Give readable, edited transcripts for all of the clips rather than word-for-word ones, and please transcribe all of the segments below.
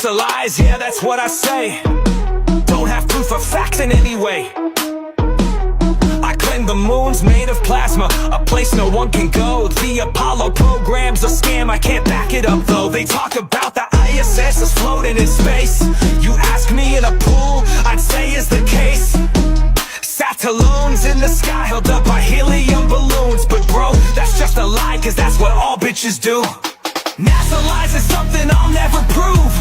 are lies, yeah, that's what I say. Don't have proof or facts in any way. I claim the moon's made of plasma, a place no one can go. The Apollo program's a scam, I can't back it up though. They talk about the ISS is floating in space. You ask me in a pool, I'd say is the case. Satelloons in the sky held up by helium balloons. But bro, that's just a lie, cause that's what all bitches do. NASA lies is something I'll never prove.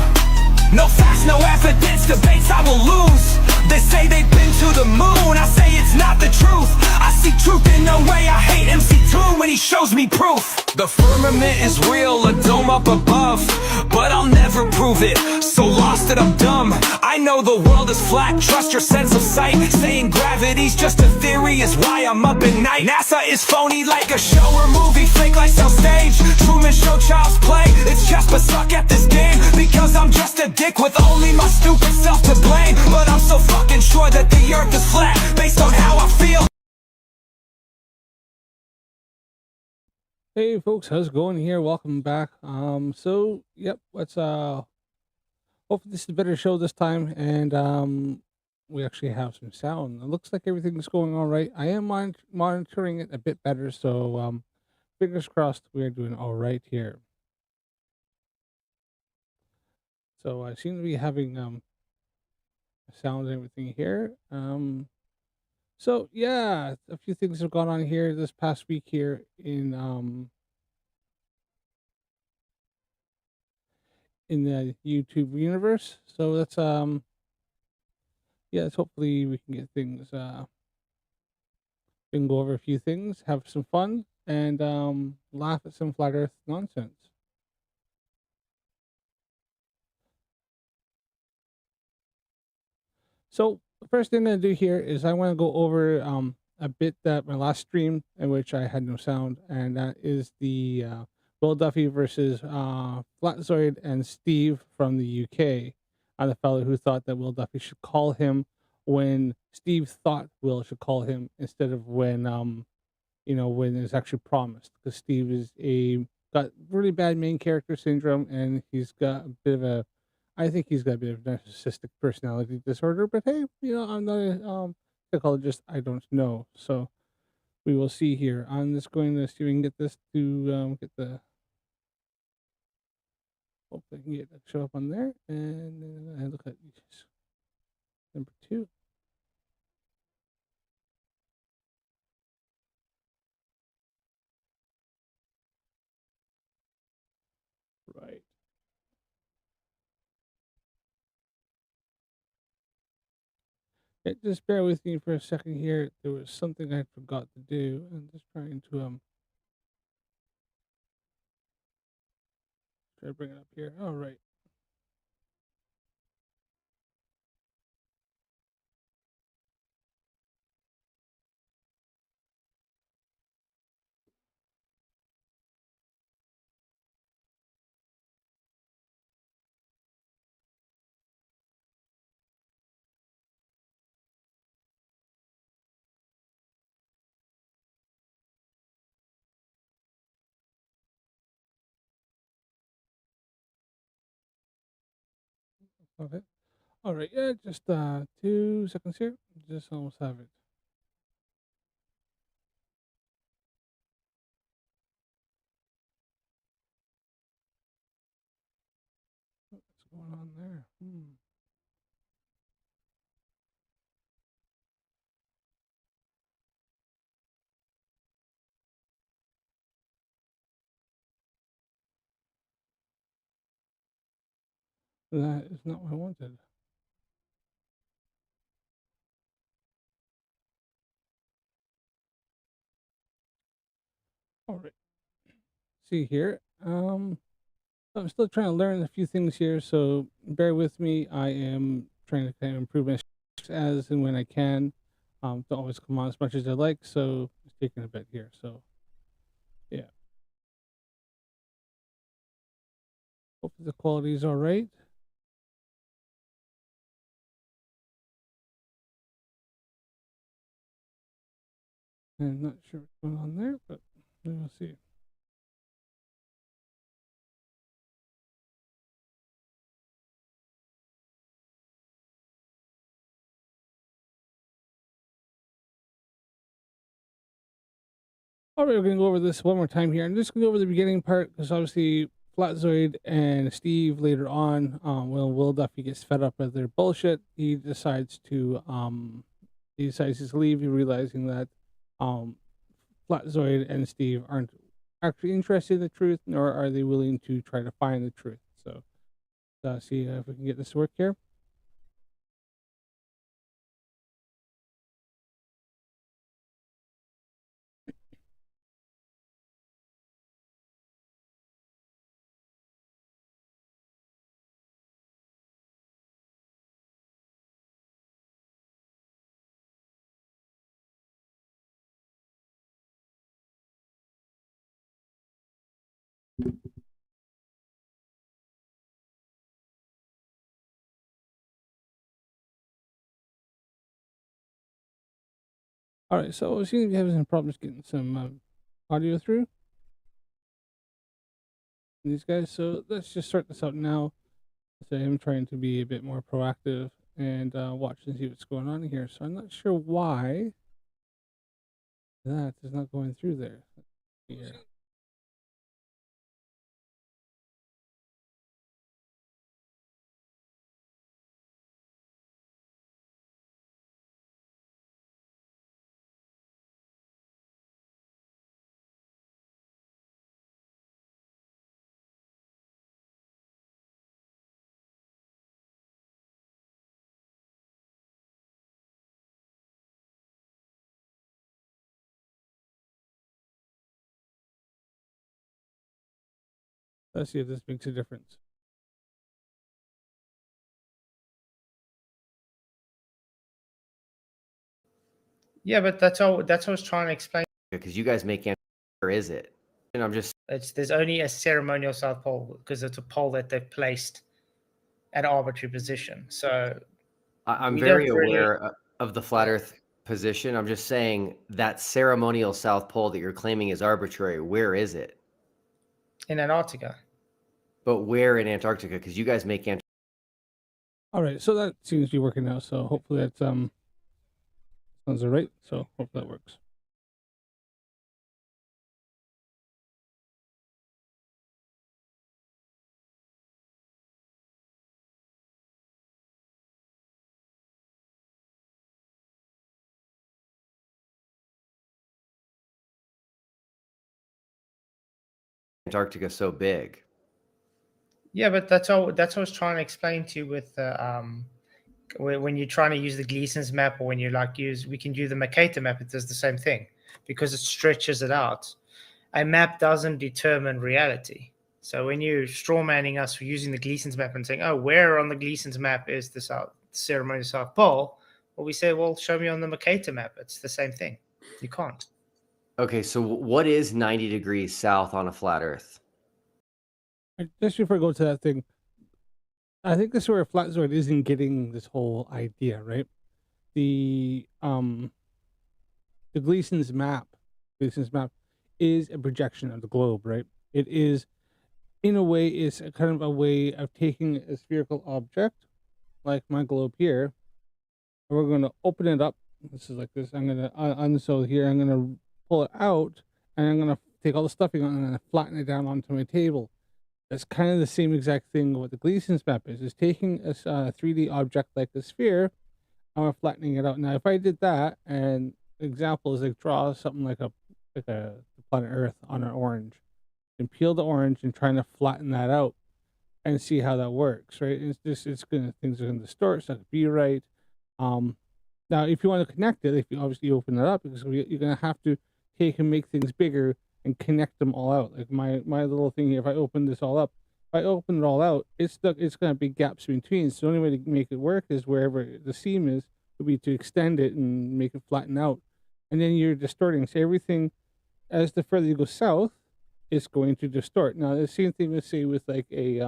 No facts, no evidence, debates I will lose. They say they've been to the moon, I say it's not the truth. I see truth in no way, I hate MC2 when he shows me proof. The firmament is real, a dome up above, but I'll never prove it, so lost that I'm dumb. I know the world is flat, trust your sense of sight. Saying gravity's just a theory is why I'm up at night. NASA is phony like a show or movie, fake like on stage. Truman Show child's play, it's just but suck at this game. Because I'm just a dick with only my stupid self to blame. But I'm so fucking sure that the earth is flat, based on how I feel. Hey folks, how's it going here? Welcome back. So yep, let's hopefully this is a better show this time, and we actually have some sound. It looks like everything's going all right. I am monitoring it a bit better, so fingers crossed we're doing all right here. So I seem to be having sound and everything here. So yeah, a few things have gone on here this past week here in the YouTube universe. So that's yeah, let's hopefully we can get things we can go over a few things, have some fun, and laugh at some flat earth nonsense. So the first thing I'm gonna do here is I want to go over a bit that my last stream in which I had no sound, and that is the Will Duffy versus Flatzoid and Steve from the UK. I'm the fellow who thought that Will Duffy should call him when Steve thought Will should call him instead of when when it's actually promised, because Steve is got really bad main character syndrome, and he's got a bit of a I think he's got a bit of narcissistic personality disorder, but hey, I'm not a psychologist. I don't know. So we will see here. I'm just going to see if we can get this to get the. Hope I can get that show up on there. And then I look at number 2. Right. Just bear with me for a second here. There was something I forgot to do. I'm just trying to try to bring it up here. All right. Okay. All right. Yeah, just 2 seconds here. Just almost have it. What's going on there? That is not what I wanted. All right. See here. I'm still trying to learn a few things here, so bear with me. I am trying to kind of improve my as and when I can. Don't always come on as much as I like, so it's taking a bit here. So, yeah. Hopefully the quality is all right. I'm not sure what's going on there, but we'll see. All right, we're going to go over this one more time here. I'm just going to go over the beginning part because obviously Flatzoid and Steve later on, when Will Duffy gets fed up with their bullshit, he decides to leave, realizing that Flatzoid and Steve aren't actually interested in the truth, nor are they willing to try to find the truth. So, see if we can get this to work here. All right, so it seems to be having some problems getting some audio through these guys. So let's just start this out now. So I'm trying to be a bit more proactive and watch and see what's going on here. So I'm not sure why that is not going through there. Here. Let's see if this makes a difference. Yeah, but that's all I was trying to explain. Because you guys make answer, or is it? And I'm just There's only a ceremonial South Pole because it's a pole that they've placed at an arbitrary position. So I'm we very don't really- aware of the flat Earth position. I'm just saying that ceremonial South Pole that you're claiming is arbitrary. Where is it? in Antarctica. But where in Antarctica? Because you guys make answer. All right, so that seems to be working now. So hopefully that's sounds all right. So hopefully that works. Antarctica so big. Yeah, but that's all I was trying to explain to you with when you're trying to use the Gleason's map, or when you we can do the Mercator map, it does the same thing because it stretches it out. A map doesn't determine reality. So when you're strawmanning us for using the Gleason's map and saying, oh, where on the Gleason's map is the ceremonial South Pole? Well, we say, well, show me on the Mercator map. It's the same thing. You can't. Okay, so what is 90 degrees south on a flat Earth? Just before I go to that thing, I think this is where Flatzoid isn't getting this whole idea, right? The Gleason's map is a projection of the globe, right? It is, in a way, it's a kind of a way of taking a spherical object, like my globe here, and we're going to open it up. This is like this. I'm going to unsole here. I'm going to pull it out, and I'm going to take all the stuffing on, and I'm going to flatten it down onto my table. That's kind of the same exact thing what the Gleason's map is taking a 3D object like the sphere, and we're flattening it out. Now, if I did that, and example is like draw something like a planet Earth on an orange, and peel the orange and trying to flatten that out and see how that works, right? Things are gonna distort, it's not gonna be right. Now if you want to connect it, if you obviously open it up, because you're gonna have to take and make things bigger and connect them all out. Like my little thing here, if I open this all up, if I open it all out, it's gonna be gaps between. So the only way to make it work is wherever the seam is, would be to extend it and make it flatten out. And then you're distorting. So everything, as the further you go south, is going to distort. Now the same thing we say with like a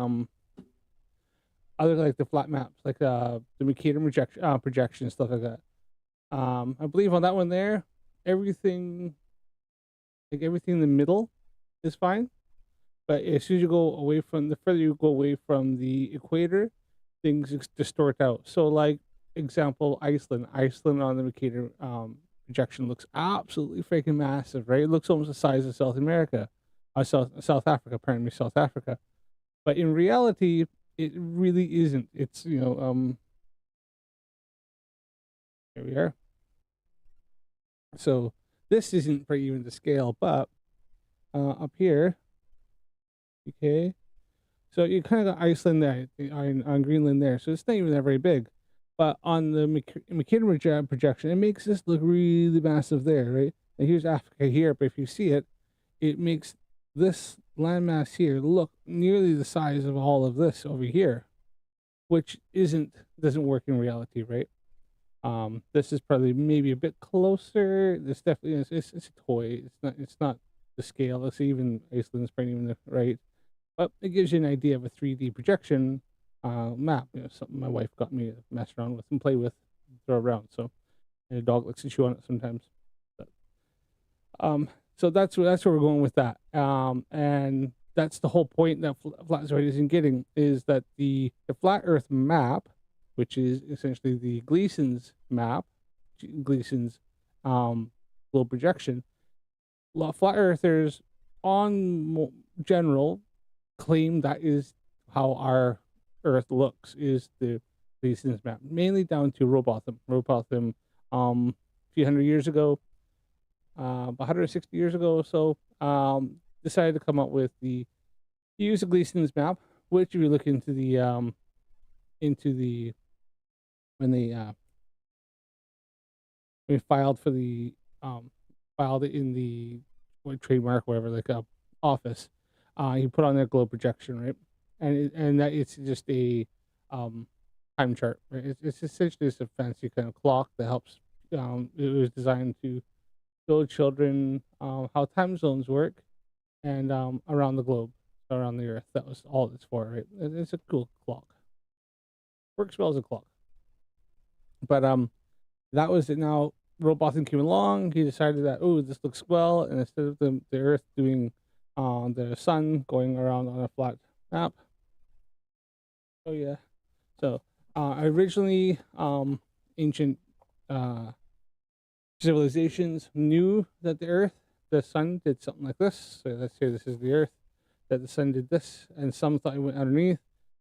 other like the flat maps, like the Mercator projection, stuff like that. I believe on that one there, everything in the middle is fine. But as soon as you go away from, the further you go away from the equator, things distort out. So like example, Iceland on the Mercator projection looks absolutely freaking massive, right? It looks almost the size of South America, South Africa, pardon me, South Africa. But in reality, it really isn't. It's, you know, here we are. So this isn't for even the scale, but up here, okay, so you kind of got Iceland there, on Greenland there, so it's not even that very big. But on the McKinnon projection, it makes this look really massive there, right? And here's Africa here, but if you see it, it makes this landmass here look nearly the size of all of this over here, which doesn't work in reality, right? This is probably maybe a bit closer. This definitely is. It's a toy. It's not the scale. It's even Iceland's probably even right, but it gives you an idea of a 3D projection map. You know, something my wife got me to mess around with and play with, throw around. So, and a dog likes to chew on it sometimes. But, so that's where we're going with that. And that's the whole point that Flatzoid isn't getting, is that the flat Earth map, which is essentially the Gleason's map, Gleason's globe projection. Flat Earthers, on general, claim that is how our Earth looks, is the Gleason's map, mainly down to Robotham. Robotham, a few hundred years ago, 160 years ago or so, decided to come up with use the Gleason's map, which if you look into the when they filed for the filed it in the trademark, whatever, like office, you put on their globe projection, right? And that it's just a time chart, right? It's essentially just a fancy kind of clock that helps. It was designed to show children how time zones work, and around the globe, around the Earth. That was all it's for, right? It's a cool clock. Works well as a clock. But that was it. Now Robotham came along. He decided that, oh, this looks well, and instead of the Earth doing the sun going around on a flat map. Oh yeah. So originally, ancient civilizations knew that the sun did something like this. So let's say this is the Earth, that the sun did this, and some thought it went underneath,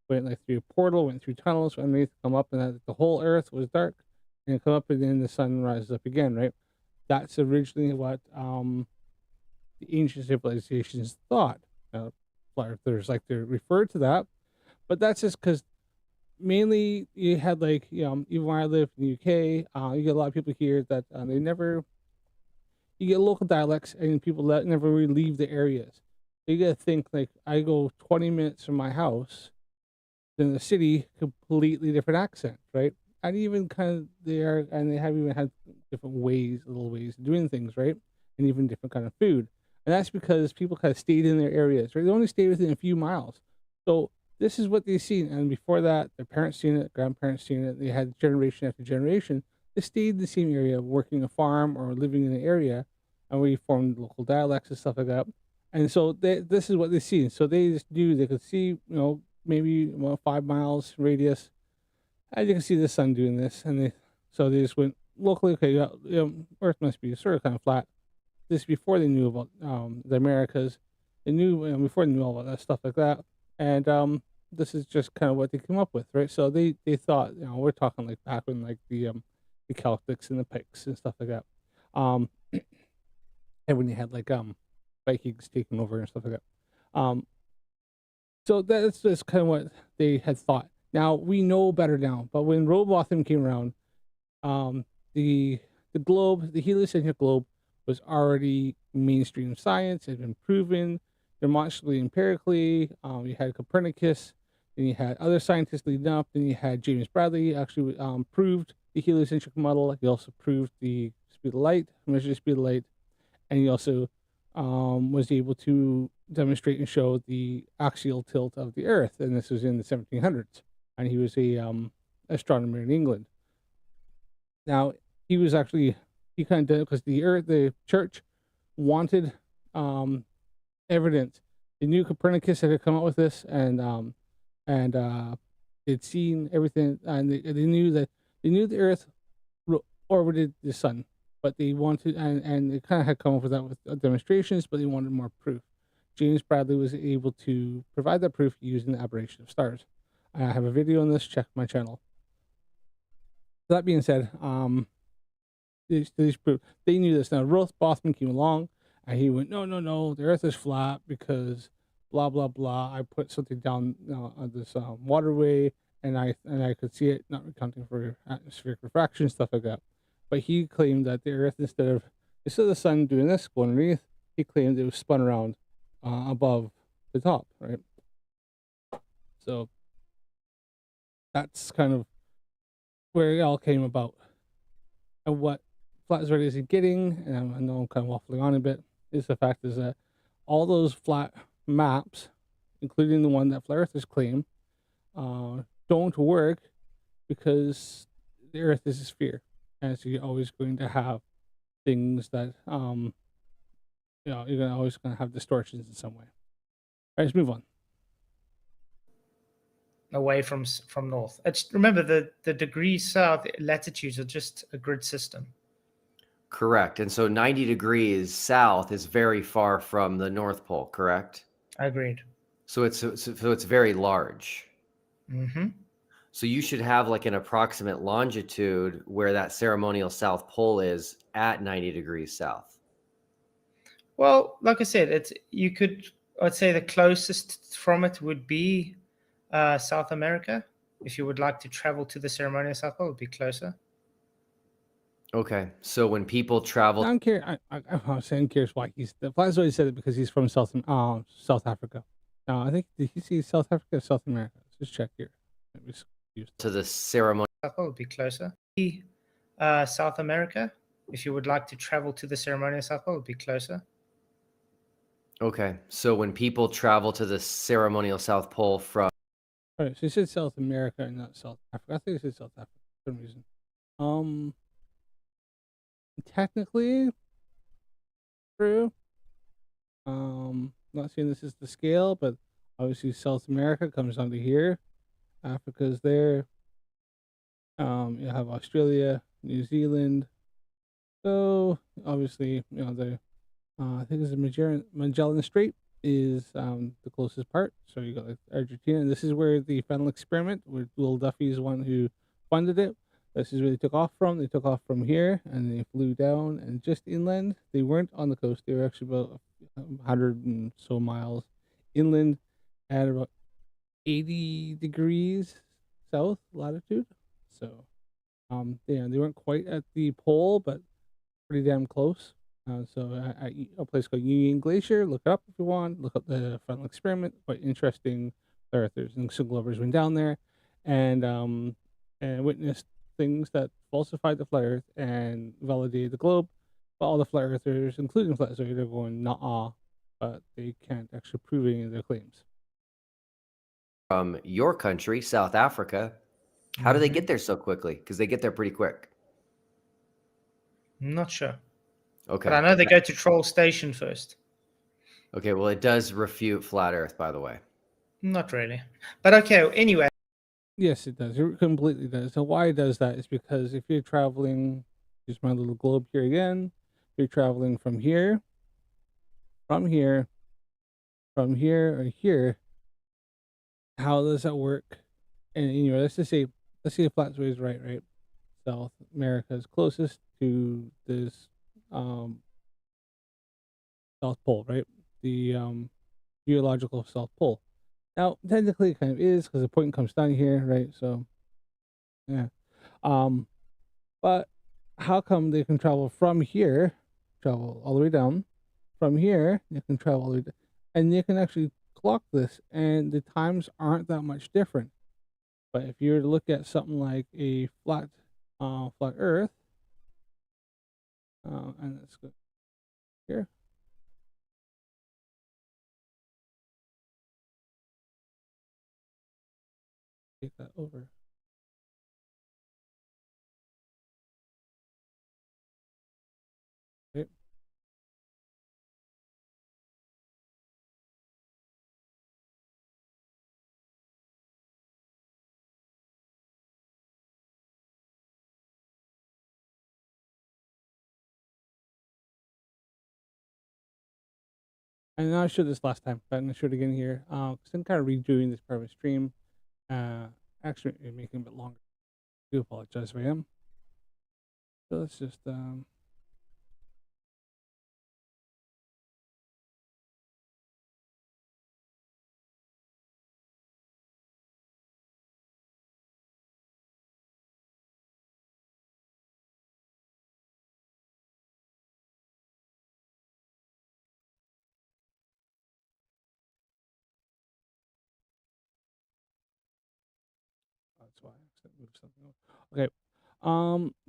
went like through a portal, went through tunnels, went underneath, come up, and that the whole Earth was dark, and come up, and then the sun rises up again, right? That's originally what the ancient civilizations thought. Flat Earthers like to refer to that, but that's just because mainly you had, like, you know, even when I lived in the UK, you get a lot of people here that you get local dialects, and people that never really leave the areas. So you gotta think, like, I go 20 minutes from my house, in the city, completely different accent, right? And even kind of they have even had different little ways of doing things, right? And even different kind of food. And that's because people kind of stayed in their areas, right? They only stayed within a few miles. So this is what they've seen. And before that, their parents seen it, grandparents seen it. They had generation after generation. They stayed in the same area, working a farm or living in the area, and we formed local dialects and stuff like that. And so this is what they seen. So they just knew they could see, you know, maybe 5 miles radius, and you can see the sun doing this, and they just went locally. Okay, you know, Earth must be sort of kind of flat. This before they knew about the Americas. They knew before they knew all about that stuff like that, and this is just kind of what they came up with, right? So they thought, you know, we're talking like back when, like, the Celtics and the Picts and stuff like that, and when they had like Vikings taking over and stuff like that. So that's just kind of what they had thought. Now we know better now, but when Robotham came around, the globe, the heliocentric globe, was already mainstream science. It had been proven demonstrably, empirically. You had Copernicus, then you had other scientists leading up, then you had James Bradley actually proved the heliocentric model. He also proved the speed of light, measured the speed of light, and he also was able to demonstrate and show the axial tilt of the Earth, and this was in the 1700s. And he was a astronomer in England. Now he kind of did it because the church wanted evidence. They knew Copernicus had come up with this, and they'd seen everything, and they knew the Earth orbited the sun. but they wanted, and they kind of had come up with that with demonstrations, but they wanted more proof. James Bradley was able to provide that proof using the aberration of stars. I have a video on this. Check my channel. That being said, these proof they knew this. Now Roth Bothman came along, and he went, no, the Earth is flat because blah blah blah. I put something down on this waterway, and I could see it, not accounting for atmospheric refraction, stuff like that. But he claimed that the Earth, instead of the sun doing this, going underneath, he claimed it was spun around above the top, right? So that's kind of where it all came about. And what Flat Earth is getting, and I know I'm kind of waffling on a bit, is the fact is that all those flat maps, including the one that Flat Earthers claim, don't work because the Earth is a sphere, and so you're always going to have things that you're always going to have distortions in some way. All right, let's move on. Away from north. It's, remember, the degrees south latitudes are just a grid system. Correct. And so 90 degrees south is very far from the North Pole, correct? Agreed. So it's very large. Mm-hmm. So you should have like an approximate longitude where that ceremonial South Pole is at 90 degrees south. Well, like I said, I'd say the closest from it would be South America. If you would like to travel to the ceremonial South Pole, it would be closer. Okay. So when people travel, I'm curious. I'm saying curious why the Flat Earth said it because he's from South Africa. I think, did he see South Africa or South America? Let's just check here. to the ceremonial South Pole would be closer. South America. If you would like to travel to the ceremonial South Pole, it would be closer. Okay. So when people travel to the ceremonial South Pole from All right, so he said South America and not South Africa. I think he said South Africa for some reason. Technically true. Not saying this is the scale, but obviously South America comes onto here. Africa's there. You have Australia, New Zealand. So obviously, I think it's the Magellan Strait is the closest part. So you got like Argentina, and this is where the final experiment, where Will Duffy is the one who funded it. This is where they took off from. They took off from here, and they flew down and just inland. They weren't on the coast. They were actually about 100 and so miles inland at about 80 degrees south latitude. So, they weren't quite at the pole, but pretty damn close. So at a place called Union Glacier, look it up if you want. Look up the final experiment. Quite interesting. Earthers and some Glovers went down there, and witnessed things that falsified the flat Earth and validated the globe. But all the flat Earthers, including Flat Earth, they're going nah, but they can't actually prove any of their claims. from your country, South Africa, how do they get there so quickly? Because they get there pretty quick. I'm not sure. Okay. But I know they go to Troll Station first. Okay. Well, it does refute flat Earth, by the way. Not really. But okay, anyway. Yes, it does. It completely does. So why it does that is because if you're traveling, use my little globe here again. If you're traveling from here, or here, how does that work? And anyway, let's say the flat Earth is right. South America is closest to this South Pole, right? The geological South Pole. Now, technically, it kind of is because the point comes down here, right? So, yeah. But how come they can travel from here, travel all the way down? From here, they can travel all the way down, and they can actually clock this, and the times aren't that much different. But if you were to look at something like a flat Earth, and let's go here. Take that over. Okay. And I showed this last time, but I'm gonna show it again here. Because I'm kind of redoing this part of the stream. Actually, making it a bit longer. I do apologize if I am. So let's just that's why I accidentally moved something over. Okay.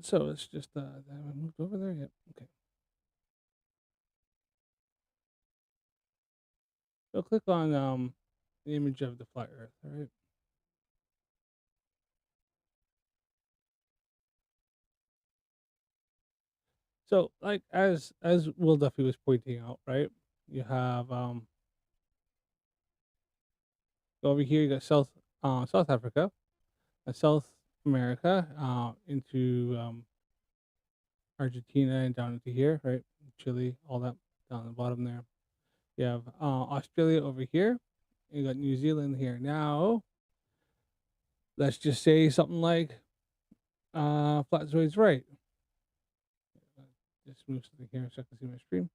So let's just have I moved over there yet? Okay. So click on the image of the flat Earth. All right. So like as Will Duffy was pointing out, right? You have over here you got South Africa, South America, into Argentina and down into here, right? Chile, all that down the bottom there. You have Australia over here. You got New Zealand here. Now, let's just say something like Flatzoid's right. Just move something here so I can see my screen.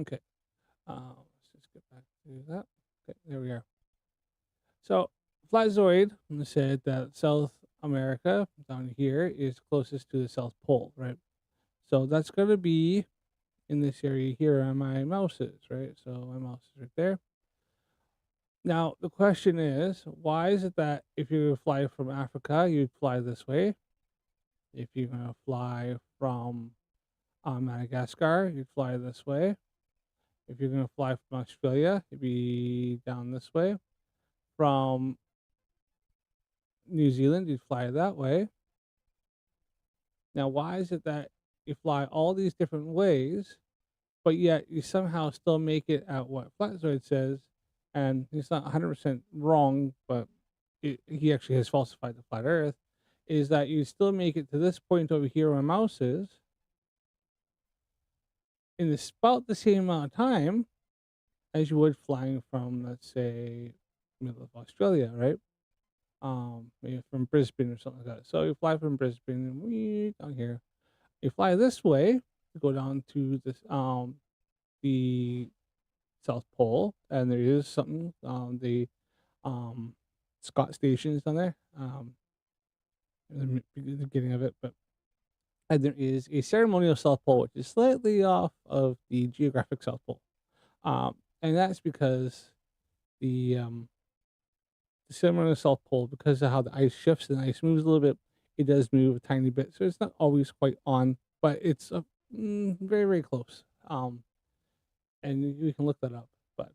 Okay. Let's just get back to that. Okay, there we are. So Flatzoid said that South America down here is closest to the South Pole, right? So that's going to be in this area here where my mouse is, right? So my mouse is right there. Now, the question is, why is it that if you fly from Africa, you'd fly this way? If you're going to fly from Madagascar, you'd fly this way. If you're going to fly from Australia, it'd be down this way. From New Zealand, you'd fly that way. Now, why is it that you fly all these different ways, but yet you somehow still make it at what Flatzoid says? And he's not 100% wrong, but he actually has falsified the flat Earth. Is that you still make it to this point over here where my mouse is in about the same amount of time as you would flying from, let's say, middle of Australia, right? Maybe from Brisbane or something like that. So you fly from Brisbane and we down here. You fly this way to go down to this the South Pole, and there is something the Scott Station is down there. In the beginning of it, but and there is a ceremonial South Pole, which is slightly off of the geographic South Pole, and that's because the ceremonial South Pole, because of how the ice shifts and the ice moves a little bit, it does move a tiny bit, so it's not always quite on, but it's very very close. And we can look that up, but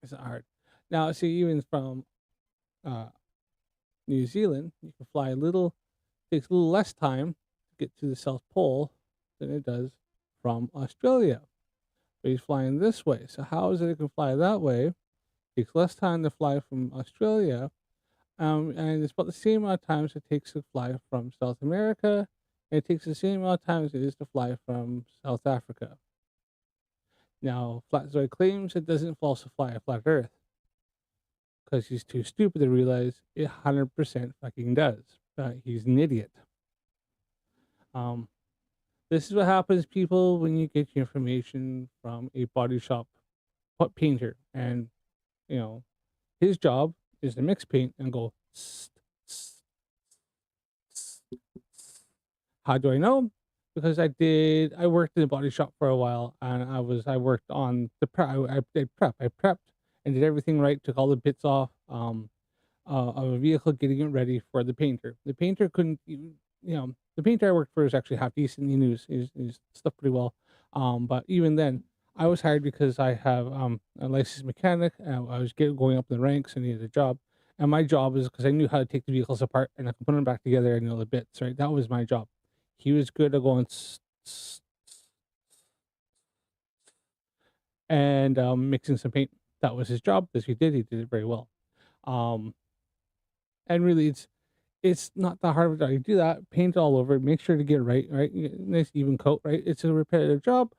it's not hard. Now, see, even from New Zealand, you can fly takes a little less time to get to the South Pole than it does from Australia. But he's flying this way. So how is it can fly that way? It takes less time to fly from Australia. And it's about the same amount of time as it takes to fly from South America. And it takes the same amount of time as it is to fly from South Africa. Now, Flatzoid claims it doesn't falsify a flat Earth, because he's too stupid to realize it 100% fucking does. He's an idiot. This is what happens, people, when you get your information from a body shop painter. And, you know, his job is to mix paint and go, tss, tss, tss, tss. How do I know? Because I worked in a body shop for a while, and I worked on the prep. I prepped and did everything right, took all the bits off of a vehicle, getting it ready for the painter. The painter couldn't, the painter I worked for is actually half decent. He knew his stuff pretty well. But even then, I was hired because I have a licensed mechanic. And I was going up in the ranks and needed a job. And my job is because I knew how to take the vehicles apart and I could put them back together and know the bits, right? That was my job. He was good at going and mixing some paint. that was his job. This he did it very well. And really, it's not that hard of a job. You do that, paint all over, make sure to get it right, nice even coat, right? It's a repetitive job.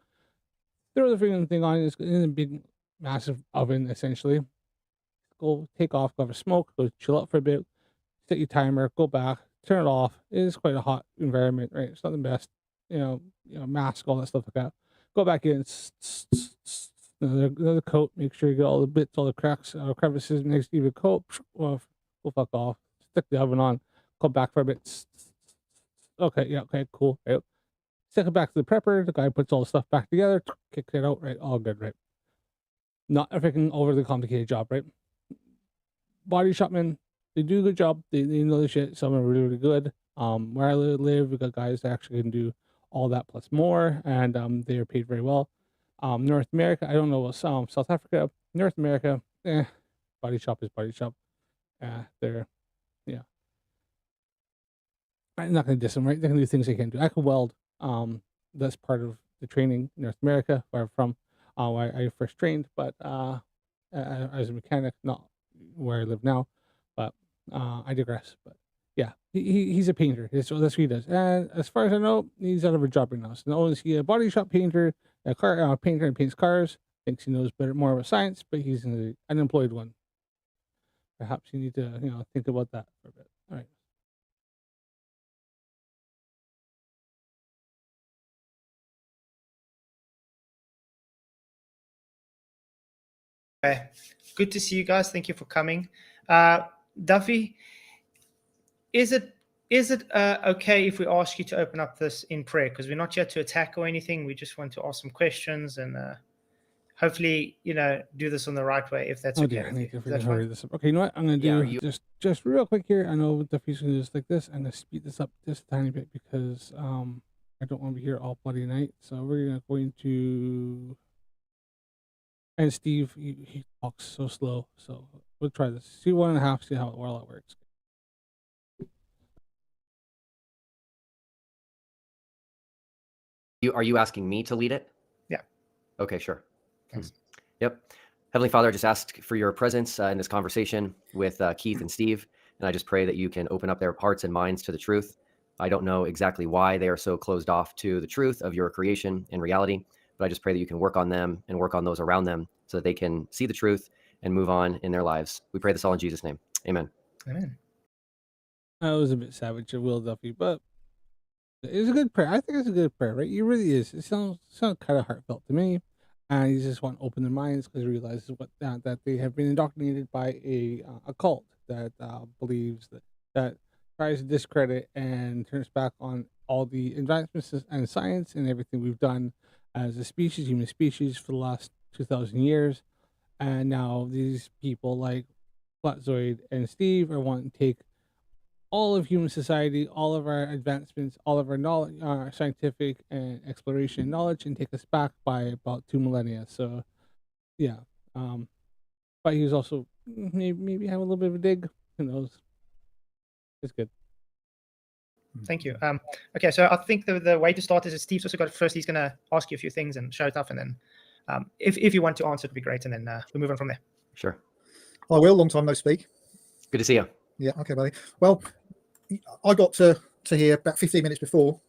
Throw the freaking thing on. It's in a big, massive oven, essentially. Go take off, go have a smoke, go chill out for a bit, set your timer, go back, turn it off. It is quite a hot environment, right? It's not the best, mask, all that stuff like that. Go back in, another coat, make sure you get all the bits, all the cracks, crevices, next even coat. Well, go fuck off. Stick the oven on, go back for a bit. Okay, yeah, okay, cool. Right. Stick it back to the prepper. The guy puts all the stuff back together, kicks it out, right? All good, right? Not a freaking overly complicated job, right? Body shopmen, they do a good job. They know the shit. Some are really, really good. Where I live, we got guys that actually can do all that plus more, and they are paid very well. North America, I don't know about South Africa. North America, body shop is body shop. They're, yeah. I'm not going to diss them, right? They can do things they can do. I can weld. That's part of the training in North America, where I'm from, where I first trained, but as a mechanic, not where I live now. But I digress. But yeah, he's a painter. So that's what he does. And as far as I know, he's out of a job right now. So not only is he a body shop painter, a car painter and paints cars, thinks he knows more about science, but he's an unemployed one. Perhaps you need to think about that for a bit. All right. Okay. Good to see you guys. Thank you for coming. Duffy, is it okay if we ask you to open up this in prayer? Because we're not here to attack or anything. We just want to ask some questions and hopefully, do this on the right way, if that's okay. Dear, I need to hurry this up. Okay, you know what I'm going to do? Just real quick here. I know Duffy's going to do this like this. I'm going to speed this up just a tiny bit because I don't want to be here all bloody night. So we're going to... And Steve, he talks so slow. So we'll try this. See 1.5, see how well it works. Are you asking me to lead it? Yeah. Okay, sure. Thanks. Yep. Heavenly Father, I just ask for your presence in this conversation with Keith and Steve. And I just pray that you can open up their hearts and minds to the truth. I don't know exactly why they are so closed off to the truth of your creation and reality, but I just pray that you can work on them and work on those around them so that they can see the truth and move on in their lives. We pray this all in Jesus' name. Amen. Amen. I was a bit savage of Will Duffy, but it's a good prayer. I think it's a good prayer, right? It really is. It sounds kind of heartfelt to me. And you just want to open their minds because he realizes that they have been indoctrinated by a cult that believes that tries to discredit and turns back on all the advancements and science and everything we've done as a species, human species, for the last 2,000 years. And now these people like Flatzoid and Steve are wanting to take all of human society, all of our advancements, all of our knowledge, our scientific and exploration knowledge, and take us back by about 2 millennia. So, yeah. But he was also maybe have a little bit of a dig. Who knows? It's good. Thank you. Okay, so I think the way to start is that Steve's also got first. He's going to ask you a few things and show it off, and then if you want to answer, it'd be great, and then we'll move on from there. Sure. Hi, Will. Long time no speak. Good to see you. Yeah. Okay, buddy. Well, I got to hear about 15 minutes before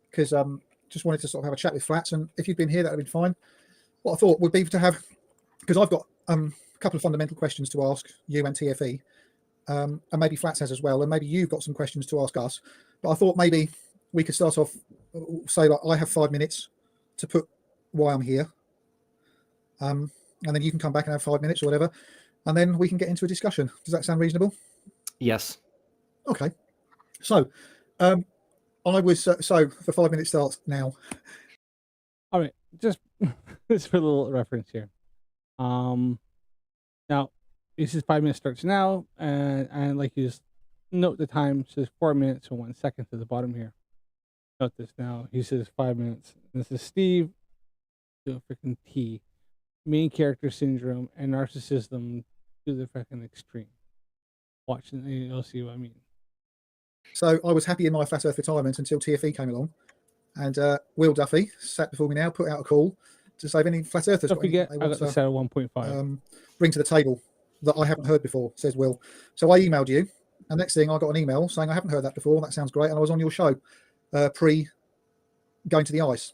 because just wanted to sort of have a chat with Flats, and if you'd been here, that would have been fine. What I thought would be to have, because I've got a couple of fundamental questions to ask you and TFE, and maybe Flats has as well, and maybe you've got some questions to ask us. But I thought maybe we could start off, say like I have 5 minutes to put why I'm here, and then you can come back and have 5 minutes or whatever, and then we can get into a discussion. Does that sound reasonable? Yes. Okay. So, I was so for 5 minutes starts now. All right, just for a little reference here. Now this is 5 minutes starts now, and like you just note the time says 4 minutes and 1 second to the bottom here. Note this now. He says 5 minutes. This is Steve to a freaking T. Main character syndrome and narcissism to the freaking extreme. Watch and you'll see what I mean. So I was happy in my Flat Earth retirement until TFE came along, and Will Duffy sat before me now, put out a call to say if any flat earthers Don't got anything forget, they I want got this to at 1.5. bring to the table that I haven't heard before, says Will. So I emailed you, and next thing I got an email saying I haven't heard that before. That sounds great, and I was on your show pre going to the ice.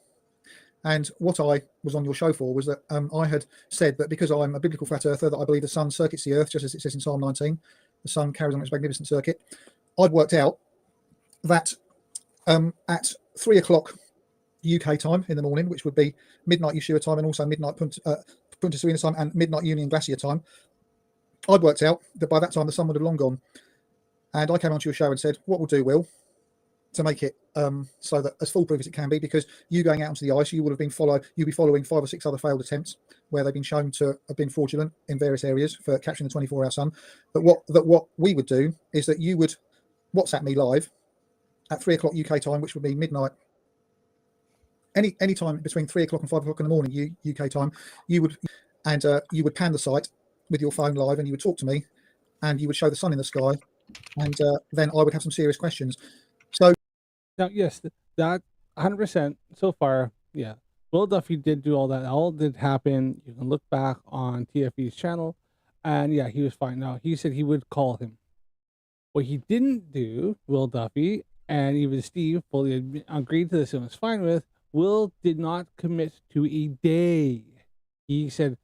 And what I was on your show for was that I had said that because I'm a biblical flat earther, that I believe the sun circuits the earth, just as it says in Psalm 19, the sun carries on its magnificent circuit. I'd worked out that at 3 o'clock UK time in the morning, which would be midnight Yeshua time and also midnight Punta Serenas time and midnight Union Glacier time, I'd worked out that by that time the sun would have long gone. And I came onto your show and said, what we'll do, Will, to make it so that as foolproof as it can be, because you going out onto the ice, you will have been you'll be following 5 or 6 other failed attempts where they've been shown to have been fraudulent in various areas for capturing the 24-hour sun. But what we would do is that you would WhatsApp me live at 3 o'clock UK time, which would be midnight. Any time between 3 o'clock and 5 o'clock in the morning UK time, you would pan the site with your phone live, and you would talk to me, and you would show the sun in the sky, and then I would have some serious questions. So Now, yes, that 100% so far, yeah. Will Duffy did do all that. All did happen. You can look back on TFE's channel, and yeah, he was fine. Now, he said he would call him. What he didn't do, Will Duffy, and even Steve fully agreed to this and was fine with, Will did not commit to a day. He said,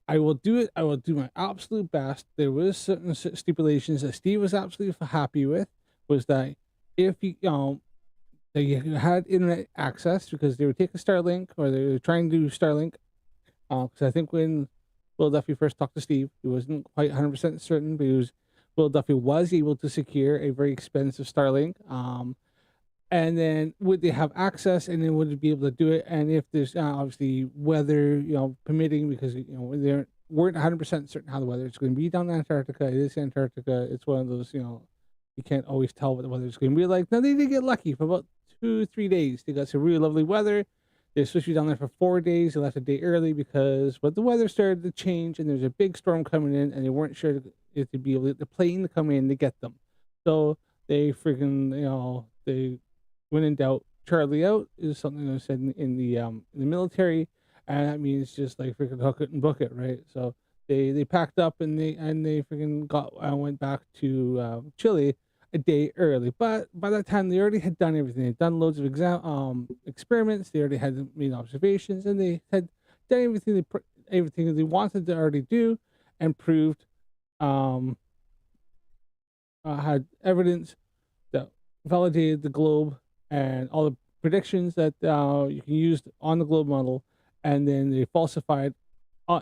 I will do it. I will do my absolute best. There was certain stipulations that Steve was absolutely happy with, was that if they had internet access, because they would take a Starlink, or they were trying to do Starlink, because I think when Will Duffy first talked to Steve, he wasn't quite 100% certain, but Will Duffy was able to secure a very expensive Starlink. And then would they have access, and then would they be able to do it? And if there's obviously weather, permitting, because they weren't 100% certain how the weather is going to be down in Antarctica. It is Antarctica. It's one of those, you can't always tell what the weather is going to be like. Now they did get lucky for about 2-3 days. They got some really lovely weather. They're supposed to be down there for 4 days. They left a day early because the weather started to change, and there's a big storm coming in, and they weren't sure if they'd be able to get the plane to come in to get them. So they freaking, they, when in doubt, Charlie out is something that was said in the military, and that means just like freaking hook it and book it, right? So they packed up and they freaking went back to Chile a day early. But by that time they already had done everything. They'd done loads of experiments. They already had made observations, and they had done everything that they wanted to already do, and proved had evidence that validated the globe and all the predictions that you can use on the globe model, and then they falsified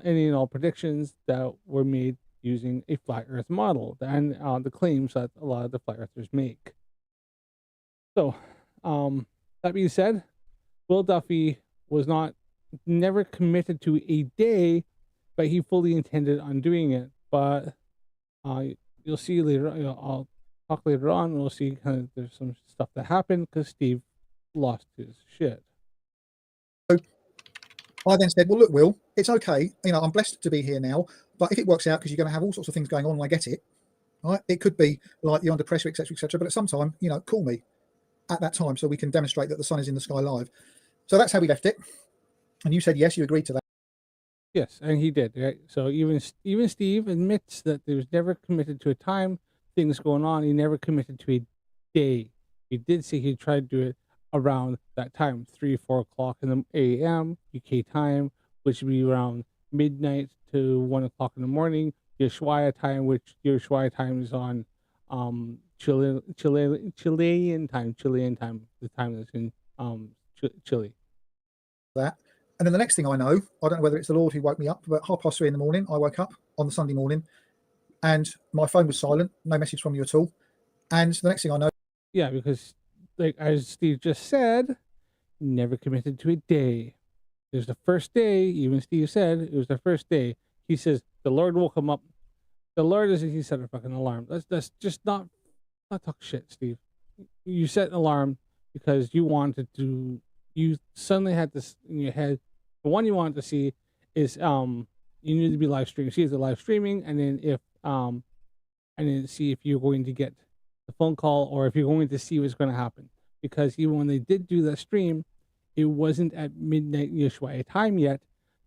any and all predictions that were made using a flat Earth model and the claims that a lot of the flat earthers make. So, that being said, Will Duffy was never committed to a day, but he fully intended on doing it. But you'll see later. I'll talk later on. We'll see kind of there's some stuff that happened because Steve lost his shit. So I then said, well, look, Will, it's okay. I'm blessed to be here now, but if it works out, because you're going to have all sorts of things going on, and I get it, right? It could be like you're under pressure, etc., etc. But at some time, call me at that time so we can demonstrate that the sun is in the sky live. So that's how we left it. And you said yes, you agreed to that. Yes, and he did, right? So even Steve admits that there was never committed to a time, things going on. He never committed to a day. He did say he tried to do it around that time, 3-4 o'clock in the a.m. UK time, which would be around midnight to 1 o'clock in the morning. Ushuaia time, which Ushuaia time is on Chilean time, the time that's in Chile. That. And then the next thing I know, I don't know whether it's the Lord who woke me up, but 3:30 in the morning, I woke up on the Sunday morning, and my phone was silent, no message from you at all. And the next thing I know, yeah, because like as Steve just said, never committed to a day. There's the first day. Even Steve said it was the first day. He says the Lord woke him up. The Lord isn't. He set a fucking alarm. That's just not talk shit, Steve. You set an alarm because you wanted to. You suddenly had this in your head. The one you wanted to see is you need to be live streaming. See if they're live streaming, and then see if you're going to get the phone call or if you're going to see what's going to happen. Because even when they did do that stream, it wasn't at midnight Ushuaia time yet.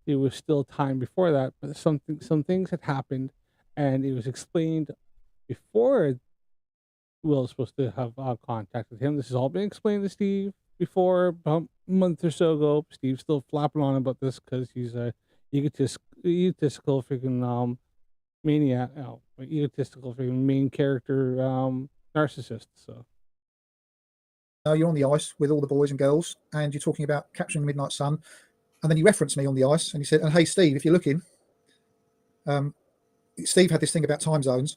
it was still time before that, but some things had happened, and it was explained before Will was supposed to have contact with him. This has all been explained to Steve before, about a month or so ago. Steve's still flapping on about this because he's a egotistical freaking maniac, egotistical freaking main character narcissist. So you're on the ice with all the boys and girls, and you're talking about capturing the midnight sun, and then you referenced me on the ice, and you said, "And hey, Steve, if you're looking, Steve had this thing about time zones,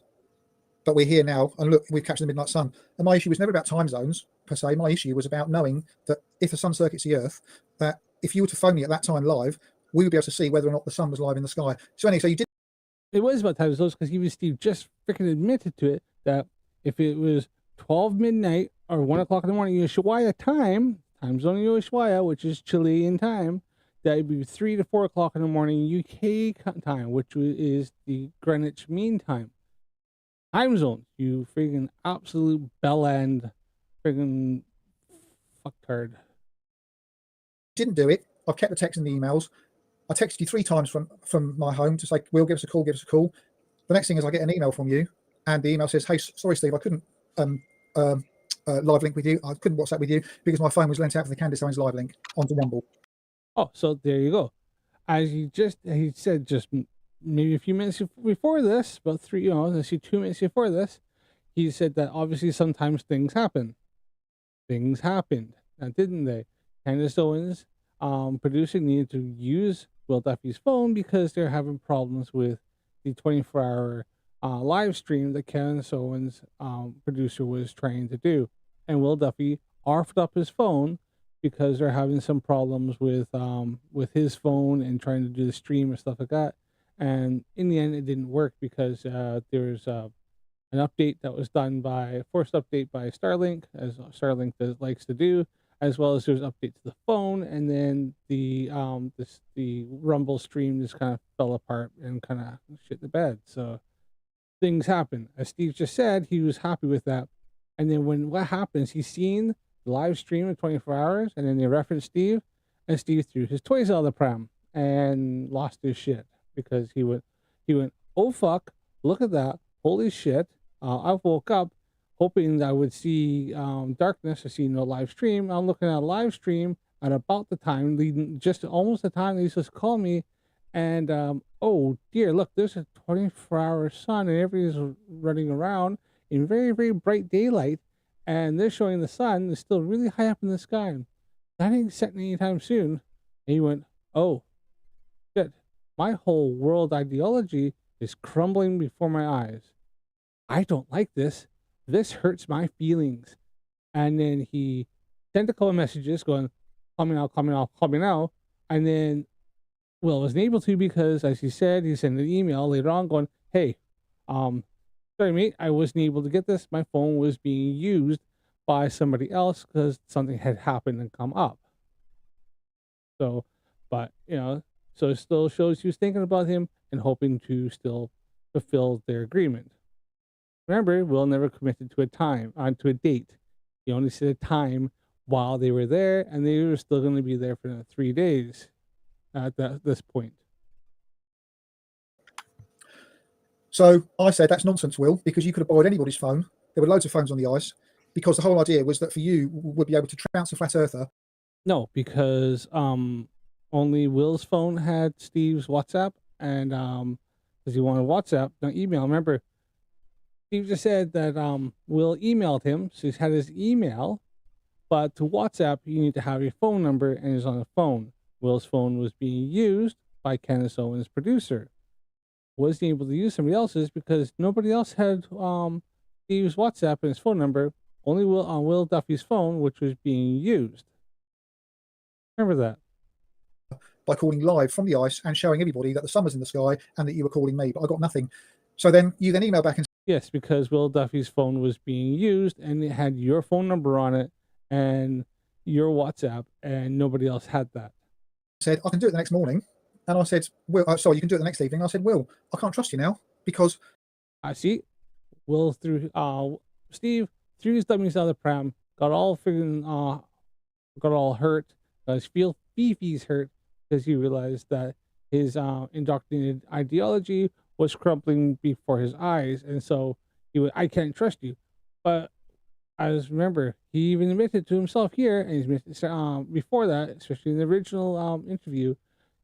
but we're here now, and look, we've captured the midnight sun." And my issue was never about time zones per se. My issue was about knowing that if the sun circuits the Earth, that if you were to phone me at that time live, we would be able to see whether or not the sun was live in the sky. So anyway, so you did. it was about time zones because even Steve just freaking admitted to it that if it was 12 midnight or 1 o'clock in the morning Ushuaia time zone Ushuaia, which is Chilean time, that would be 3 to 4 o'clock in the morning UK time, which is the Greenwich Mean Time. Time zones, you freaking absolute bell end freaking fucktard. Didn't do it. I've kept the text and the emails. I texted you 3 times from my home to say, "Will, give us a call, give us a call." The next thing is I get an email from you, and the email says, "Hey, sorry, Steve, I couldn't live link with you. I couldn't WhatsApp with you because my phone was lent out for the Candace Owens live link onto Rumble." Oh, so there you go. As he said just maybe a few minutes before this, about 2 minutes before this, he said that obviously sometimes things happen. Things happened, now didn't they? Candace Owens, producer, needed to use Will Duffy's phone because they're having problems with the 24-hour live stream that Candace Owens, producer, was trying to do, and Will Duffy offered up his phone because they're having some problems with his phone and trying to do the stream and stuff like that. And in the end, it didn't work because there's an update that was done by forced update by Starlink, as Starlink likes to do, as well as there's an update to the phone, and then the Rumble stream just kind of fell apart and kind of shit the bed. So things happen. As Steve just said, he was happy with that, and then when what happens, he's seen the live stream in 24 hours, and then they reference Steve, and Steve threw his toys out of the pram and lost his shit because he went, "Oh fuck, look at that, holy shit." I woke up hoping that I would see darkness or see no live stream. I'm looking at a live stream at about the time leading, just almost the time they supposed to call me, and oh dear, look, there's a 24-hour sun and everybody's running around in very, very bright daylight, and they're showing the sun is still really high up in the sky. That ain't setting anytime soon. And he went, "Oh shit, my whole world ideology is crumbling before my eyes. I don't like this. This hurts my feelings." And then he sent a couple of messages going, "Call me now, call me now, call me now." And then Will wasn't able to because, as he said, he sent an email later on going, "Hey, sorry mate, I wasn't able to get this. My phone was being used by somebody else because something had happened and come up." So, but so it still shows he was thinking about him and hoping to still fulfill their agreement. Remember, Will never committed to a date. He only said a time while they were there, and they were still going to be there for 3 days at this point. So I said, "That's nonsense, Will, because you could have borrowed anybody's phone. There were loads of phones on the ice, because the whole idea was that for you would be able to trounce a flat earther." No, because only Will's phone had Steve's WhatsApp, and because he wanted WhatsApp, not email. Remember, Steve just said that Will emailed him, so he's had his email, but to WhatsApp you need to have your phone number, and it's on the phone. Will's phone was being used by Candace Owens' producer. Wasn't able to use somebody else's because nobody else had Steve's WhatsApp and his phone number. Only Will on Will Duffy's phone, which was being used. Remember that. By calling live from the ice and showing everybody that the sun was in the sky and that you were calling me, but I got nothing. So then you email back and Yes, because Will Duffy's phone was being used and it had your phone number on it and your WhatsApp, and nobody else had that. said, "I can do it the next morning." And I said, "Will, sorry, you can do it the next evening." I said, "Will, I can't trust you now because..." I see. Will Steve threw his dummies out of the pram, got all hurt, his feces hurt because he realized that his indoctrinated ideology was crumbling before his eyes, and so he was, I can't trust you. But as remember, he even admitted to himself here, and he's admitted before that, especially in the original interview,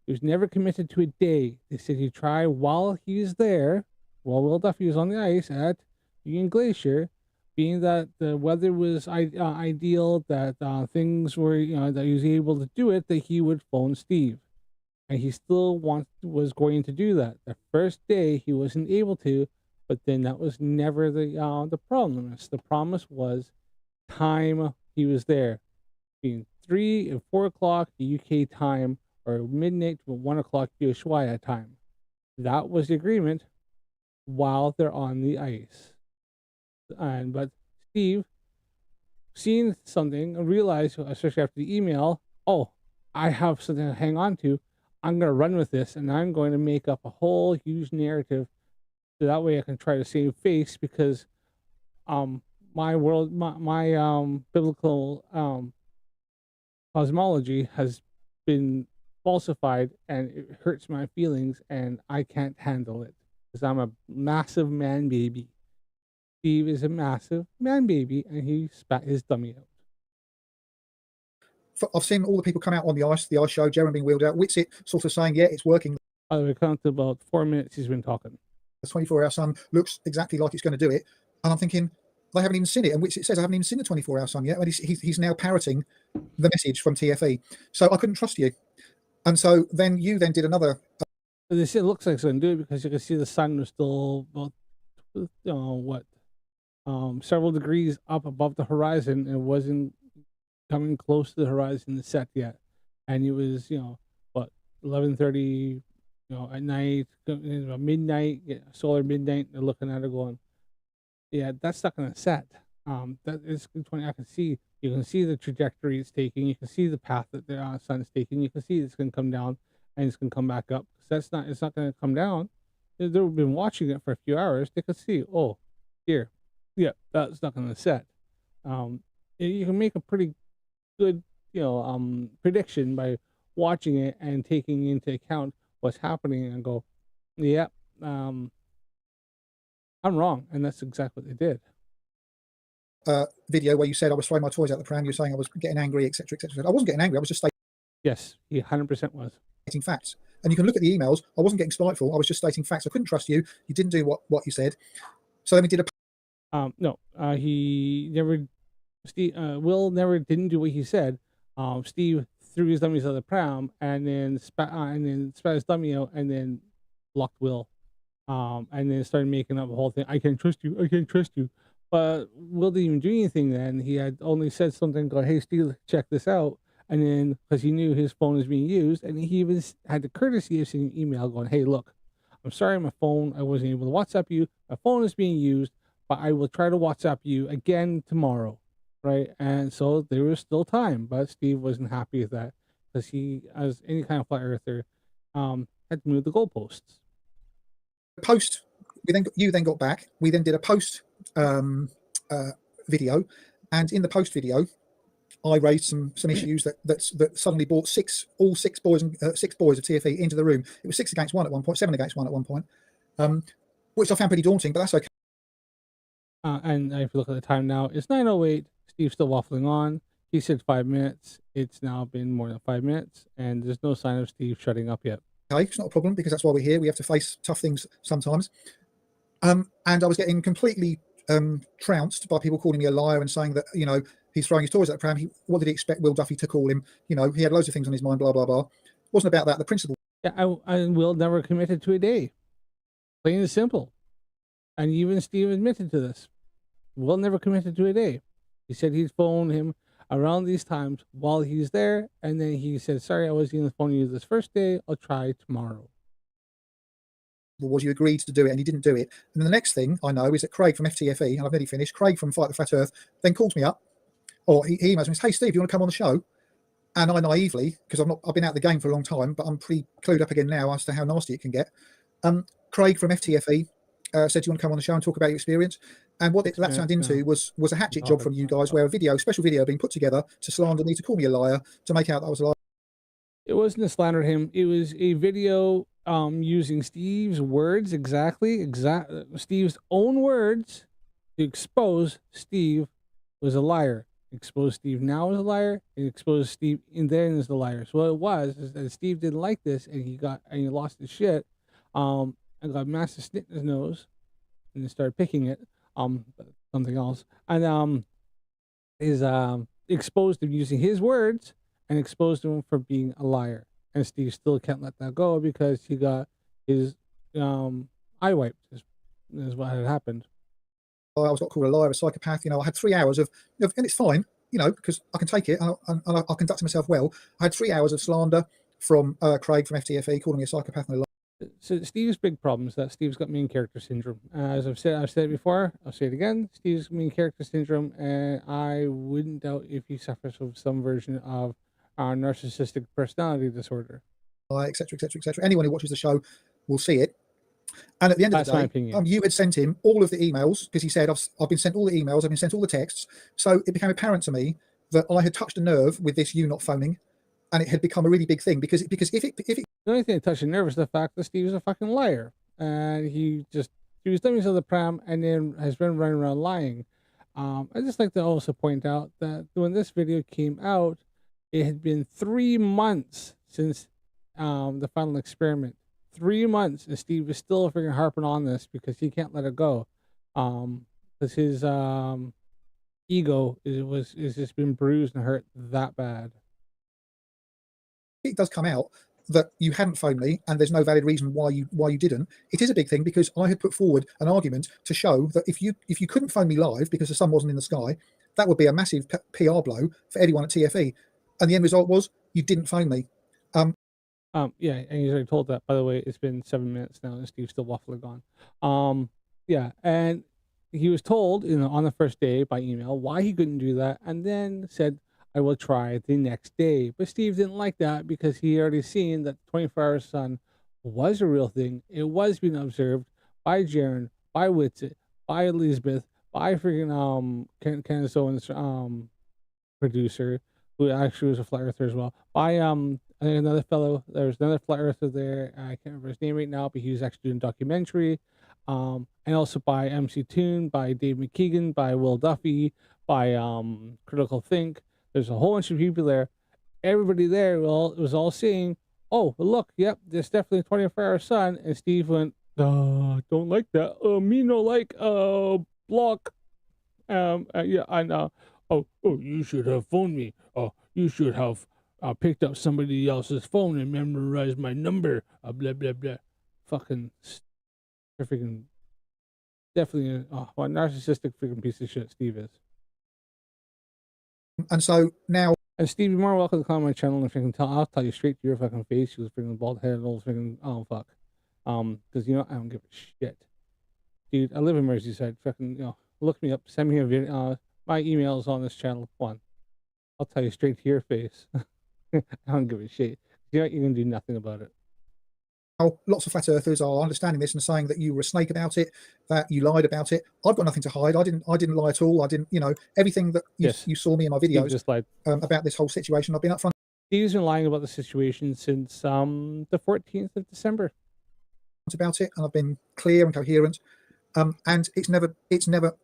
he was never committed to a day. They said he tried while he was there, while Will Duffy was on the ice at Union Glacier, being that the weather was ideal, that things were, that he was able to do it, that he would phone Steve. And he still was going to do that. The first day he wasn't able to, but then that was never the problem. The promise was time he was there, between 3 and 4 o'clock UK time, or midnight to 1 o'clock Ushuaia time. That was the agreement while they're on the ice. But Steve, seeing something, realized, especially after the email, oh, I have something to hang on to. I'm going to run with this, and I'm going to make up a whole huge narrative, so that way I can try to save face, because my biblical cosmology has been falsified, and it hurts my feelings, and I can't handle it because I'm a massive man baby. Steve is a massive man baby, and he spat his dummy out. I've seen all the people come out on the ice show, Jeremy being wheeled out, Whitsitt sort of saying, yeah, it's working. By the way, count to about 4 minutes he's been talking. The 24-hour sun looks exactly like it's going to do it. And I'm thinking, they haven't even seen it. And Whitsitt says, I haven't even seen the 24-hour sun yet. And he's now parroting the message from TFE. So I couldn't trust you. And so then you then did another. They say it looks like it's going to do it because you can see the sun was still about, several degrees up above the horizon, and it wasn't coming close to the horizon to set yet. And it was, 11:30, at night, midnight, solar midnight. They're looking at it going, yeah, that's not going to set. That is 20. You can see the trajectory it's taking. You can see the path that the sun's taking. You can see it's going to come down and it's going to come back up. It's not going to come down. They've been watching it for a few hours. They could see, oh, here, yeah, that's not going to set. You can make a pretty good, prediction by watching it and taking into account what's happening, and go, yeah, I'm wrong, and that's exactly what they did. Video where you said I was throwing my toys out the pram. You're saying I was getting angry, etc., etc. I wasn't getting angry. I was just stating. Yes, he 100% was stating facts. And you can look at the emails. I wasn't getting spiteful. I was just stating facts. I couldn't trust you. You didn't do what you said. So then we did a. No, he never. Steve, Will never didn't do what he said. Steve threw his dummies out of the pram and then spat his dummy out, and then blocked Will, and then started making up a whole thing. I can't trust you. I can't trust you. But Will didn't even do anything then. He had only said something, go, hey, Steve, check this out. And then, because he knew his phone was being used, and he even had the courtesy of sending an email going, hey, look, I'm sorry, my phone, I wasn't able to WhatsApp you. My phone is being used, but I will try to WhatsApp you again tomorrow, right? And so there was still time, but Steve wasn't happy with that, because he, as any kind of flat earther, had to move the goalposts. Post, you then got back. We then did a post video, and in the post video I raised some issues that suddenly brought all six boys of TFE into the room. It was 6 against 1 at one point, 7 against 1 at one point, which I found pretty daunting, but that's okay. And if you look at the time now, it's 9:08. Steve's still waffling on. He said 5 minutes. It's now been more than 5 minutes, and there's no sign of Steve shutting up yet. Okay, it's not a problem, because that's why we're here. We have to face tough things sometimes. And I was getting completely trounced by people calling me a liar and saying that, he's throwing his toys at the pram. What did he expect Will Duffy to call him? He had loads of things on his mind, blah, blah, blah. Wasn't about that. The principle. Yeah, I Will never committed to a day. Plain and simple. And even Steve admitted to this. Will never committed to a day. He said he'd phone him around these times while he's there, and then he said, sorry, I wasn't going to phone you this first day. I'll try tomorrow. Was you agreed to do it, and he didn't do it. And then the next thing I know is that Craig from FTFE, and I've nearly finished, Craig from Fight the Flat Earth, then calls me up, or he emails me and says, hey Steve, you want to come on the show? And I naively, because I've been out of the game for a long time, but I'm pretty clued up again now as to how nasty it can get. Craig from FTFE said, do you want to come on the show and talk about your experience? And what that turned into was a hatchet job from you guys, where a special video being put together to slander me, to call me a liar, to make out that I was a liar. It wasn't to slander him. It was a video using Steve's words Steve's own words to expose Steve was a liar. Expose Steve now as a liar, and expose Steve in then as the liar. So what it was is that Steve didn't like this, and he lost his shit, and got massive snit in his nose, and then started picking it, something else, and is exposed him using his words and exposed him for being a liar. And Steve still can't let that go because he got his eye wiped. Is what had happened. I was got called a liar, a psychopath. You know, I had 3 hours of, and it's fine, you know, because I can take it and I conducted myself well. I had 3 hours of slander from Craig from FTFE calling me a psychopath and a liar. So Steve's big problem is that Steve's got main character syndrome. As I've said it before, I'll say it again. Steve's main character syndrome, and I wouldn't doubt if he suffers from some version of narcissistic personality disorder. Etc. Etc. Etc. Anyone who watches the show will see it. And at the end of That's the my day, opinion. you had sent him all of the emails because he said, I've been sent all the emails, I've been sent all the texts. So it became apparent to me that I had touched a nerve with this you not phoning, and it had become a really big thing because if it The only thing that touched the nerve is the fact that Steve's a fucking liar, and he was dummies himself the pram, and then has been running around lying. I just like to also point out that when this video came out, it had been 3 months since the final experiment. 3 months, and Steve is still freaking harping on this because he can't let it go. Because his ego is just been bruised and hurt that bad. it does come out that you hadn't phoned me and there's no valid reason why you didn't, it is a big thing because I had put forward an argument to show that if you couldn't phone me live because the sun wasn't in the sky, that would be a massive PR blow for anyone at TFE. And the end result was you didn't phone me. Yeah, and he's already told that. By the way, it's been 7 minutes now, and Steve's still waffling on. Yeah, and he was told, on the first day by email why he couldn't do that, and then said, "I will try the next day." But Steve didn't like that because he already seen that 24-hour sun was a real thing. It was being observed by Jaren, by Witsit, by Elizabeth, by freaking Candace Owens' producer, who actually was a flat earther as well, by I think another fellow. There's another flat earther there. I can't remember his name right now, but he was actually doing a documentary. And also by MC Toon, by Dave McKeegan, by Will Duffy, by Critical Think. There's a whole bunch of people there. Everybody there was all saying, "Oh, look, yep, there's definitely a 24-hour sun." And Steve went, "Don't like that. Me no like block. Yeah, I know. Oh, you should have phoned me. Oh, you should have picked up somebody else's phone and memorized my number. Blah blah blah." Fucking freaking definitely what a narcissistic freaking piece of shit Steve is. And so now, and Steve, you're more welcome to come on my channel and freaking I'll tell you straight to your fucking face. You was freaking bald headed old freaking fuck. Because I don't give a shit, dude. I live in Merseyside. Fucking look me up. Send me a video. My email is on this channel. One, I'll tell you straight to your face. I don't give a shit. You can do nothing about it. lots of flat earthers are understanding this and saying that you were a snake about it, that you lied about it. I've got nothing to hide. I didn't lie at all. I didn't, everything that you saw me in my videos just lied about this whole situation. I've been upfront. Steve's been lying about the situation since the 14th of December about it, and I've been clear and coherent. And it's never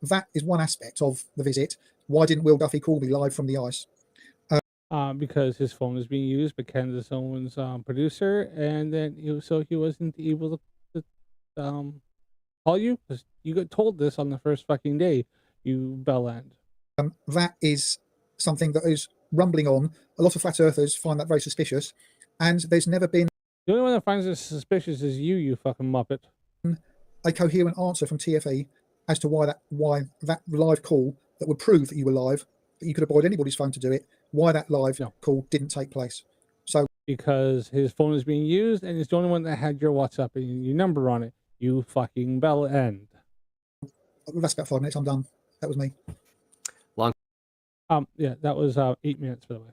that is one aspect of the visit. Why didn't Will Duffy call me live from the ice? Because his phone is being used by Candace Owens' producer, and then he wasn't able to call you because you got told this on the first fucking day, you bell end. That is something that is rumbling on. A lot of flat earthers find that very suspicious, and there's never been the only one that finds this suspicious is you fucking muppet. A coherent answer from TFE as to why that live call that would prove that you were live, that you could avoid anybody's phone to do it, why that live call didn't take place. So because his phone is being used and it's the only one that had your WhatsApp and your number on it, you fucking bell end. That's about 5 minutes. I'm done. That was me. Long. Yeah, that was 8 minutes, by the way.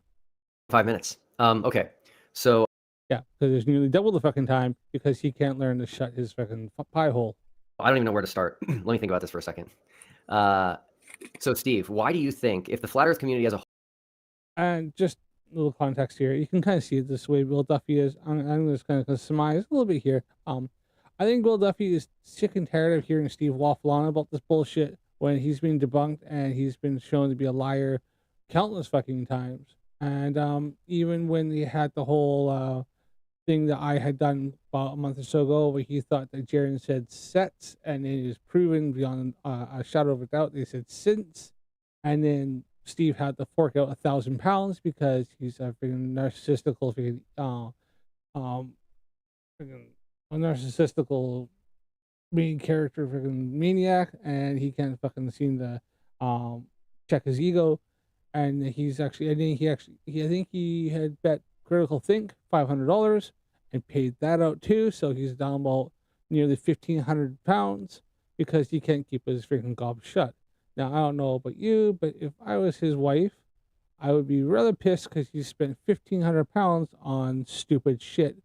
5 minutes. Okay, so yeah, because there's nearly double the fucking time because he can't learn to shut his fucking pie hole. I don't even know where to start. Let me think about this for a second. So Steve, why do you think if the flat earth community as a whole, and just little context here. You can kind of see it this way. Will Duffy is. I'm just kind of surmise a little bit here. I think Will Duffy is sick and tired of hearing Steve waffle on about this bullshit when he's been debunked and he's been shown to be a liar countless fucking times. And even when he had the whole thing that I had done about a month or so ago, where he thought that Jaren said sets, and then it was proven beyond a shadow of a doubt they said since, and then Steve had to fork out 1,000 pounds because he's a freaking narcissistical a narcissistical main character freaking maniac, and he can't fucking seem to check his ego. And he's actually, I think he had bet Critical Think $500 and paid that out too. So he's down about nearly 1,500 pounds because he can't keep his freaking gob shut. Now, I don't know about you, but if I was his wife, I would be rather pissed because he spent 1,500 pounds on stupid shit.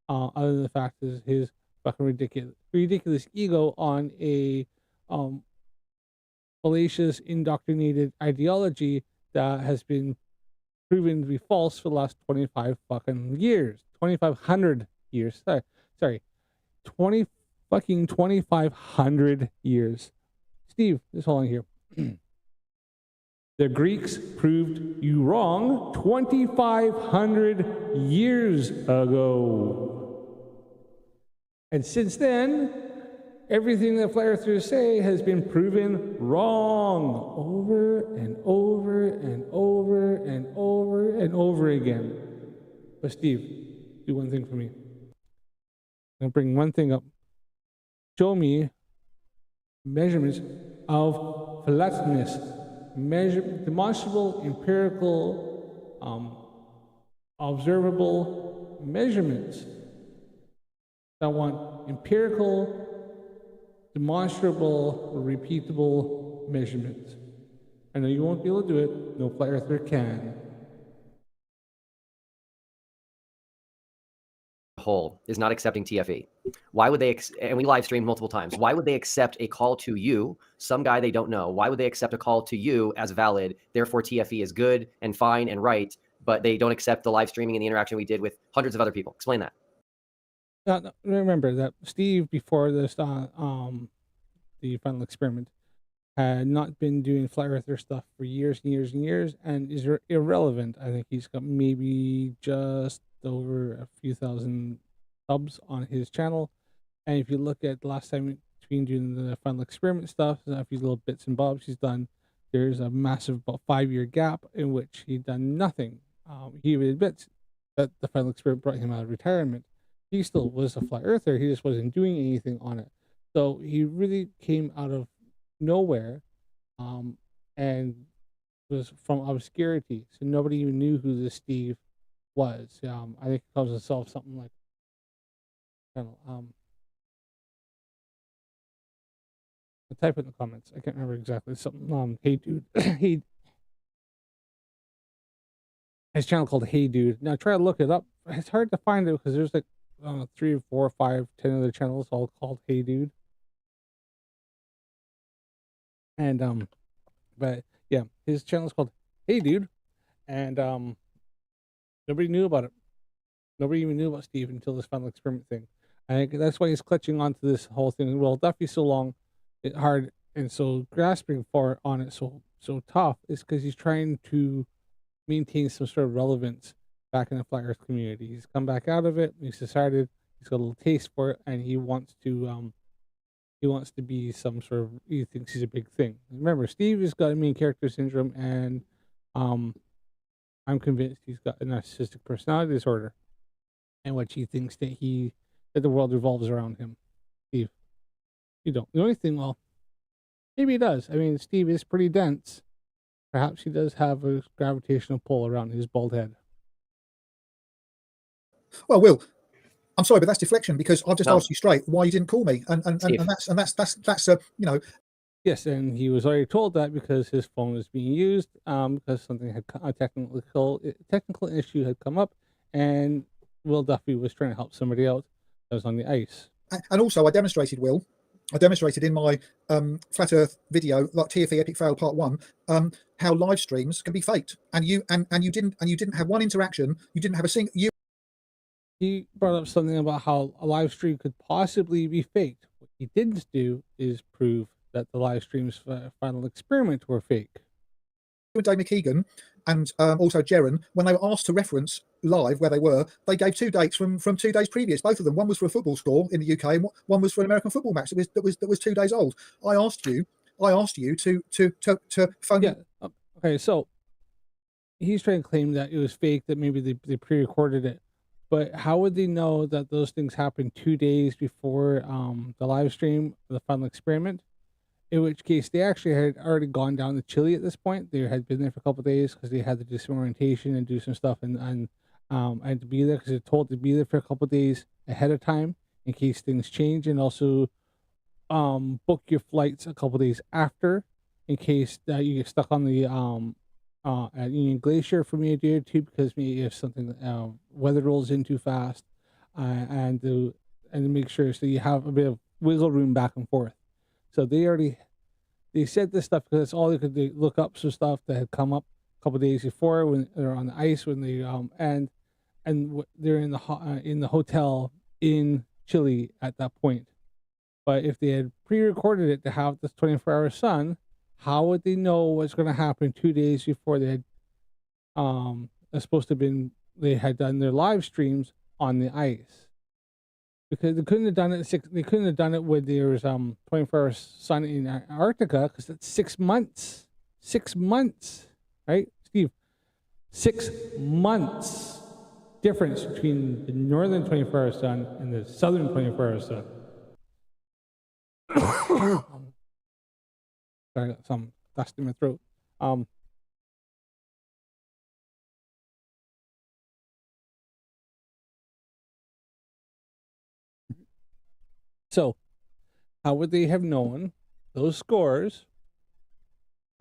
Other than the fact is his fucking ridiculous ego on a fallacious, indoctrinated ideology that has been proven to be false for the last 25 fucking years. 2,500 years. Sorry. 2,500 years. Steve, just hold on here. The Greeks proved you wrong 2,500 years ago. And since then, everything that Flat Earthers say has been proven wrong over and over and over and over and over again. But Steve, do one thing for me. I'm going to bring one thing up. Show me measurements of flatness. Demonstrable, empirical, observable measurements. I want empirical, demonstrable, repeatable measurements. I know you won't be able to do it. No Flat Earther can. Whole is not accepting TFE. Why would they, and we live streamed multiple times, why would they accept a call to you, some guy they don't know? Why would they accept a call to you as valid? Therefore, TFE is good and fine and right, but they don't accept the live streaming and the interaction we did with hundreds of other people. Explain that. No, remember that Steve, before this, the final experiment, had not been doing Flat Earther stuff for years and years and years, and is irrelevant. I think he's got maybe just over a few thousand subs on his channel. And if you look at the last time between doing the final experiment stuff, a few little bits and bobs he's done, there's a massive about 5-year gap in which he'd done nothing. He even admits that the final experiment brought him out of retirement. He still was a Flat Earther, he just wasn't doing anything on it. So he really came out of nowhere, and was from obscurity. So nobody even knew who this Steve was. I think he calls himself something like, I'll type it in the comments. I can't remember exactly. Something, hey dude. His channel called Hey Dude. Now try to look it up. It's hard to find it because there's like 3 or 4 or 5, 10 other channels all called Hey Dude. And but yeah, his channel is called Hey Dude, and nobody knew about it. Nobody even knew about Steve until this final experiment thing. I think that's why he's clutching onto this whole thing. Well, Duffy's so long, hard, and so grasping for on it so tough is because he's trying to maintain some sort of relevance back in the Flat Earth community. He's come back out of it. He's decided he's got a little taste for it, and he wants to be some sort of, he thinks he's a big thing. Remember, Steve has got a main character syndrome, and I'm convinced he's got a narcissistic personality disorder, and what he thinks that the world revolves around him. Steve, you don't. The only thing, well, maybe he does. I mean, Steve is pretty dense. Perhaps he does have a gravitational pull around his bald head. Well, Will, I'm sorry, but that's deflection, because I've just asked you straight why you didn't call me, and that's you know. Yes, and he was already told that because his phone was being used, because something had a technical issue had come up, and Will Duffy was trying to help somebody out that was on the ice. And also, I demonstrated, Will, I demonstrated in my Flat Earth video, like TFE Epic Fail Part 1, how live streams can be faked, and you didn't have one interaction. You didn't have a single. He brought up something about how a live stream could possibly be faked. What he didn't do is prove that the live stream's final experiment were fake. Dave McKeegan and also Jeren, when they were asked to reference live where they were, they gave 2 dates from 2 days previous. Both of them. One was for a football score in the UK, and one was for an American football match that was 2 days old. I asked you to phone. Yeah. Okay. So he's trying to claim that it was fake, that maybe they pre-recorded it. But how would they know that those things happened 2 days before the live stream, the final experiment? In which case, they actually had already gone down to Chile at this point. They had been there for a couple of days because they had to do some orientation and do some stuff, and to be there because they're told to be there for a couple of days ahead of time in case things change, and also book your flights a couple of days after in case that you get stuck on the at Union Glacier for me a day or two, because maybe if something weather rolls in too fast, and to make sure so you have a bit of wiggle room back and forth. So they said this stuff because that's all they could look up some stuff that had come up a couple of days before when they're on the ice, when they and they're in the hotel in Chile at that point. But if they had pre-recorded it to have this 24-hour sun, how would they know what's going to happen 2 days before they had supposed to have been, they had done their live streams on the ice? Because they couldn't have done it they couldn't have done it when there was 24-hour sun in Antarctica, because that's 6 months. 6 months, right, Steve? 6 months difference between the northern 24-hour sun and the southern 24-hour sun. I got some dust in my throat. So, how would they have known those scores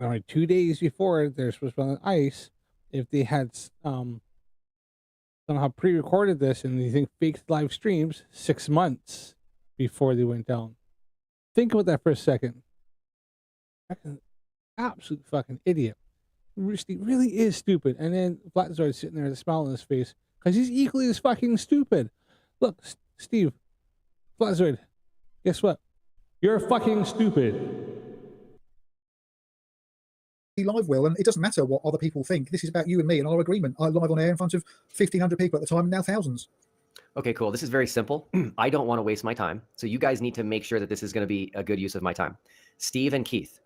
only 2 days before they're supposed to be on the ice if they had somehow pre-recorded this and they think faked live streams 6 months before they went down? Think about that for a second. Absolute fucking idiot. Really is stupid. And then Flatzoid's sitting there with a smile on his face because he's equally as fucking stupid. Look, Steve, Flatzoid, guess what? You're fucking stupid. Live, Will, and it doesn't matter what other people think. This is about you and me and our agreement. I live on air in front of 1,500 people at the time, and now thousands. Okay, cool. This is very simple. I don't want to waste my time. So you guys need to make sure that this is going to be a good use of my time. Steve and Keith,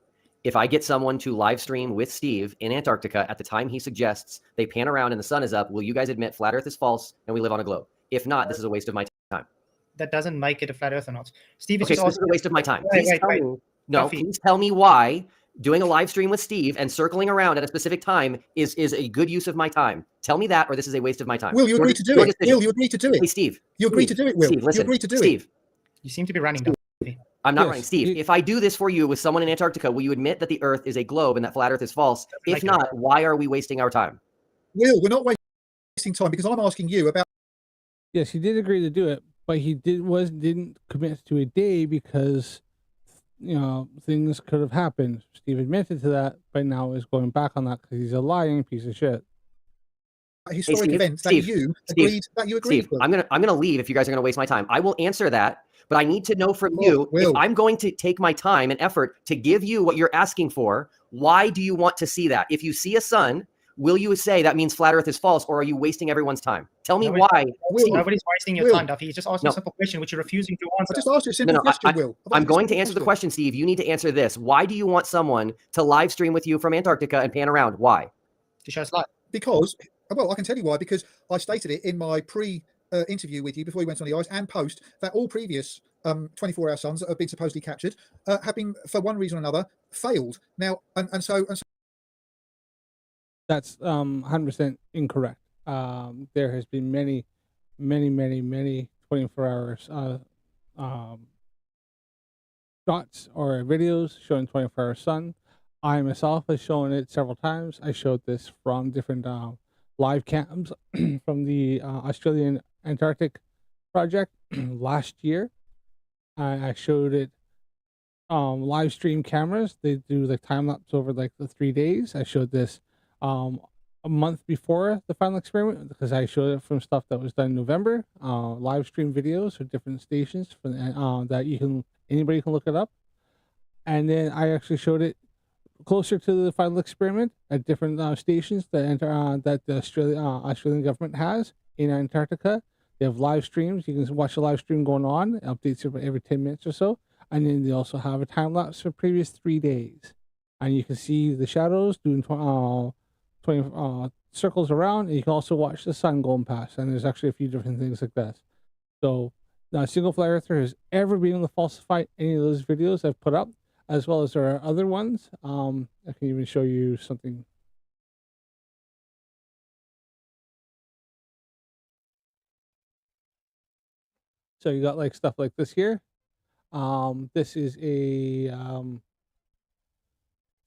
if I get someone to live stream with Steve in Antarctica at the time he suggests, they pan around and the sun is up, will you guys admit flat Earth is false and we live on a globe? If not, this is a waste of my time. That doesn't make it a flat Earth or not. Steve is Okay, just so this is a waste of my time. Wait. Please tell me why doing a live stream with Steve and circling around at a specific time is a good use of my time. Tell me that, or this is a waste of my time. Will, you agree to do it? Will, you agree to do it? Hey, Steve. You agree to do it, Will. Steve, listen. You agree to do Steve. it. You seem to be running down. I'm not running. Steve, if I do this for you with someone in Antarctica, will you admit that the Earth is a globe and that flat Earth is false? If not, why are we wasting our time? Will, we're not wasting time because I'm asking you about. Yes, he did agree to do it, but he didn't commit to a day because, you know, things could have happened. Steve admitted to that, but now is going back on that because he's a lying piece of shit. Historic events that you agreed Steve, I'm gonna leave if you guys are gonna waste my time. I will answer that, but I need to know from you, if I'm going to take my time and effort to give you what you're asking for, why do you want to see that? If you see a sun, will you say that means flat Earth is false, or are you wasting everyone's time? Tell me why. Nobody's wasting your time, Duffy. He's just asking a simple question, which you're refusing to answer. I just asked you a simple question, Will. I'm going to answer the question, Steve. You need to answer this. Why do you want someone to live stream with you from Antarctica and pan around? Why? To show us live. Because, well, I can tell you why. Because I stated it in my interview with you before you went on the ice and post that all previous 24-hour suns that have been supposedly captured have been, for one reason or another, failed. Now, and so. That's 100% incorrect. There has been many 24 hours shots or videos showing 24-hour sun. I myself have shown it several times. I showed this from different live cams from the Australian Antarctic project last year. I showed it live stream cameras. They do like time lapse over like the 3 days. I showed this a month before the final experiment because I showed it from stuff that was done in November. Live stream videos of different stations from that anybody can look it up. And then I actually showed it closer to the final experiment at different stations that the Australian government has in Antarctica. They have live streams. You can watch the live stream going on. It updates every 10 minutes or so. And then they also have a time lapse for previous 3 days. And you can see the shadows doing 20 circles around. And you can also watch the sun going past. And there's actually a few different things like that. So not a single flat earther has ever been able to falsify any of those videos I've put up, as well as there are other ones. I can even show you something. So you got like stuff like this here. This is a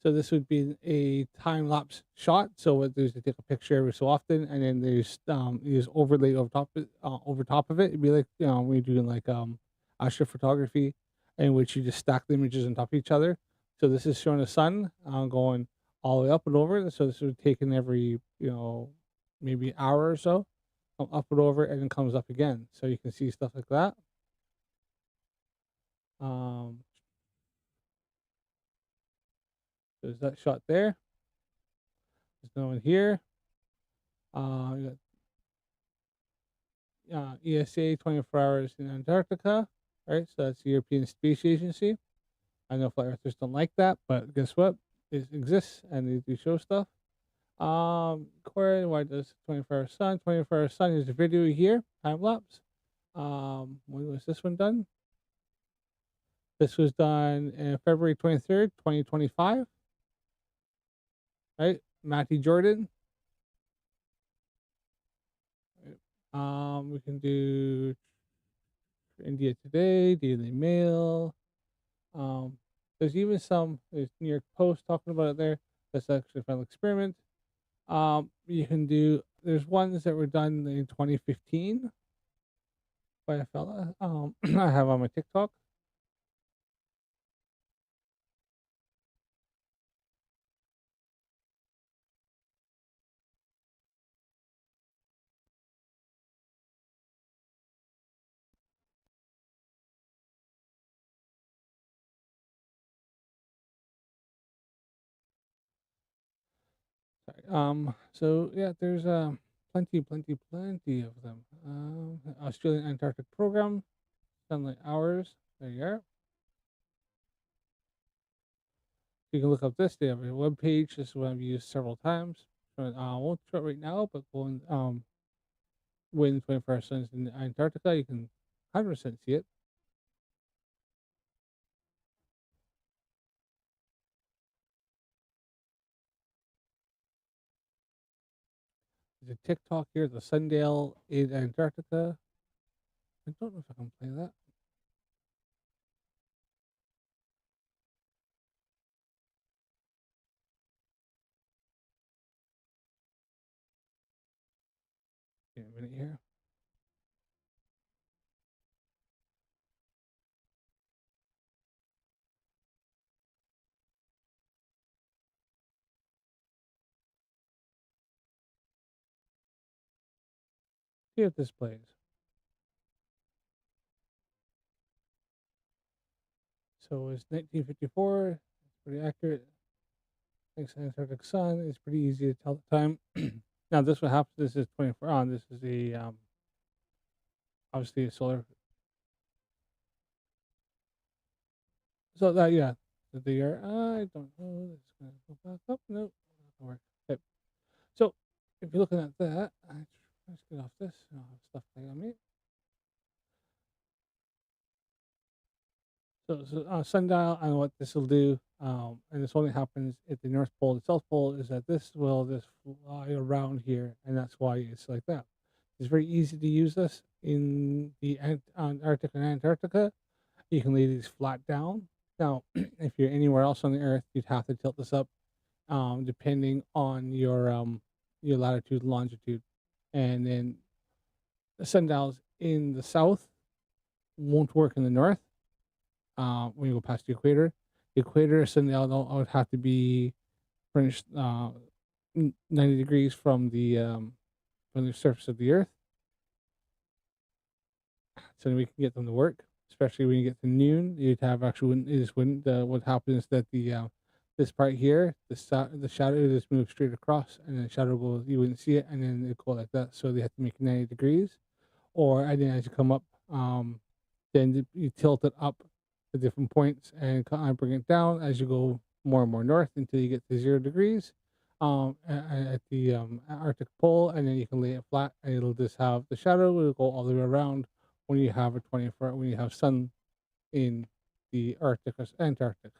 so this would be a time lapse shot. So what there's to take a picture every so often, and then there's overlay over top of it. It'd be like when you're doing like astrophotography, in which you just stack the images on top of each other. So this is showing the sun going all the way up and over. So this would take in every maybe hour or so, up and over, and then comes up again. So you can see stuff like that. There's that shot there. There's no one here. We got ESA 24 hours in Antarctica, right? So that's the European Space Agency. I know flat earthers don't like that, but guess what? It exists and they do show stuff. Corey, why does 24-hour sun? 24-hour sun is a video here, time lapse. When was this one done? This was done February 23rd, 2025. Right, Matty Jordan. We can do India Today, Daily Mail. There's even there's New York Post talking about it there. That's actually a final experiment. You can do, there's ones that were done in 2015 by a fella. I have on my TikTok. So yeah, there's plenty of them. Australian Antarctic Program, sunlight hours. There you are. You can look up this. They have a web page. This is what I've used several times. I won't show it right now, but going when 24 suns in Antarctica, you can 100% see it. There's a TikTok here, the Sundale in Antarctica. I don't know if I can play that. Give me a minute here. See if this plays. So it's 1954. It's pretty accurate. Thanks to Antarctic sun. It's pretty easy to tell the time. Now this what happens. This is 24 on. This is the obviously a solar. So that yeah, the year I don't know. It's gonna go back up. Nope, not work. Okay. So if you're looking at that, let's get off this. I don't have stuff like on me. So sundial, and what this will do, and this only happens at the North Pole and South Pole, is that this will just fly around here, and that's why it's like that. It's very easy to use this in the Arctic and Antarctica. You can lay these flat down. Now, if you're anywhere else on the Earth, you'd have to tilt this up, depending on your latitude and longitude, and then the sundials in the south won't work in the north. when you go past the equator. The equator sundial would have to be finished 90 degrees from the surface of the Earth, so that we can get them to work. Especially when you get to noon, you'd have actually what happens is that the this part here, the shadow just moves straight across, and then the shadow will, you wouldn't see it, and then it go like that. So they have to make 90 degrees, and then as you come up, then you tilt it up to different points and bring it down as you go more and more north until you get to 0 degrees at the Arctic pole, and then you can lay it flat, and it'll just have the shadow will go all the way around when you have when you have sun in the Arctic or Antarctic.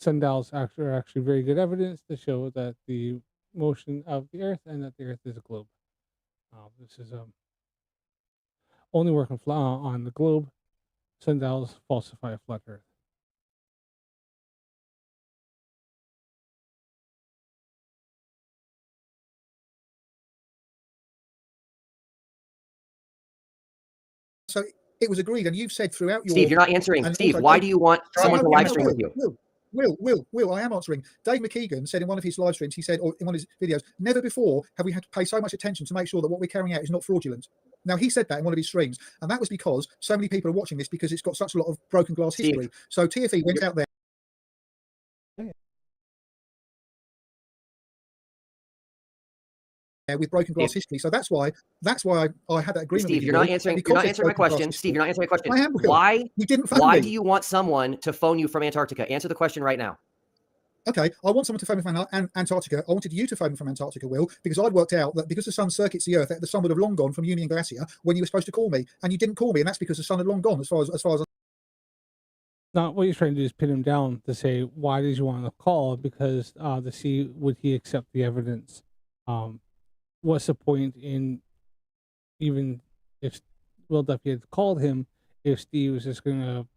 Sundials are actually very good evidence to show that the motion of the Earth and that the Earth is a globe. This is only working on the globe. Sundials falsify a flat Earth. So it was agreed, and you've said throughout your... Steve, you're not answering. and Steve, also why Dave- do you want someone to No, live no, stream with you? Will, I am answering. Dave McKeegan said in one of his live streams, he said, or in one of his videos, never before have we had to pay so much attention to make sure that what we're carrying out is not fraudulent. Now, he said that in one of his streams, and that was because so many people are watching this because it's got such a lot of broken glass Steve, history. So TFE went out there with broken glass history. So that's why I had that agreement. Steve, with you're Will, not answering. because You're not it's answering my broken glass question. history. Steve, you're not answering my question. I am, Will. Why? You didn't phone Why me. do you want someone to phone you from Antarctica? Answer the question right now. Okay, I want someone to phone me from Antarctica. I wanted you to phone me from Antarctica, Will, because I'd worked out that because the sun circuits the Earth, that the sun would have long gone from Union Glacier when you were supposed to call me, and you didn't call me, and that's because the sun had long gone. As far as Now, what you're trying to do is pin him down to say, why did you want to call? Because to see would he accept the evidence. What's the point in, even if Will Duffy had called him, if Steve was just going to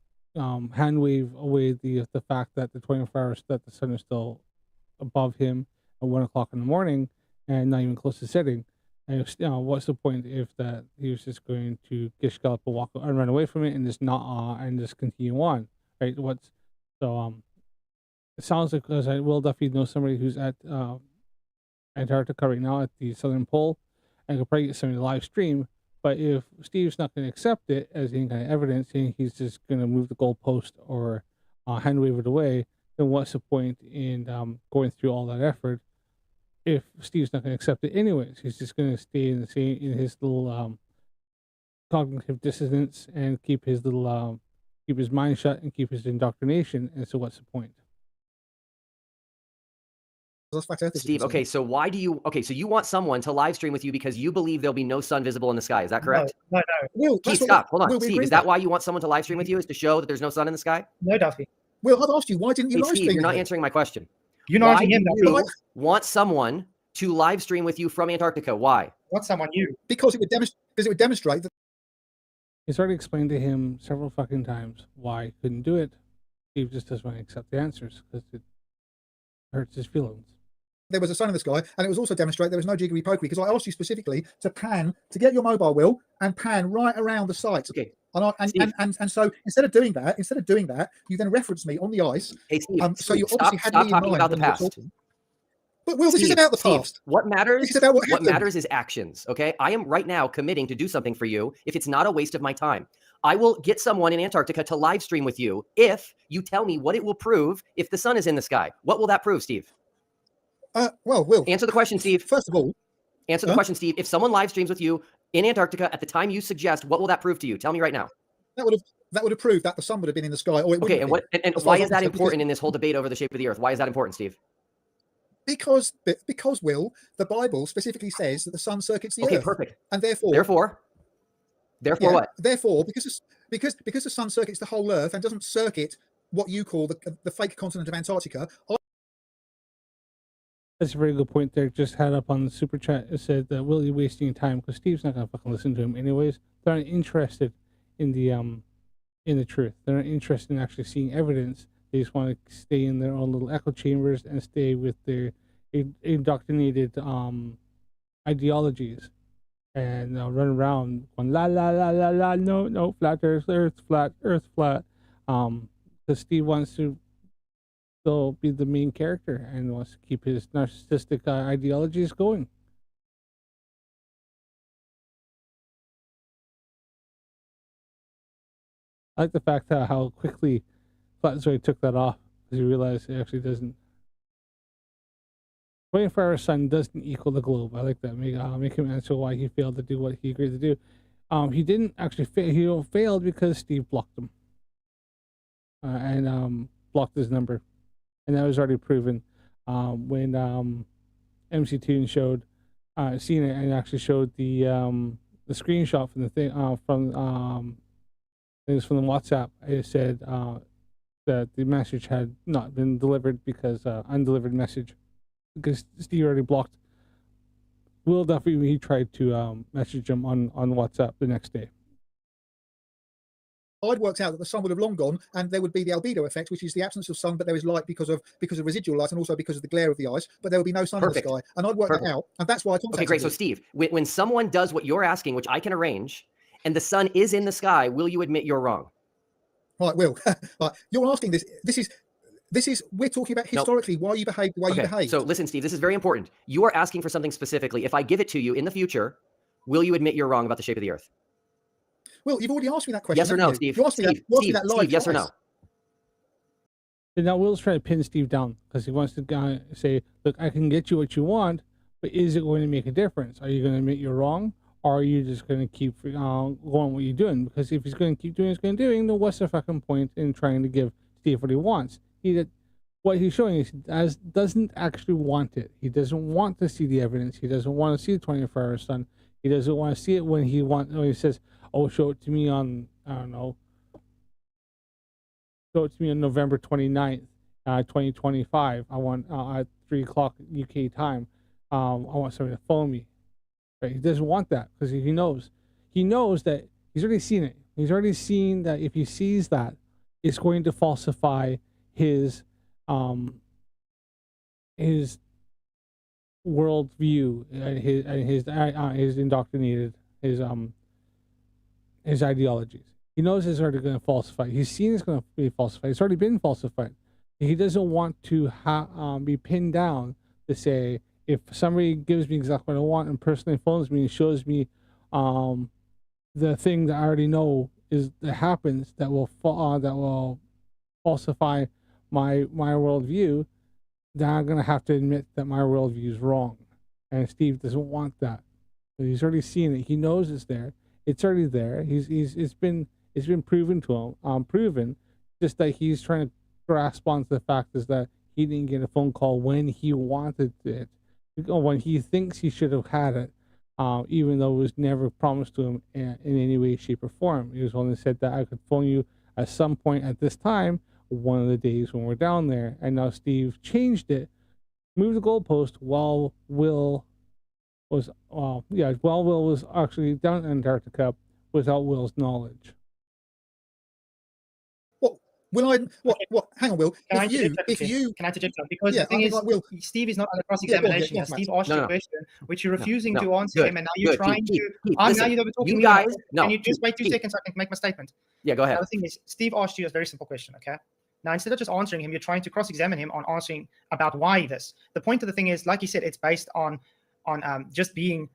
hand wave away the fact that the 24 hours that the sun is still above him at 1 o'clock in the morning and not even close to setting? And if, what's the point if that he was just going to gish gallop a walk and run away from it and just not and just continue on, right? It sounds like, because Will Duffy knows somebody who's at Antarctica right now at the southern pole, and could probably get somebody to live stream. But if Steve's not going to accept it as any kind of evidence, and he's just going to move the goalpost or hand wave it away, then what's the point in going through all that effort if Steve's not going to accept it anyways? He's just going to stay in his little cognitive dissonance and keep his little keep his mind shut and keep his indoctrination. And so, what's the point? Steve, okay, so why do you, so you want someone to live stream with you because you believe there'll be no sun visible in the sky. Is that correct? No. Will, Keith, stop. Hold on. Steve, is that why you want someone to live stream with you, is to show that there's no sun in the sky? No, Duffy. Will, I've asked you, why didn't you Hey, live Steve, stream? you're not answering my question. You're not Why answering him. do you want someone to live stream with you from Antarctica? Why? What someone you? Because it would demonstrate that. He's already explained to him several fucking times why he couldn't do it. Steve just doesn't want to accept the answers because it hurts his feelings. There was a sun in the sky, and it was also demonstrate there was no jiggery pokery, because I asked you specifically to get your mobile, Will, and pan right around the site. Okay. And so instead of doing that, you then referenced me on the ice. Hey, Steve, So you stop, obviously had stop me in talking mind about the when you were past. talking. But Will, this is Steve, about the Steve, past. what matters? This is about what What happened. matters is actions. Okay, I am right now committing to do something for you. If it's not a waste of my time, I will get someone in Antarctica to live stream with you if you tell me what it will prove if the sun is in the sky. What will that prove, Steve? Well, Will, Answer the question, Steve. first of all, Answer the question, Steve. If someone live streams with you in Antarctica at the time you suggest, what will that prove to you? Tell me right now. that would have proved that the sun would have been in the sky. Or it Okay, wouldn't and have been, why as far is as that I'm concerned, important in this whole debate over the shape of the Earth? Why is that important, Steve? Because Will, the Bible specifically says that the sun circuits the Okay, earth. perfect. And therefore what? Therefore, because the sun circuits the whole earth and doesn't circuit what you call the fake continent of Antarctica. That's a very good point there. Just had up on the super chat. It said that Will, you wasting your time because Steve's not gonna fucking listen to him anyways. They're not interested in the truth. They're not interested in actually seeing evidence. They just want to stay in their own little echo chambers and stay with their indoctrinated ideologies. and run around going la la la la la, no, flat Earth, Earth flat, Earth flat. Because Steve wants to still be the main character and wants to keep his narcissistic ideologies going. I like the fact how quickly Flatzoid took that off because he realized it actually doesn't. 24-hour sun doesn't equal the globe. I like that. Make him answer why he failed to do what he agreed to do. He didn't actually fail. He failed because Steve blocked him and blocked his number, and that was already proven when MC Toon showed seen it and actually showed the screenshot from the thing it was from the WhatsApp. It said that the message had not been delivered because undelivered message, because Steve already blocked Will Duffy when he tried to message him on WhatsApp the next day. I'd worked out that the sun would have long gone, and there would be the albedo effect, which is the absence of sun, but there is light because of residual light, and also because of the glare of the ice. But there would be no sun Perfect. in the sky, and I'd worked that out, and that's why I contacted Okay, great. you. So Steve, when someone does what you're asking, which I can arrange, and the sun is in the sky, will you admit you're wrong? Right, Will. Right, you're asking this. This is we're talking about historically why you behave the way you behave. So listen, Steve, this is very important. You are asking for something specifically. If I give it to you in the future, will you admit you're wrong about the shape of the Earth? Well, you've already asked me that question. Yes or no, you? Steve? You asked me that live Steve, yes or no? twice. And now Will's trying to pin Steve down because he wants to say, look, I can get you what you want, but is it going to make a difference? Are you going to admit you're wrong? Or are you just going to keep going what you're doing? Because if he's going to keep doing what he's going to do, then what's the fucking point in trying to give Steve what he wants? What he's showing is doesn't actually want it. He doesn't want to see the evidence. He doesn't want to see the 24-hour sun. He doesn't want to see it when he says, oh, show it to me on, I don't know, show it to me on November 29th, 2025. I want at 3 o'clock UK time. I want somebody to phone me. Right? He doesn't want that because he knows that he's already seen it. He's already seen that if he sees that, it's going to falsify his worldview, his indoctrinated his ideologies. He knows it's already going to falsify. He's seen it's going to be falsified. It's already been falsified. He doesn't want to be pinned down to say, if somebody gives me exactly what I want and personally phones me and shows me the thing that I already know that happens that will falsify my worldview, then I'm gonna have to admit that my worldview is wrong. And Steve doesn't want that. So he's already seen it. He knows it's there. It's already there. It's been proven to him. Proven. Just that he's trying to grasp onto the fact is that he didn't get a phone call when he wanted it, when he thinks he should have had it, even though it was never promised to him in any way, shape, or form. He was only said that I could phone you at some point at this time, one of the days when we're down there. And now Steve changed it, moved the goalpost while Will was actually down in Antarctica without Will's knowledge. What? Hang on, Will. Can I interject? Because the thing is, Steve is not under cross-examination. Steve asked you a question, which you're refusing to answer him, and now you're trying to. Now you're talking me. Can you just wait 2 seconds so I can make my statement? Yeah, go ahead. The thing is, Steve asked you a very simple question, okay? Now, instead of just answering him, you're trying to cross-examine him on answering about why this. The point of the thing is, like you said, it's based on just being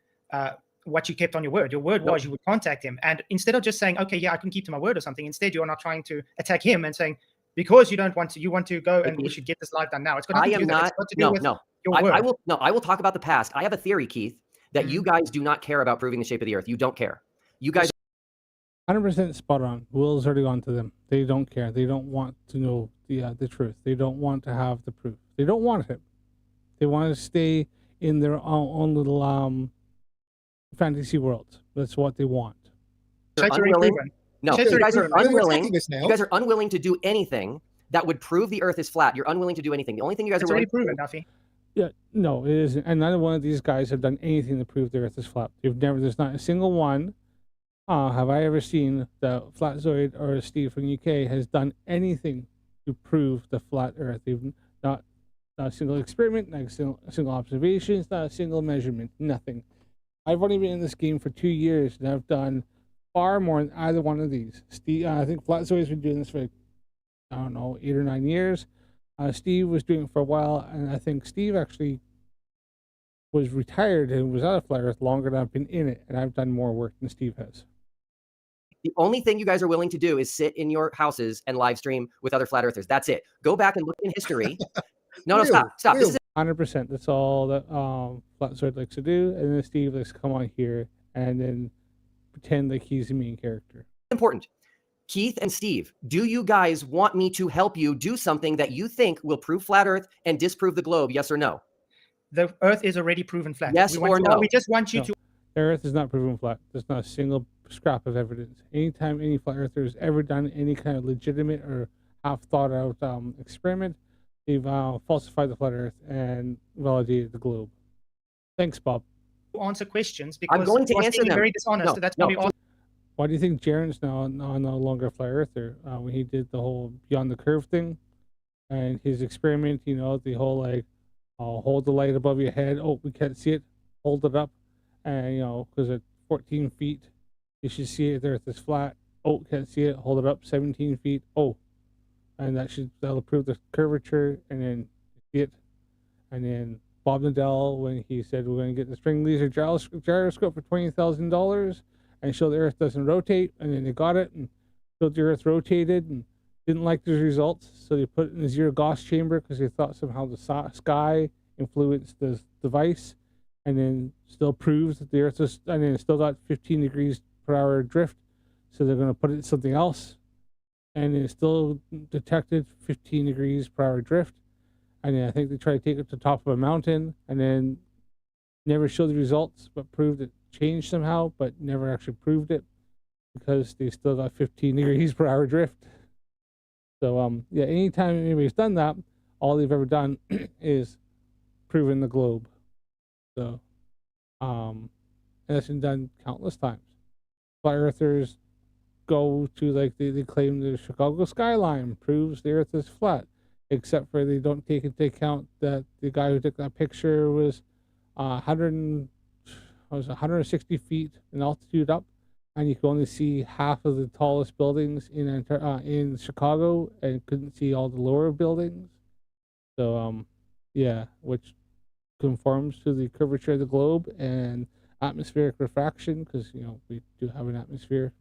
what you kept on your word. Your word was you would contact him. And instead of just saying, okay, yeah, I can keep to my word or something, instead you're not trying to attack him and saying, because you don't want to, you want to go and we should get this live done now. It's got nothing to do with that. It's got to do with your word. I will talk about the past. I have a theory, Keith, that you guys do not care about proving the shape of the Earth. You don't care. You guys 100% spot on. Will's already gone to them. They don't care. They don't want to know the truth. They don't want to have the proof. They don't want it. They want to stay in their own little fantasy world. That's what they want. Unwilling. No, you guys are unwilling. You guys are unwilling to do anything that would prove the Earth is flat. You're unwilling to do anything. The only thing you guys are willing to do. Duffy. Yeah, no, it isn't. And neither one of these guys have done anything to prove the Earth is flat. There's not a single one. Have I ever seen that Flatzoid or Steve from UK has done anything to prove the flat Earth? They've not a single experiment, not a single observation, not a single measurement, nothing. I've only been in this game for 2 years, and I've done far more than either one of these. Steve, I think Flat's always been doing this for, I don't know, 8 or 9 years. Steve was doing it for a while, and I think Steve actually was retired and was out of Flat Earth longer than I've been in it, and I've done more work than Steve has. The only thing you guys are willing to do is sit in your houses and live stream with other flat earthers. That's it. Go back and look in history. No, stop. This is 100%. That's all that Flatzoid likes to do, and then Steve likes to come on here and then pretend like he's the main character. important. Keith and Steve, do you guys want me to help you do something that you think will prove flat Earth and disprove the globe? Yes or no? The Earth is already proven flat. Yes or no? We just want you to. The Earth is not proven flat. There's not a single scrap of evidence. Anytime any flat earther has ever done any kind of legitimate or half thought out experiment, they've falsified the flat Earth and validated the globe. Thanks, Bob. Answer questions because I'm going to answer them. Very dishonest. No, That's no. why we ask. Why do you think Jaren's no longer a flat earther? When he did the whole beyond the curve thing and his experiment, you know, the whole like, hold the light above your head. Oh, we can't see it. Hold it up. And, you know, because at 14 feet, you should see it. The Earth is flat. Oh, can't see it. Hold it up. 17 feet. Oh, and that'll prove the curvature. And then see it. And then Bob Nadell, when he said we're going to get the string laser gyroscope for $20,000 and show the Earth doesn't rotate, and then they got it and showed the Earth rotated and didn't like the results, so they put it in a zero Gauss chamber because they thought somehow the sky influenced the device, and then still proves that the Earth was, and then it still got 15 degrees per hour drift, so they're going to put it in something else, and it still detected 15 degrees per hour drift, and then I think they tried to take it to the top of a mountain, and then never showed the results, but proved it changed somehow, but never actually proved it because they still got 15 degrees per hour drift. So yeah, anytime anybody's done that, all they've ever done is proven the globe. So and that's been done countless times. Flat earthers go to, like, they claim the Chicago skyline proves the Earth is flat, except for they don't take into account that the guy who took that picture was 160 feet in altitude up, and you could only see half of the tallest buildings in Chicago and couldn't see all the lower buildings. So yeah, which conforms to the curvature of the globe and atmospheric refraction, because, you know, we do have an atmosphere.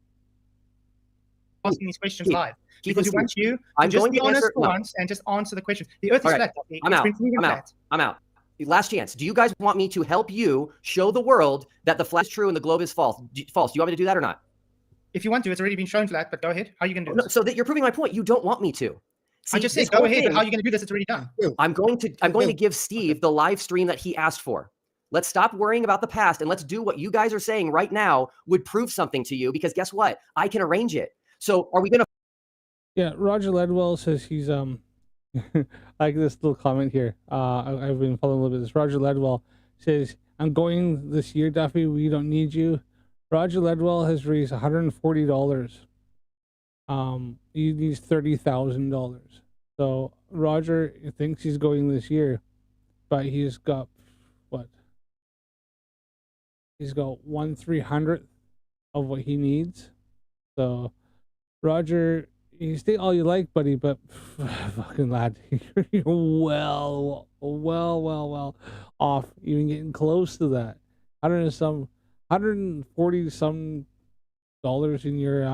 Asking these questions live Keith because we and want Steve, you to I'm just going be to honest answer. for No. once and just answer the question. The Earth is All right. flat. I'm out. I'm out. Last chance. Do you guys want me to help you show the world that the flat is true and the globe is false? Do you want me to do that or not? If you want to, it's already been shown flat, but go ahead. How are you going to do this? So that you're proving my point. You don't want me to. See, I just this said, go whole ahead, thing- but how are you going to do this? It's already done. I'm going to give Steve the live stream that he asked for. Let's stop worrying about the past and let's do what you guys are saying right now would prove something to you, because guess what? I can arrange it. So are we going to? Yeah, Roger Ledwell says he's I like this little comment here. I've been following a little bit of this. Roger Ledwell says, I'm going this year, Duffy. We don't need you. Roger Ledwell has raised $140. He needs $30,000. So Roger thinks he's going this year, but he's got what? He's got 1/300th of what he needs. So Roger, you stay all you like, buddy, but fucking lad, you're well off even getting close to that. 140 some dollars in your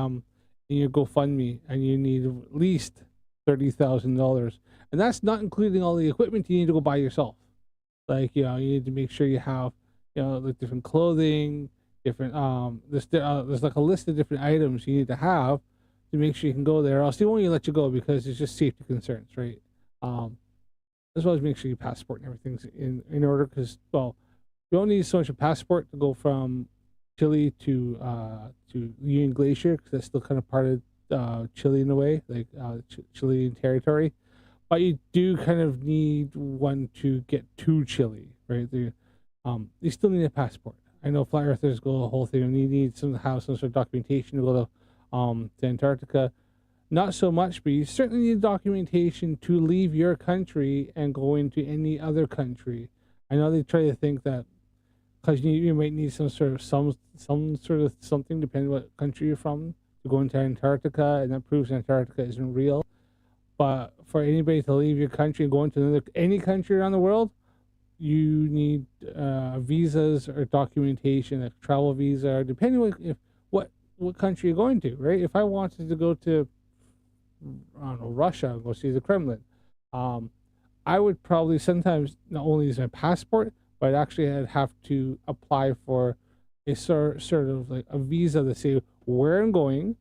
GoFundMe, and you need at least $30,000, and that's not including all the equipment you need to go buy yourself. Like, you know, you need to make sure you have, you know, the different clothing, different there's like a list of different items you need to have to make sure you can go there, or else they won't even let you go because it's just safety concerns, right? As well as make sure your passport and everything's in order, because, well, you don't need so much a passport to go from Chile to Union Glacier, because that's still kind of part of Chile in a way, like Chilean territory. But you do kind of need one to get to Chile, right? You still need a passport. I know flat earthers go the whole thing, and you need some sort of documentation to go to Antarctica. Not so much, but you certainly need documentation to leave your country and go into any other country. I know they try to think that because you might need some sort of something depending what country you're from to go into Antarctica, and that proves Antarctica isn't real. But for anybody to leave your country and go into any country around the world, you need visas or documentation, like travel visa, depending on what country you're going to, right? If I wanted to go to, I don't know, Russia and go see the Kremlin, I would probably sometimes not only use my passport, but actually I'd have to apply for a sort of like a visa to say where I'm going,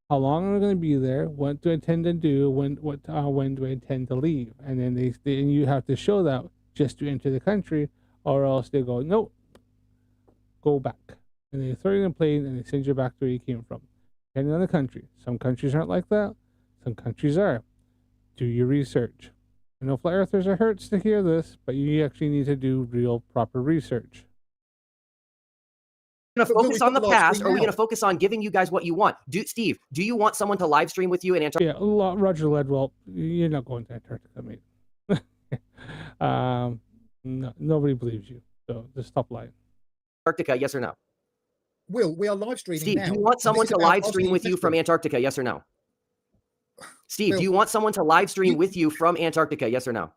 how long am I going to be there, what do I intend to do, when do I intend to leave, and then and you have to show that just to enter the country, or else they go, nope, go back, and they throw you in a plane and they send you back to where you came from. Depending on the country, some countries aren't like that, some countries are. Do your research. I know flat earthers are hurts to hear this, but you actually need to do real proper research. Going to focus on the past, or are we going to focus on giving you guys what you want? Steve, do you want someone to live stream with you in Antarctica? Yeah, Roger Ledwell, you're not going to Antarctica, mate. No, nobody believes you, so just stop lying. Antarctica, yes or no? Will, we are live streaming Steve, now. do you want someone to live stream with you from Antarctica, yes or no? Steve, do you want someone to live stream with you from Antarctica, yes or no?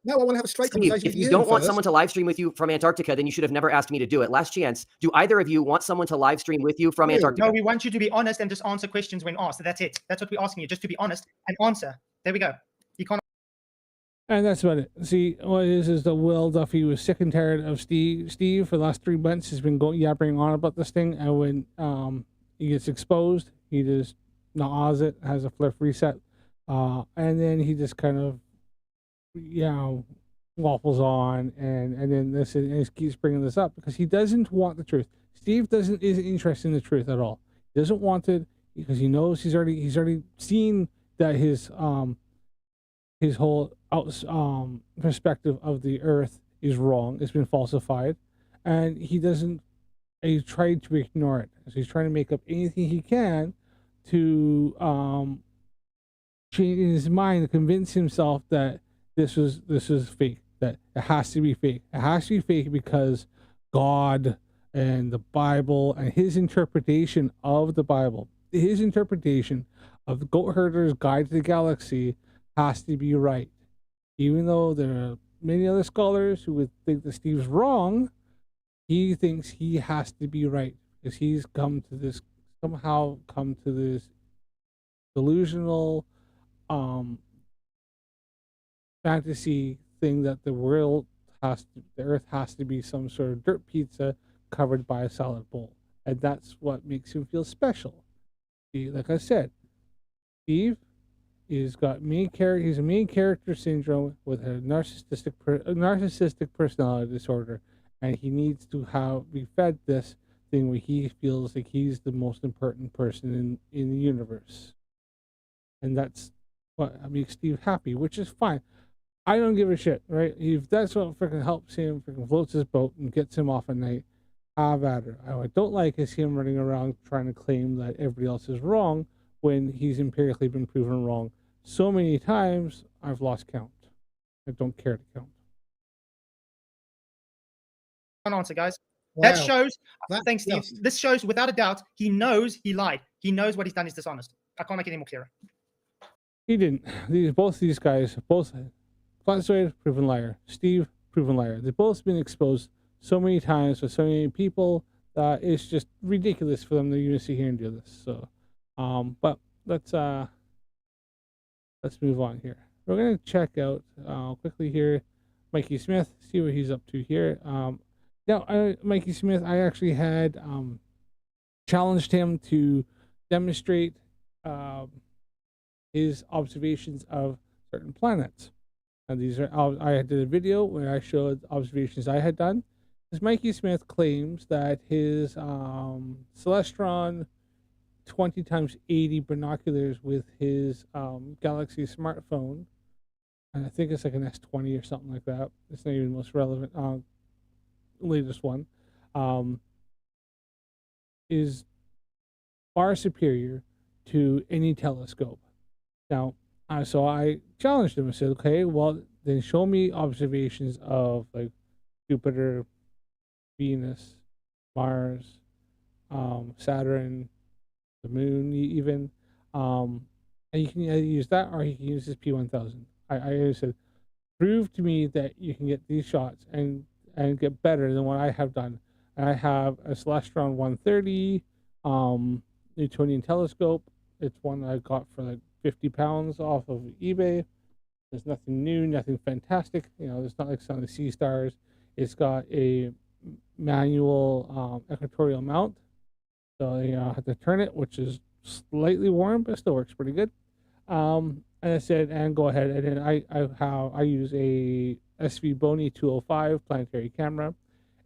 No, I want to have a straight conversation with you. If you don't want someone to live stream with you from Antarctica, then you should have never asked me to do it. Last chance. Do either of you want someone to live stream with you from Antarctica? No, we want you to be honest and just answer questions when asked. That's it. That's what we're asking you, just to be honest and answer. There we go. You can't. And that's about it. See, what it is that Will Duffy was sick and tired of Steve for the last 3 months. He's been yapping on about this thing, and when he gets exposed, he just gnaws it, has a Flerf reset, and then he just kind of, waffles on, and then he keeps bringing this up because he doesn't want the truth. Steve isn't interested in the truth at all. He doesn't want it because he knows he's already seen that his whole perspective of the earth is wrong. It's been falsified, and he's tried to ignore it. So he's trying to make up anything he can to change in his mind to convince himself that this is fake, that it has to be fake. It has to be fake because God and the Bible and his interpretation of the Bible, his interpretation of the Goat Herder's Guide to the Galaxy has to be right. Even though there are many other scholars who would think that Steve's wrong, he thinks he has to be right because he's somehow come to this delusional fantasy thing that the earth has to be some sort of dirt pizza covered by a salad bowl, and that's what makes him feel special. See, like I said, Steve he's a main character syndrome with a narcissistic personality disorder, and he needs to be fed this thing where he feels like he's the most important person in the universe, and that's what makes Steve happy, which is fine. I don't give a shit, right? If that's what freaking helps him, freaking floats his boat and gets him off at night, have at it. What I don't like is him running around trying to claim that everybody else is wrong when he's empirically been proven wrong so many times. I've lost count. I don't care to count. One answer, guys. Wow. That shows. Thanks, Steve. Yes. This shows without a doubt he knows he lied. He knows what he's done is dishonest. I can't make it any more clearer. He didn't. Both these guys, Flat proven liar. Steve, proven liar. They've both been exposed so many times by so many people that it's just ridiculous for them to even sit here and do this. So, but let's move on here. We're gonna check out quickly here Mikey Smith, see what he's up to here. Now, Mikey Smith, I actually had challenged him to demonstrate his observations of certain planets. And these are, I did a video where I showed observations I had done. Because Mikey Smith claims that his Celestron 20x80 binoculars with his Galaxy smartphone, and I think it's like an S20 or something like that. It's not even the most relevant, latest one, is far superior to any telescope. Now, so I challenged him and said, okay, well, then show me observations of like Jupiter, Venus, Mars, Saturn, the moon even. And you can either use that or you can use this P1000. I said, prove to me that you can get these shots and get better than what I have done. And I have a Celestron 130 Newtonian telescope. It's one I got for like 50 pounds off of eBay. There's nothing new, nothing fantastic. You know, it's not like some of the sea stars. It's got a manual equatorial mount. So you know, I have to turn it, which is slightly warm, but it still works pretty good. And I said, and go ahead. And then I use a SV Bony 205 planetary camera.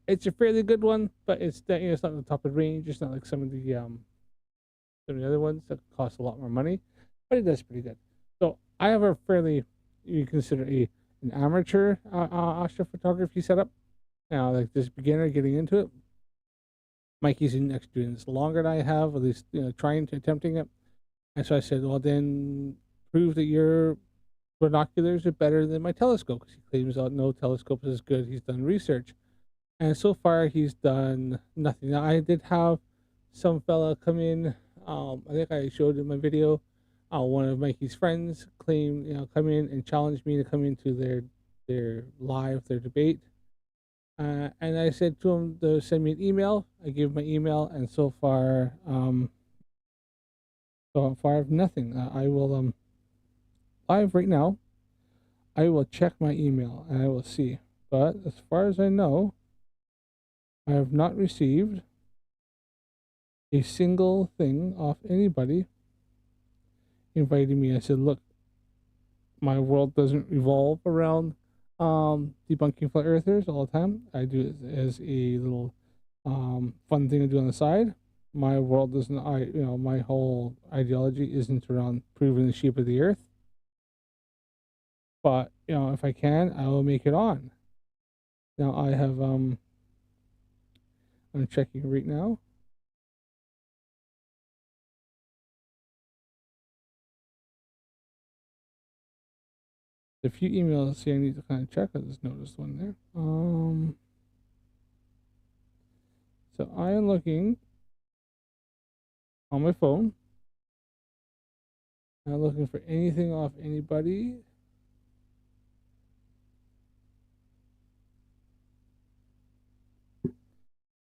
It's a fairly good one, but it's it's not the top of the range. It's not like some of the other ones that cost a lot more money, but it does pretty good. So I have a fairly, you consider an amateur astrophotography setup. Now, like this beginner getting into it, Mikey's next doing this longer than I have, at least attempting it. And so I said, well, then prove that your binoculars are better than my telescope, because he claims that no telescope is as good. He's done research, and so far he's done nothing. Now, I did have some fella come in. I think I showed in my video. One of Mikey's friends claimed, come in and challenged me to come into their debate. And I said to him to send me an email. I gave him my email, and so far I have nothing. I will live right now. I will check my email and I will see. But as far as I know, I have not received a single thing off anybody inviting me. I said, look, my world doesn't revolve around debunking flat earthers all the time. I do it as a little fun thing to do on the side. My world doesn't, my whole ideology isn't around proving the shape of the earth. But, if I can, I will make it on. Now I have, I'm checking right now. A few emails here I need to kind of check. I just noticed one there. So I am looking on my phone. I'm looking for anything off anybody.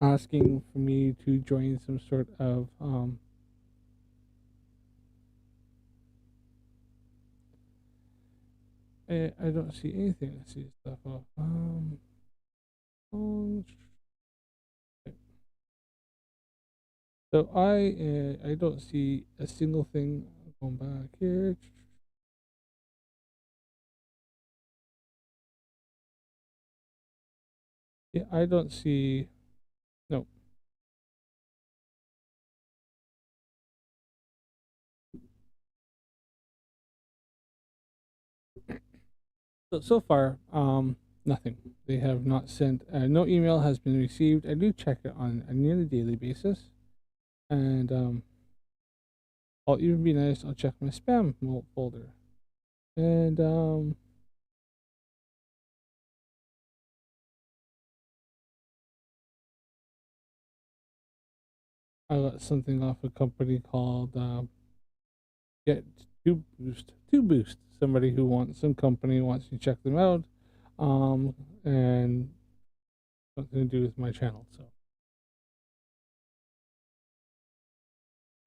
Asking for me to join some sort of I don't see anything. I see stuff off. So I don't see a single thing. Going back here. Yeah, I don't see. No. So far, nothing. They have not sent. No email has been received. I do check it on a nearly daily basis, and I'll even be nice. I'll check my spam folder, and I got something off a company called Get to Boost. Somebody who wants some company wants to check them out, and something to do with my channel. So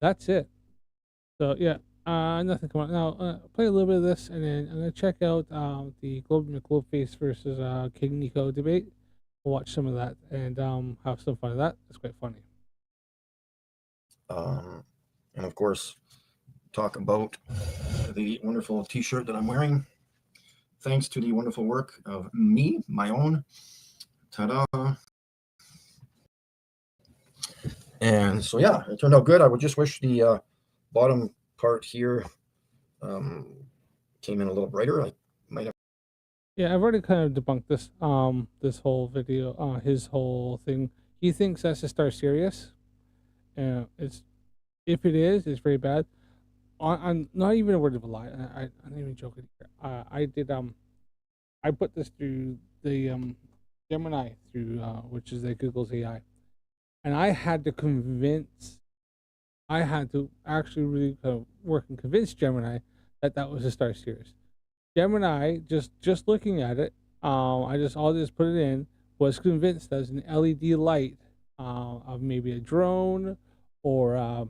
that's it. So yeah, nothing come out now. Play a little bit of this, and then I'm gonna check out the GlobeyMcGlobe Face versus King Nico debate. We'll watch some of that and have some fun with that. It's quite funny. And of course, talk about the wonderful t-shirt that I'm wearing. Thanks to the wonderful work of me, my own. Ta-da. And so, yeah, it turned out good. I would just wish the bottom part here came in a little brighter. I might have. Yeah, I've already kind of debunked this this whole video, his whole thing. He thinks SSR serious. It's, if it is, it's very bad. I'm not even a word of a lie. I'm not even joking here. I did I put this through the Gemini through which is like Google's AI, and I had to actually really work and convince Gemini that that was a Star Sirius. Gemini, just looking at it, I'll just put it in, was convinced that it's an LED light of maybe a drone or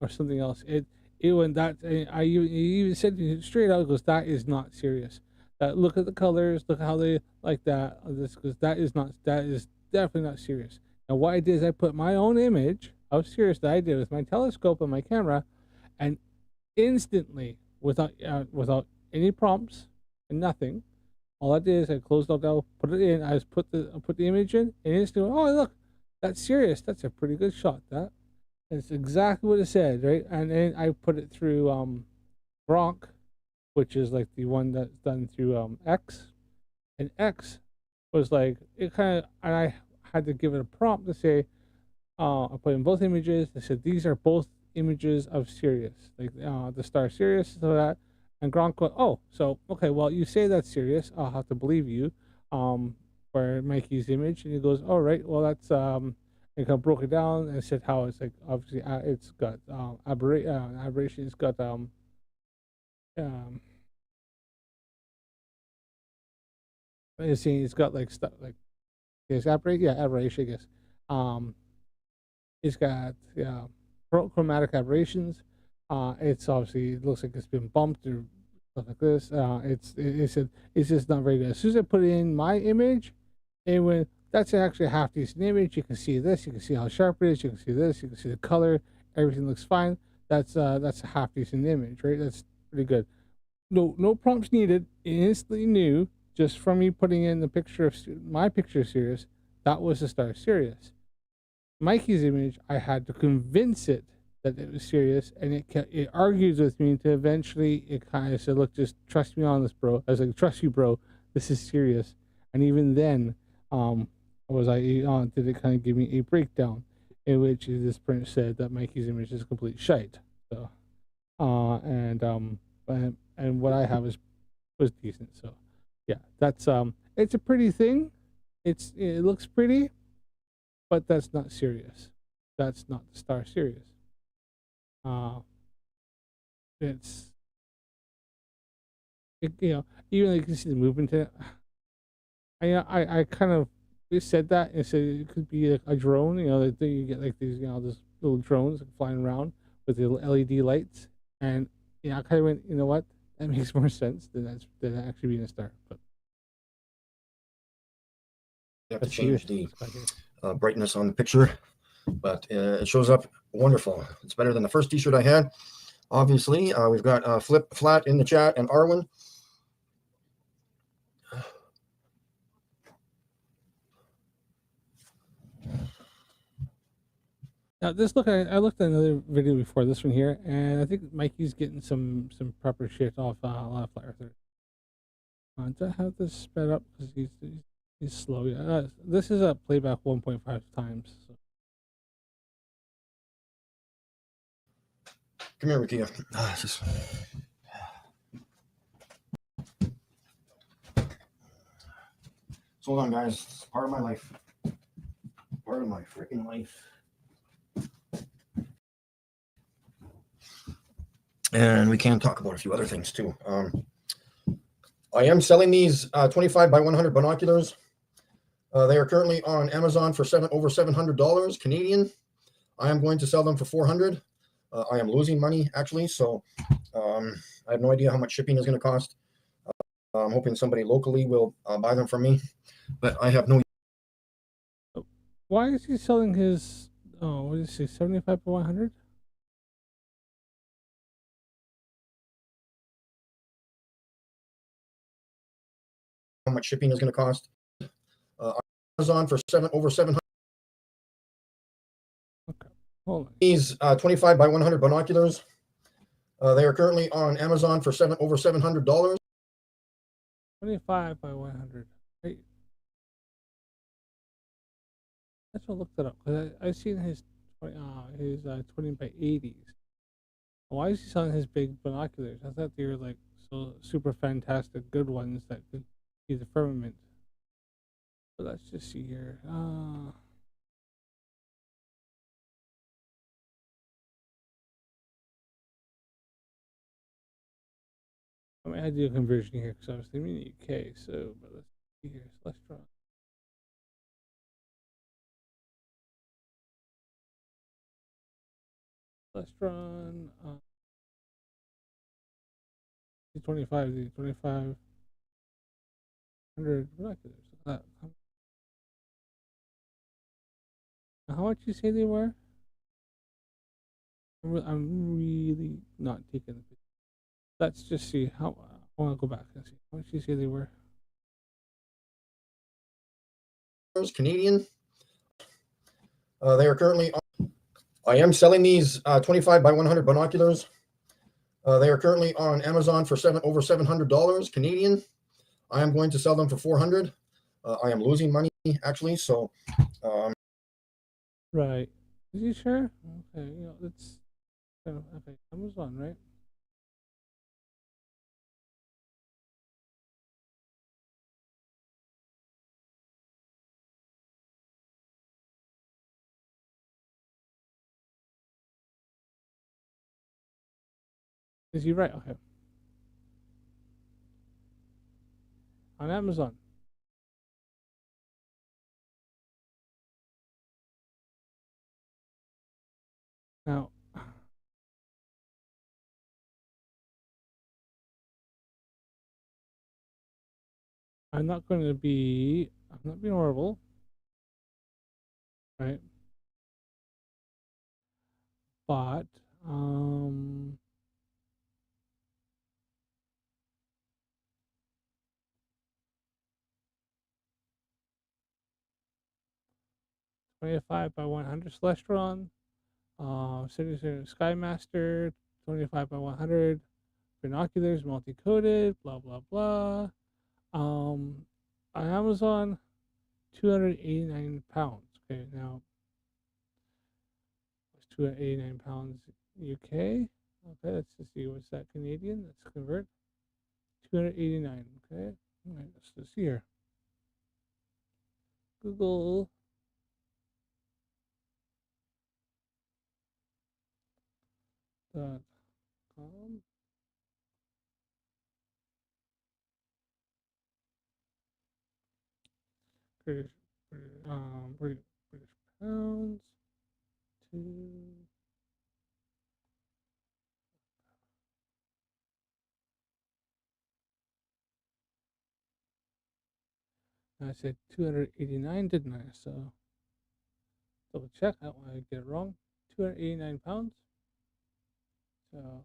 something else. It when that I even said to him straight out, goes, that is not serious. That look at the colors, look at how they like that. This because that is definitely not serious. And what I did is I put my own image of Sirius that I did with my telescope and my camera, and instantly without any prompts and nothing. All I did is I closed out that, put it in. I put the image in, and instantly, oh look, that's Sirius. That's a pretty good shot. That's exactly what it said, right? And then I put it through Gronk, which is like the one that's done through X, and X was like it kind of, and I had to give it a prompt to say, I put in both images. I said these are both images of Sirius, like the star Sirius, so that. And Gronk went, oh, so okay, well you say that's Sirius, I'll have to believe you. For Mikey's image, and he goes, all right, well that's and kind of broke it down and said how it's like obviously it's got aberration, it's got it's got like stuff like aberration, I guess. It's got chromatic aberrations. It's obviously, it looks like it's been bumped or stuff like this. It's just not very good. As soon as I put in my image, and when that's actually a half decent image, you can see this, you can see how sharp it is, you can see this, you can see the color, everything looks fine. That's a half decent image, right? That's pretty good. No prompts needed. It instantly knew just from me putting in the picture of my picture of Sirius, that was the star Sirius. Mikey's image, I had to convince it that it was Sirius, and it argues with me to eventually it kind of said, look, just trust me on this, bro. I was like, trust you, bro, this is serious. And even then, did it kind of give me a breakdown in which this print said that Mikey's image is complete shite. So and what I have was decent. So yeah, that's it's a pretty thing. It looks pretty, but that's not Sirius. That's not the star Sirius. It's even like you can see the movement in it. I kind of said that and said it could be like a drone. You get like these these little drones flying around with the LED lights, and I kind of went, you know what, that makes more sense than actually being a star. But you have to change the brightness on the picture, but it shows up wonderful. It's better than the first t-shirt I had. Obviously, we've got Flat in the chat and Arwen. Now this look, I looked at another video before this one here, and I think Mikey's getting some proper shit off a lot of Flat Earth. Do I have this sped up because he's slow? Yeah, this is a playback 1.5 times. So. Come here, Rikia. Hold on, guys. It's part of my life. Part of my freaking life. And we can talk about a few other things too. I am selling these 25 by 100 binoculars. They are currently on Amazon for over $700 Canadian. I am going to sell them for $400. I am losing money actually, so I have no idea how much shipping is going to cost. I'm hoping somebody locally will buy them from me, but I have no. Why is he selling his? Oh, what did he say? 75 by 100. How much shipping is going to cost? Amazon for over $700. Okay, hold on. These 25 by 100 binoculars. They are currently on Amazon for over $700. 25 by 100. Hey, that's what I looked it up because I've seen his 20 by 80s. Why is he selling his big binoculars? I thought they were like so super fantastic good ones that could see the firmament. So let's just see here. I mean, I do a conversion here because I was thinking UK. So, but let's see here. Celestron. Celestron. 25, the 2500 binoculars. How much you say they were? I'm really not taking the picture. Let's just see how. I want to go back and see how much you say they were. Canadian. They are currently on, I am selling these 25 by 100 binoculars. They are currently on Amazon for over $700 Canadian. I am going to sell them for 400. I am losing money actually, so Right. Is you sure? Okay, you know, it's okay. Amazon, right? Is he right? Okay. On Amazon. Now, I'm not going to be. I'm not being horrible, right? But 25 by 100 Celestron. 77 Skymaster. 25 by 100 binoculars, multi-coated. Blah blah blah. On Amazon, 289 pounds. Okay, now it's 289 pounds UK. Okay, let's just see what's that Canadian. Let's convert. 289. Okay, all right, let's just see here. Google. .com. British, British pounds. Two. I said 289, didn't I? So double check. I don't want to get it wrong. 289 pounds. So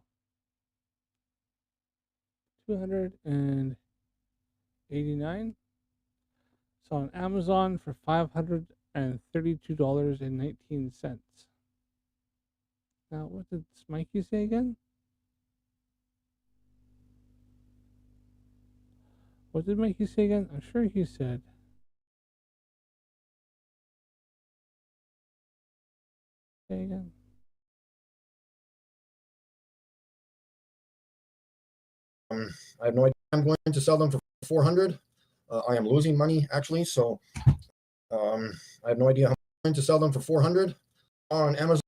289. So on Amazon for $532.19. Now, what did Mikey say again? What did Mikey say again? I'm sure he said. Say again. I have no idea. I'm going to sell them for 400. I am losing money actually, so I have no idea how I'm going to sell them for 400 on Amazon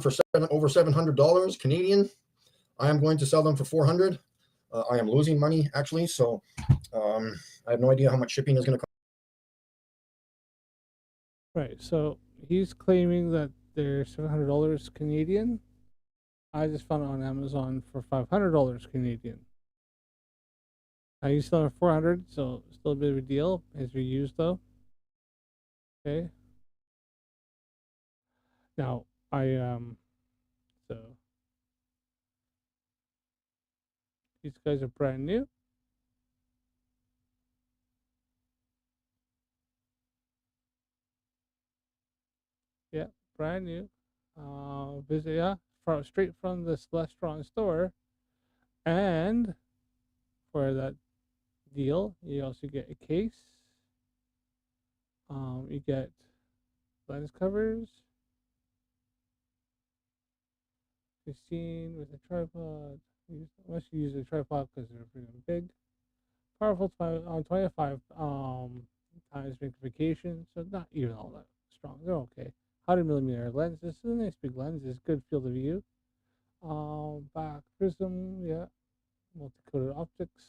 for over $700 Canadian. I am going to sell them for 400. I am losing money actually, so I have no idea how much shipping is going to cost. Right. So he's claiming that they're $700 Canadian. I just found it on Amazon for $500 Canadian. Now you still have 400, so still a bit of a deal. It's reused though. Okay. Now so these guys are brand new. Yeah, brand new. Visit straight from the Celestron store, and for that deal, you also get a case. You get lens covers, 15 with a tripod. Unless you use a tripod because they're pretty big. Powerful 25 times magnification, so not even all that strong. They're okay. 100mm lens. This is a nice big lens. It's good field of view. Back prism, yeah. Multi-coated optics.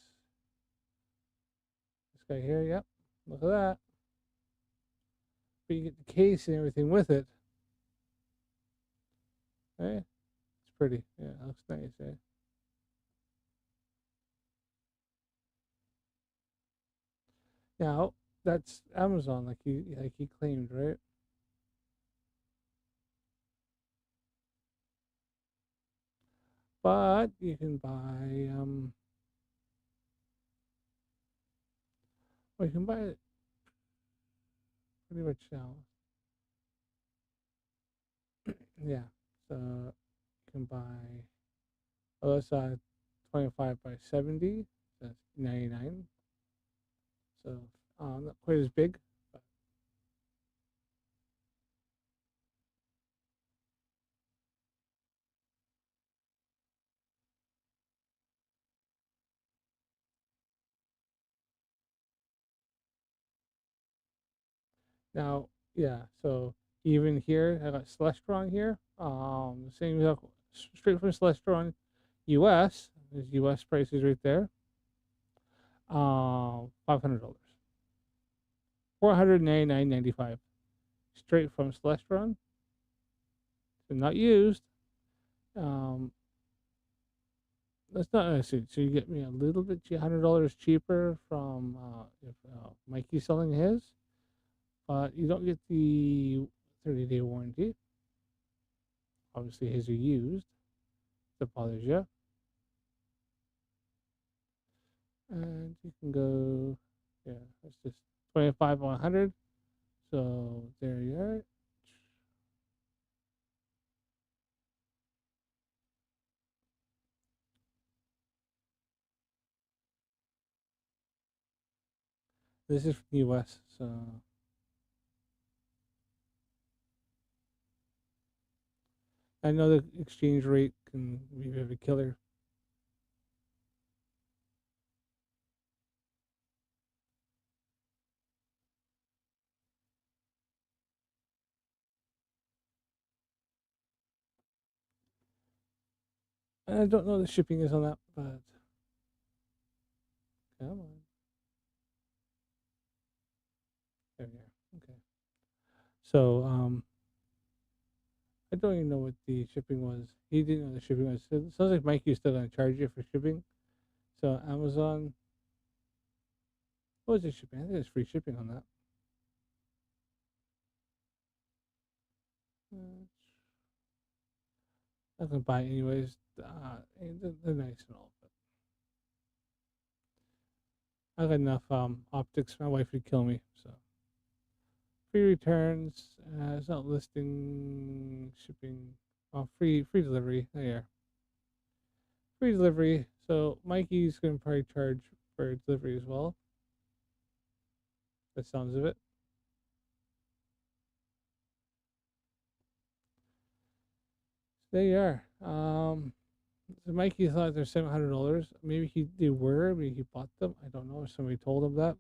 This guy here, yep. Look at that. But you get the case and everything with it. Hey, it's pretty. Yeah, it looks nice, eh? Now, that's Amazon, like he claimed, right? But you can buy well, you can buy it pretty much now. Yeah, so you can buy that's 25 by 70. That's 99. So not quite as big. But now, yeah. So even here, I got Celestron here. Same straight from Celestron, US. There's US prices right there. $500. $499.95. Straight from Celestron. So not used. That's not necessary. So you get me a little bit $100 cheaper from if Mikey's selling his, but you don't get the 30-day warranty. Obviously, his are used. That bothers you. And you can go, yeah, it's just 25 on 100. So there you are. This is from the US, so I know the exchange rate can be a bit of a killer. I don't know the shipping is on that, but come on. There we are. Okay. So I don't even know what the shipping was. He didn't know the shipping was. It sounds like Mikey's still gonna charge you for shipping. So Amazon, what was the shipping? I think there's free shipping on that. I'm gonna buy it anyways. They're nice and all, but I got enough optics. My wife would kill me. So free returns. It's not listing shipping. Oh, free delivery. There you are. Free delivery. So Mikey's gonna probably charge for delivery as well. That sounds of it. There you are. So Mikey thought they're $700. Maybe they were. Maybe he bought them. I don't know. Somebody told him that.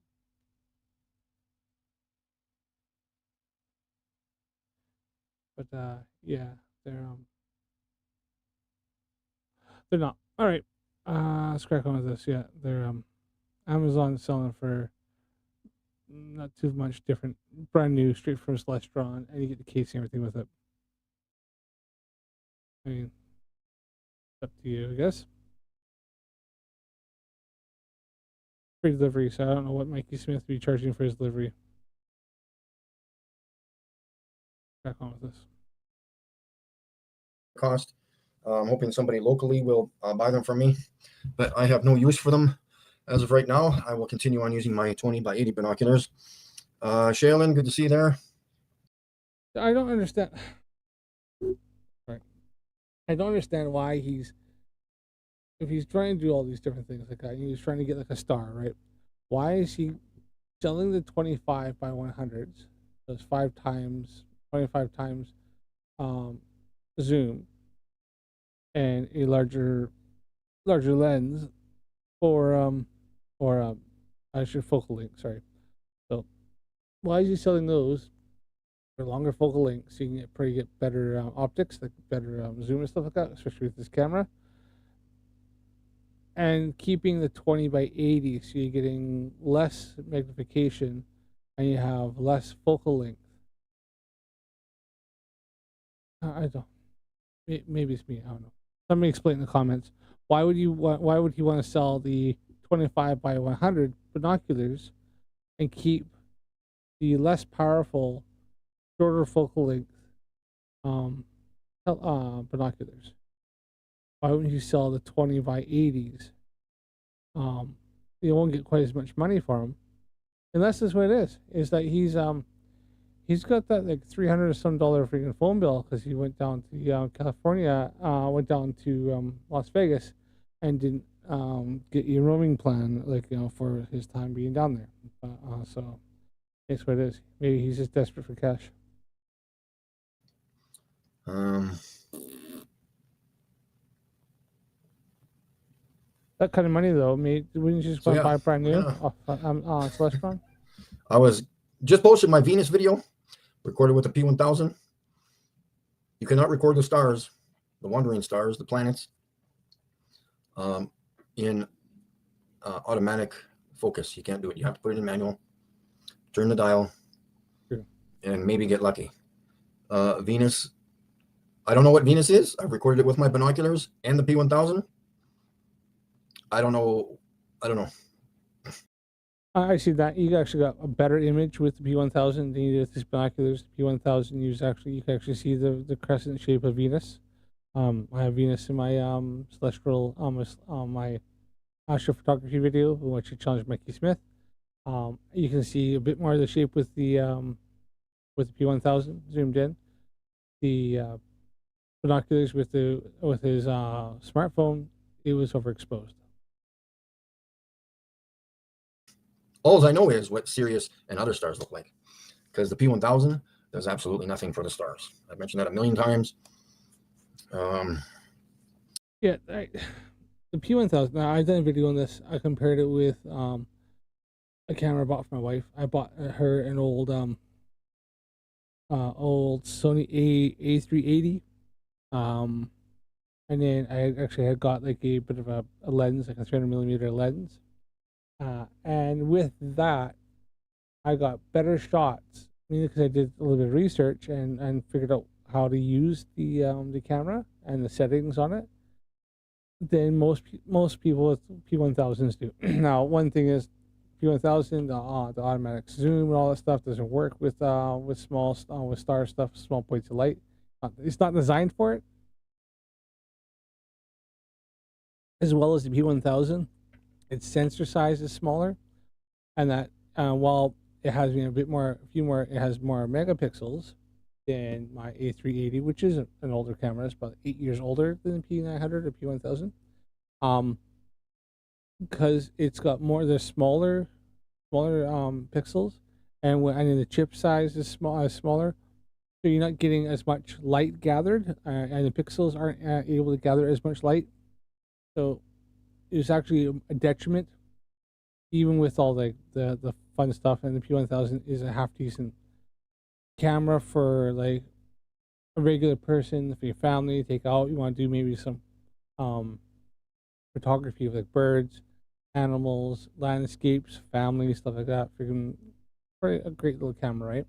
But yeah, they're not. All right. Let's crack on with this. Yeah, they're Amazon selling for not too much different. Brand new, straight from Celestron, and you get the case and everything with it. I mean, up to you, I guess. Free delivery, so I don't know what Mikey Smith would be charging for his delivery. Back on with this. Cost. I'm hoping somebody locally will buy them from me, but I have no use for them as of right now. I will continue on using my 20 by 80 binoculars. Shaylin, good to see you there. I don't understand. Right. I don't understand why if he's trying to do all these different things like that, he's trying to get like a star, right? Why is he selling the 25 by 100s? Those 25 times zoom and a larger lens or I should focal length, sorry. So why is he selling those for longer focal length so you can probably get better optics, like better zoom and stuff like that, especially with this camera? And keeping the 20 by 80 so you're getting less magnification and you have less focal length. I don't. Maybe it's me. I don't know. Somebody explain in the comments. Why would he want to sell the 25 by 100 binoculars and keep the less powerful, shorter focal length binoculars? Why wouldn't you sell the 20 by 80s? You won't get quite as much money for them, unless that's what it is. Is that he's got that like $300 some freaking phone bill because he went down to California, went down to Las Vegas, and didn't get your roaming plan, like, for his time being down there. So that's what it is. Maybe he's just desperate for cash. That kind of money though, wouldn't you just want to buy brand new off Celestron? I was just posted my Venus video, recorded with the P1000. You cannot record the stars, the wandering stars, the planets, in automatic focus. You can't do it. You have to put it in manual, turn the dial, and maybe get lucky. Venus, I don't know what Venus is. I've recorded it with my binoculars and the P1000. I don't know. I see that you actually got a better image with the P1000 than you did with these binoculars. The P1000 you can actually see the crescent shape of Venus. I have Venus in my celestial my astrophotography video, in which I challenged Mikey Smith. You can see a bit more of the shape with the P1000 zoomed in. The binoculars with his smartphone, it was overexposed. All I know is what Sirius and other stars look like, because the P1000 does absolutely nothing for the stars. I've mentioned that a million times. Yeah, the P1000. Now, I've done a video on this. I compared it with a camera I bought for my wife. I bought her an old Sony A380, and then I actually had got like a bit of a lens, like a 300mm lens. And with that, I got better shots, because I did a little bit of research and figured out how to use the camera and the settings on it than most people with P1000s do. Now, one thing is P1000, the automatic zoom and all that stuff doesn't work with star stuff, small points of light. It's not designed for it. As well as the P1000. Its sensor size is smaller, and that while it has it has more megapixels than my A380, which is an older camera. It's about 8 years older than the P900 or P1000. Because it's got the smaller pixels, and the chip size is smaller, so you're not getting as much light gathered, and the pixels aren't able to gather as much light. So it's actually a detriment, even with all the fun stuff. And the P1000 is a half decent camera for like a regular person, for your family. Take out, you want to do maybe some photography of like birds, animals, landscapes, family, stuff like that. Freaking a great little camera, right?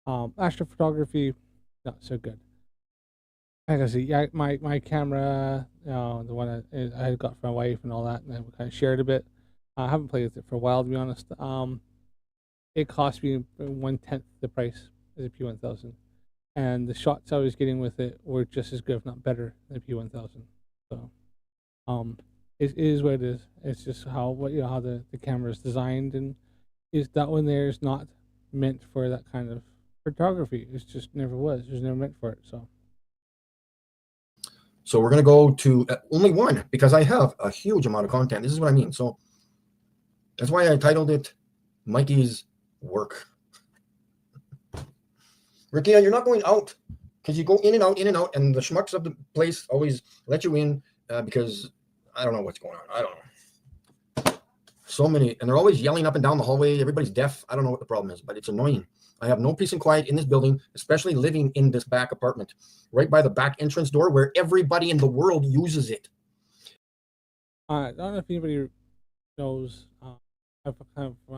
Astrophotography, not so good. I can see, yeah, my camera, the one I had got for my wife and all that, and then we kind of shared a bit. I haven't played with it for a while, to be honest. It cost me 1/10 the price as a P1000, and the shots I was getting with it were just as good, if not better, than the P1000. So, it is what it is. It's just how the camera is designed, and that one there is not meant for that kind of photography. It just never was. It was never meant for it. So we're going to go to only one, because I have a huge amount of content. This is what I mean. So that's why I titled it Mikey's Work. Ricky, you're not going out, because you go in and out, and the schmucks of the place always let you in, because I don't know what's going on. I don't know. So many, and they're always yelling up and down the hallway. Everybody's deaf. I don't know what the problem is, but it's annoying. I have no peace and quiet in this building, especially living in this back apartment, right by the back entrance door where everybody in the world uses it. I don't know if anybody knows. What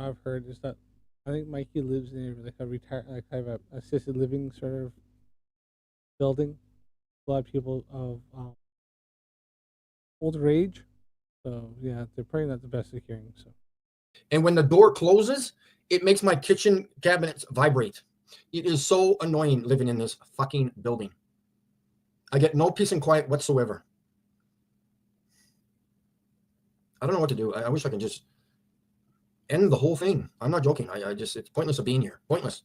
I've heard is that I think Mikey lives in like a kind of a assisted living sort of building. A lot of people of older age, so yeah, they're probably not the best at hearing. So, and when the door closes, it makes my kitchen cabinets vibrate. It is so annoying living in this fucking building. I get no peace and quiet whatsoever. I don't know what to do. I wish I could just end the whole thing. I'm not joking. I just, it's pointless of being here. Pointless.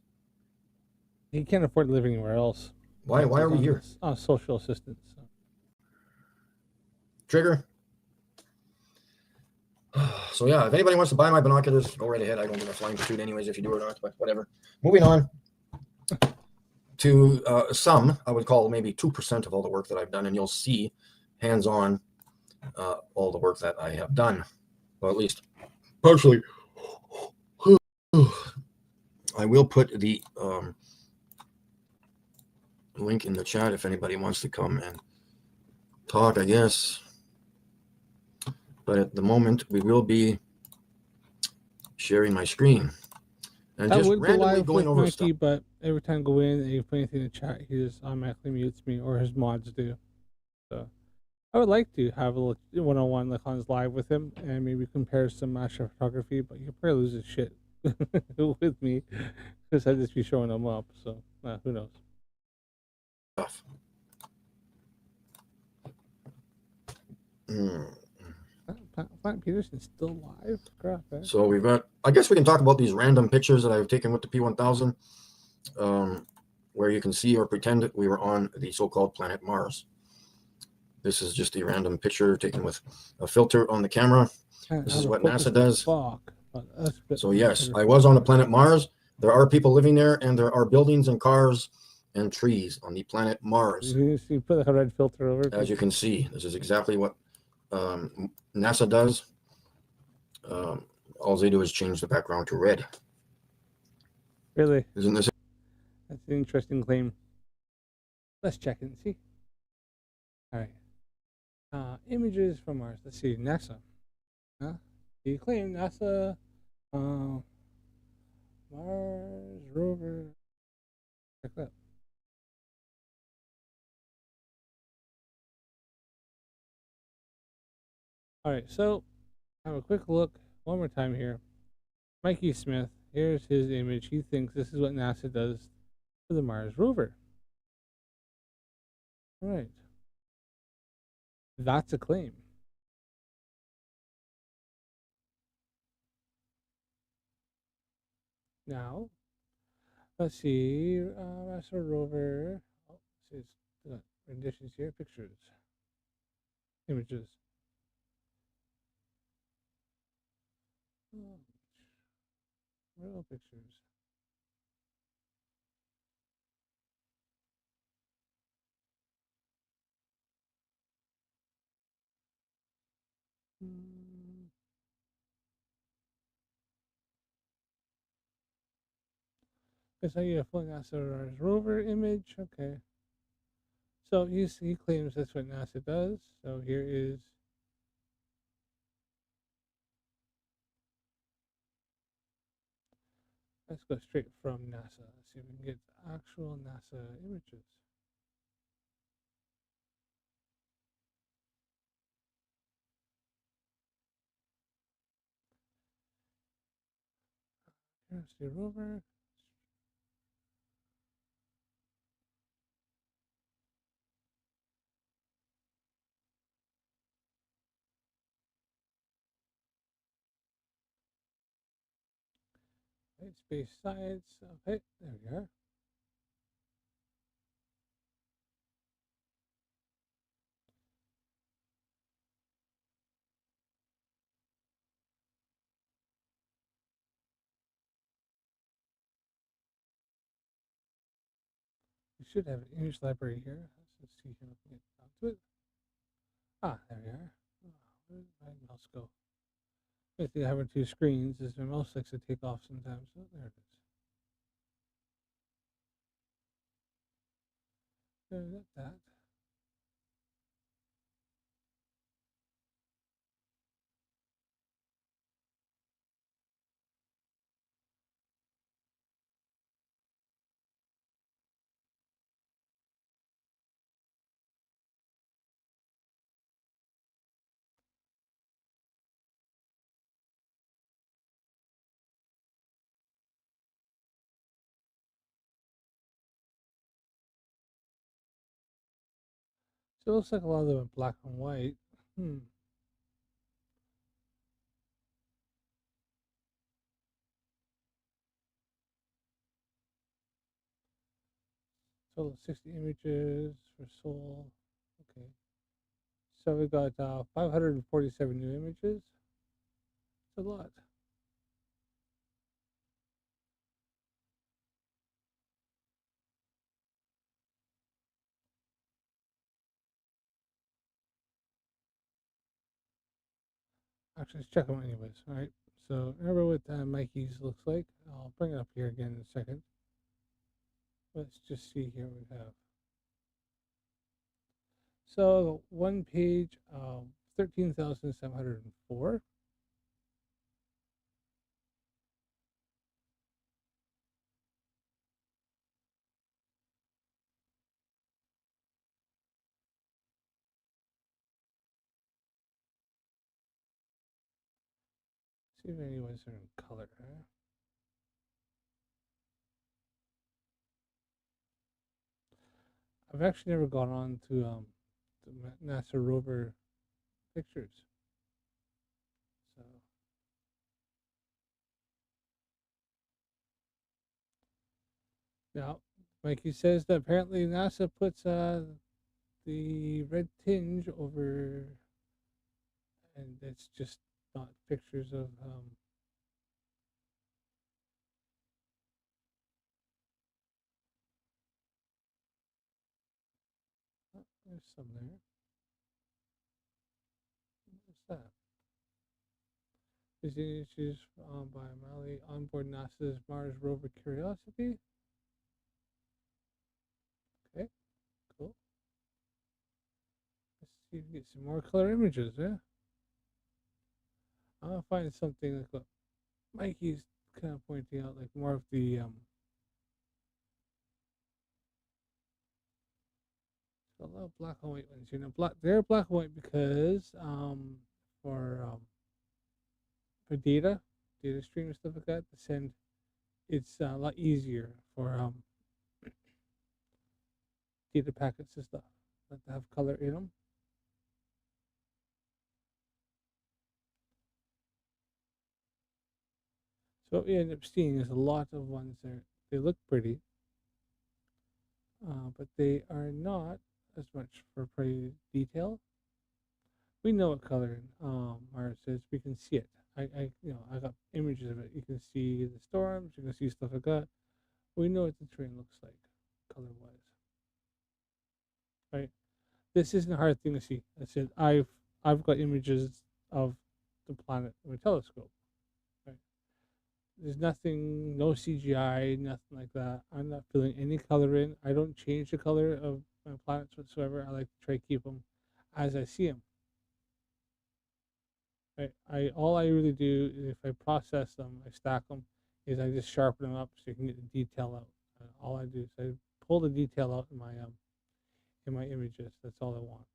he can't afford to live anywhere else. Why are we here? Social assistance. So. Trigger. So yeah, if anybody wants to buy my binoculars, go right ahead. I don't give a flying shoot anyways if you do or not, but whatever. Moving on to some, I would call maybe 2% of all the work that I've done, and you'll see hands-on all the work that I have done, well, at least partially. I will put the link in the chat if anybody wants to come and talk, I guess. But at the moment, we will be sharing my screen and just randomly going over Mikey, stuff. but every time I go in and you put anything in the chat, he just automatically mutes me, or his mods do. So I would like to have a little one-on-one like on his live with him and maybe compare some astrophotography, but he'll probably lose his shit with me because I just be showing him up. So who knows? Plant Peterson's still live? Crap, eh? So we've got, I guess we can talk about these random pictures that I've taken with the P1000, where you can see or pretend that we were on the so-called planet Mars. This is just a random picture taken with a filter on the camera. This is what NASA does. So yes, I was on the planet Mars. There are people living there, and there are buildings and cars and trees on the planet Mars. You put a red filter over it. As you can see, this is exactly what NASA does. All they do is change the background to red. Really? Isn't this? That's an interesting claim. Let's check it and see. All right. Images from Mars. Let's see. NASA. You claim NASA. Mars rover. Check that. All right. So have a quick look one more time here. Mikey Smith. Here's his image. He thinks this is what NASA does to the Mars rover. All right. That's a claim. Now, let's see. NASA rover. Oh, let's see. Renditions here. Pictures. Images. Oh, real pictures. Guess I get a full NASA rover image. Okay. So he claims that's what NASA does. So here is. Let's go straight from NASA. Let's see if we can get actual NASA images. Here's the rover. Right, space science. Okay, there we are. We should have an image library here. Let's see here. Get down to it. There we are. Oh, where did my mouse go? I think having two screens is my mouse likes to take off sometimes. Oh, there it is. There, got that. So it looks like a lot of them are black and white. Hmm. Total 60 images for Soul. Okay. So we got 547 new images. It's a lot. Actually, let's check them anyways. All right. So remember what Mikey's looks like. I'll bring it up here again in a second. Let's just see here what we have. So one page, 13,704. See if any ones are in color. Huh? I've actually never gone on to the NASA rover pictures. So now, Mikey says that apparently NASA puts the red tinge over, and it's just not pictures of oh, there's some there. What's that? Visiting issues by Mali onboard NASA's Mars rover Curiosity. Okay, cool. Let's see if we get some more color images, yeah? I'll find something like what Mikey's kind of pointing out, like more of the a lot of black and white ones. You know, they're black and white because for data stream and stuff like that to send, it's a lot easier for data packets and stuff that have color in them. So what we end up seeing is a lot of ones there. They look pretty, but they are not as much for pretty detail. We know what color Mars is. We can see it. I got images of it. You can see the storms. You can see stuff like that. We know what the terrain looks like, color-wise. Right. This isn't a hard thing to see. I said I've got images of the planet with a telescope. Right. There's nothing, no CGI, nothing like that. I'm not filling any color in. I don't change the color of my planets whatsoever. I like to try to keep them as I see them. All I really do is if I process them, I stack them, is I just sharpen them up so you can get the detail out. All I do is I pull the detail out in my images. That's all I want.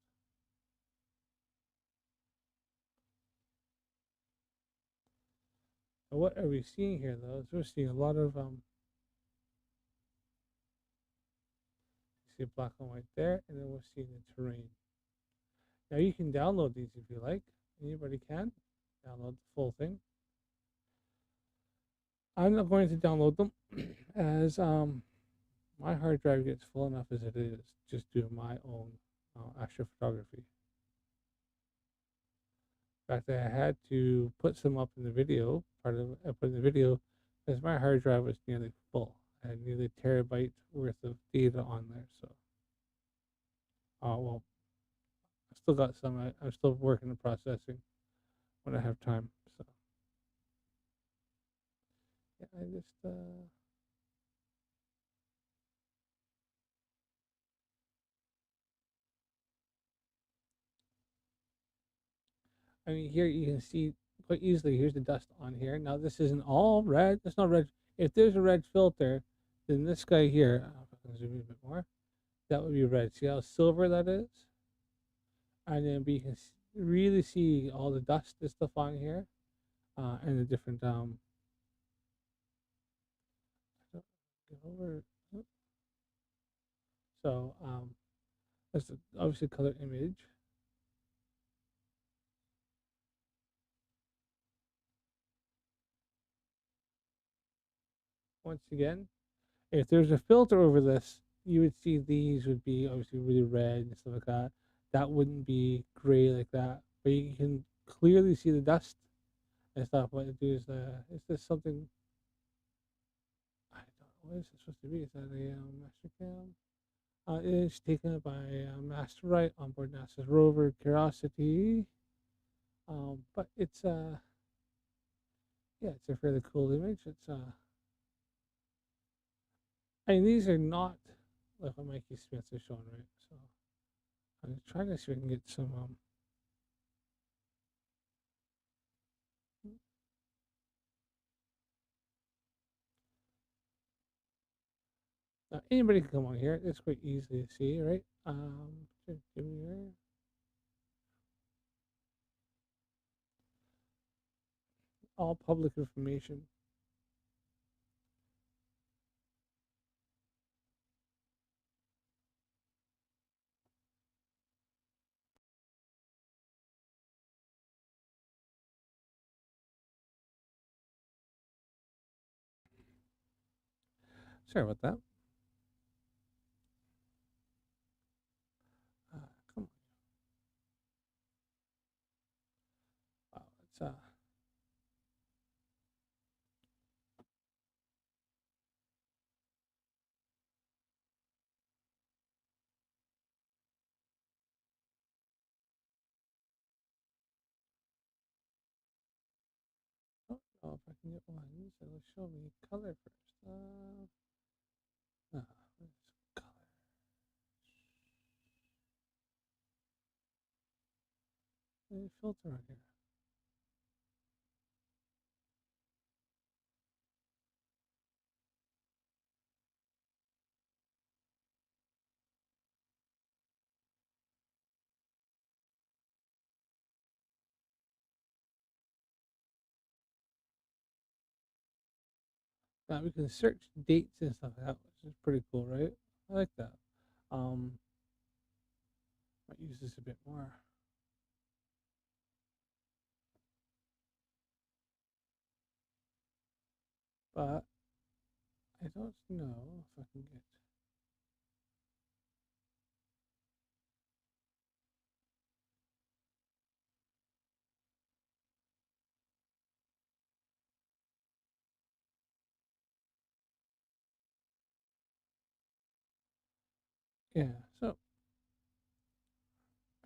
Now what are we seeing here though? Is we're seeing a lot of you see black and white there, and then we're seeing the terrain. Now you can download these if you like. Anybody can download the full thing. I'm not going to download them as my hard drive gets full enough as it is just doing my own astrophotography. In fact, I had to put some up in the video, part of I put in the video, because my hard drive was nearly full. I had nearly a terabyte worth of data on there. So, well, I still got some. I'm still working on processing when I have time. So, Can I just I mean, here you can see quite easily. Here's the dust on here. Now this isn't all red. It's not red. If there's a red filter, then this guy here, if I can zoom in a bit more, that would be red. See how silver that is? And then we can really see all the dust and stuff on here, and the different get over. So that's obviously color image. Once again, if there's a filter over this, you would see these would be obviously really red and stuff like that. That wouldn't be gray like that, but you can clearly see the dust and stuff. What it do is this something? I don't know. What is it supposed to be? Is that a master cam? It is taken by Master Wright on board NASA's rover Curiosity. But it's yeah, it's a fairly cool image. It's I mean, these are not like what Mikey Smith has shown, right? So I'm trying to see if I can get some anybody can come on here. It's quite easy to see, right? Give me here. All public information. Sorry about that. Come on. Wow, it's I don't know if I can get one. It'll show me color first. Where's color? There's a filter on here. Now we can search dates and stuff like that, which is pretty cool, right? I like that. Might use this a bit more. But I don't know if I can get. Yeah, so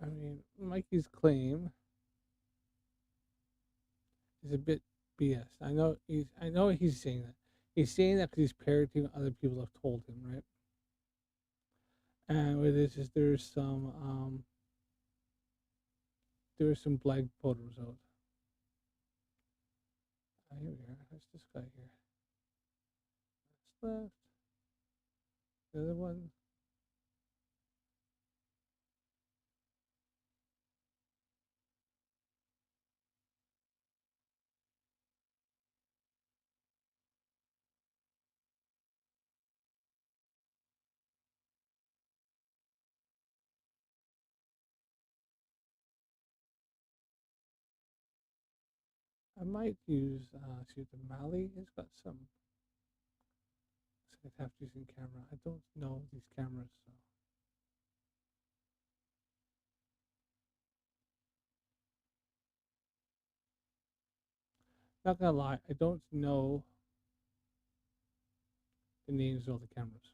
I mean, Mikey's claim is a bit BS. I know he's saying that. He's saying that because he's parroting what other people have told him, right? And what it is there's some blank photos out. Here we are. That's this guy here. That's left. The other one. I might use see the Mali has got some. So I'd have to use in camera. I don't know these cameras, so. Not gonna lie, I don't know the names of all the cameras.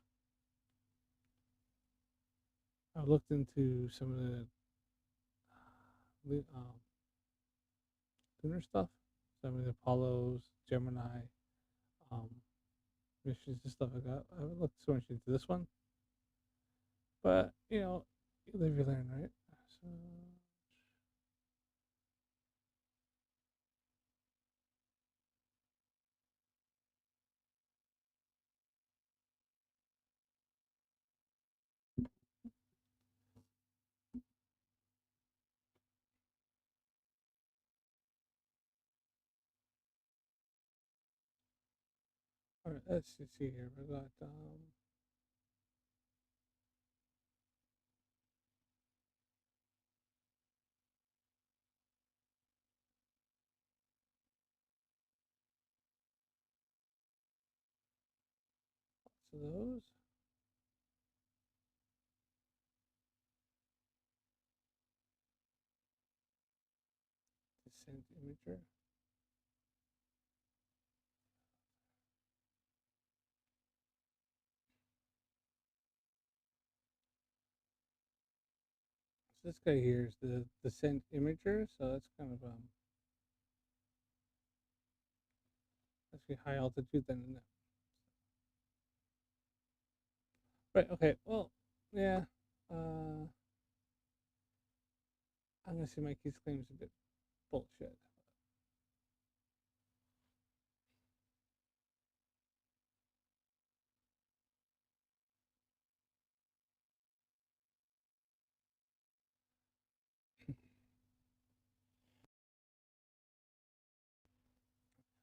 I've looked into some of the lunar stuff, some of the Apollos, Gemini, missions and stuff like that. I haven't looked so much into this one, but you know, you live, you learn, right? So. All right, let's see here. We got lots of those. Descent imager. So this guy here is the descent imager, so that's kind of actually high altitude than in that. Right. Okay. Well, yeah. I'm gonna say Mikey's claim's a bit bullshit.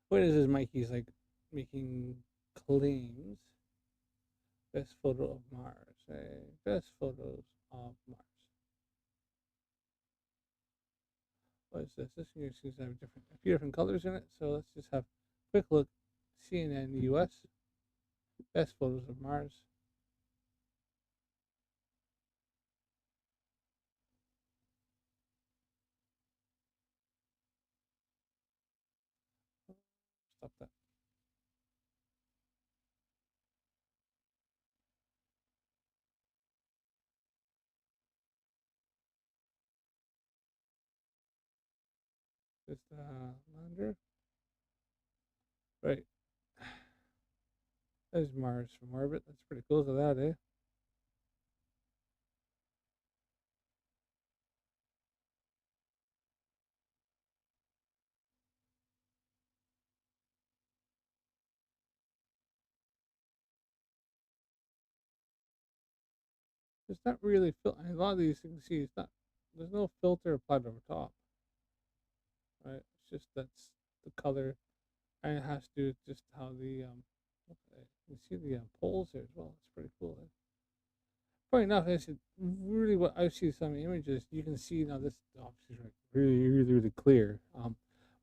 What is Mikey's like making claims? Best photo of Mars. Best photos of Mars. What is this? This here seems to have a few different colors in it. So let's just have a quick look. CNN US. Best photos of Mars. Stop that. This lander. Right. There's Mars from orbit. That's pretty cool. Look at that, eh? It's not really a lot of these things. See, it's not. There's no filter applied over top, right? It's just that's the color, and it has to do with just how the okay, you see the poles there as well. It's pretty cool. Eh? Funny enough, I said really what I see some images. You can see now this obviously is like really clear.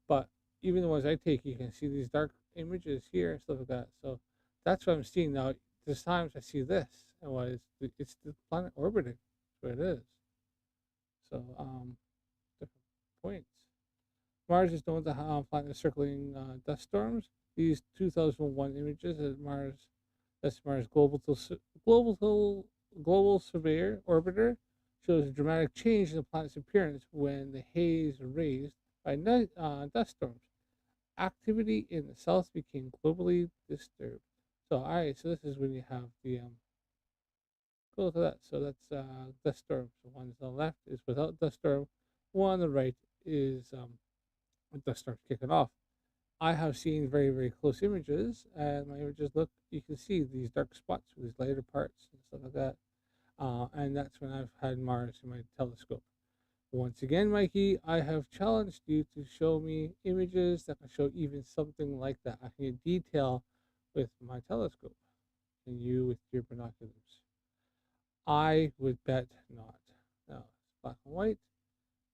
But even the ones I take, you can see these dark images here and stuff like that. So that's what I'm seeing now. There's times I see this, and what is it's the planet orbiting. That's what it is. So different points. Mars is known to have planet circling dust storms. These 2001 images of Mars, that's Mars global surveyor orbiter, shows a dramatic change in the planet's appearance when the haze raised by dust storms. Activity in the south became globally disturbed. So, all right, so this is when you have the go look at that. So that's dust storm. So one on the left is without dust storm. One on the right is when dust storm's kicking off. I have seen very close images, and my images look. You can see these dark spots with these lighter parts and stuff like that. And that's when I've had Mars in my telescope. Once again, Mikey, I have challenged you to show me images that can show even something like that. I can get detail with my telescope, and you with your binoculars. I would bet not. Now, it's black and white.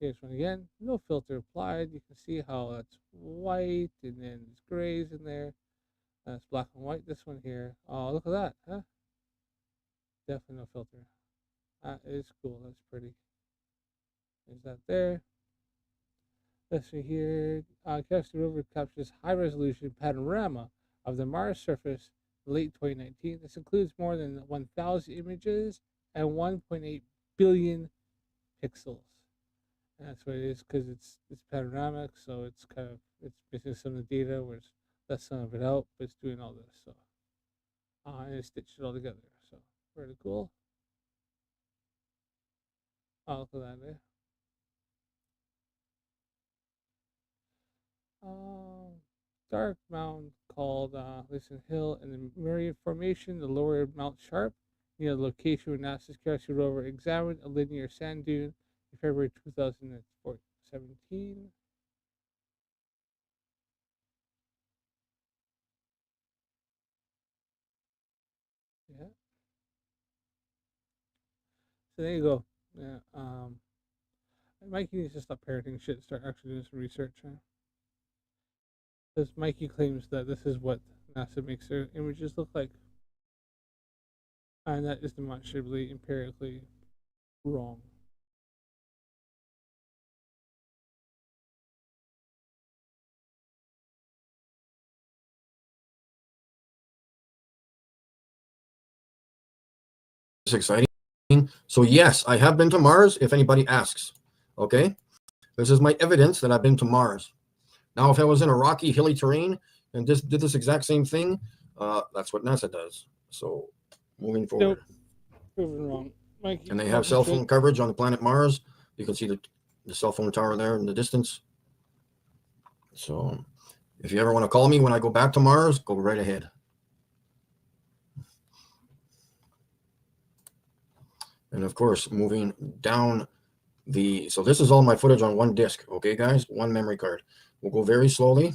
Here's one again. No filter applied. You can see how it's white, and then there's grays in there. That's black and white. This one here. Oh, look at that, huh? Definitely no filter. That is cool. That's pretty. Is that there? Let's see here. Curiosity rover captures high-resolution panorama of the Mars surface late 2019. This includes more than 1,000 images and 1.8 billion pixels. And that's what it is because it's panoramic, so it's kind of it's missing some of the data where it's that son of it out, but it's doing all this. So and it stitched it all together. So pretty cool. Oh, look at that, eh? Dark mountain called Listen Hill in the Murray Formation, the lower Mount Sharp, near the location where NASA's Curiosity rover examined a linear sand dune in February 2017. Yeah. So there you go. Yeah. Mikey needs to stop parroting shit. Start actually doing some research. Because Mikey claims that this is what NASA makes their images look like, and that is demonstrably empirically wrong. It's exciting. So yes, I have been to Mars, if anybody asks. Okay, this is my evidence that I've been to Mars. Now, if I was in a rocky, hilly terrain and just did this exact same thing, that's what NASA does. So moving forward. Nope. Proven wrong. Mikey, And they have cell phone coverage on the planet Mars. You can see the cell phone tower there in the distance. So if you ever want to call me when I go back to Mars, go right ahead. And of course, moving down so this is all my footage on one disk. Okay, guys, one memory card. We'll go very slowly.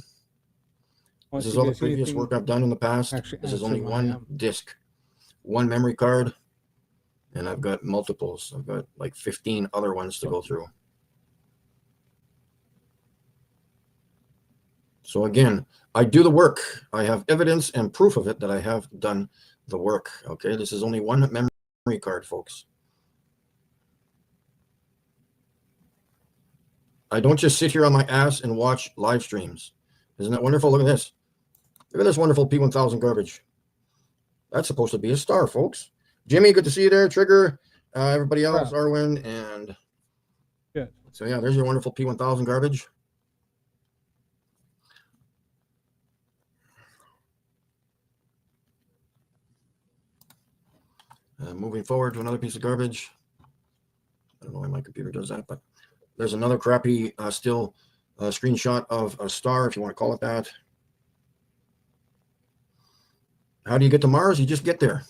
This is all the previous work I've done in the past. This is only one disk, one memory card, and I've got multiples. I've got like 15 other ones to go through. So again, I do the work. I have evidence and proof of it that I have done the work. Okay, this is only one memory card, folks. I don't just sit here on my ass and watch live streams. Isn't that wonderful? Look at this. Look at this wonderful P1000 garbage. That's supposed to be a star, folks. Jimmy, good to see you there. Trigger, everybody else, Arwen, and good. So yeah, there's your wonderful P1000 garbage. Moving forward to another piece of garbage. I don't know why my computer does that, but there's another crappy still screenshot of a star, if you want to call it that. How do you get to Mars? You just get there.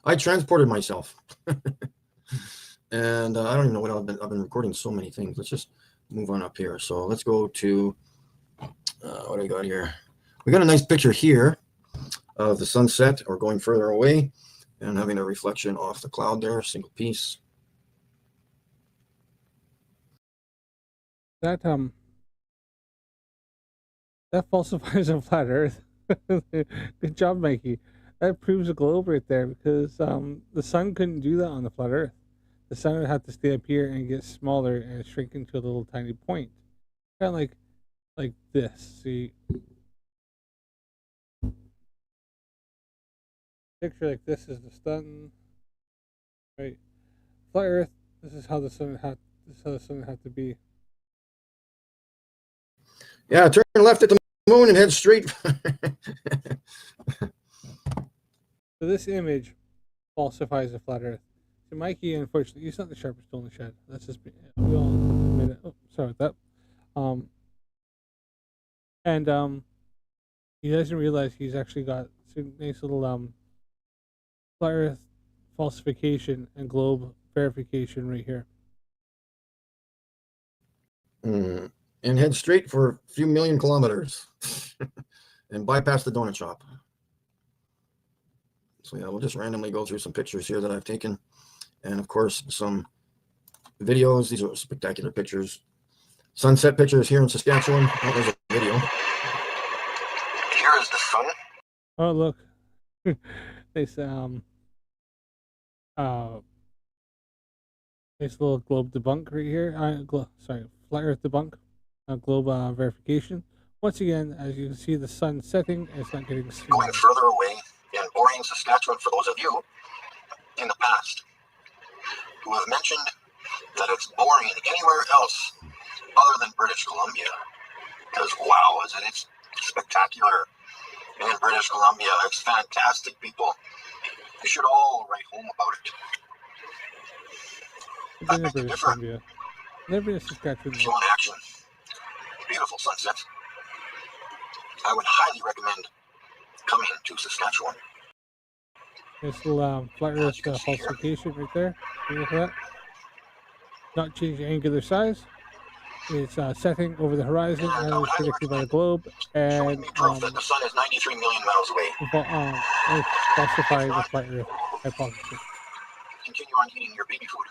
I transported myself. And I don't even know what I've been recording so many things. Let's just move on up here. So let's go to, what do we got here? We got a nice picture here of the sunset, or going further away and having a reflection off the cloud there, single piece. That falsifies a flat Earth. Good job, Mikey. That proves a globe right there, because the sun couldn't do that on the flat Earth. The sun would have to stay up here and get smaller and shrink into a little tiny point, kind of like this. See, picture like this is the sun, right? Flat Earth. This is how the sun had. This is how the sun had to be. Yeah, turn left at the moon and head straight. So this image falsifies the flat Earth. So Mikey, unfortunately, he's not the sharpest tool in the shed. That's just we all admit it. Oh, sorry about that. And he doesn't realize he's actually got some nice little flat Earth falsification and globe verification right here. And head straight for a few million kilometers and bypass the donut shop. So yeah, we'll just randomly go through some pictures here that I've taken, and of course some videos. These are spectacular pictures. Sunset pictures here in Saskatchewan. Oh, there's a video. Here is the sun. Oh, look. Nice nice little globe debunk right here. Sorry, flat Earth debunk. Globe verification. Once again, as you can see, the sun setting, and it's not getting smaller. Going further away in Orion, Saskatchewan, for those of you in the past who have mentioned that it's boring anywhere else other than British Columbia. Because wow, it's spectacular. in British Columbia. It's fantastic, people. You should all write home about it. I've been to Beg to British differ. Columbia. Never been to Saskatchewan. If you want action, beautiful sunsets, I would highly recommend coming to Saskatchewan. This little Flat Earth falsification right there. Look at that. Not changing angular size. It's setting over the horizon And I as would highly predicted by the recommend globe, showing and me proof that the sun is 93 million miles away. it's falsifying If the not, Flat Earth hypothesis. continue on eating your baby food.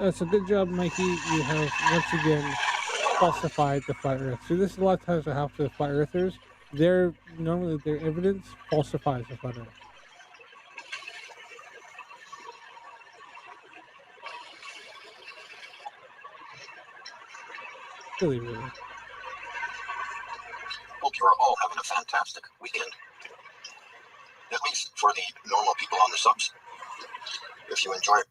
That's a good job, Mikey. You have once again falsified the Flat Earth. So this is a lot of times what happens to the Flat Earthers. Normally their evidence falsifies the Flat Earth. Really. Hope you are all having a fantastic weekend. At least for the normal people on the subs. If you enjoy it.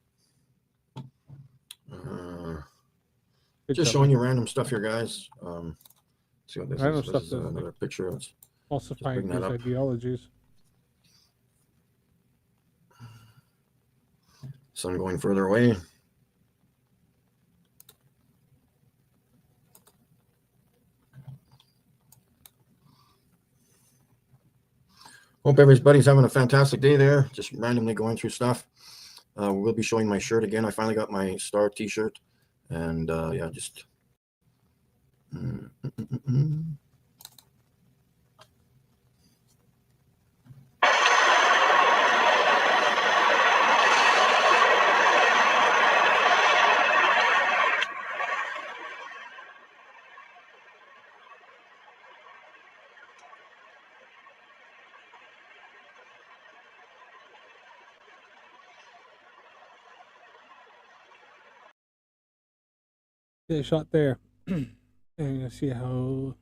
Just showing you random stuff here, guys. See what this Random is. stuff This is another picture. Let's falsifying bring these that up. ideologies. Sun going further away. Hope everybody's having a fantastic day there. Just randomly going through stuff. We'll be showing my shirt again. I finally got my star t-shirt. And yeah, just... Get a shot there. And you see how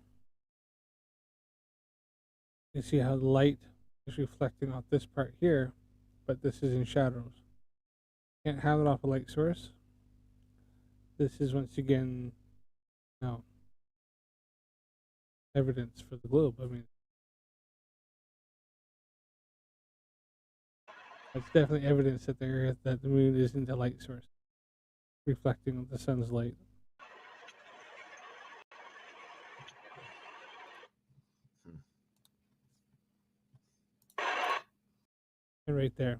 the light is reflecting off this part here, but this is in shadows. Can't have it off a light source. This is once again evidence for the globe. I mean, it's definitely evidence that that the moon isn't a light source, reflecting the sun's light. And right there,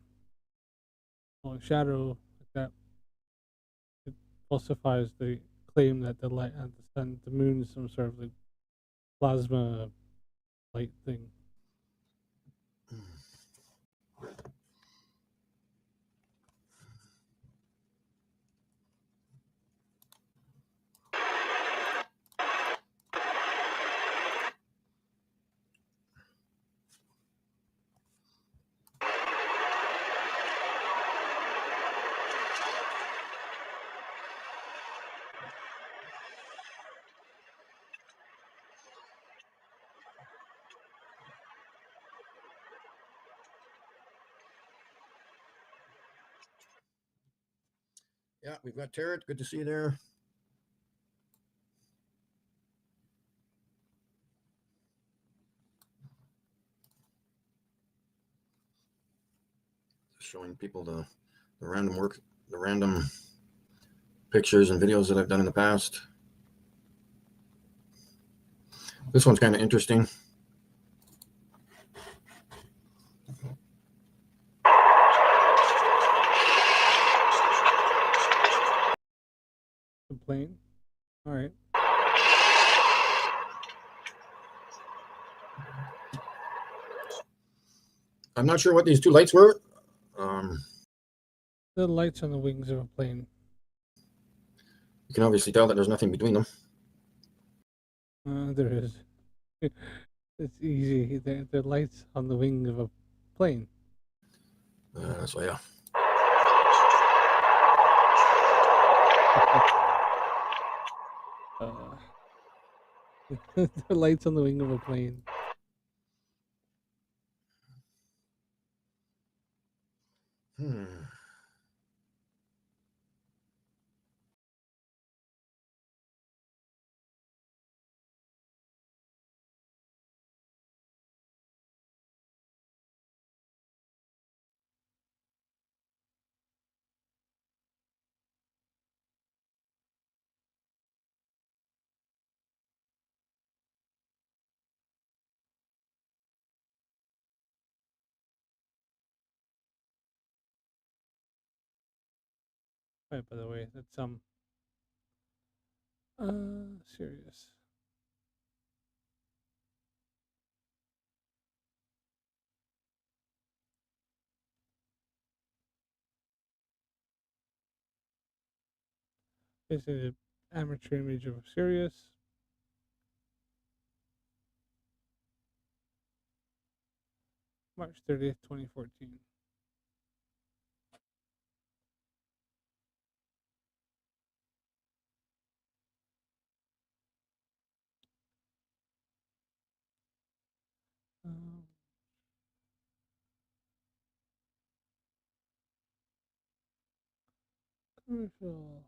well, shadow like that, it falsifies the claim that the light, the moon is some sort of like plasma light thing. Yeah, we've got Tarot. Good to see you there. Just showing people the random work, the random pictures and videos that I've done in the past. This one's kind of interesting. Plane. All right. I'm not sure what these two lights were. The lights on the wings of a plane. You can obviously tell that there's nothing between them. There is. It's easy. They're lights on the wing of a plane. So yeah. The lights on the wing of a plane. Right, by the way, that's serious. This is an amateur image of Sirius. March 30th, 2014. Commercial.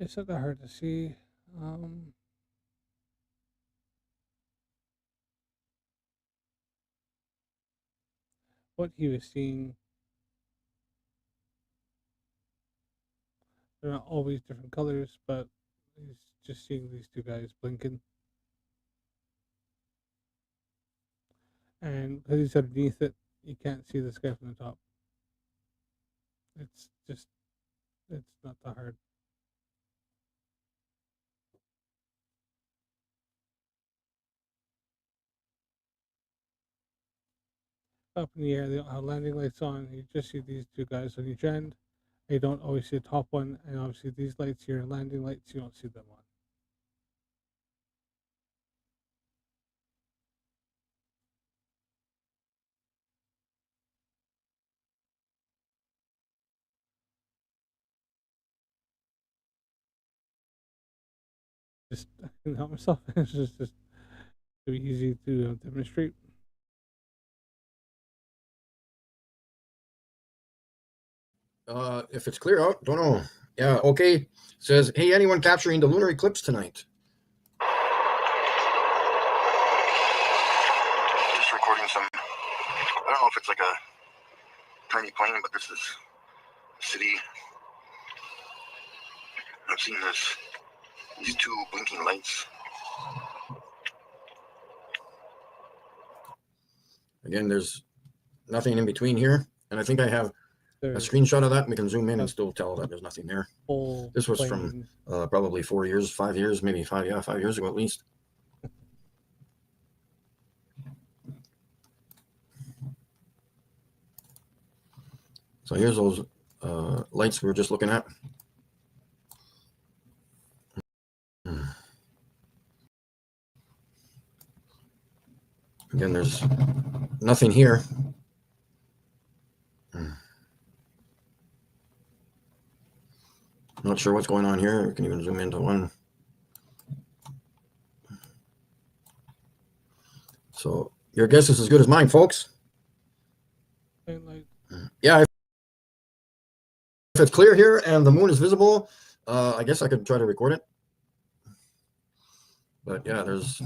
It's not that hard to see. What he was seeing. They're not always different colors, but he's just seeing these two guys blinking. And because he's underneath it, you can't see this guy from the top. It's not that hard. Up in the air, they don't have landing lights on. You just see these two guys on each end. You don't always see the top one, and obviously these lights here are landing lights. You don't see them on. Just I can help myself. It's just too easy to demonstrate. If it's clear out, don't know. Yeah, okay. Says, hey, anyone capturing the lunar eclipse tonight? Just recording some, I don't know if it's like a tiny plane, but this is a city. I've seen these two blinking lights. Again, there's nothing in between here. And I think I have a screenshot of that. We can zoom in and still tell that there's nothing there. This was from probably 4 years, 5 years, maybe 5 years ago at least. So here's those lights we were just looking at. Again, there's nothing here. Not sure what's going on here. We can even zoom into one. So your guess is as good as mine, folks. Yeah, if it's clear here and the moon is visible, I guess I could try to record it. But yeah, there's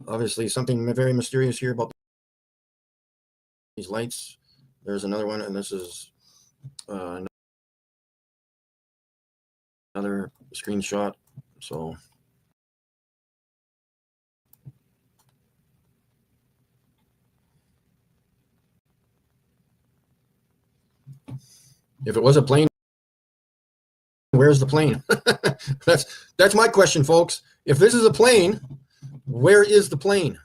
obviously something very mysterious here about these lights. There's another one, and this is another screenshot. So if it was a plane, where's the plane? that's my question, folks. If this is a plane, where is the plane?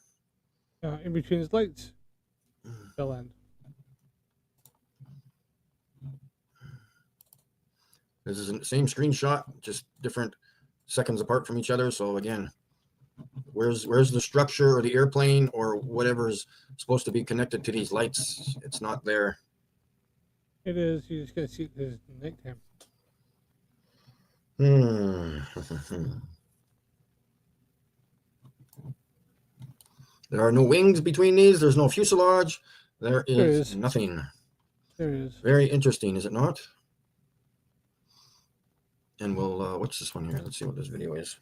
In between his lights. They'll end. This is the same screenshot, just different seconds apart from each other. So again, where's the structure or the airplane or whatever is supposed to be connected to these lights? It's not there. It is. You just gotta see it because it's nighttime. There are no wings between these. There's no fuselage. There is nothing. There is. Very interesting, is it not? And we'll, what's this one here? Let's see what this video is.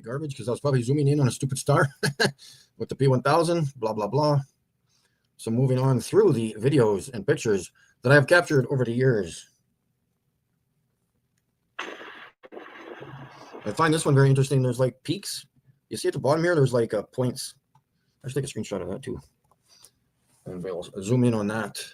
garbage because I was probably zooming in on a stupid star with the P1000, blah, blah, blah. So moving on through the videos and pictures that I have captured over the years. I find this one very interesting. There's like peaks. You see at the bottom here, there's like points. I should take a screenshot of that too. And we'll zoom in on that.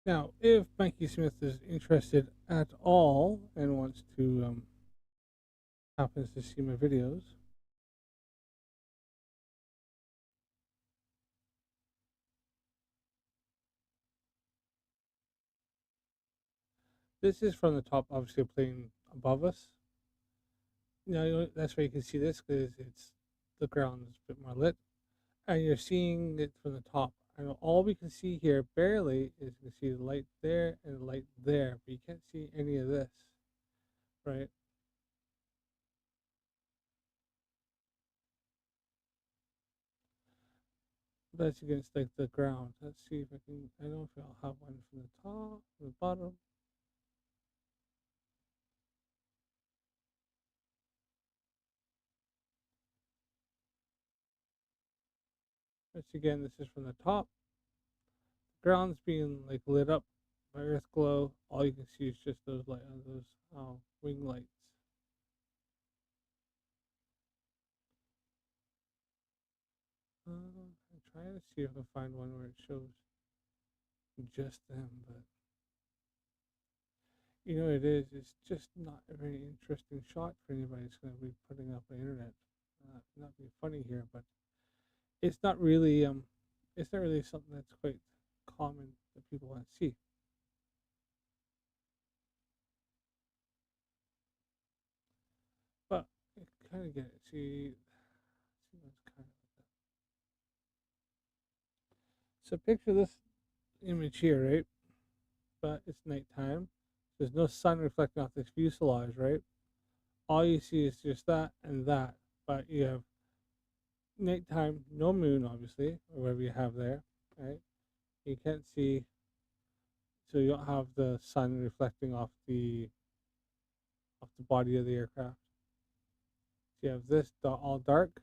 Now, if Mikey Smith is interested at all and wants to happens to see my videos, this is from the top, obviously a plane above us. Now, that's why you can see this, because it's the ground is a bit more lit, and you're seeing it from the top. And all we can see here barely is you can see the light there and the light there, but you can't see any of this, right? That's against like the ground. Let's see if I can. I don't know if I'll have one from the top, from the bottom. Once again, this is from the top. The ground's being like lit up by earth glow. All you can see is just those wing lights. I'm trying to see if I can find one where it shows just them, but you know it is. It's just not a very interesting shot for anybody that's going to be putting up on the internet. Not being funny here, but it's not really something that's quite common that people want to see. But I kind of get it. See what's kind of like that. So picture this image here, right? But it's nighttime. There's no sun reflecting off this fuselage, right? All you see is just that and that. But you have nighttime, no moon, obviously, or whatever you have there, right? You can't see, so you don't have the sun reflecting off the body of the aircraft. So you have this all dark.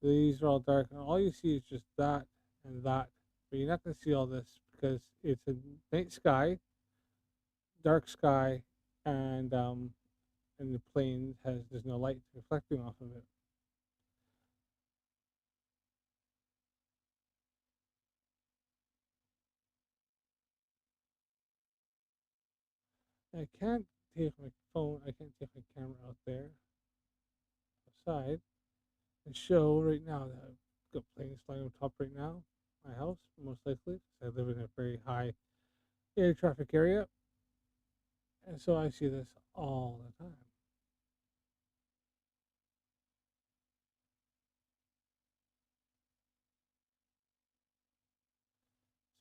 These are all dark, and all you see is just that and that. But you're not going to see all this because it's a night sky, dark sky, and the plane there's no light reflecting off of it. I can't take my phone, I can't take my camera out there outside and show right now that I've got planes flying on top right now. My house, most likely. I live in a very high air traffic area. And so I see this all the time.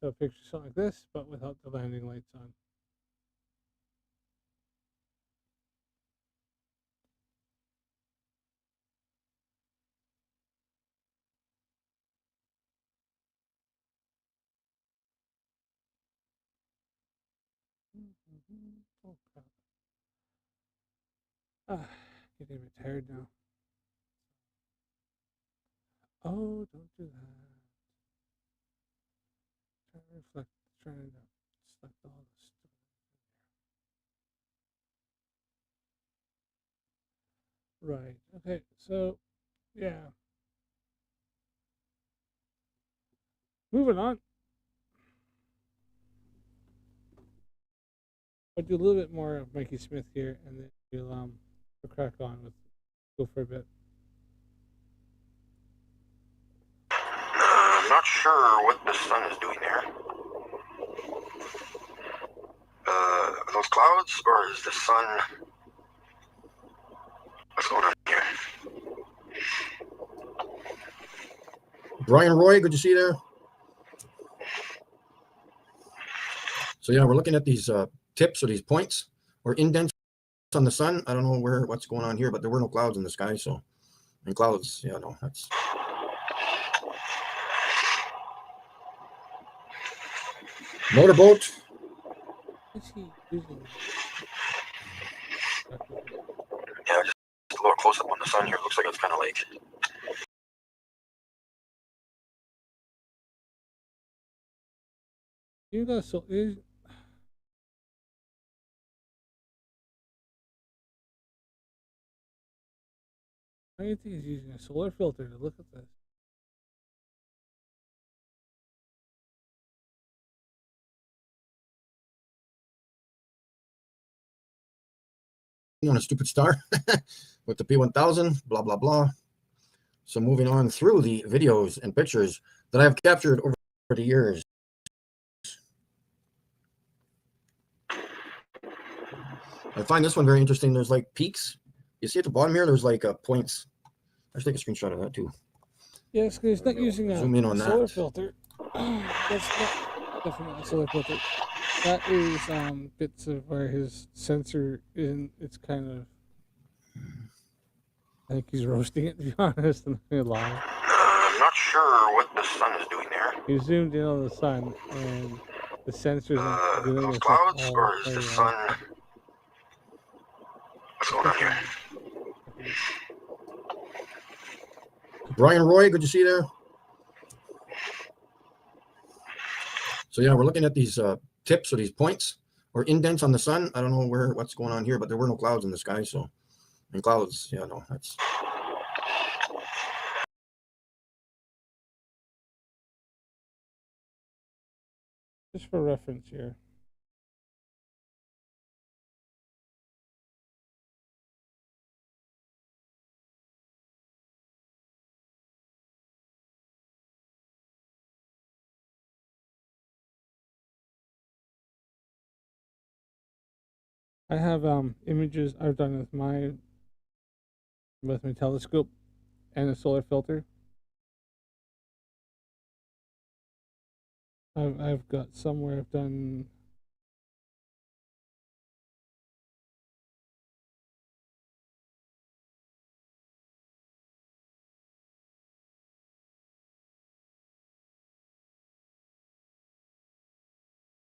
So picture something like this, but without the landing lights on. Oh, crap. Getting a bit tired now. Oh, don't do that. Trying to reflect, trying to select all this stuff. Right. Okay. So, yeah. Moving on. I'll do a little bit more of Mikey Smith here, and then we'll crack on with go for a bit. I'm not sure what the sun is doing there. Are those clouds, or is the sun? What's going on here? Brian Roy, good to see you there. So yeah, we're looking at these tips or these points or indents on the sun. I don't know what's going on here, but there were no clouds in the sky. So, and clouds, yeah, no, that's. Motorboat. Is he using? Yeah, just a little close up on the sun here. It looks like it's kind of like. You got so is. I think he's using a solar filter to look at this. On a stupid star with the P1000, blah, blah, blah. So moving on through the videos and pictures that I've captured over the years. I find this one very interesting. There's like peaks. You see at the bottom here, there's like points. I should take a screenshot of that too. Yes, because he's not using a Zoom in on solar that. filter. That's not definitely not a solar filter. That is bits of where his sensor in. It's kind of. I think he's roasting it, to be honest. I'm not gonna lie. I'm not sure what the sun is doing there. He zoomed in on the sun, and the sensors are doing Those this clouds, all or is very the well. sun? What's going on here? Brian Roy, good to see you there. So yeah, we're looking at these tips or these points or indents on the sun. I don't know what's going on here, but there were no clouds in the sky. So, and clouds, yeah, no, that's. Just for reference here. I have images I've done with my telescope and a solar filter. I've got somewhere I've done.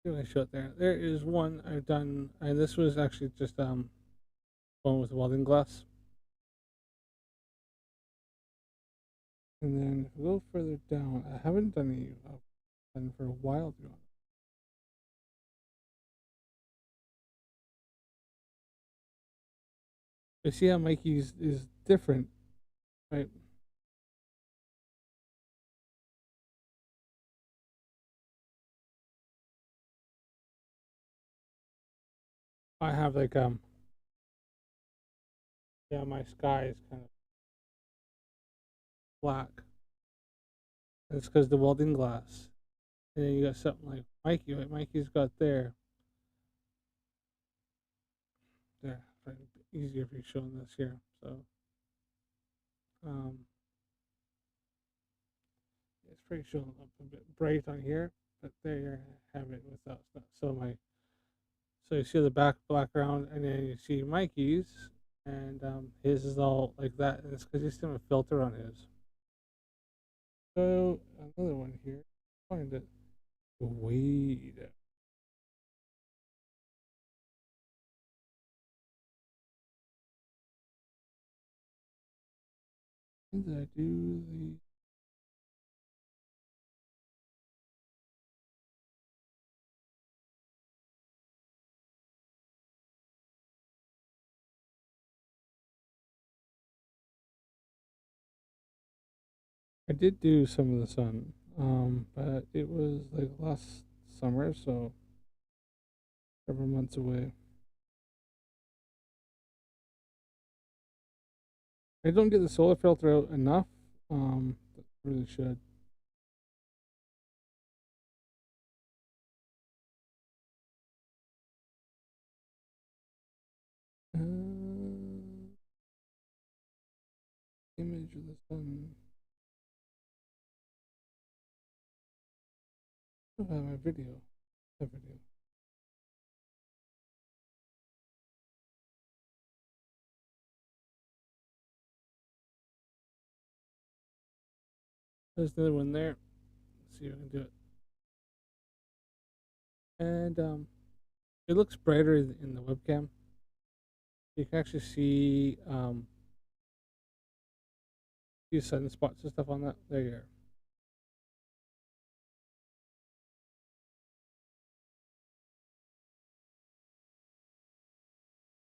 I showed there. There is one I've done, and this was actually just one with welding glass. And then if we go further down, I haven't done any done for a while. To be honest. You see how Mikey's is different, right? I have like yeah, my sky is kind of black. It's because the welding glass. And then you got something like Mikey. What Mikey's got there. There, right, easier if you're showing this here. So, it's pretty showing up a bit bright on here, but there you have it without stuff. So you see the background, and then you see Mikey's, and his is all like that. And it's because he's doing a filter on his. So another one here. Find it. Wait. Did I do the? I did do some of the sun, but it was like last summer, so several months away. I don't get the solar filter out enough. But really should. Image of the sun. I have my video. That video. There's another one there. Let's see if I can do it. And it looks brighter in the webcam. You can actually see sun spots and stuff on that. There you are.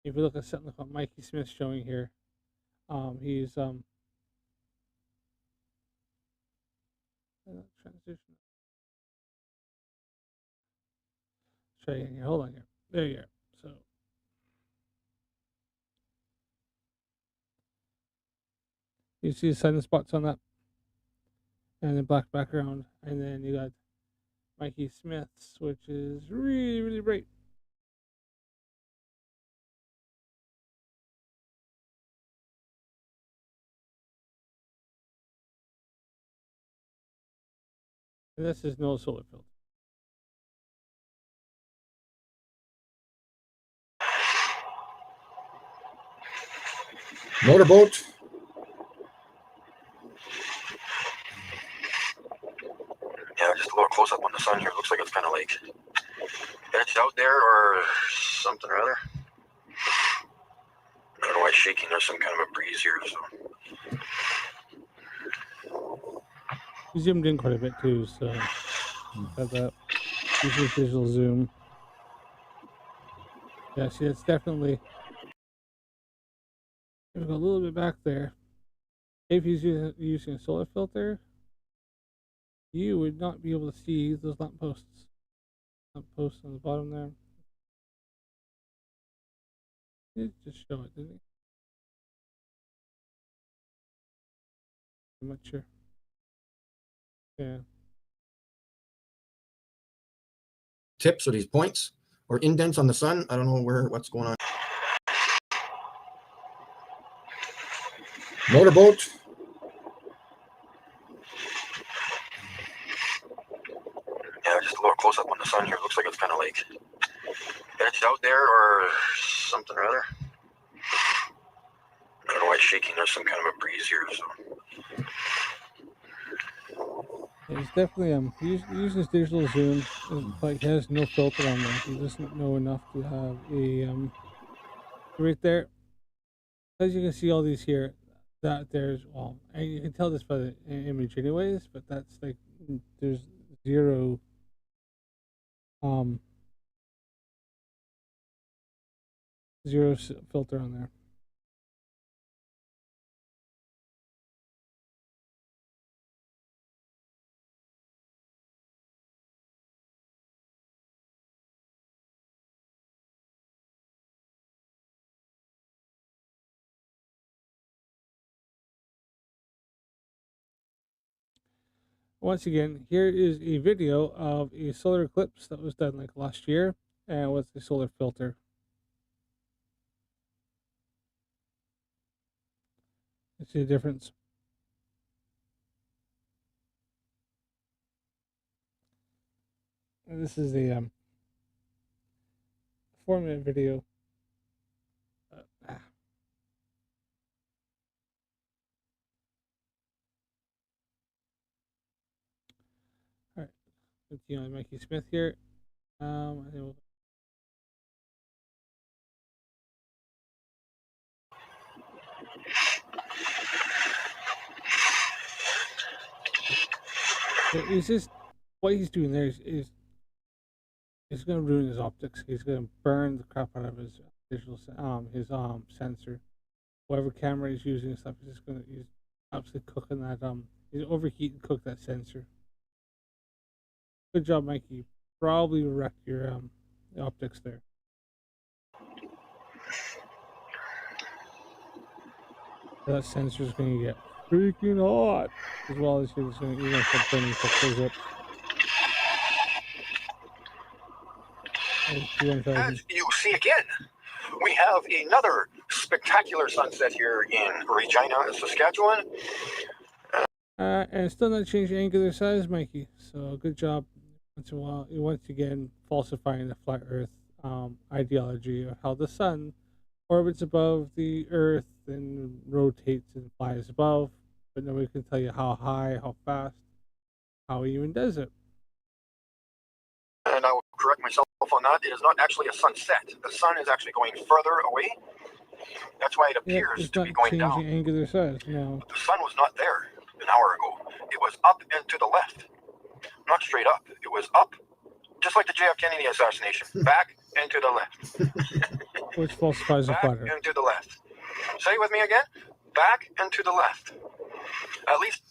If you look at something like Mikey Smith showing here, he's transition. Try again here. Hold on here. There you are. So you see the sun spots on that, and the black background, and then you got Mikey Smith's, which is really, really bright. And this is no solar filter. Motorboat. Yeah, just a little close up on the sun here. Looks like it's kind of like edged out there or something or other. I don't know why it's shaking. There's some kind of a breeze here, so. You zoomed in quite a bit too, so got that. Use your digital zoom. Yeah, see, it's definitely. If we go a little bit back there, if you're using a solar filter, you would not be able to see those lampposts. Lampposts on the bottom there. It just show it, didn't it? I'm not sure. Yeah. Tips or these points or indents on the sun. I don't know what's going on. Motorboat. Yeah, just a little close up on the sun here. Looks like it's kind of like edged out there or something or other. I don't know why it's shaking. There's some kind of a breeze here, so. It's definitely he uses digital zoom. Like has no filter on there. He doesn't know enough to have a right there. As you can see, all these here, that there's and you can tell this by the image anyways. But that's like there's zero filter on there. Once again, here is a video of a solar eclipse that was done like last year and with the solar filter. You see the difference? And this is a 4-minute video. All right, continue on Mikey Smith here. I think we'll It's just what he's doing there is going to ruin his optics. He's going to burn the crap out of his digital sensor. Whatever camera he's using and stuff, he's absolutely cooking that he's overheating cook that sensor. Good job, Mikey. Probably wrecked your optics there. That sensor's going to get freaking hot, as well as you're going to start burning your pixels up. As you see again, we have another spectacular sunset here in Regina, Saskatchewan. And still not changing angular size, Mikey. So good job. Once in a while, you're once again falsifying the flat Earth ideology of how the sun orbits above the Earth and rotates and flies above, but nobody can tell you how high, how fast. How he even does it. And I will correct myself on that. It is not actually a sunset. The sun is actually going further away. That's why it Yeah, appears it's to not be going changing down. angular size. No. The sun was not there an hour ago. It was up and to the left. Not straight up. It was up, just like the JF Kennedy assassination. Back and to the left. Which falsifies the Back flat Earth. and to the left. Say it with me again. Back and to the left. At least.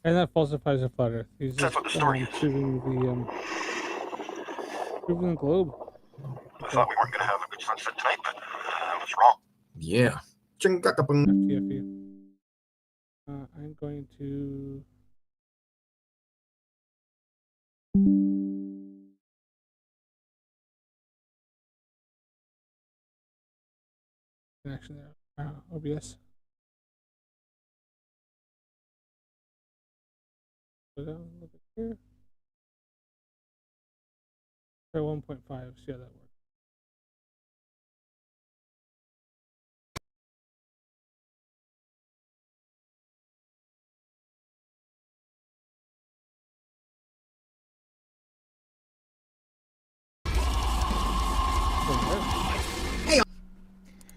And that falsifies the flat Earth. He's That's just what the story is. proving the globe. I thought we weren't going to have a good sunset tonight, but I was wrong. Yeah. FTFE. I'm going to. Connection there. OBS. Go down a little bit here. Try 1.5. See how that works.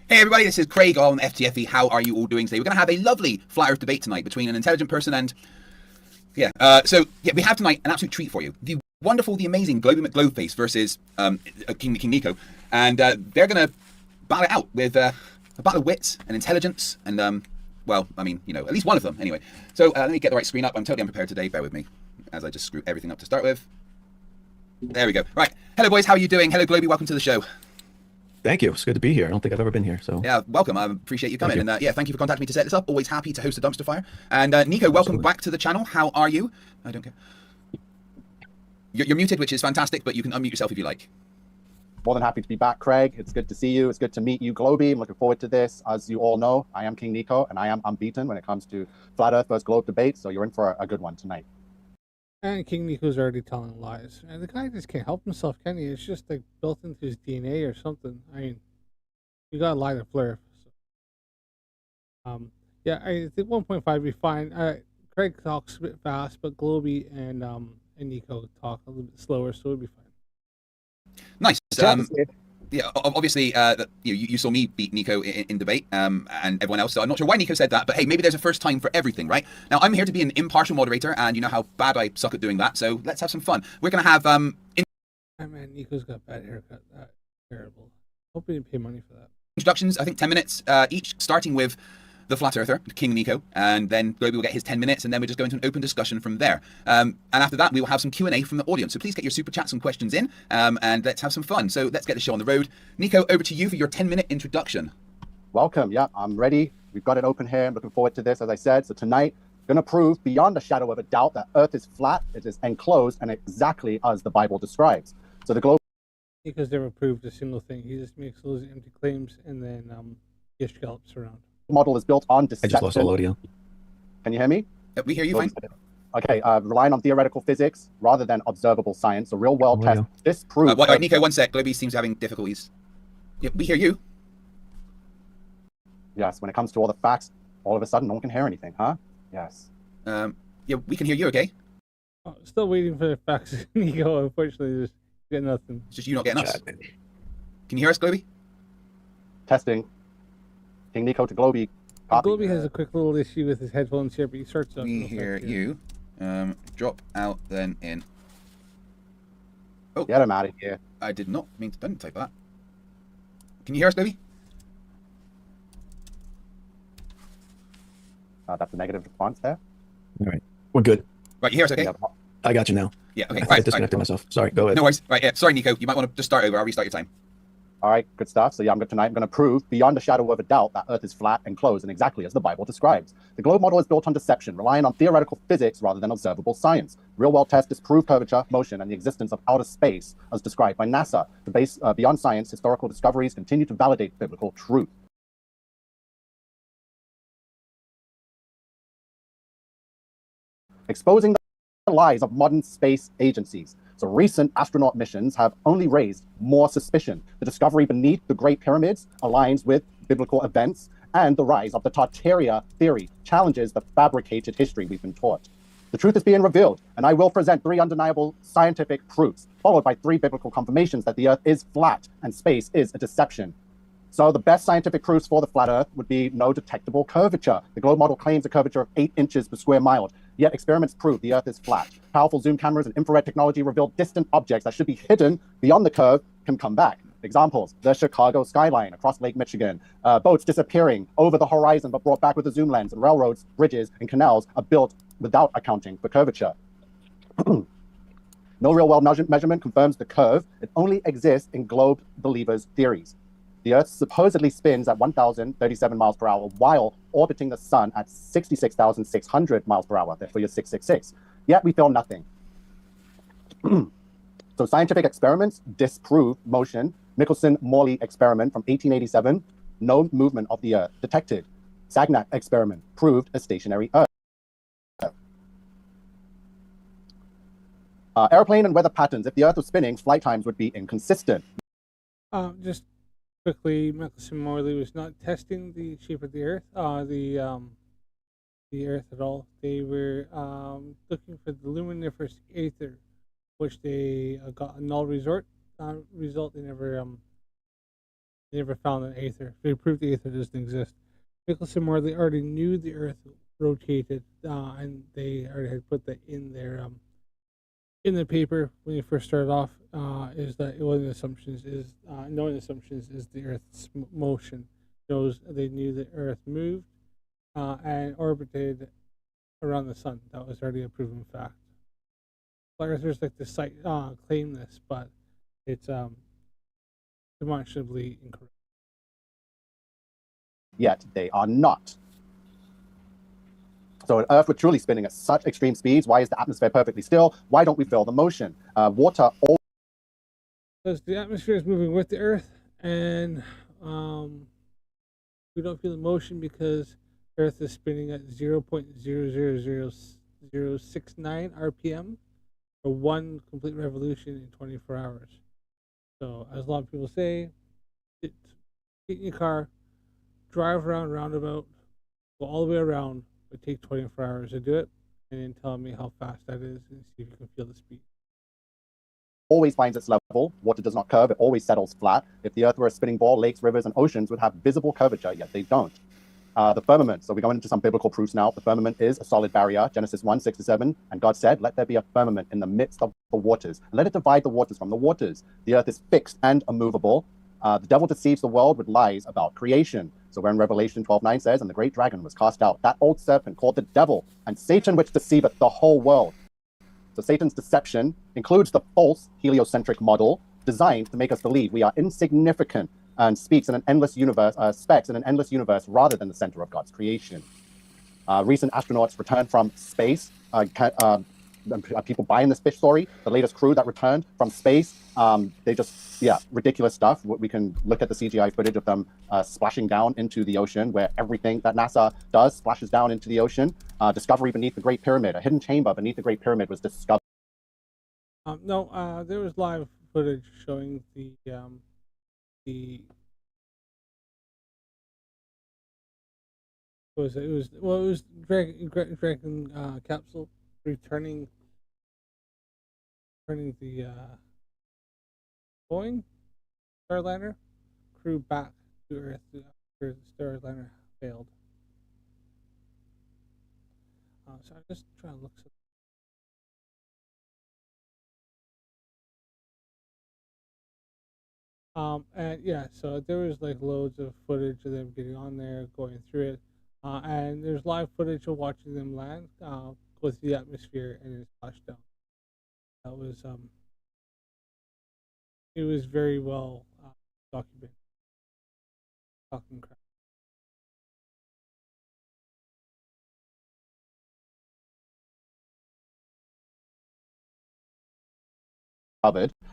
Hey everybody, this is Craig on FTFE. How are you all doing today? We're going to have a lovely Flat Earth debate tonight between an intelligent person and... we have tonight an absolute treat for you. The wonderful, the amazing GlobeyMcGlobe Face versus King Nico. And they're going to battle it out with a battle of wits and intelligence and, well, I mean, you know, at least one of them anyway. So let me get the right screen up. I'm totally unprepared today. Bear with me as I just screw everything up to start with. There we go. Right. Hello boys, how are you doing? Hello Globey, welcome to the show. Thank you. It's good to be here. I don't think I've ever been here. So yeah, welcome. I appreciate you coming. Thank you. And thank you for contacting me to set this up. Always happy to host a dumpster fire. And Nico, welcome back to the channel. How are you? I don't care. You're muted, which is fantastic, but you can unmute yourself if you like. More than happy to be back, Craig. It's good to see you. It's good to meet you, Globey. I'm looking forward to this. As you all know, I am King Nico, and I am unbeaten when it comes to Flat Earth versus Globe debate. So you're in for a good one tonight. And King Nico's already telling lies. And the guy just can't help himself, can he? It's just like built into his DNA or something. I mean, you gotta lie to Flerf. So. Yeah, I think 1.5 would be fine. Craig talks a bit fast, but Globey and Nico talk a little bit slower, so it'll be fine. Nice. Yeah, obviously, you saw me beat Nico in debate, and everyone else. So I'm not sure why Nico said that, but hey, maybe there's a first time for everything, right? Now I'm here to be an impartial moderator, and you know how bad I suck at doing that. So let's have some fun. We're gonna have Oh man, Nico's got bad haircut. That's terrible. Hope he didn't pay money for that. Introductions. I think 10 minutes each, starting with the Flat Earther, King Nico, and then Globey will get his 10 minutes, and then we'll just go into an open discussion from there. And after that, we will have some Q&A from the audience. So please get your super chats and questions in, and let's have some fun. So let's get the show on the road. Nico, over to you for your 10-minute introduction. Welcome. Yeah, I'm ready. We've got it open here. I'm looking forward to this, as I said. So tonight, going to prove beyond a shadow of a doubt that Earth is flat, it is enclosed, and exactly as the Bible describes. So the globe... Nico's never proved a single thing. He just makes those empty claims and then gives scallops around. Model is built on deception. I just lost all audio. Can you hear me? We hear you fine. Okay, relying on theoretical physics rather than observable science, a real-world test. This proves... Nico, one sec. Globey seems having difficulties. Yeah, we hear you. Yes, when it comes to all the facts, all of a sudden no one can hear anything, huh? Yes. Yeah, we can hear you, okay? Oh, still waiting for the facts, Nico. Unfortunately, just get nothing. It's just you not getting us. Can you hear us, Globey? Testing. King Nico to Globey. Globey has a quick little issue with his headphones here, but he starts up. We hear you. Drop out, then in. Oh, get him out of here. I did not mean to type that. Can you hear us, Globey? That's a negative response there. All right, we're good. Right, you hear us, okay? I got you now. Yeah, okay. I disconnected myself. Sorry, go ahead. No worries. Right, yeah. Sorry, Nico. You might want to just start over. I'll restart your time. All right, good stuff. So yeah, tonight I'm going to prove beyond a shadow of a doubt that Earth is flat and closed and exactly as the Bible describes. The globe model is built on deception, relying on theoretical physics rather than observable science. Real-world tests disprove curvature, motion, and the existence of outer space as described by NASA. Beyond science, historical discoveries continue to validate biblical truth. Exposing the lies of modern space agencies. So recent astronaut missions have only raised more suspicion. The discovery beneath the Great Pyramids aligns with biblical events, and the rise of the Tartaria theory challenges the fabricated history we've been taught. The truth is being revealed, and I will present 3 undeniable scientific proofs, followed by 3 biblical confirmations that the Earth is flat and space is a deception. So the best scientific proofs for the flat Earth would be no detectable curvature. The globe model claims a curvature of 8 inches per square mile, yet experiments prove the Earth is flat. Powerful zoom cameras and infrared technology reveal distant objects that should be hidden beyond the curve can come back. Examples: the Chicago skyline across Lake Michigan, boats disappearing over the horizon but brought back with a zoom lens, and railroads, bridges, and canals are built without accounting for curvature. No real-world measurement confirms the curve. It only exists in globe believers' theories. The Earth supposedly spins at 1,037 miles per hour while orbiting the sun at 66,600 miles per hour. Therefore, you're 666. Yet we feel nothing. So scientific experiments disprove motion. Michelson-Morley experiment from 1887, no movement of the Earth detected. Sagnac experiment proved a stationary Earth. Airplane and weather patterns. If the Earth was spinning, flight times would be inconsistent. Just quickly, Michelson-Morley was not testing the shape of the Earth, the Earth at all. They were looking for the luminiferous aether, which they got a null result. They never found an aether. They proved the aether doesn't exist. Michelson-Morley already knew the Earth rotated, and they already had put that in their in the paper when you first started off. Is that one of the assumptions is knowing assumptions is the Earth's motion. They knew the Earth moved and orbited around the sun. That was already a proven fact. Flat Earthers like to claim this, but it's demonstrably incorrect. Yet they are not. So an Earth, we're truly spinning at such extreme speeds. Why is the atmosphere perfectly still? Why don't we feel the motion? Water. Because the atmosphere is moving with the Earth, and we don't feel the motion because Earth is spinning at 0.000069 RPM for one complete revolution in 24 hours. So, as a lot of people say, get in your car, drive around roundabout, go all the way around. It take 24 hours to do it, and then tell me how fast that is and see if you can feel the speed. Always finds its level. Water does not curve. It always settles flat. If the Earth were a spinning ball, lakes, rivers, and oceans would have visible curvature, yet they don't. The firmament. So we're going into some biblical proofs now. The firmament is a solid barrier. Genesis 1:6-7. And God said, let there be a firmament in the midst of the waters. And let it divide the waters from the waters. The Earth is fixed and immovable. The devil deceives the world with lies about creation. So when Revelation 12:9 says, and the great dragon was cast out, that old serpent called the devil, and Satan which deceiveth the whole world. So Satan's deception includes the false heliocentric model designed to make us believe we are insignificant and speaks in an endless universe, specks in an endless universe rather than the center of God's creation. Recent astronauts returned from space. People buying this fish story. The latest crew that returned from space, they just, ridiculous stuff. We can look at the CGI footage of them splashing down into the ocean, where everything that NASA does splashes down into the ocean. Discovery beneath the Great Pyramid, a hidden chamber beneath the Great Pyramid was discovered. There was live footage showing the it was Dragon capsule returning the Boeing Starliner crew back to Earth after the Starliner failed. So I'm just trying to look. So there was like loads of footage of them getting on there, going through it, and there's live footage of watching them land with the atmosphere and it splashed down. That was it was very well documented. Talking crap.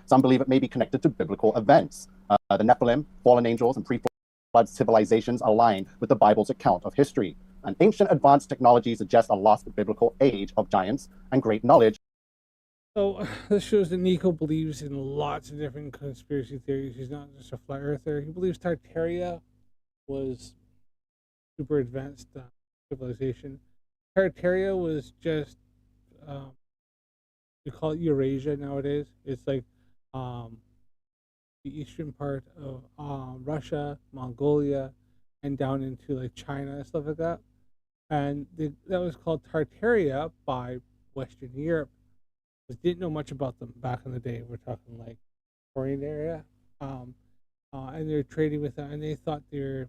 Some believe it may be connected to biblical events. The Nephilim, fallen angels, and pre-flood civilizations align with the Bible's account of history. An ancient advanced technology suggests a lost biblical age of giants and great knowledge. So this shows that Nico believes in lots of different conspiracy theories. He's not just a flat earther. He believes Tartaria was super advanced civilization. Tartaria was just we call it Eurasia nowadays. It's like um, the eastern part of Russia, Mongolia, and down into like China and stuff like that. And that was called Tartaria by Western Europe. Didn't know much about them back in the day. We're talking like Korean area, and they're trading with them, and they thought they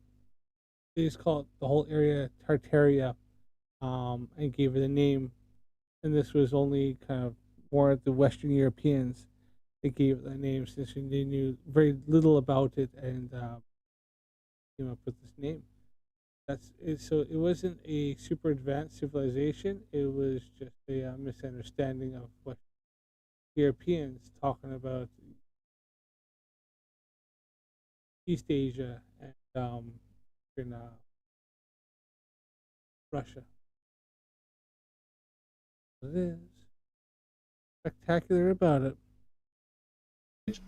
just called the whole area Tartaria, and gave it a name. And this was only kind of more the Western Europeans that gave it that name, since they knew very little about it, and came up with this name. That's it. So it wasn't a super advanced civilization. It was just a misunderstanding of what Europeans talking about East Asia and in Russia. It is spectacular about it.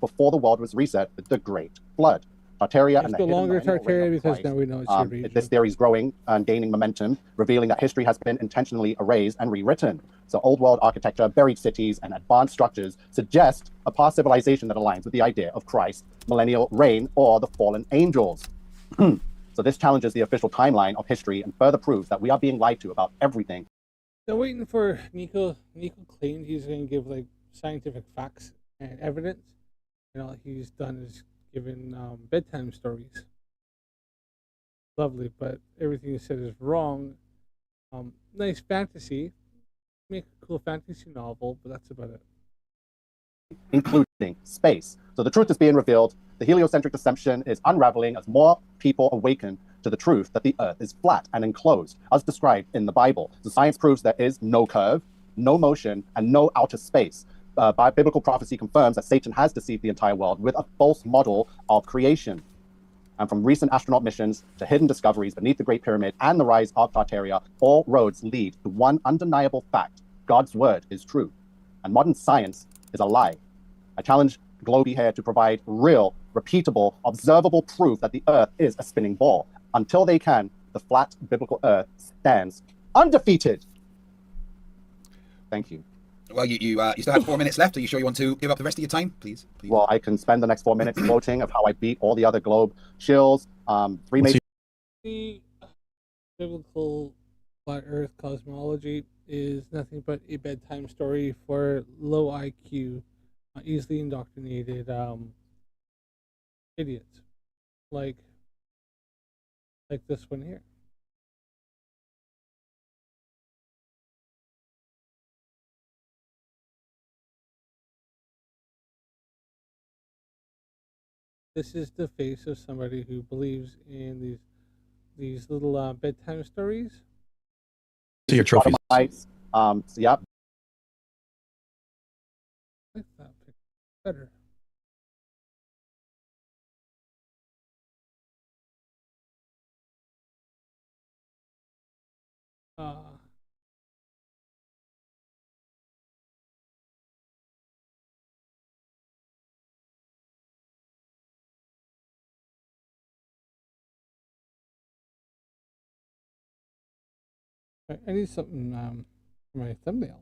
Before the world was reset with the Great Flood. Tartaria It's and the no hidden longer millennial reign Tartaria of because Christ. now we know it's Eurasia. This theory is growing and gaining momentum, revealing that history has been intentionally erased and rewritten. So old world architecture, buried cities, and advanced structures suggest a past civilization that aligns with the idea of Christ, millennial reign, or the fallen angels. So this challenges the official timeline of history and further proves that we are being lied to about everything. They're waiting for Nico. Nico claimed he's going to give like scientific facts and evidence, and all he's done is given bedtime stories. Lovely, but everything he said is wrong. Nice fantasy, make a cool fantasy novel, but that's about it. Including space. So the truth is being revealed. The heliocentric deception is unraveling as more people awaken to the truth that the Earth is flat and enclosed, as described in the Bible. The science proves there is no curve, no motion, and no outer space. Biblical prophecy confirms that Satan has deceived the entire world with a false model of creation. And from recent astronaut missions to hidden discoveries beneath the Great Pyramid and the rise of Tartaria, all roads lead to one undeniable fact: God's word is true, and modern science is a lie. I challenge Globey here to provide real, repeatable, observable proof that the Earth is a spinning ball. Until they can, the flat biblical Earth stands undefeated. Thank you. Well, you still have 4 minutes left. Are you sure you want to give up the rest of your time, please? Well, I can spend the next 4 minutes quoting of how I beat all the other globe shills. Three major. The biblical flat Earth cosmology is nothing but a bedtime story for low IQ, easily indoctrinated idiots, like this one here. This is the face of somebody who believes in these little bedtime stories. See your trophies. So, yeah. I like that picture better. I need something for my thumbnail.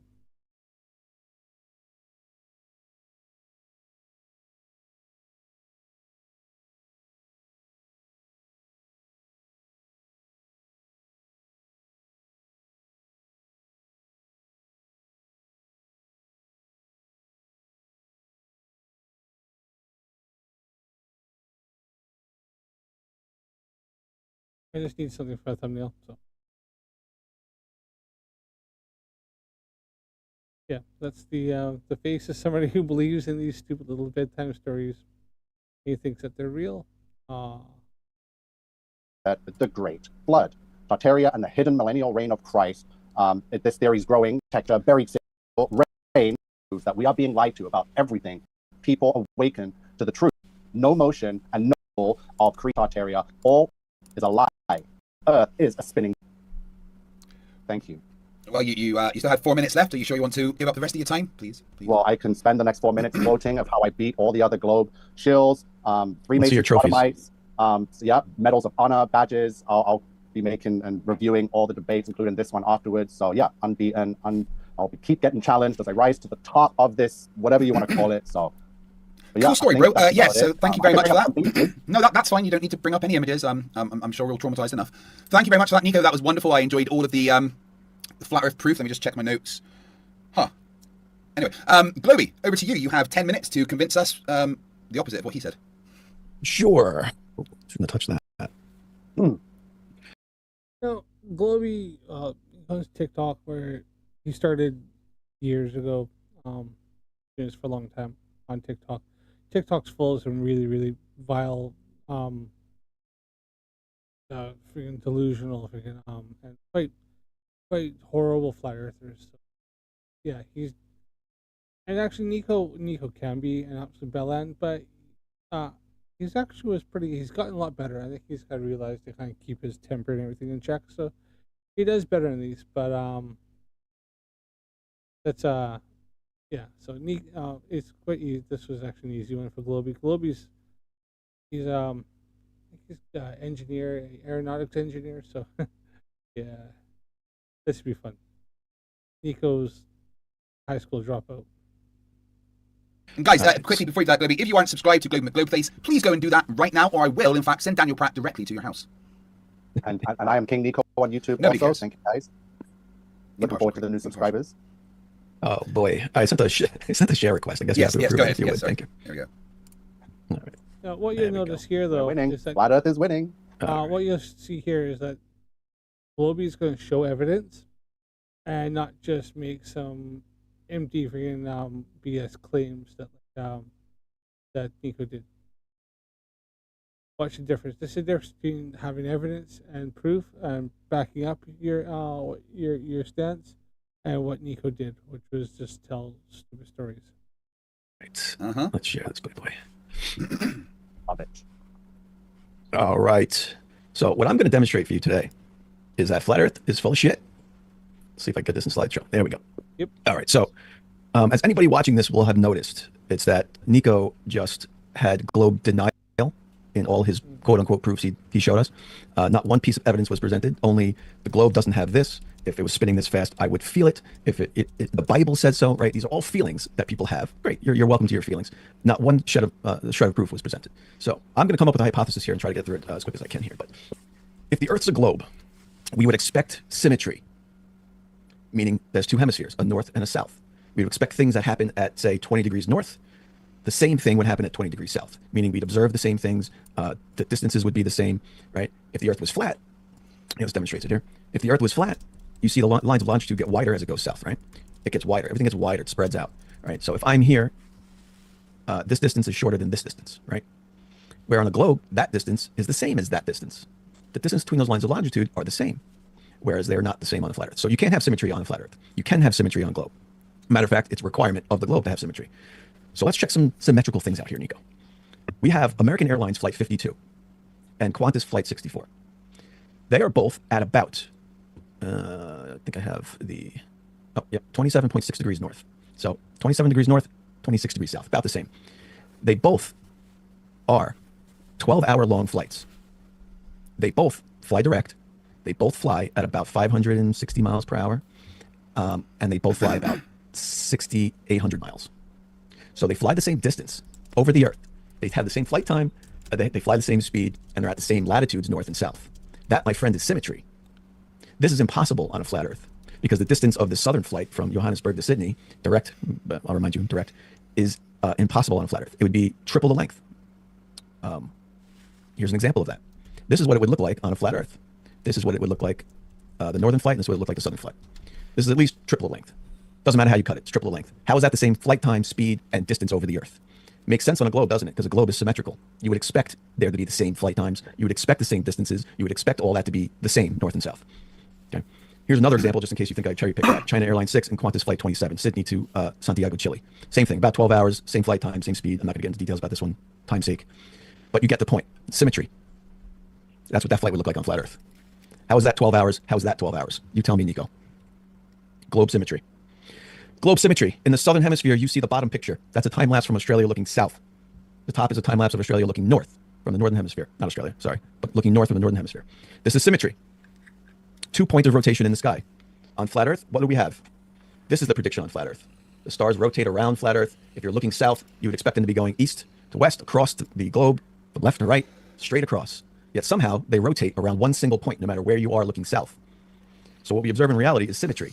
I just need something for a thumbnail. So yeah, that's the face of somebody who believes in these stupid little bedtime stories. He thinks that they're real. The Great Flood, Tartaria and the hidden millennial reign of Christ. This theory is growing. Texture, buried reign proves that we are being lied to about everything. People awaken to the truth. No motion and no of Tartaria. All is a lie. Earth is a spinning. Thank you. Well, you still have 4 minutes left. Are you sure you want to give up the rest of your time, please? Well, I can spend the next 4 minutes quoting of how I beat all the other globe shills. Three major trophies. sodomites. So yeah, medals of honor, badges. I'll be making and reviewing all the debates, including this one afterwards. So yeah, unbeaten. I'll keep getting challenged as I rise to the top of this, whatever you want to call it. So. Yeah, cool story, bro. Yeah, so thank you very much for that. Something. No, that's fine. You don't need to bring up any images. I'm sure we're all traumatized enough. Thank you very much for that, Nico. That was wonderful. I enjoyed all of the flat Earth proof. Let me just check my notes. Huh. Anyway, Globey, over to you. You have 10 minutes to convince us the opposite of what he said. Sure. Oh, shouldn't have touched that. So Globey owns TikTok, where he started years ago. Doing this for a long time on TikTok. TikTok's full of some really, really vile, freaking delusional, and quite horrible flat earthers. So, yeah, and actually Nico can be an absolute bellend, but he's gotten a lot better. I think he's kind of realized to kind of keep his temper and everything in check, so he does better in these. But that's yeah. So it's quite easy. This was actually an easy one for Globey. Globey's he's engineer, aeronautics engineer. So yeah, this should be fun. Nico's high school dropout. And guys, quickly before you do that, Globey, if you aren't subscribed to GlobeyMcGlobe Face, please go and do that right now, or I will, in fact, send Daniel Pratt directly to your house. And I am King Nico on YouTube Nobody also. cares. Thank you, guys. Looking forward to the new subscribers. Oh boy, I sent the share request. I guess Yes, you have to go approve ahead. it. Yes, Thank you. There we go. All right. Now, what There you'll we notice go. here, though, Winning. is that Flat Earth is winning. what you'll see here is that Globey's going to show evidence and not just make some empty freaking BS claims that Nico did. Watch the difference. This is the difference between having evidence and proof and backing up your stance, and what Nico did, which was just tell stupid stories. Right. Uh-huh. Let's share this bad boy. Love it. All right. So what I'm going to demonstrate for you today is that flat Earth is full of shit. Let's see if I get this in slideshow. There we go. Yep. All right. So as anybody watching this will have noticed, it's that Nico just had globe denial in all his quote-unquote proofs he showed us. Not one piece of evidence was presented. Only the globe doesn't have this. If it was spinning this fast, I would feel it. If the Bible said so, right? These are all feelings that people have. Great, you're welcome to your feelings. Not one shred of proof was presented. So I'm going to come up with a hypothesis here and try to get through it as quick as I can here. But if the Earth's a globe, we would expect symmetry, meaning there's two hemispheres, a north and a south. We would expect things that happen at, say, 20 degrees north. The same thing would happen at 20 degrees south, meaning we'd observe the same things. The distances would be the same, right? If the Earth was flat, let's demonstrate it here. If the Earth was flat, you see the lines of longitude get wider as it goes south, right? It gets wider. Everything gets wider. It spreads out, right? So if I'm here, this distance is shorter than this distance, right? Where on a globe, that distance is the same as that distance. The distance between those lines of longitude are the same, whereas they're not the same on a flat Earth. So you can't have symmetry on a flat Earth. You can have symmetry on a globe. Matter of fact, it's a requirement of the globe to have symmetry. So let's check some symmetrical things out here, Nico. We have American Airlines Flight 52 and Qantas Flight 64. They are both at about, I think I have the, 27.6 degrees north. So 27 degrees north, 26 degrees south, about the same. They both are 12-hour long flights. They both fly direct. They both fly at about 560 miles per hour. And they both fly about 6,800 miles. So they fly the same distance over the Earth. They have the same flight time, they fly the same speed, and they're at the same latitudes, north and south. That, my friend, is symmetry. This is impossible on a flat Earth because the distance of the southern flight from Johannesburg to Sydney, direct, I'll remind you, direct, is impossible on a flat Earth. It would be triple the length. Here's an example of that. This is what it would look like on a flat Earth. This is what it would look like, the northern flight, and this is what it would look like the southern flight. This is at least triple the length. Doesn't matter how you cut it, it's triple the length. How is that the same flight time, speed, and distance over the Earth? Makes sense on a globe, doesn't it? Because a globe is symmetrical. You would expect there to be the same flight times. You would expect the same distances. You would expect all that to be the same, north and south. Okay. Here's another example, just in case you think I cherry-picked that. China Airlines 6 and Qantas Flight 27, Sydney to Santiago, Chile. Same thing, about 12 hours, same flight time, same speed. I'm not going to get into details about this one, time's sake. But you get the point. Symmetry. That's what that flight would look like on flat Earth. How is that 12 hours? How is that 12 hours? You tell me, Nico. Globe symmetry. Globe symmetry. In the southern hemisphere, you see the bottom picture. That's a time lapse from Australia looking south. The top is a time lapse of Australia looking north from the northern hemisphere. Not Australia, sorry, but looking north from the northern hemisphere. This is symmetry. 2 points of rotation in the sky. On flat Earth, what do we have? This is the prediction on flat Earth. The stars rotate around flat Earth. If you're looking south, you would expect them to be going east to west across the globe, from left to right, straight across. Yet somehow they rotate around one single point, no matter where you are looking south. So what we observe in reality is symmetry.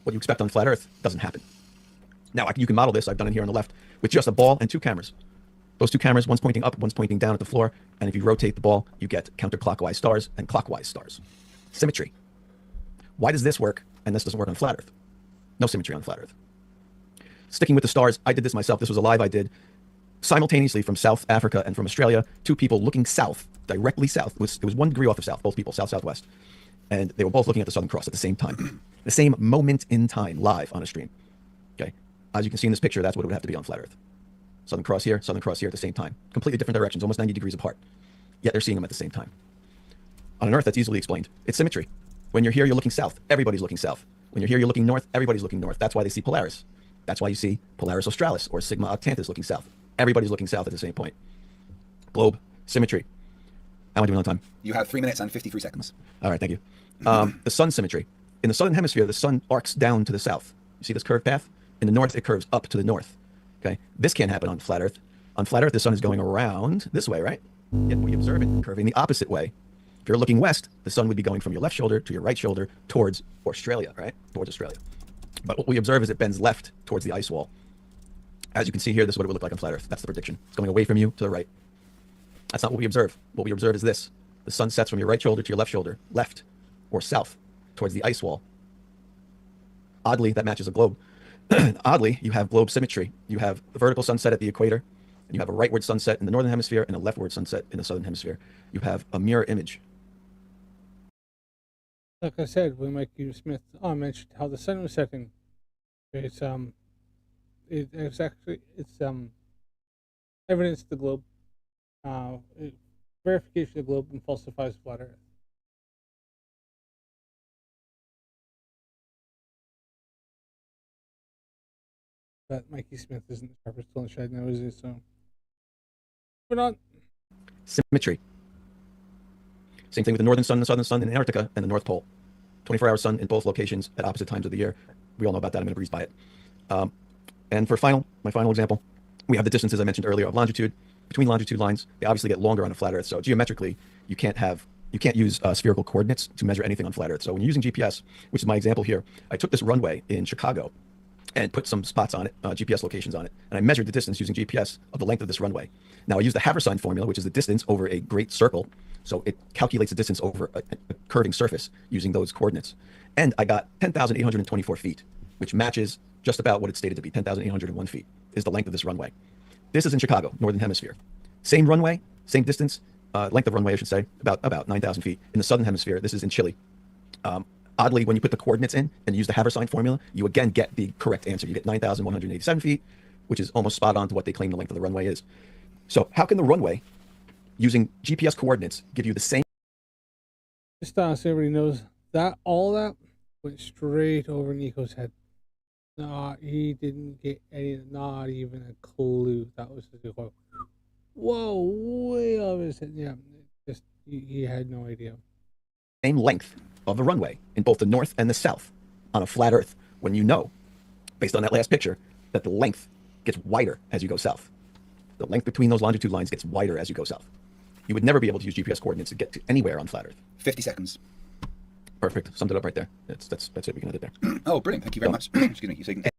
What you expect on flat Earth doesn't happen. Now, you can model this, I've done it here on the left, with just a ball and 2 cameras. Those 2 cameras, one's pointing up, one's pointing down at the floor, and if you rotate the ball, you get counterclockwise stars and clockwise stars. Symmetry. Why does this work and this doesn't work on flat Earth? No symmetry on flat Earth. Sticking with the stars, I did this myself. This was a live I did simultaneously from South Africa and from Australia. 2 people looking south, directly south. It was 1 degree off of south, both people, south-southwest. And they were both looking at the Southern Cross at the same time. The same moment in time, live on a stream. Okay. As you can see in this picture, that's what it would have to be on flat Earth. Southern Cross here at the same time. Completely different directions, almost 90 degrees apart. Yet they're seeing them at the same time. On an Earth, that's easily explained. It's symmetry. When you're here, you're looking south. Everybody's looking south. When you're here, you're looking north. Everybody's looking north. That's why they see Polaris. That's why you see Polaris Australis or Sigma Octantis looking south. Everybody's looking south at the same point. Globe, symmetry. How am I doing on time? You have 3 minutes and 53 seconds. All right, thank you. The sun symmetry. In the southern hemisphere, the sun arcs down to the south. You see this curved path? In the north, it curves up to the north. Okay, this can't happen on flat Earth. On flat Earth, the sun is going around this way, right? Yet we observe it curving the opposite way. If you're looking west, the sun would be going from your left shoulder to your right shoulder towards Australia, right? Towards Australia. But what we observe is it bends left towards the ice wall. As you can see here, this is what it would look like on flat Earth. That's the prediction. It's going away from you to the right. That's not what we observe. What we observe is this. The sun sets from your right shoulder to your left shoulder, left or south, towards the ice wall. Oddly, that matches a globe. Oddly, you have globe symmetry. You have the vertical sunset at the equator, and you have a rightward sunset in the northern hemisphere and a leftward sunset in the southern hemisphere. You have a mirror image. Like I said, when Mikey Smith mentioned how the sun was setting, it's evidence to the globe, verification of the globe, and falsifies flat Earth. But Mikey Smith isn't the sharpest tool in the shed now, is he? So we're not. Symmetry. Same thing with the northern sun, the southern sun in Antarctica, and the North Pole. 24-hour sun in both locations at opposite times of the year. We all know about that. I'm going to breeze by it. And for my final example, we have the distances I mentioned earlier of longitude. Between longitude lines, they obviously get longer on a flat Earth. So geometrically, you can't use spherical coordinates to measure anything on flat Earth. So when you're using GPS, which is my example here, I took this runway in Chicago and put some spots on it, GPS locations on it, and I measured the distance using GPS of the length of this runway. Now I use the Haversine formula, which is the distance over a great circle. So it calculates the distance over a curving surface using those coordinates. And I got 10,824 feet, which matches just about what it's stated to be. 10,801 feet is the length of this runway. This is in Chicago, northern hemisphere. Same runway, same distance, length of runway, I should say, about 9,000 feet. In the southern hemisphere, this is in Chile. Oddly, when you put the coordinates in and use the Haversine formula, you again get the correct answer. You get 9,187 feet, which is almost spot on to what they claim the length of the runway is. So how can the runway, using GPS coordinates, give you the same? Just so everybody knows that all that went straight over Nico's head. No, he didn't get not even a clue. That was just like, whoa, way over his head. Yeah, just he had no idea. Same length of the runway in both the north and the south on a flat Earth, when you know, based on that last picture, that the length gets wider as you go south. The length between those longitude lines gets wider as you go south. You would never be able to use GPS coordinates to get to anywhere on flat Earth. 50 seconds. Perfect. Summed it up right there. That's it. We can end it there. Oh, brilliant. Thank you very much. Excuse me. So you can...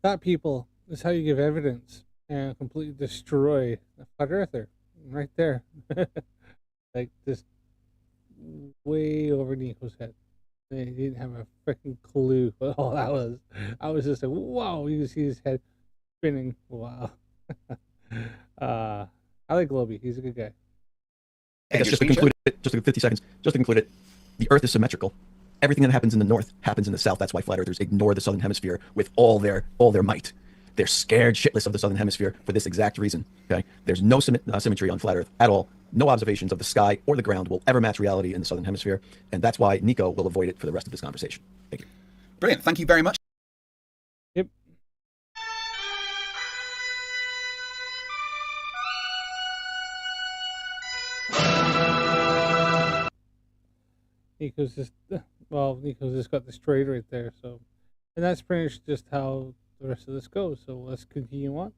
That, people, is how you give evidence and completely destroy a flat earther. Right there. Like, just way over Nico's head. They didn't have a freaking clue what all that was. I was just like, wow, you can see his head spinning. Wow. I like Globey. He's a good guy. I guess just to conclude it, just 50 seconds, just to conclude it, the Earth is symmetrical. Everything that happens in the north happens in the south. That's why flat earthers ignore the southern hemisphere with all their might. They're scared shitless of the southern hemisphere for this exact reason. Okay, there's no symmetry on flat Earth at all. No observations of the sky or the ground will ever match reality in the southern hemisphere, and that's why Nico will avoid it for the rest of this conversation. Thank you. Brilliant. Thank you very much. Yep. Nico's just Nico's just got destroyed right there. So, and that's pretty much just how the rest of this goes. So let's continue on.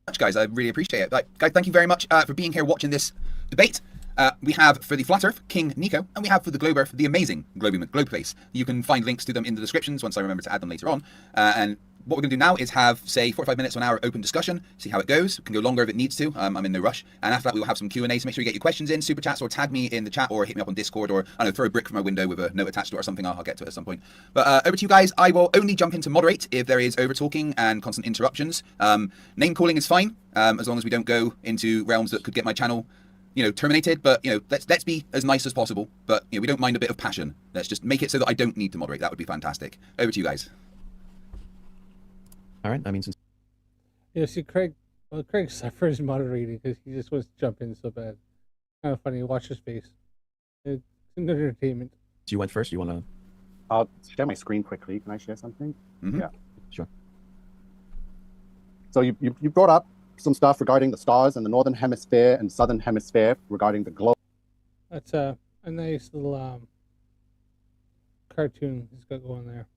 Much, guys. I really appreciate it. Like, guys, thank you very much for being here watching this debate. We have for the Flat Earth, King Nico, and we have for the Globe Earth, the amazing GlobeyMcGlobe Face. You can find links to them in the descriptions once I remember to add them later on. And what we're going to do now is have, say, 45 minutes to an hour open discussion, see how it goes. It can go longer if it needs to. I'm in no rush. And after that, we will have some Q&A, so make sure you get your questions in, super chats, or tag me in the chat, or hit me up on Discord, or, I don't know, throw a brick from my window with a note attached to it or something. I'll get to it at some point. But over to you guys. I will only jump in to moderate if there is over-talking and constant interruptions. Name-calling is fine, as long as we don't go into realms that could get my channel, terminated. But, let's be as nice as possible. But, we don't mind a bit of passion. Let's just make it so that I don't need to moderate. That would be fantastic. Over to you guys. All right. I mean, since See, Craig suffers moderating because he just wants to jump in so bad. Kind of funny. Watch his face. It's an entertainment. you went first, you want to? I'll share my screen quickly. Can I share something? Mm-hmm. Yeah. Sure. So you brought up some stuff regarding the stars in the northern hemisphere and southern hemisphere regarding the globe. That's a nice little cartoon he's got going there.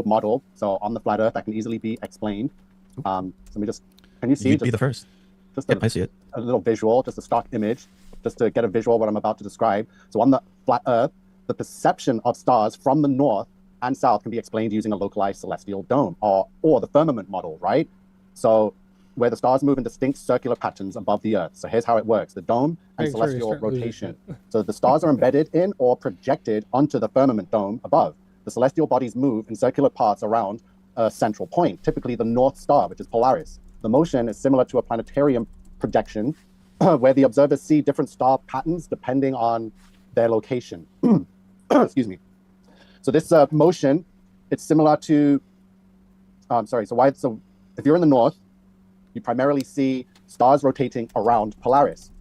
Model. So on the flat Earth, that can easily be explained. So let me just. Can you see? You'd be the first. Just Yep, I see it. a little visual, just a stock image, just to get a visual of what I'm about to describe. So on the flat Earth, the perception of stars from the north and south can be explained using a localized celestial dome or the firmament model, right? So where the stars move in distinct circular patterns above the Earth. So here's how it works: the dome and celestial rotation. So the stars are embedded in or projected onto the firmament dome above. The celestial bodies move in circular paths around a central point, typically the North Star, which is Polaris. The motion is similar to a planetarium projection, where the observers see different star patterns depending on their location. Excuse me. So this motion, it's similar to, so if you're in the north, you primarily see stars rotating around Polaris.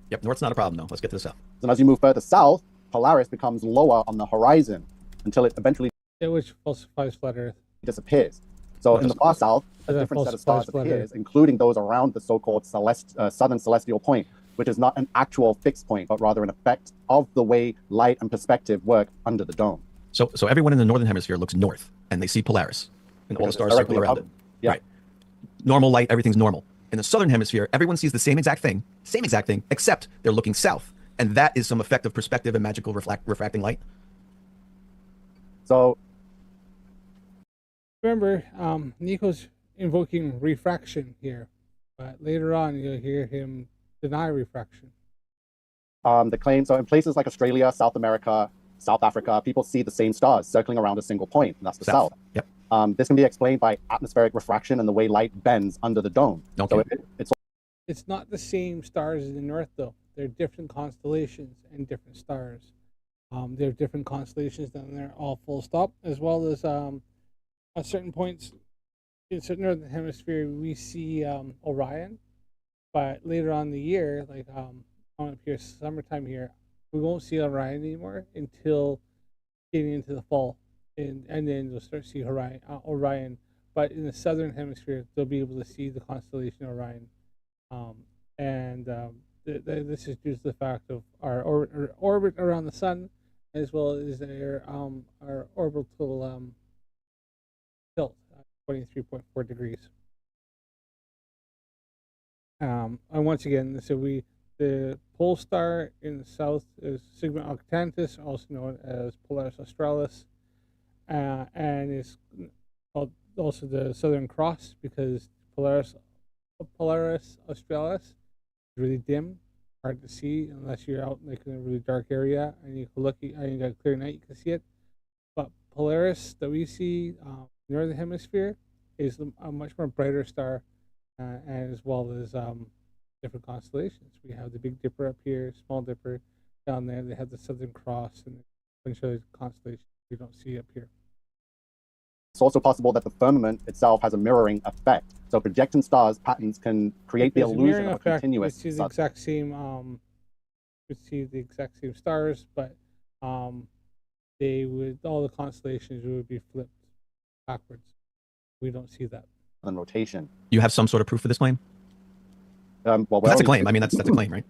Yep, north's not a problem, though. Let's get to the south. And as you move further south, Polaris becomes lower on the horizon until it eventually Which falsifies flat Earth. disappears. So in the far south, a different set of stars appears, including those around the so-called southern celestial point, which is not an actual fixed point, but rather an effect of the way light and perspective work under the dome. So everyone in the northern hemisphere looks north, and they see Polaris, and all the stars circle around it. Yeah. Right. Normal light, everything's normal. In the southern hemisphere, everyone sees the same exact thing, except they're looking south, and that is some effect of perspective and magical refracting light. So remember, Nico's invoking refraction here, but later on you'll hear him deny refraction. the claim, so in places like Australia, South America, South Africa, people see the same stars circling around a single point, and that's the south. Yep. This can be explained by atmospheric refraction and the way light bends under the dome. Okay. So It's not the same stars in the north, though. They're different constellations and different stars. There are different constellations down there, all full stop, as well as at certain points in the northern hemisphere, we see Orion. But later on in the year, like on up here, summertime here, we won't see Orion anymore until getting into the fall. And then you'll start to see Orion. But in the southern hemisphere, they'll be able to see the constellation Orion. This is due to the fact of our orbit around the sun, as well as our orbital tilt, 23.4 degrees. And once again, so the pole star in the south is Sigma Octantis, also known as Polaris Australis, and is called also the Southern Cross because Polaris Australis is really dim, hard to see unless you're out like in a really dark area and you can look and you got a clear night, you can see it. But Polaris that we see northern hemisphere is a much more brighter star, and as well as different constellations. We have the Big Dipper up here, Small Dipper down there. They have the Southern Cross and a bunch of other constellations we don't see up here. it's also possible that the firmament itself has a mirroring effect. So projection stars patterns can create the illusion of a continuous. We see the exact same. We see the exact same stars, but they would all the constellations would be flipped backwards. We don't see that. And rotation. You have some sort of proof for this claim? Well, That's a claim. I mean, that's a claim, right?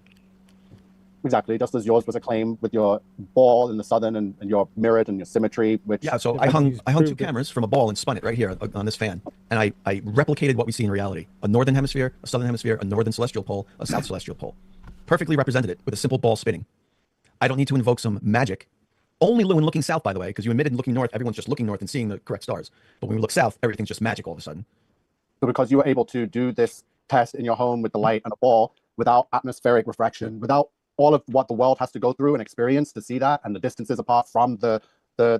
Exactly, just as yours was a claim with your ball in the southern and your mirrored and your symmetry, which Yeah, so Yeah, I but hung he's two proved it. cameras from a ball and spun it right here on this fan, and I replicated what we see in reality: a northern hemisphere, a southern hemisphere, a northern celestial pole, a south celestial pole. Perfectly represented it with a simple ball spinning. I don't need to invoke some magic. Only when looking south, by the way, because you admitted looking north, everyone's just looking north and seeing the correct stars. But when we look south, everything's just magic all of a sudden. so because you were able to do this test in your home with the light and a ball without atmospheric refraction, without all of what the world has to go through and experience to see that, and the distances apart from the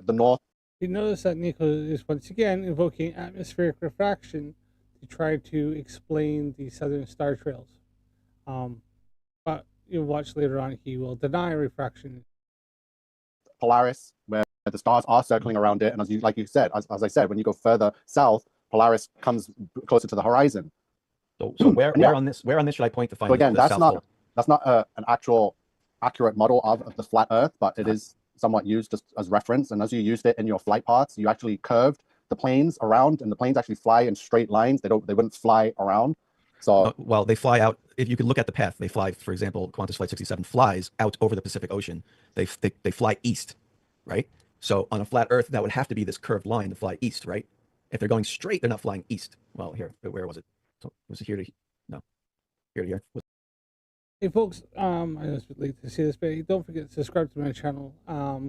north. You notice that Nico is once again invoking atmospheric refraction to try to explain the southern star trails. But you'll watch later on, he will deny refraction. Polaris, where the stars are circling around it, and like you said, as I said, when you go further south, Polaris comes closer to the horizon. So where on this should I point to find So again, the that's south not pole? that's not an actual accurate model of the flat Earth, but it is somewhat used just as reference. And as you used it in your flight paths, you actually curved the planes around, and the planes actually fly in straight lines. They wouldn't fly around. So Well, they fly out. If you can look at the path, they fly. For example, Qantas Flight 67 flies out over the Pacific Ocean. They fly east, right? So on a flat Earth, that would have to be this curved line to fly east, right? If they're going straight, they're not flying east. Well, here, where was it? So was it here to no, here to here? Hey folks, I know it's a bit late to see this, but don't forget to subscribe to my channel.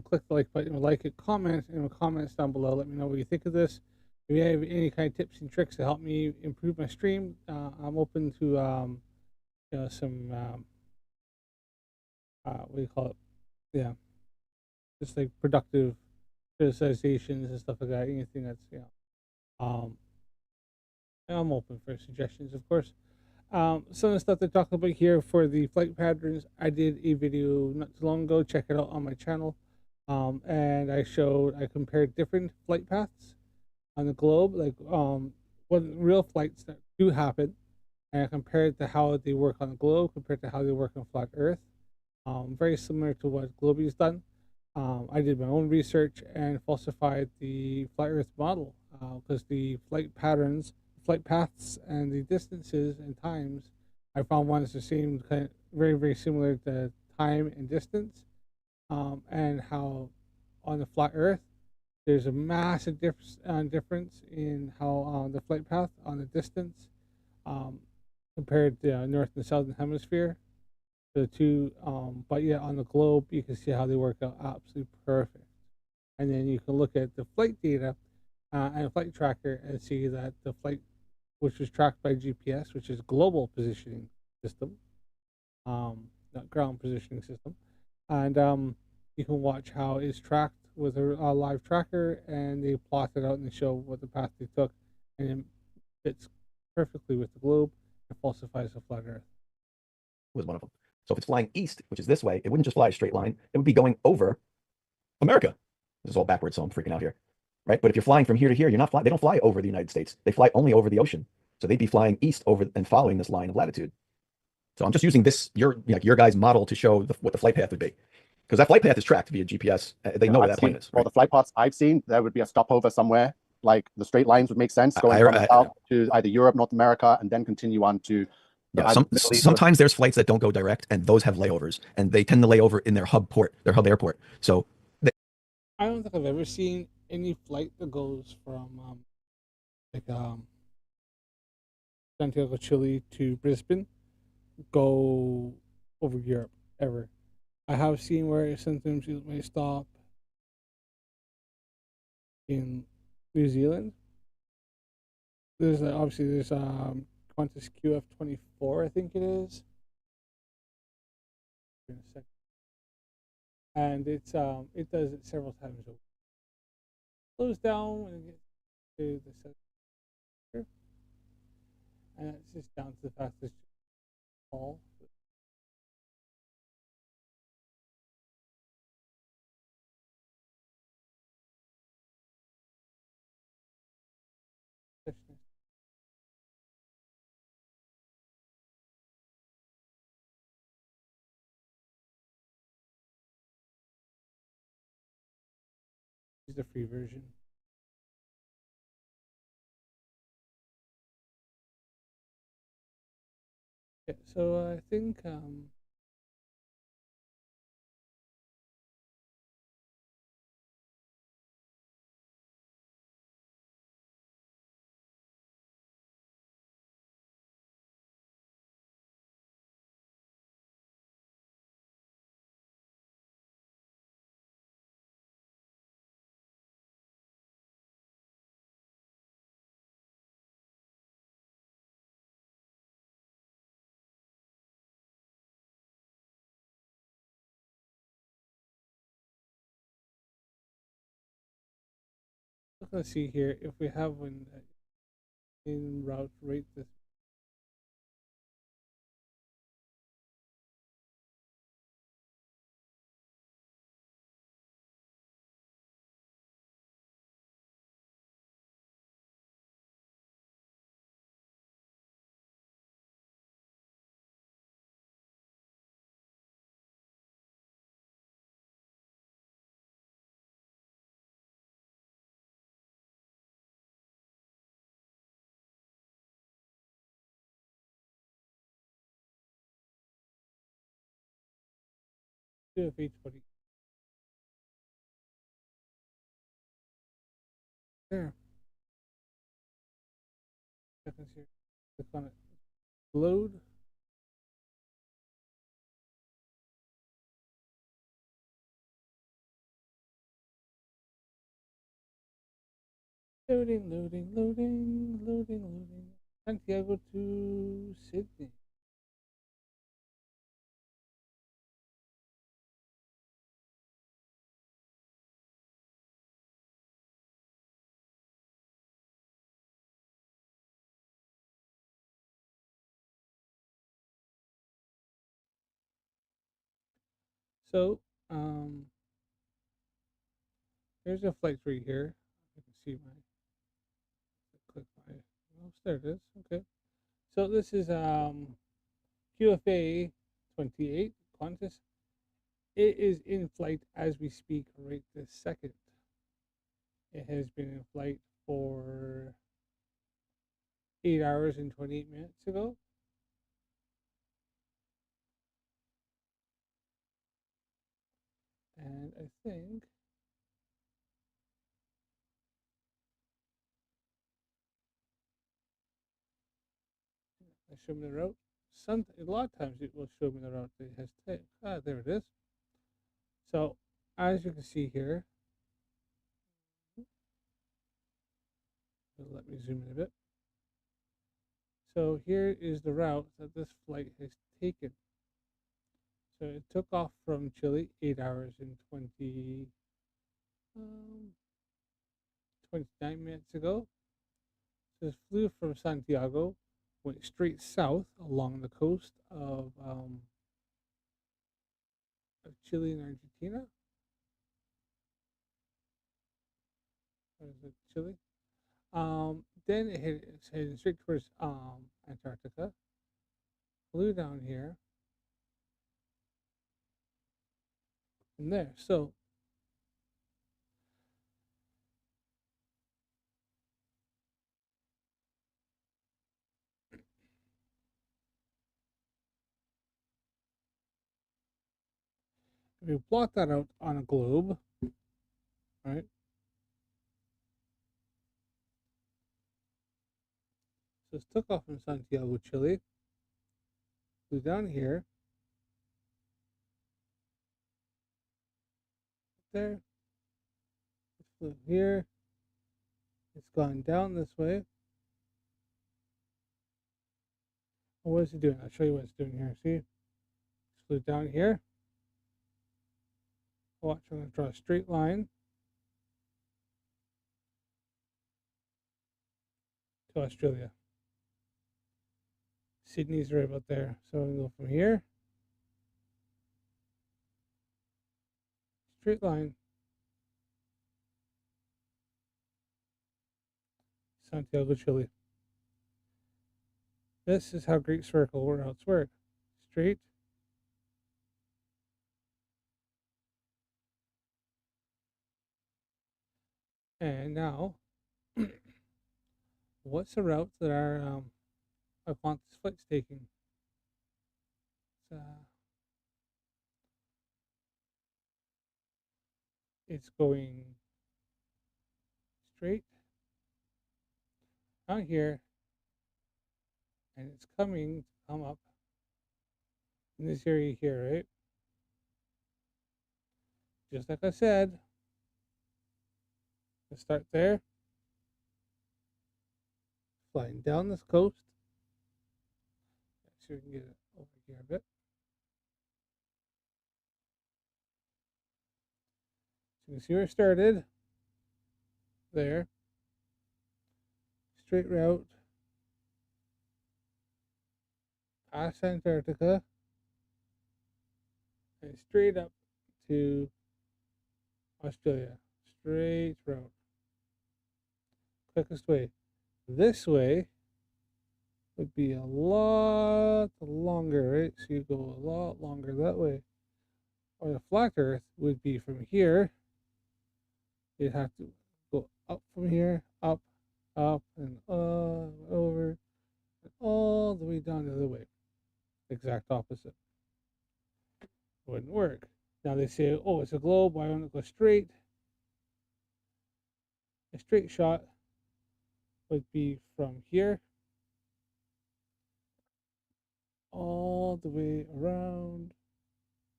Click the like button, like it, comment in the comments down below. Let me know what you think of this. If you have any kind of tips and tricks to help me improve my stream, I'm open to you know, some what do you call it? Yeah, just like productive criticizations and stuff like that. Anything that's I'm open for suggestions, of course. Some of the stuff they're talking about here for the flight patterns, I did a video not too long ago. Check it out on my channel. And I compared different flight paths on the globe, like what real flights that do happen, and I compared to how they work on the globe compared to how they work on flat Earth. Very similar to what Globey's done. I did my own research and falsified the flat Earth model because the flight patterns, flight paths, and the distances and times, I found one is the same, kind of very, very similar to time and distance, and how on the flat Earth, there's a massive difference in how the flight path on the distance compared to North and Southern Hemisphere. The two, but yeah, on the globe, you can see how they work out absolutely perfect. And then you can look at the flight data and a flight tracker and see that the flight, which was tracked by GPS, which is global positioning system, not ground positioning system, and you can watch how it's tracked with a live tracker, and they plot it out and they show what the path they took, and it fits perfectly with the globe and falsifies the flat Earth. Was one of them. So if it's flying east, which is this way, it wouldn't just fly a straight line. It would be going over America. This is all backwards, so I'm freaking out here, right? But if you're flying from here to here, you're not flying. They don't fly over the United States. They fly only over the ocean. So they'd be flying east over and following this line of latitude. So I'm just using this your guys' model to show what the flight path would be, because that flight path is tracked via GPS. They know where that plane is. For Right? the flight paths I've seen, there would be a stopover somewhere. Like the straight lines would make sense going from the south to either Europe, North America, and then continue on to. Yeah, sometimes there's flights that don't go direct, and those have layovers, and they tend to lay over in their hub airport. So I don't think I've ever seen any flight that goes from Santiago, Chile to Brisbane go over Europe ever. I have seen where sometimes it may stop in New Zealand. There's obviously Qantas QF24, I think it is. In a second. And it does it several times over. Slows down when it gets to the center, and it's just down to the fastest fall. Use the free version. Yeah, so I think Let's see here if we have one in route rate this. FTFE 20. There. Seconds here. Click on it. Load. Loading. Santiago to Sydney. So, there's a flight right here. You can see my click my. Oh, there it is. Okay. So this is QFA 28 Qantas. It is in flight as we speak right this second. It has been in flight for 8 hours and 28 minutes ago. And I think I show me the route. A lot of times it will show me the route that it has taken. Ah, there it is. So as you can see here, let me zoom in a bit. So here is the route that this flight has taken. So it took off from Chile 8 hours and 29 minutes ago. So it flew from Santiago, went straight south along the coast of Chile and Argentina. Or is it Chile? Then it's heading straight towards Antarctica. Flew down here. And there. So if you plot that out on a globe, right? So it took off from Santiago, Chile, flew down here, there, it flew here, it's gone down this way. What is it doing? I'll show you what it's doing here. See? It flew down here. Watch, I'm going to draw a straight line to Australia. Sydney's right about there. So I'm going to go from here. Straight line. Santiago, Chile. This is how Great Circle routes work. Straight. And now, what's the route that our Qantas flight's taking? It's going straight out here, and it's coming to come up in this area here, right? Just like I said, let's start there, flying down this coast. See if we can get it over here a bit. So you can see where it started there. straight route past Antarctica and straight up to Australia. Straight route. Quickest way. This way would be a lot longer, right? So you go a lot longer that way. Or the flat Earth would be from here. You'd have to go up from here, up, and over, and all the way down the other way. Exact opposite. Wouldn't work. Now they say, oh, it's a globe. Why don't it go straight? A straight shot would be from here all the way around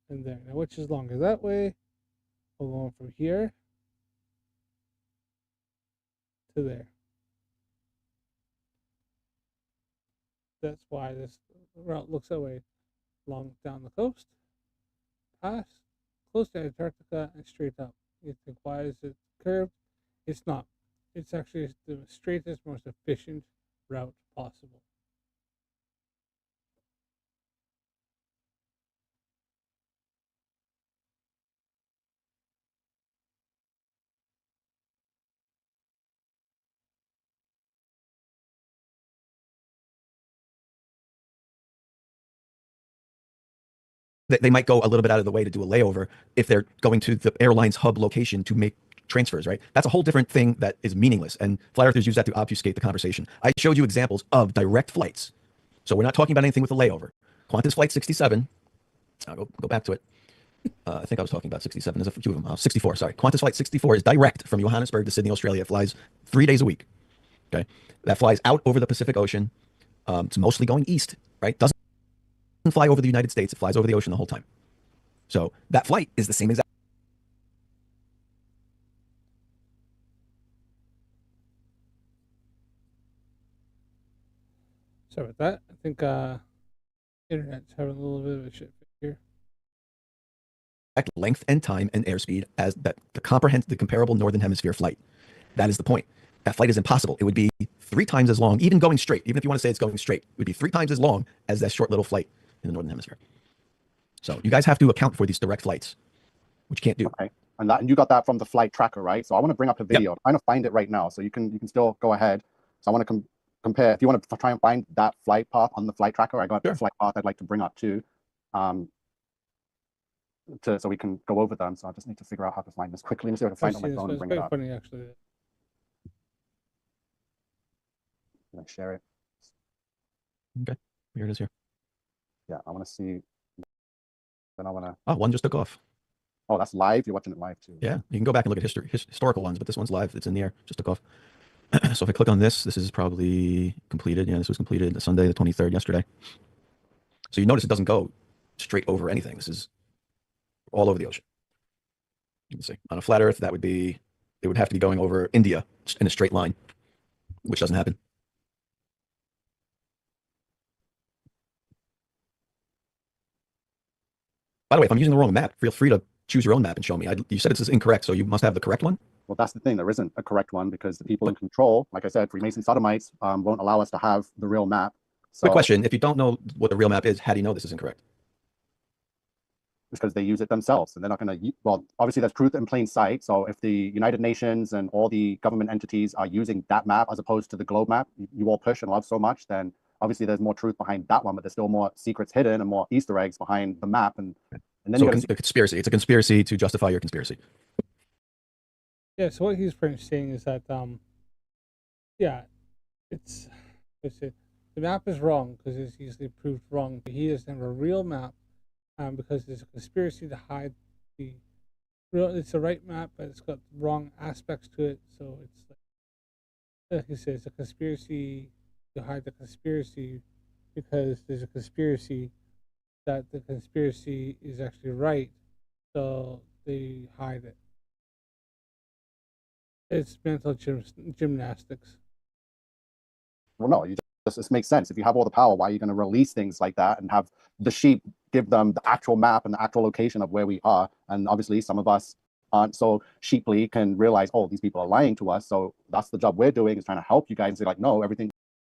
and there. Now, which is longer? That way, we're going from here to there. That's why this route looks that way. Long down the coast, past, close to Antarctica, and straight up. You think, why is it curved? It's not. It's actually the straightest, most efficient route possible. They might go a little bit out of the way to do a layover if they're going to the airline's hub location to make transfers, right? That's a whole different thing that is meaningless. And flat earthers use that to obfuscate the conversation. I showed you examples of direct flights. So we're not talking about anything with a layover. Qantas Flight 67, I'll go back to it. I think I was talking about 67. There's a few of them. 64, sorry. Qantas Flight 64 is direct from Johannesburg to Sydney, Australia. It flies 3 days a week. Okay. That flies out over the Pacific Ocean. It's mostly going east, right? Doesn't fly over the United States. It flies over the ocean the whole time. So that flight is the same exact. Sorry about that. I think internet's having a little bit of a shit here. Length and time and airspeed as that the comparable Northern Hemisphere flight. That is the point. That flight is impossible. It would be 3 times as long, even going straight. Even if you want to say it's going straight, it would be 3 times as long as that short little flight in the Northern Hemisphere. So you guys have to account for these direct flights, which you can't do. Okay. And you got that from the flight tracker, right? So I want to bring up a video. I'm trying to find it right now, so you can still go ahead. So I want to compare. If you want to try and find that flight path on the flight tracker, I got the flight path I'd like to bring up too, so we can go over them. So I just need to figure out how to find this quickly. Let me see if I can find it on my phone and bring it up. Funny, actually. Can I share it? Okay, here it is here. Yeah, I want to see. Then I want to. Oh, one just took off. Oh, that's live. You're watching it live too. Yeah, you can go back and look at historical ones, but this one's live. It's in the air. Just took off. So if I click on this is probably completed. Yeah, this was completed Sunday, the 23rd, yesterday. So you notice it doesn't go straight over anything. This is all over the ocean. You can see on a flat Earth, it would have to be going over India in a straight line, which doesn't happen. By the way, if I'm using the wrong map, feel free to choose your own map and show me. You said it's incorrect, so you must have the correct one? Well, that's the thing. There isn't a correct one because the people in control, like I said, Freemason sodomites, won't allow us to have the real map. So, quick question. If you don't know what the real map is, how do you know this is incorrect? Because they use it themselves, and they're not going to, well, obviously there's truth in plain sight. So if the United Nations and all the government entities are using that map as opposed to the globe map you all push and love so much, then obviously there's more truth behind that one, but there's still more secrets hidden and more Easter eggs behind the map. And then so a conspiracy. It's a conspiracy to justify your conspiracy. Yeah, so what he's pretty much saying is that, yeah, it's the map is wrong because it's easily proved wrong. But he doesn't have a real map because there's a conspiracy to hide the real. It's the right map, but it's got wrong aspects to it. So it's like he says, a conspiracy to hide the conspiracy because there's a conspiracy that the conspiracy is actually right. So they hide it. It's mental gymnastics. Well, no, this makes sense. If you have all the power, why are you going to release things like that and have the sheep give them the actual map and the actual location of where we are? And obviously, some of us aren't so sheeply can realize, oh, these people are lying to us. So that's the job we're doing, is trying to help you guys and say like, no, everything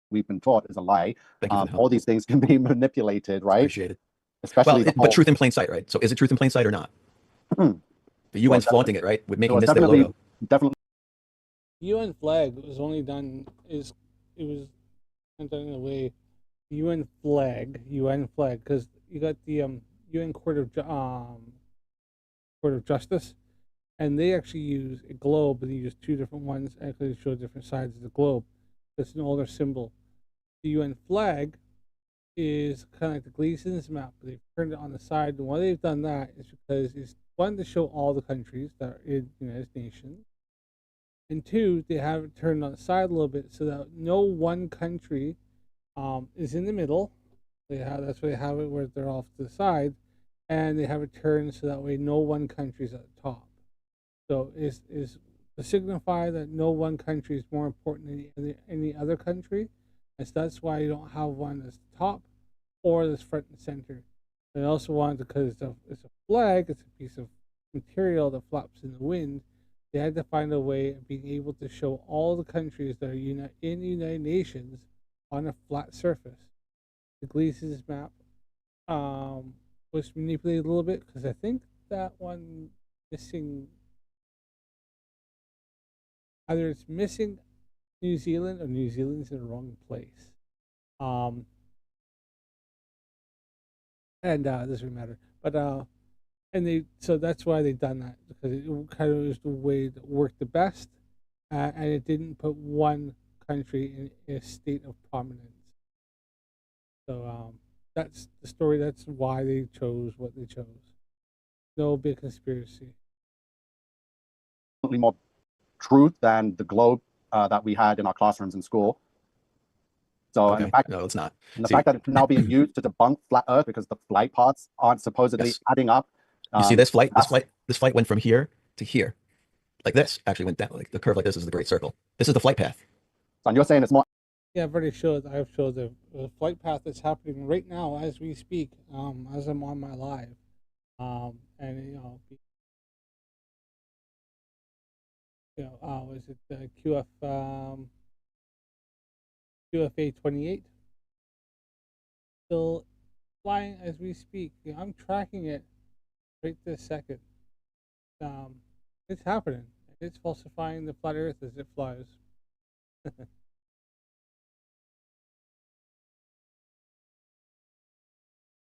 we've been taught is a lie. All these things can be manipulated, right? Appreciate it. Especially but truth in plain sight, right? So is it truth in plain sight or not? The UN's flaunting it, right? With making this their logo. Definitely. UN flag was only done it was done in a way UN flag, because you got the UN Court of Justice, and they actually use a globe, but they use two different ones. Actually, they show different sides of the globe. It's an older symbol. The UN flag is kind of like the Gleason's map, but they've turned it on the side. And why they've done that is because it's one, to show all the countries that are in the United Nations, and two, they have it turned on the side a little bit so that no one country is in the middle. That's why they have it where they're off to the side, and they have it turned so that way no one country is at the top. So is to signify that no one country is more important than any other country, and so that's why you don't have one that's the top or that's front and center. And I also wanted, because it's a flag, it's a piece of material that flaps in the wind. They had to find a way of being able to show all the countries that are in the United Nations on a flat surface. The Gleason's map was manipulated a little bit, because I think that one missing, either it's missing New Zealand or New Zealand's in the wrong place. And it doesn't matter. But so that's why they done that, because it kind of was the way that worked the best, and it didn't put one country in a state of prominence. So that's the story. That's why they chose what they chose. No big conspiracy. More truth than the globe that we had in our classrooms in school. So, okay. and the fact, no, it's not. And the fact that it's now being used to debunk flat Earth because the flight paths aren't supposedly adding up. You see this flight? This flight went from here to here, like this. Actually, went down. Like the curve like this is the Great Circle. This is the flight path. So you're saying it's more? Yeah, I've already showed. I've showed the flight path that's happening right now as we speak. As I'm on my live, and was it QFA 28? Still flying as we speak. I'm tracking it right this second. It's happening. It's falsifying the flat Earth as it flies.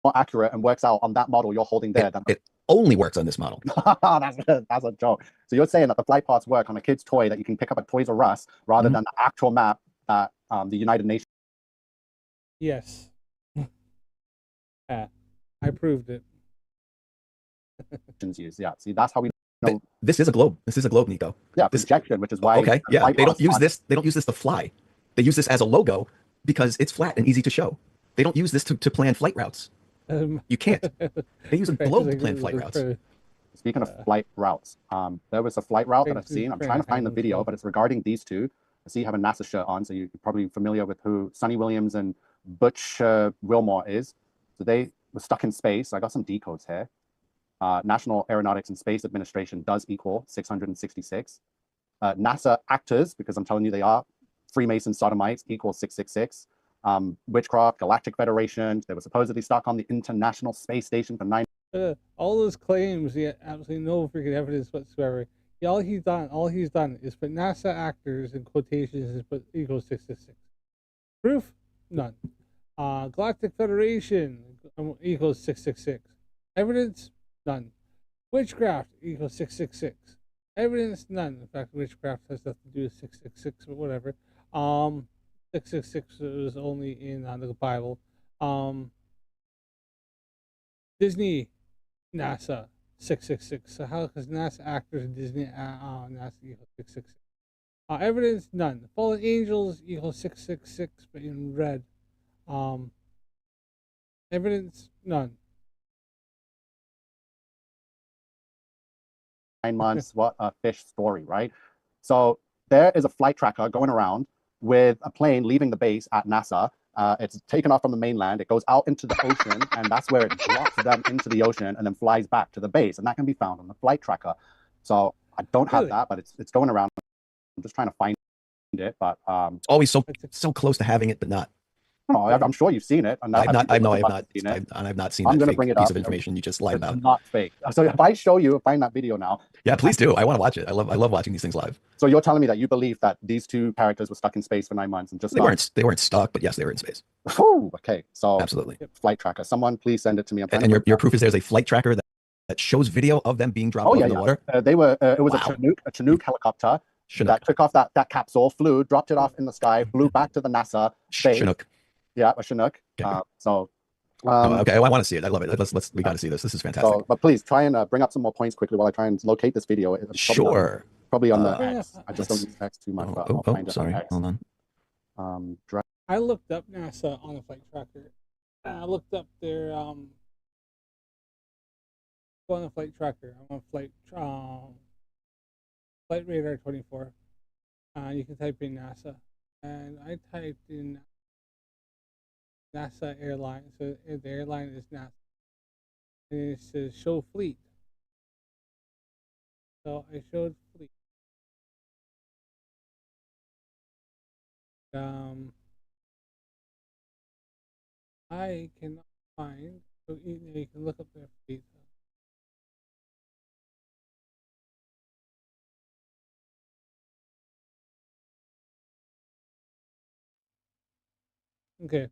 More accurate and works out on that model you're holding there. It only works on this model. that's a joke. So you're saying that the flight paths work on a kid's toy that you can pick up at Toys R Us rather than the actual map that the United Nations. Yes. I proved it. Use. Yeah. See, that's how we know. This is a globe. This is a globe, Nico. Yeah, projection, which is why. Okay. Yeah. They don't use this. They don't use this to fly. They use this as a logo because it's flat and easy to show. They don't use this to plan flight routes. You can't. They use a globe to plan flight routes. Speaking of flight routes, there was a flight route that I've seen. I'm trying to find the video, but it's regarding these two. I see you have a NASA shirt on, so you're probably familiar with who Sonny Williams and Butch Wilmore is. So they were stuck in space. I got some decodes here. National Aeronautics and Space Administration does equal 666. NASA actors, because I'm telling you they are, Freemason sodomites equals 666. Witchcraft, Galactic Federation, they were supposedly stuck on the International Space Station for 9. All those claims, yeah, absolutely no freaking evidence whatsoever. Yeah, all he's done is put NASA actors in quotations and put equals 666. Proof? None. Galactic Federation equals 666. Evidence? None. Witchcraft equals 666. Evidence? None. In fact, witchcraft has nothing to do with 666, but whatever. 666 was only in the Bible. Disney, NASA, 666. So how does NASA actors and Disney NASA equals 666? Evidence? None. Fallen angels equals 666, but in red. Evidence? None. 9 months, what a fish story, right? So there is a flight tracker going around with a plane leaving the base at NASA. It's taken off from the mainland. It goes out into the ocean, and that's where it drops them into the ocean and then flies back to the base. And that can be found on the flight tracker. So I don't have Really? that, but it's going around. I'm just trying to find it, but It's always so close to having it, but not. no, I'm sure you've seen it. And I've not seen it. I've not seen I'm that gonna fake bring it piece up. of information you just lied It's about. not fake. So if I show you, find that video now. Yeah, please do. I want to watch it. I love watching these things live. So you're telling me that you believe that these two characters were stuck in space for 9 months and just They weren't stuck, but yes, they were in space. Whew, okay, so Absolutely. flight tracker. Someone please send it to me. I'm trying And to your proof is there's a flight tracker that shows video of them being dropped in the water. They were. It was Wow. a Chinook helicopter that took off that capsule, flew, dropped it off in the sky, flew back to the NASA base. Chinook. Yeah, a Chinook. Okay. Okay, I want to see it. I love it. We got to see this. This is fantastic. So, but please try and bring up some more points quickly while I try and locate this video. It's Sure. Probably on the X. I just don't use X too much. But I'll Oh, find it sorry. on X. Hold on. I looked up NASA on the flight tracker. I looked up their go on the flight tracker. I'm on flight radar 24. You can type in NASA, and I typed in NASA airline. So the airline is NASA, and it says show fleet. So I showed fleet. I cannot find. So you can look up their fleet. Okay,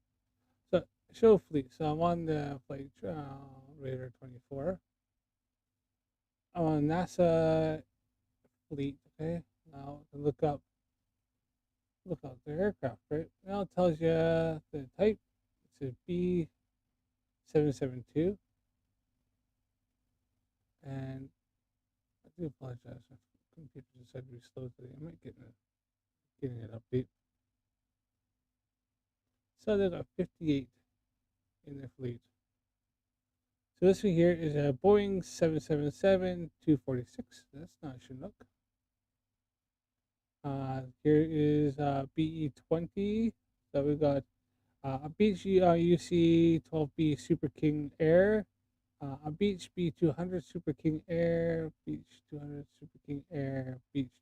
so show fleet. So I'm on the flight radar 24. I'm on NASA fleet. Okay, now look up the aircraft. Right now it tells you the type. It's a B772, and I do apologize. My computer decided to be slow today. I might get getting an update. So there's a 58 in their fleet. So this one here is a Boeing 777-246. That's not Chinook. Here is BE-20. So we got a Beech UC 12B Super King Air, a Beech B200 Super King Air, Beech 200 Super King Air, Beech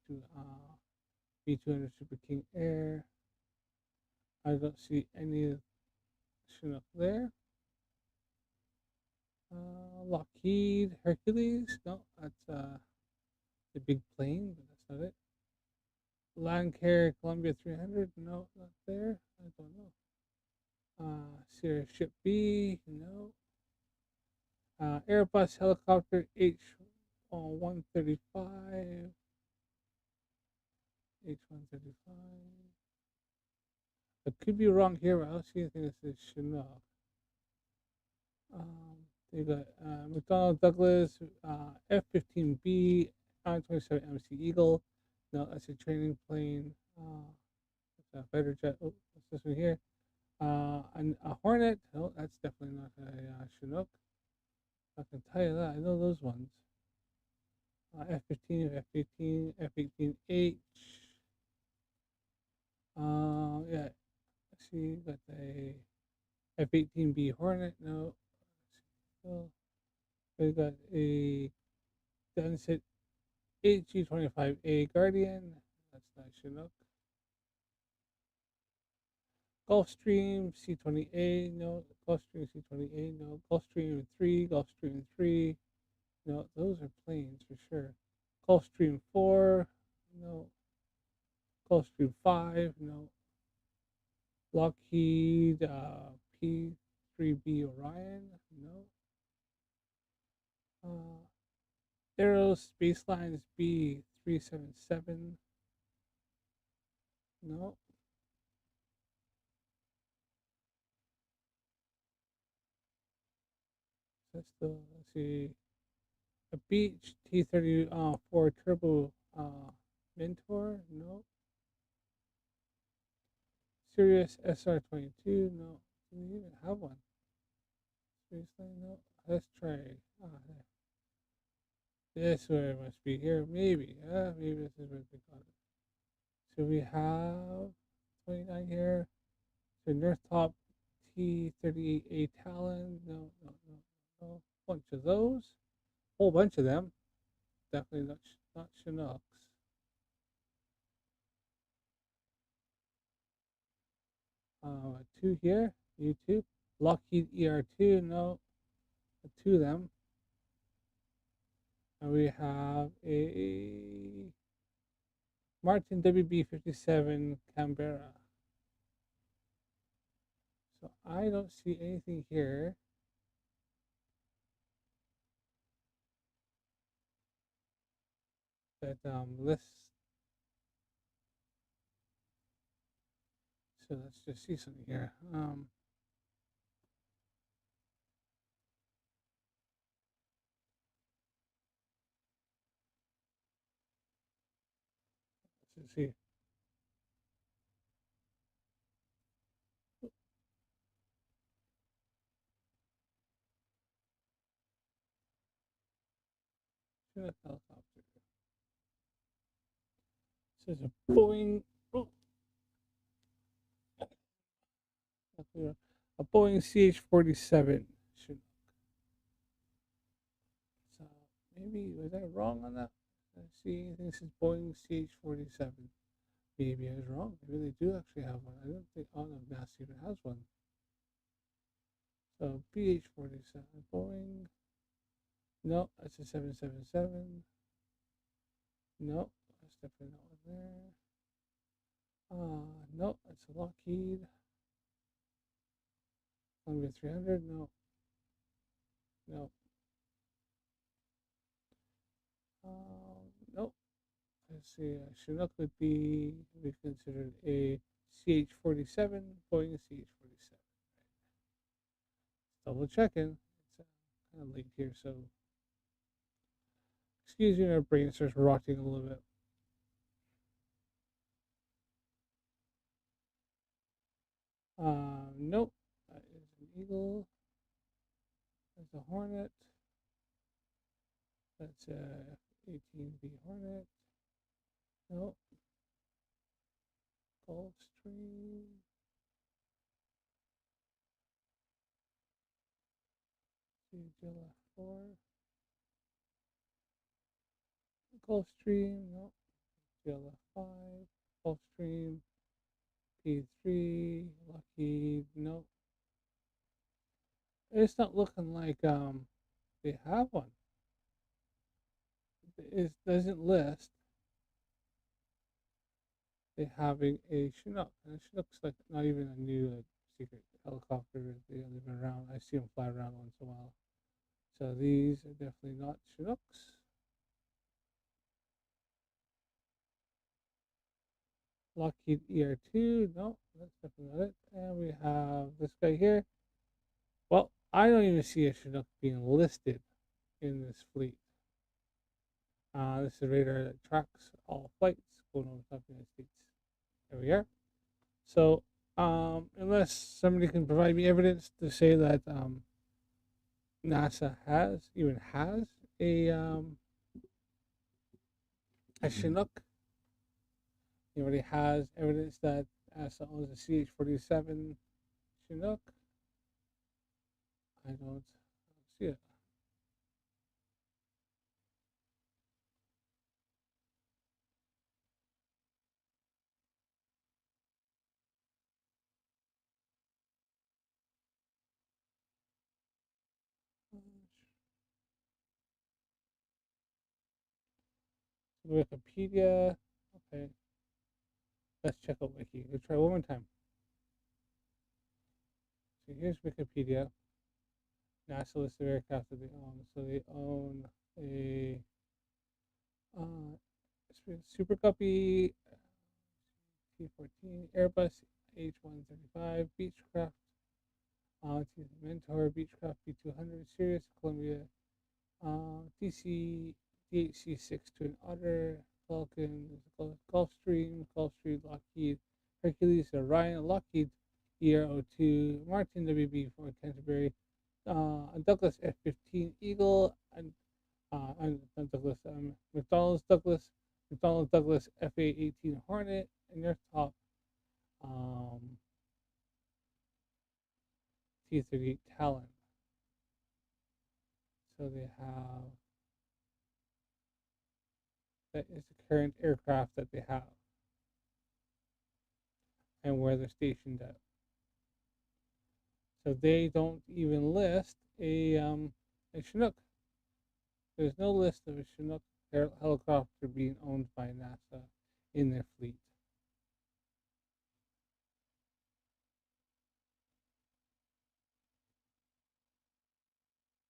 B200 Super King Air. I don't see any Chinook there. Lockheed Hercules. No, that's the big plane, but that's not it. Land Carrier Columbia 300. No, not there. I don't know. Sierra Ship B. No. Airbus Helicopter H135. H135. I could be wrong here, but I don't see anything that says Chinook. They got McDonnell Douglas F-15B I-27 MC Eagle. No, that's a training plane. It's a fighter jet. Oh, what's this one here? A Hornet. No, that's definitely not a Chinook. I can tell you that. I know those ones. F-15, F-18, F-18H. Yeah. See, got the F-18B Hornet. No. We got a Dunset HG-25A Guardian. That's not Chinook. Gulfstream C-20A. No. Gulfstream C-20A. No. Gulfstream 3. Gulfstream 3. No. Those are planes for sure. Gulfstream 4. No. Gulfstream 5. No. Lockheed P-3B Orion. No. Aero Space Lines B377. No. That's the, let's see, a Beech T-34 Turbo Mentor. No. Sirius SR-22. No. Do we even have one? Spaceline. No. Let's try. This where it must be here. Maybe. Maybe this is where they got it. So we have 29 here. So Northrop T-38A Talon. No. Bunch of those. Whole bunch of them. Definitely not not Chinooks. Two here, YouTube. Lockheed ER2, no, two of them. And we have a Martin WB57 Canberra. So I don't see anything here. That lists. So let's just see something here. Let's see. Chinook helicopter. This is a Boeing. Oh, a Boeing CH-47 Chinook. So maybe was I wrong on that? Let's see. This is Boeing CH-47. Maybe I was wrong. Maybe they do actually have one. I don't think NASA even has one. So BH-47 Boeing. No, that's a 777. No, that's definitely not one there. No, that's a Lockheed. Columbia 300. No. No. Nope. Let's see. Chinook would be considered a CH-47, Boeing CH-47. Double checking. It's kind of late here, so excuse me, our brain starts rotting a little bit. Nope. That is an Eagle. That's a Hornet. That's a 18B Hornet. Nope. Gulfstream. GLF4. Gulfstream. Nope. GLF5. Gulfstream. P3. Lockheed. Nope. It's not looking like they have one. It doesn't list they having a Chinook. And Chinook's like not even a new secret helicopter. They've been around. I see them fly around once in a while. So these are definitely not Chinooks. Lockheed ER2, no, that's definitely not it. And we have this guy here. Well, I don't even see a Chinook being listed in this fleet. This is a radar that tracks all flights going over the United States. There we are. So, unless somebody can provide me evidence to say that NASA has a Chinook, anybody has evidence that NASA owns a CH-47 Chinook? I don't see it. Wikipedia. Okay. Let's check out Wiki. Let's try one more time. So here's Wikipedia. NASA lists the aircraft that they own. So they own a Super Guppy T-14, Airbus H-135, Beechcraft, Mentor, Beechcraft B-200, Sirius, Columbia, DC, DHC-6 Twin Otter, Falcon, Gulfstream, Lockheed, Hercules, Orion, Lockheed ER-02, Martin WB-4 Canterbury, Douglas F-15 Eagle, and Douglas, McDonnell's Douglas FA-18 Hornet, and their top T-38 Talon. So they have that is the current aircraft that they have and where they're stationed at. So they don't even list a Chinook. There's no list of a Chinook helicopter being owned by NASA in their fleet.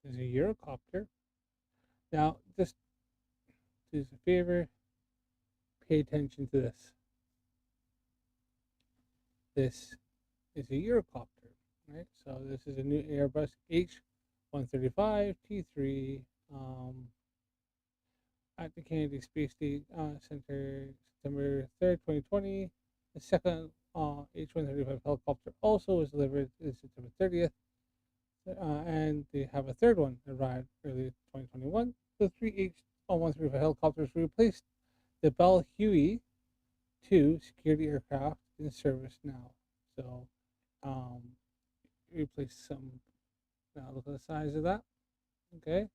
There's a Eurocopter. Now, just do us a favor, pay attention to this. This is a Eurocopter, right? So this is a new Airbus H135 T3 at the Kennedy Space Center, September 3rd, 2020. The second H135 helicopter also was delivered September 30th. And they have a third one that arrived early 2021. The three H135 helicopters replaced the Bell Huey 2 security aircraft in service now. So, replace some. Now look at the size of that. Okay.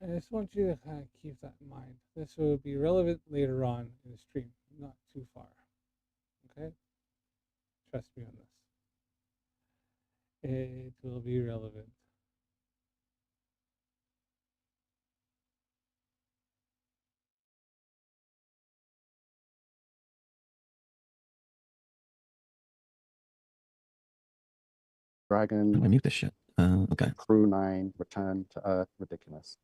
And I just want you to kind of keep that in mind. This will be relevant later on in the stream, not too far. Okay. Trust me on this. It will be relevant. Dragon. I'm gonna mute this shit. Okay. Crew 9, Return to Earth, ridiculous.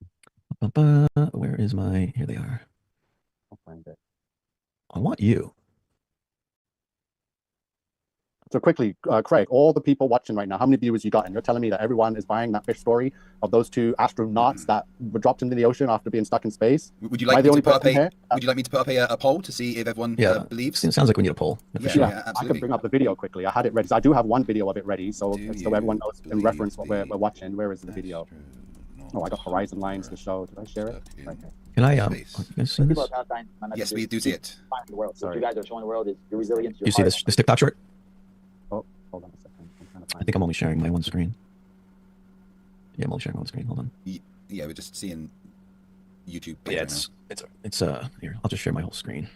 Where is my? Here they are. I'll find it. I want you. So quickly, Craig, all the people watching right now, how many viewers you got? And you're telling me that everyone is buying that fish story of those two astronauts that were dropped into the ocean after being stuck in space? Would you like me to put up Would you like me to put up a poll to see if everyone believes? It sounds like we need a poll. Yeah, I can bring up the video quickly. I had it ready. So I do have one video of it ready, so everyone knows in reference what we're watching. Where is the video? Oh, I got Horizon Lines to show. Did I share it? Right here. Can I you guys see this? Yes, we do see it. So what you guys are showing the world is your resilience. You see this TikTok short? Oh, hold on a second. I'm trying to find I think I'm only sharing my one screen. Yeah, I'm only sharing one screen. Hold on. Yeah, we're just seeing YouTube. Yeah, it's here. I'll just share my whole screen.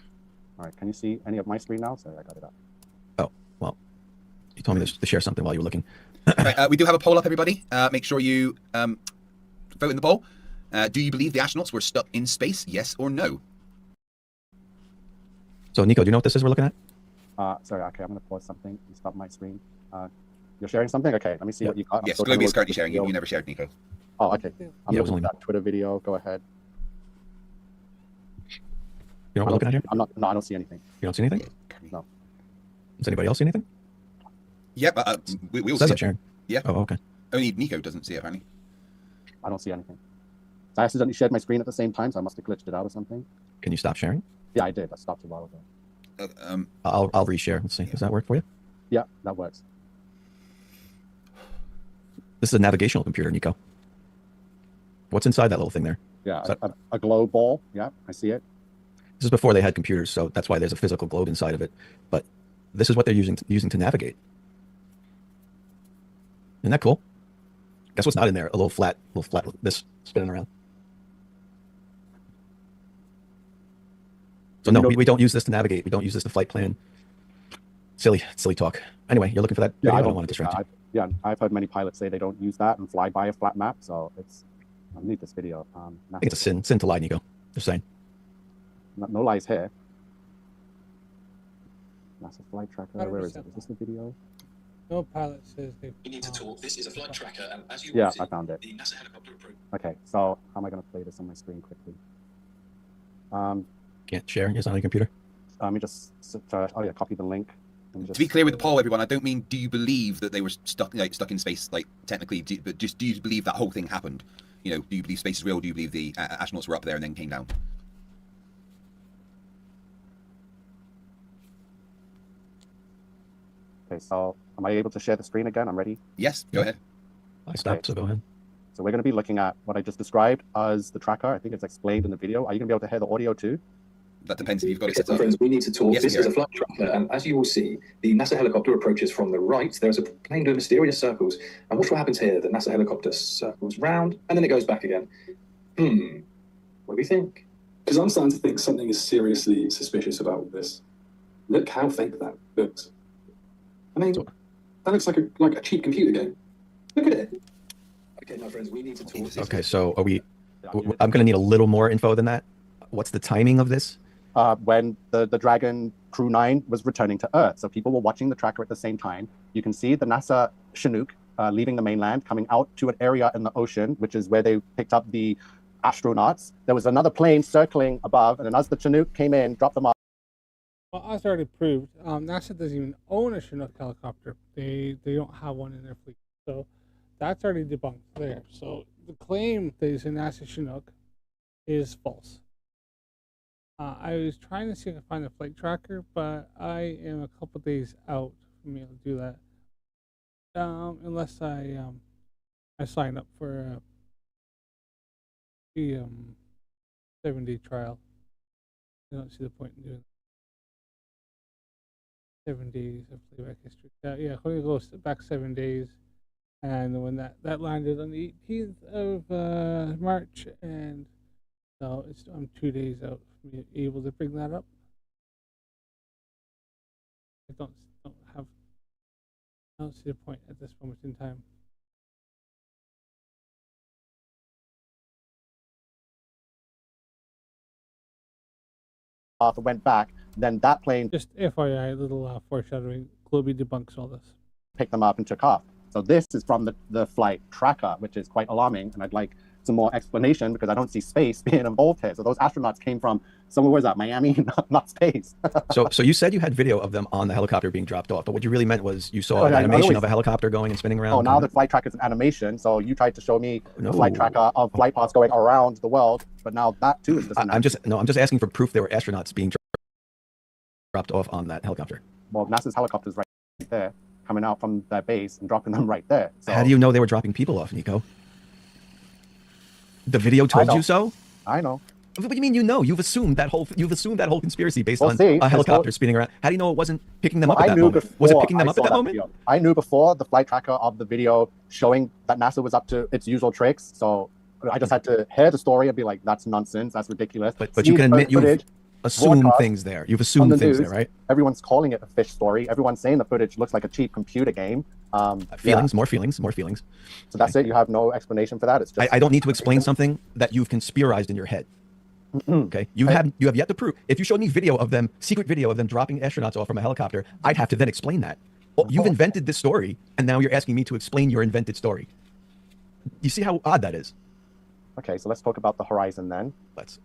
All right, can you see any of my screen now? Sorry, I got it up. Oh, well, you told me to share something while you were looking. Right, we do have a poll up, everybody. Make sure you vote in the poll. Do you believe the astronauts were stuck in space? Yes or no? So, Nico, do you know what this is we're looking at? Sorry, okay, I'm going to pause something and stop my screen. You're sharing something? Okay, let me see what you got. Yes, Globey is currently sharing. You never shared, Nico. Oh, okay. I'm looking at that Twitter video. Go ahead. You know what we're looking at here? No, I don't see anything. You don't see anything? No. Does anybody else see anything? Yep, we all see it. Sharing. Yeah. Oh, okay. Only Nico doesn't see it, apparently. I don't see anything. I accidentally shared my screen at the same time, so I must have glitched it out or something. Can you stop sharing? Yeah, I did. I stopped a while ago. I'll reshare. Let's see. Does that work for you? Yeah, that works. This is a navigational computer, Nico. What's inside that little thing there? Yeah, a globe ball. Yeah, I see it. This is before they had computers, so that's why there's a physical globe inside of it. But this is what they're using to navigate. Isn't that cool? Guess what's not in there? A little flat, this spinning around. So no, we don't use this to navigate. We don't use this to flight plan. Silly talk. Anyway, you're looking for that video. I don't want to distract you. Yeah, I've heard many pilots say they don't use that and fly by a flat map. So I need this video. I think it's a sin to lie, Nico. Just saying. No lies here. NASA flight tracker. Where is it? Is this the video? No pilot says they. You need to talk. This is a flight tracker, and as you yeah, I found it. The NASA helicopter approach. Okay, so how am I going to play this on my screen quickly? Can't share. It's on your computer. Let me just copy the link. To be clear with the poll, everyone, I don't mean do you believe that they were stuck in space, like technically, but just do you believe that whole thing happened? You know, do you believe space is real? Do you believe the astronauts were up there and then came down? Okay, so am I able to share the screen again? I'm ready. Yes, go ahead. I stopped, so go ahead. So we're going to be looking at what I just described as the tracker. I think it's explained in the video. Are you going to be able to hear the audio too? That depends if you've got it set up. Friends, we need to talk. Yes, this is a flight tracker, and as you will see, the NASA helicopter approaches from the right. There is a plane doing mysterious circles. And watch what happens here. The NASA helicopter circles round, and then it goes back again. What do we think? Because I'm starting to think something is seriously suspicious about this. Look how fake that looks. I mean, that looks like a cheap computer game. Look at it. Okay, my friends, we need to talk. Okay, so are we? I'm going to need a little more info than that. What's the timing of this? When the Dragon Crew 9 was returning to Earth. So people were watching the tracker at the same time. You can see the NASA Chinook leaving the mainland, coming out to an area in the ocean, which is where they picked up the astronauts. There was another plane circling above, and then as the Chinook came in, dropped them off. Well, as already proved, NASA doesn't even own a Chinook helicopter. They don't have one in their fleet. So that's already debunked there. So the claim that it's a NASA Chinook is false. I was trying to see if I can find a flight tracker, but I am a couple days out from being able to do that. Unless I sign up for the 7-day trial. I don't see the point in doing 7 days of playback history. Yeah, I'm gonna go back 7 days, and when that landed on the 18th of March, and so I'm 2 days out from being able to bring that up. I don't see the point at this moment in time. Went back, then that plane, just FYI, a little foreshadowing, Globey debunks all this. Picked them up and took off. So this is from the flight tracker, which is quite alarming, and I'd like some more explanation because I don't see space being involved here. So those astronauts came from somewhere, where's that, Miami, not space. So you said you had video of them on the helicopter being dropped off, but what you really meant was you saw an animation of a helicopter going and spinning around. Oh, now the flight tracker is an animation, so you tried to show me the flight tracker of flight paths going around the world, but now that too is just I'm just asking for proof there were astronauts being dropped off on that helicopter. Well, NASA's helicopter's right there, coming out from their base and dropping them right there. So how do you know they were dropping people off, Nico? The video told you so? I know. What do you mean you know? You've assumed that whole conspiracy based on a helicopter spinning around. How do you know it wasn't picking them up at that moment? Was it picking them up at that moment? Video. I knew before the flight tracker of the video showing that NASA was up to its usual tricks. So I just had to hear the story and be like, that's nonsense. That's ridiculous. But you can admit you've assumed things there. You've assumed things there, right? Everyone's calling it a fish story. Everyone's saying the footage looks like a cheap computer game. More feelings. So that's it. You have no explanation for that. It's just I don't need to explain something that you've conspirized in your head. Okay, you have yet to prove. If you showed me secret video of them dropping astronauts off from a helicopter, I'd have to then explain that. Well, you've invented this story, and now you're asking me to explain your invented story. You see how odd that is? Okay, so let's talk about the horizon then. Let's.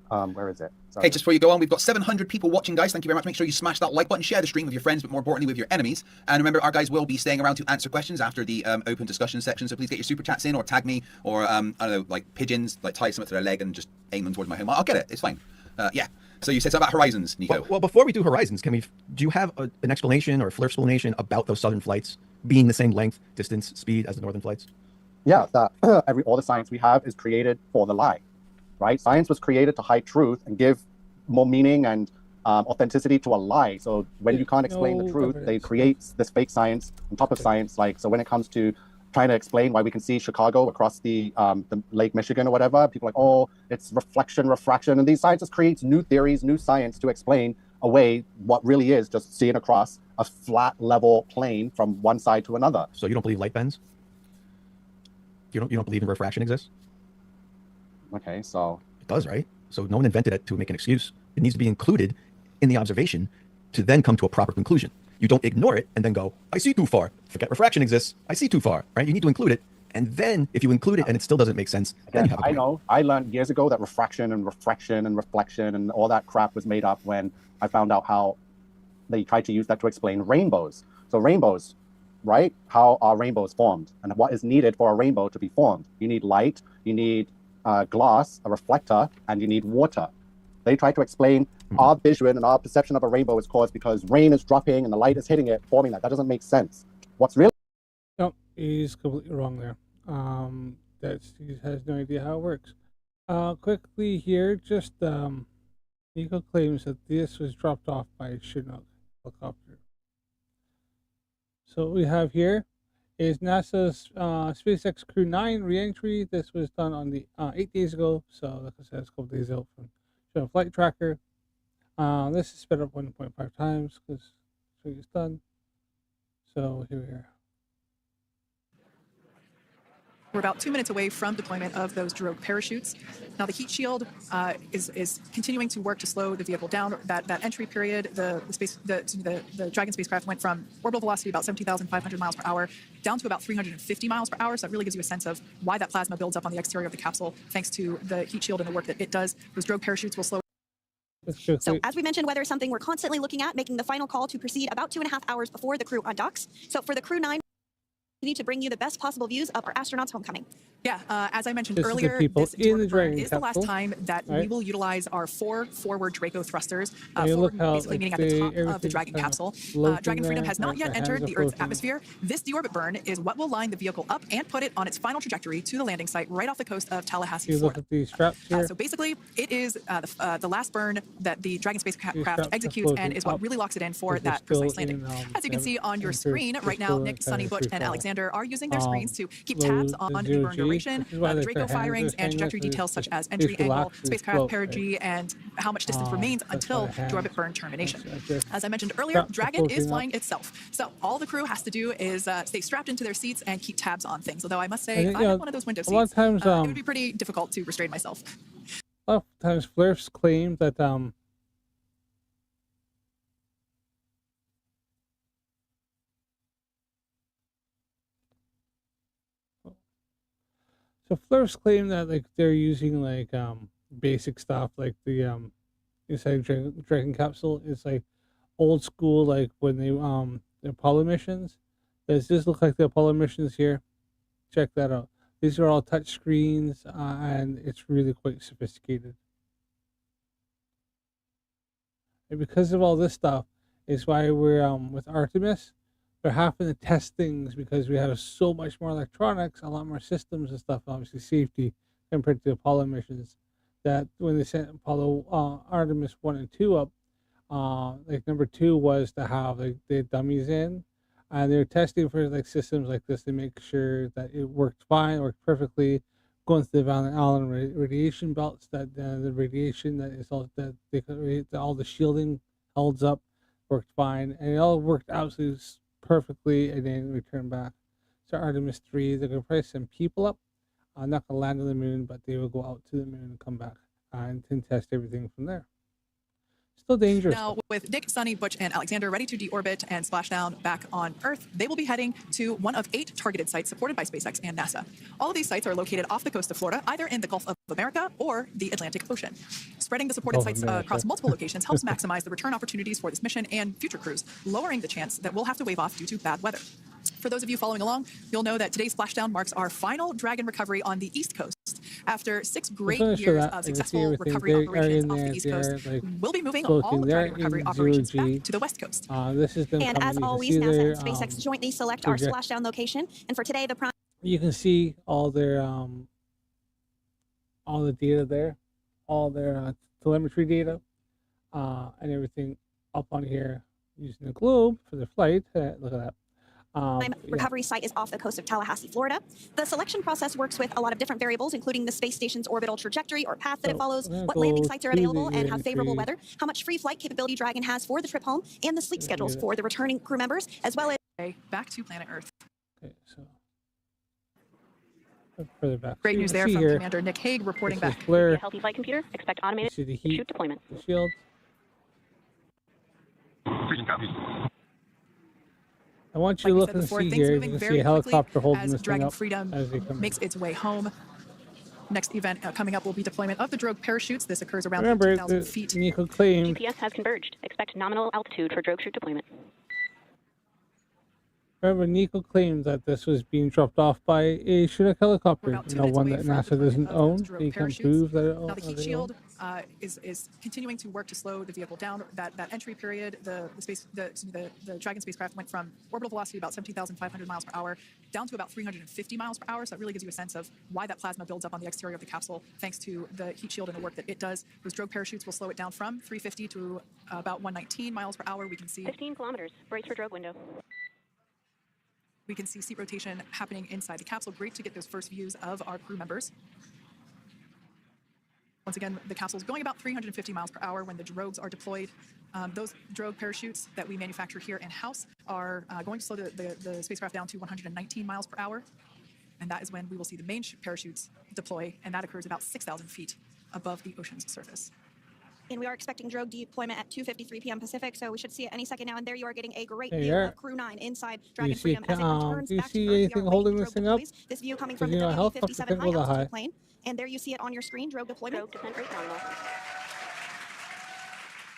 Where is it? Sorry. Hey, just before you go on, we've got 700 people watching, guys. Thank you very much. Make sure you smash that like button, share the stream with your friends, but more importantly with your enemies. And remember, our guys will be staying around to answer questions after the open discussion section. So please get your super chats in, or tag me, or I don't know, like pigeons, like tie something to their leg and just aim them towards my home. I'll get it. It's fine. Yeah. So you said something about horizons, Nico. Well, before we do horizons, do you have an explanation or a Flerf explanation about those southern flights being the same length, distance, speed as the northern flights? Yeah, that all the science we have is created for the lie. Right? Science was created to hide truth and give more meaning and authenticity to a lie. So when you can't explain the truth, they create this fake science on top of science. Like, so when it comes to trying to explain why we can see Chicago across the Lake Michigan or whatever, people are like, oh, it's reflection, refraction. And these scientists create new theories, new science to explain away what really is just seeing across a flat level plane from one side to another. So you don't believe light bends? You don't believe in refraction exists? Okay, so it does, right? So no one invented it to make an excuse. It needs to be included in the observation to then come to a proper conclusion. You don't ignore it and then go, I see too far. Forget refraction exists. I see too far, right? You need to include it. And then if you include it and it still doesn't make sense, then you have a point. I know. I learned years ago that refraction and reflection and reflection and all that crap was made up when I found out how they tried to use that to explain rainbows. So rainbows, right? How are rainbows formed? And what is needed for a rainbow to be formed? You need light, you need glass, a reflector, and you need water. They try to explain our vision and our perception of a rainbow is caused because rain is dropping and the light is hitting it, forming that. That doesn't make sense. What's really... No, he's completely wrong there. He has no idea how it works. Quickly here, just Nico claims that this was dropped off by a Chinook helicopter. So what we have here is NASA's SpaceX Crew 9 reentry. This was done on the 8 days ago, so like I said, it's a couple days out from the flight tracker. This is sped up 1.5 times because it's done. So here we are. We're about 2 minutes away from deployment of those drogue parachutes. Now the heat shield is continuing to work to slow the vehicle down. That entry period, the Dragon spacecraft went from orbital velocity about 17,500 miles per hour down to about 350 miles per hour. So that really gives you a sense of why that plasma builds up on the exterior of the capsule, thanks to the heat shield and the work that it does. Those drogue parachutes will slow. So as we mentioned, weather is something we're constantly looking at, making the final call to proceed about 2.5 hours before the crew undocks. So for the Crew 9, we need to bring you the best possible views of our astronauts' homecoming. Yeah, as I mentioned This is the earlier, people this in the Derp Dragon is the last capsule, time that we right? will utilize our 4 forward Draco thrusters, And you look how, basically like, meaning at the top of the everything's Dragon kind of capsule. floating Dragon Freedom there, has not right? yet The entered hands the are Earth's floating. atmosphere. This deorbit burn is what will line the vehicle up and put it on its final trajectory to the landing site right off the coast of Tallahassee, You look Florida. at these straps here. So basically, it is the last burn that the Dragon These spacecraft straps are executes and floating is what up really locks it in for because they're that still precise landing. in, As you can see on your screen right now, Nick, Sunny, Butch, and Alexander are using their screens to keep tabs on the burn duration, the Draco firings, and trajectory details such as entry angle, spacecraft perigee, and how much distance remains until deorbit burn termination. As I mentioned earlier, Dragon is flying itself. So all the crew has to do is stay strapped into their seats and keep tabs on things. Although I must say, And, if I had one of those window a lot of seats, times, it would be pretty difficult to restrain myself. A lot of times, Flerf's claim that so Flerf's claim that like they're using like basic stuff like the inside Dragon capsule is like old school, like when they the Apollo missions. Does this look like the Apollo missions here? Check that out. These are all touch screens, and it's really quite sophisticated. And because of all this stuff, is why we're with Artemis. They're having to test things because we have so much more electronics, a lot more systems and stuff. Obviously, safety compared to the Apollo missions. That when they sent Apollo Artemis 1 and 2 up, like number 2 was to have like the dummies in, and they're testing for like systems like this to make sure that it worked fine, worked perfectly, going through the Van Allen radiation belts, that the radiation that is all that all the shielding holds up worked fine, and it all worked absolutely perfectly, and then return back. So Artemis 3, they're gonna probably send people up. Not gonna land on the moon, but they will go out to the moon and come back and test everything from there. Still dangerous. Now, with Nick, Sunny, Butch, and Alexander ready to deorbit and splash down back on Earth, they will be heading to one of 8 targeted sites supported by SpaceX and NASA. All of these sites are located off the coast of Florida, either in the Gulf of America or the Atlantic Ocean. Spreading the supported sites across multiple locations helps maximize the return opportunities for this mission and future crews, lowering the chance that we'll have to wave off due to bad weather. For those of you following along, you'll know that today's splashdown marks our final Dragon recovery on the East Coast. After 6 great years of successful recovery operations off the East Coast, we'll be moving all Dragon recovery operations back to the West Coast. This is them And as always, NASA and SpaceX jointly select our splashdown location. And for today, the prime. You can see all their all the data there, all their telemetry data, and everything up on here using the globe for the flight. Look at that. Recovery site is off the coast of Tallahassee, Florida. The selection process works with a lot of different variables, including the space station's orbital trajectory or path that it follows, what landing sites are available and have favorable weather, how much free flight capability Dragon has for the trip home, and the sleep schedules for the returning crew members, as well as back to planet Earth. Okay, so further back. Great news there from Commander Nick Hague reporting back. Healthy flight computer. Expect automated chute deployment. The shield. I want you to look and see here. You can see a helicopter holding this thing up as they come. Makes its way home. Next event coming up will be deployment of the drogue parachutes. This occurs around Remember, 15,000 feet. Nico claimed. GPS has converged. Expect nominal altitude for drogue chute deployment. Remember, Nico claimed that this was being dropped off by a Chinook helicopter, one that NASA doesn't own. He can prove that it owns. Now the heat shield is continuing to work to slow the vehicle down. That entry period, the Dragon spacecraft went from orbital velocity about 17,500 miles per hour down to about 350 miles per hour. So that really gives you a sense of why that plasma builds up on the exterior of the capsule, thanks to the heat shield and the work that it does. Those drogue parachutes will slow it down from 350 to about 119 miles per hour. We can see 15 kilometers. Brace for drogue window. We can see seat rotation happening inside the capsule. Great to get those first views of our crew members. Once again, the capsule is going about 350 miles per hour when the drogues are deployed. Those drogue parachutes that we manufacture here in-house are going to slow the spacecraft down to 119 miles per hour. And that is when we will see the main parachutes deploy, and that occurs about 6,000 feet above the ocean's surface. And we are expecting drogue deployment at 2:53 p.m. Pacific, so we should see it any second now. And there you are getting a great Hey, view yeah. of Crew 9 inside Do you Dragon see, Freedom as it returns do you back see to Earth. We anything are holding waiting this drogue thing up? deploys. This view coming Because, from the helicopter WB-57 can't go that high. high-altitude plane. And there you see it on your screen, drogue deployment. Drogue descent rate nominal.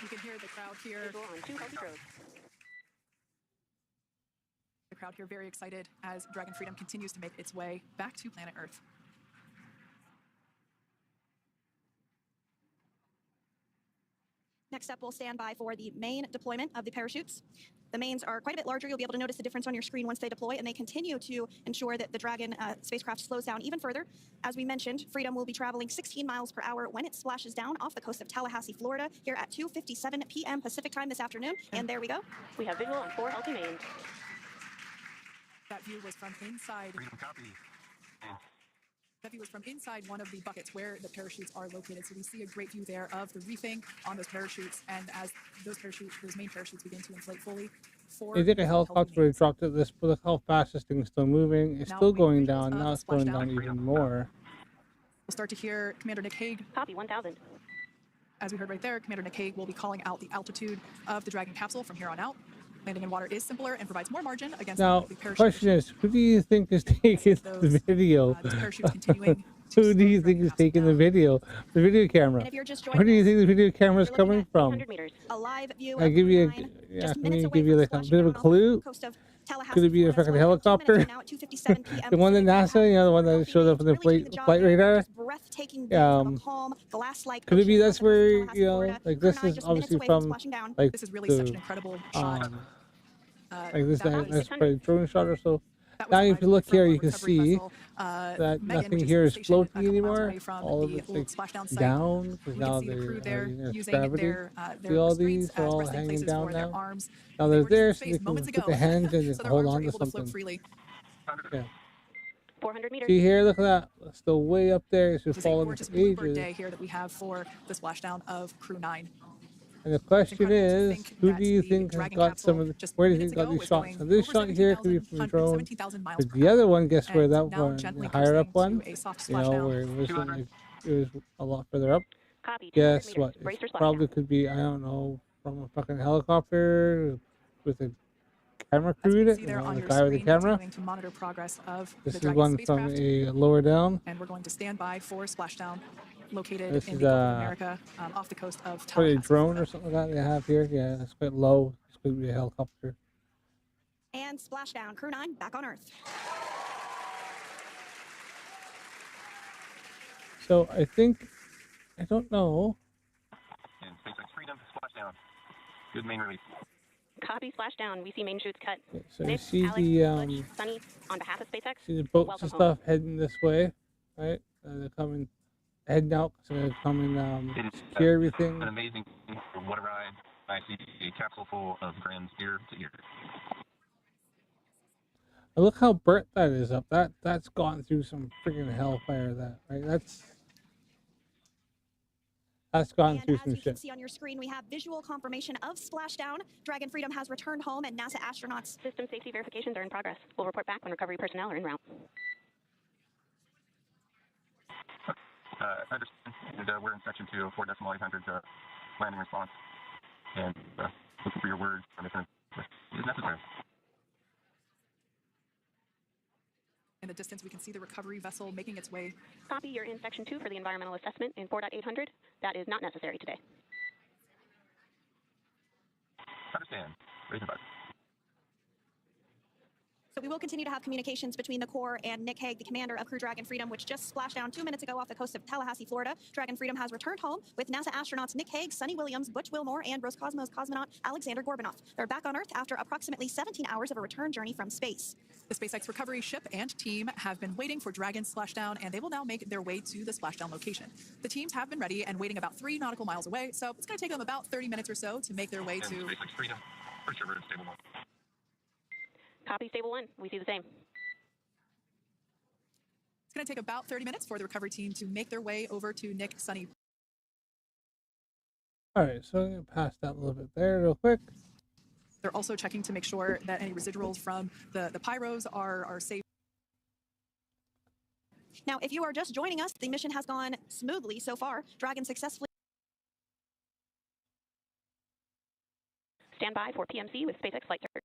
You can hear the crowd here. Visual on 2 healthy drogues. The crowd here very excited as Dragon Freedom continues to make its way back to planet Earth. Next up, we'll stand by for the main deployment of the parachutes. The mains are quite a bit larger. You'll be able to notice the difference on your screen once they deploy, and they continue to ensure that the Dragon spacecraft slows down even further. As we mentioned, Freedom will be traveling 16 miles per hour when it splashes down off the coast of Tallahassee, Florida, here at 2:57 p.m. Pacific time this afternoon. And there we go. We have visual on 4 healthy mains. That view was from inside. Freedom copy. That view was from inside one of the buckets where the parachutes are located. So we see a great view there of the reefing on those parachutes. And as those main parachutes begin to inflate fully, They did a helicopter where it dropped at this, but look how fast this thing's still moving. It's still going down. Now it's going down even more. We'll start to hear Commander Nick Hague. Copy, 1,000. As we heard right there, Commander Nick Hague will be calling out the altitude of the Dragon capsule from here on out. Landing in water is simpler and provides more margin against Now, the the parachute. question is, who do you think is taking the video? Who do you think is taking the video? The video camera. And if you're just Where do you think the video camera is you're looking coming at from? a live view I of give you Crew 9, yeah, just can minutes we away give you from like a splashing bit of a down off clue? the coast of Tallahassee, Could it be a Florida. fucking So it's 2 minutes helicopter? from now at 2:57 p.m. The one in Pacific. NASA, you know, the one that showed up in the flight radar. Breathtaking view of a calm, glass-like Could it be ocean that's off the coast of where, Tallahassee, you know, Florida. like Crew this 9 is just minutes obviously away from from, splashing down. like, This is really such an the, incredible shot. like this that that's probably a drone shot or so. That was Now a if you live look from here, a you can recovery see vessel, that Megan, nothing which here is stationed a floating couple miles anymore. away from All of the it's little like splashdown site. down because We now can see the they're crew there there's using gravity. their See all these restraints are as all resting hanging places down for their now. arms. Now And they're they were there just so in they space moments can put ago. their hands and they So can their hold arms on are to able to float something. freely. Yeah. 400 meters. See here, look at that. It's still way up there. It's been This is a falling gorgeous for bluebird ages. day here that we have for the splashdown of Crew 9. And the question is, who do you the think has Dragon got capsule some of the, just where do you minutes think got ago these was shots? going Now this over shot here could be from a drone, 17,000 miles but per the hour. other one, guess where And that now one, gently the higher up cruising one, to a soft you know, splashdown. where it wasn't like, it was a lot further up. Copy, 200 Guess meters. what? Brace for It splashdown. probably could be, I don't know, from a fucking helicopter with a camera As crew you in can it, see you there know, on the your guy with the screen, camera. continuing to monitor progress of This the is Dragon one from spacecraft. a lower down. And we're going to stand by for splashdown located This in is the Gulf of America off the coast of probably a Tallahassee, drone Florida. or something like that they have here. Yeah, it's quite low. It's going to be a helicopter. And splashdown. Crew 9 back on Earth. So I think, I don't know. And SpaceX Freedom, splashdown. Good main release. Copy, splashdown. We see main chutes cut. Okay, so you Nick, see Alex, the Butch, Sunny, on behalf of SpaceX, see the boats welcome and home. stuff heading this way, right? They're coming, heading out, so they're coming secure everything. An amazing what a ride. I see a capsule full of friends ear to ear. And look how burnt that is up. That's gone through some freaking hellfire. That right? That's gone And through as some you can shit. see on your screen, we have visual confirmation of splashdown. Dragon Freedom has returned home, and NASA astronauts. System safety verifications are in progress. We'll report back when recovery personnel are en route. I understand. And we're in section 2 of 4.800 landing response. And looking for your word on if it is necessary. In the distance, we can see the recovery vessel making its way. Copy, you're in section 2 for the environmental assessment in 4.800. That is not necessary today. Understand. Raise and button. So we will continue to have communications between the Corps and Nick Hague, the commander of Crew Dragon Freedom, which just splashed down 2 minutes ago off the coast of Tallahassee, Florida. Dragon Freedom has returned home with NASA astronauts Nick Hague, Sunny Williams, Butch Wilmore, and Roscosmos cosmonaut Alexander Gorbunoff. They're back on Earth after approximately 17 hours of a return journey from space. The SpaceX recovery ship and team have been waiting for Dragon's splashdown, and they will now make their way to the splashdown location. The teams have been ready and waiting about 3 nautical miles away, so it's going to take them about 30 minutes or so to make their way And to... SpaceX Freedom, first river, stable mode. Copy, Stable 1. We see the same. It's going to take about 30 minutes for the recovery team to make their way over to Nick Sunny. All right, so I'm going to pass that a little bit there real quick. They're also checking to make sure that any residuals from the pyros are safe. Now, if you are just joining us, the mission has gone smoothly so far. Dragon successfully. Stand by for PMC with SpaceX flight search.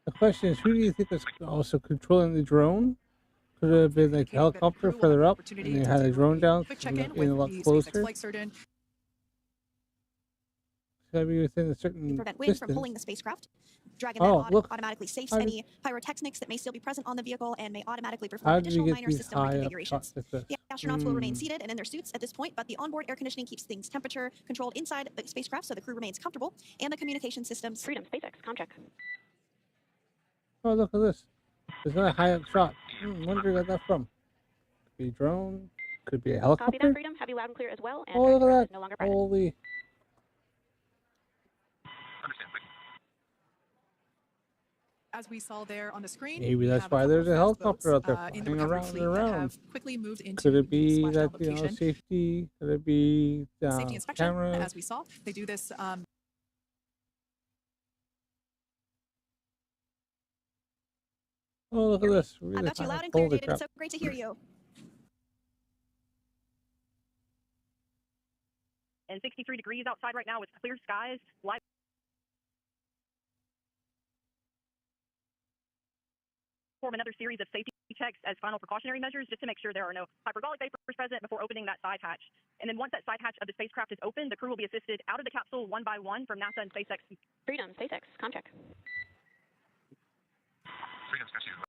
The question is, who do you think is also controlling the drone? Could it have been like a helicopter further up, and they had a drone down in a lot closer? Gotta be within a certain prevent wind distance. from pulling the spacecraft. Dragon then automatically safes any pyrotechnics that may still be present on the vehicle and may automatically perform additional minor system reconfigurations. The astronauts will remain seated and in their suits at this point, but the onboard air conditioning keeps things temperature controlled inside the spacecraft so the crew remains comfortable, and the communication systems. Freedom, SpaceX, contract. Oh, look at this. There's another high-up shot. Wonder where got that from. Could be a drone. Could be a helicopter. Copy that, Freedom. Have you loud and clear as well. And oh, look at that. No longer private. Holy. As we saw there on the screen, Maybe that's why there's a helicopter out there flying around and around. Moved into Could it be that, you know, safety? Could it be safety inspection? Camera? As we saw, they do this. Oh, look at this. Really I've got you loud and clear, David. It's so great to hear you. And 63 degrees outside right now with clear skies. Live. Perform another series of safety checks as final precautionary measures just to make sure there are no hypergolic vapors present before opening that side hatch. And then once that side hatch of the spacecraft is open, the crew will be assisted out of the capsule one by one from NASA and SpaceX. Freedom, SpaceX, contract. Freedom, SpaceX.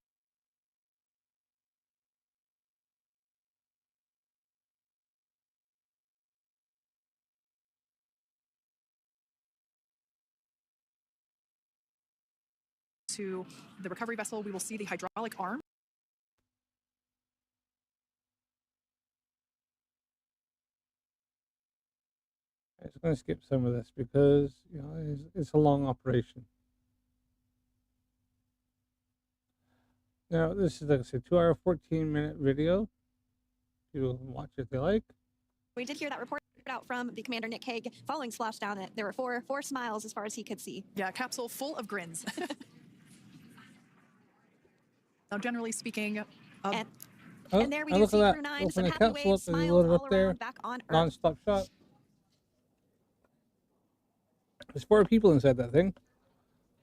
To the recovery vessel, we will see the hydraulic arm. I'm just going to skip some of this because, you know, it's a long operation. Now, this is, like I said, 2-hour, 14-minute video. People can watch it if they like. We did hear that report out from the commander, Nick Hague, following splashdown that there were four smiles as far as he could see. Yeah, capsule full of grins. Now, generally speaking, and there we do look see at Crew that. 9, Open some the happy capsule waves, up and smiles load it all up there. around back on Earth. Non-stop shot. There's 4 people inside that thing.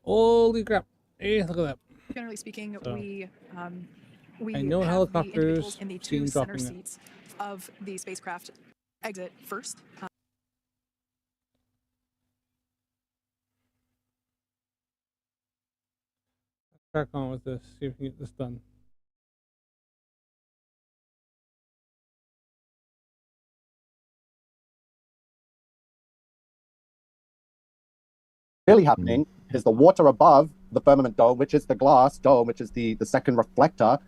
Holy crap. Hey, look at that. Generally speaking, So, we I know have helicopters the individuals in the 2 seen center dropping seats of the spacecraft exit first. Crack on with this. See if we can get this done. Really happening is the water above the firmament dome, which is the glass dome, which is the second reflector,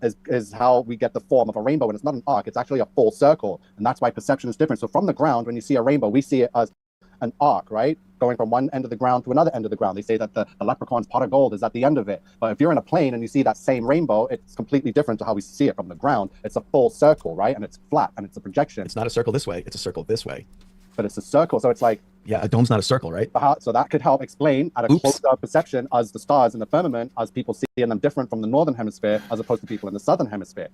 is how we get the form of a rainbow. And it's not an arc, it's actually a full circle. And that's why perception is different. So from the ground, when you see a rainbow, we see it as an arc, right? Going from one end of the ground to another end of the ground. They say that the leprechaun's pot of gold is at the end of it. But if you're in a plane and you see that same rainbow, it's completely different to how we see it from the ground. It's a full circle, right? And it's flat and it's a projection. It's not a circle this way, it's a circle this way. But it's a circle, so it's like... Yeah, a dome's not a circle, right? So that could help explain at a closer perception as the stars in the firmament, as people seeing them different from the northern hemisphere as opposed to people in the southern hemisphere.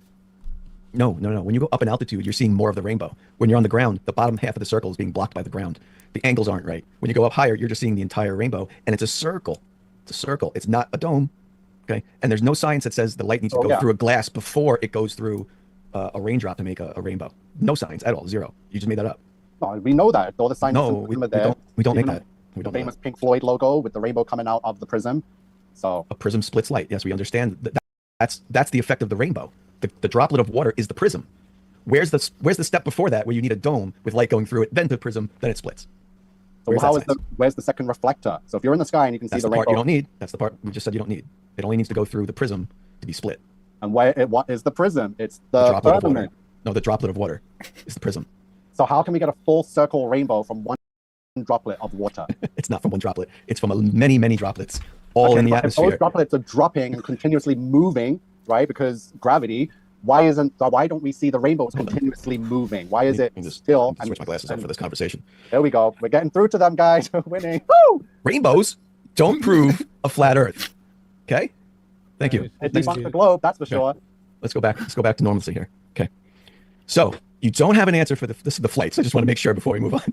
No. When you go up in altitude, you're seeing more of the rainbow. When you're on the ground, the bottom half of the circle is being blocked by the ground. The angles aren't right. When you go up higher, you're just seeing the entire rainbow, and it's a circle. It's a circle. It's not a dome, okay? And there's no science that says the light needs to go through a glass before it goes through a raindrop to make a rainbow. No science at all. Zero. You just made that up. No, we know that. All the scientists we don't make that. We The don't make famous that. Pink Floyd logo with the rainbow coming out of the prism. So a prism splits light. Yes, we understand. That's the effect of the rainbow. The droplet of water is the prism. Where's the step before that where you need a dome with light going through it, then the prism, then it splits? So where's the second reflector? So if you're in the sky and you can see the part rainbow, you don't need. That's the part we just said you don't need. It only needs to go through the prism to be split. And what is the prism? It's the droplet of water. firmament. No, the droplet of water is the prism. So how can we get a full circle rainbow from one droplet of water. It's not from one droplet. It's from many, many droplets, all in the but if atmosphere. those droplets are dropping and continuously moving, right? Because gravity. Why don't we see the rainbows continuously moving? Why is it still? Let me switch my glasses out for this conversation. There we go. We're getting through to them, guys. We're winning. Woo! Rainbows don't prove a flat Earth. Okay. Thank you. It debunks the globe, that's for sure. Let's go back. Let's go back to normalcy here. Okay. So you don't have an answer for the flights. I just want to make sure before we move on.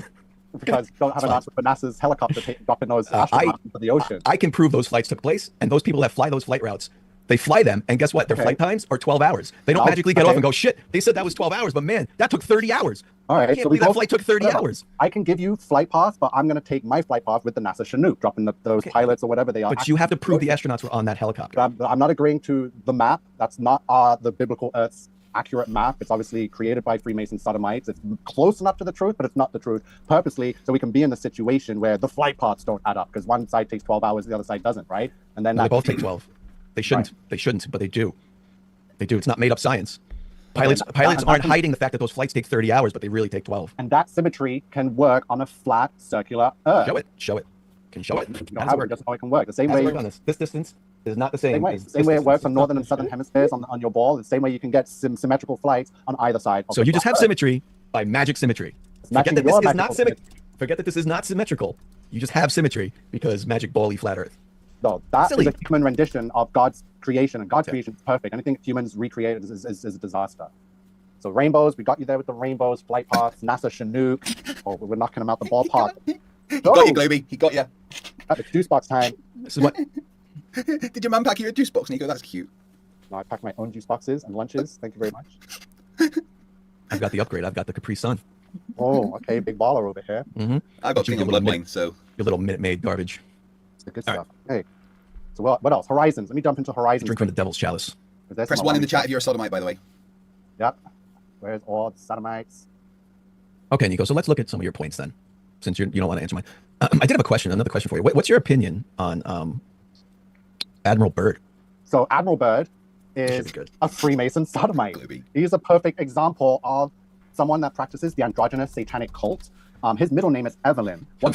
Because you don't have an answer for NASA's helicopter dropping those astronauts into the ocean. I can prove those flights took place, and those people that fly those flight routes, they fly them, and guess what? Their flight times are 12 hours. They don't magically get off and go, shit, they said that was 12 hours, but man, that took 30 hours. All right, I can't believe that flight took 30 hours. I can give you flight pass, but I'm going to take my flight pass with the NASA Chinook, dropping those pilots or whatever they are. But you have to prove the astronauts were on that helicopter. I'm not agreeing to the map. That's not the biblical Earth's accurate map. It's obviously created by Freemason sodomites. It's close enough to the truth, but it's not the truth purposely, so we can be in the situation where the flight paths don't add up, because one side takes 12 hours, the other side doesn't, right? And then they both take 12. They shouldn't. Right. They shouldn't, but they do. They do. It's not made up science. Pilots aren't hiding the fact that those flights take 30 hours, but they really take 12. And that symmetry can work on a flat, circular Earth. Show it. Show it. Can you show it? Just how it can work. The same way. This distance is not the same. Same way it works on northern and southern hemispheres on your ball. The same way you can get symmetrical flights on either side. So you just have symmetry by magic symmetry. Forget that this is not symmetrical. Forget that this is not symmetrical. You just have symmetry because magic bally flat Earth. No, that is a human rendition of God's creation, and God's creation is perfect. Anything humans recreate is a disaster. So rainbows, we got you there with the rainbows, flight paths, NASA Chinook. Oh, we're knocking them out the ballpark. He got you, Globey. He got you. At the juice box time. This is what. Did your mum pack you a juice box, Nico? That's cute. No, I pack my own juice boxes and lunches. Thank you very much. I've got the upgrade. I've got the Capri Sun. Oh, okay, big baller over here. Mm-hmm. I got King on Bloodline, so your little Minute Maid garbage. It's the good stuff. Right. Hey, so what else? Horizons. Let me jump into Horizons. Drink from the Devil's Chalice. Press 1 in the chat if you're a sodomite, by the way. Yep. Where's all the sodomites? Okay, Nico. So let's look at some of your points then, since you don't want to answer mine. I did have a question. Another question for you. What's your opinion on Admiral Byrd? So Admiral Byrd is a Freemason sodomite. He's a perfect example of someone that practices the androgynous satanic cult. His middle name is Evelyn. What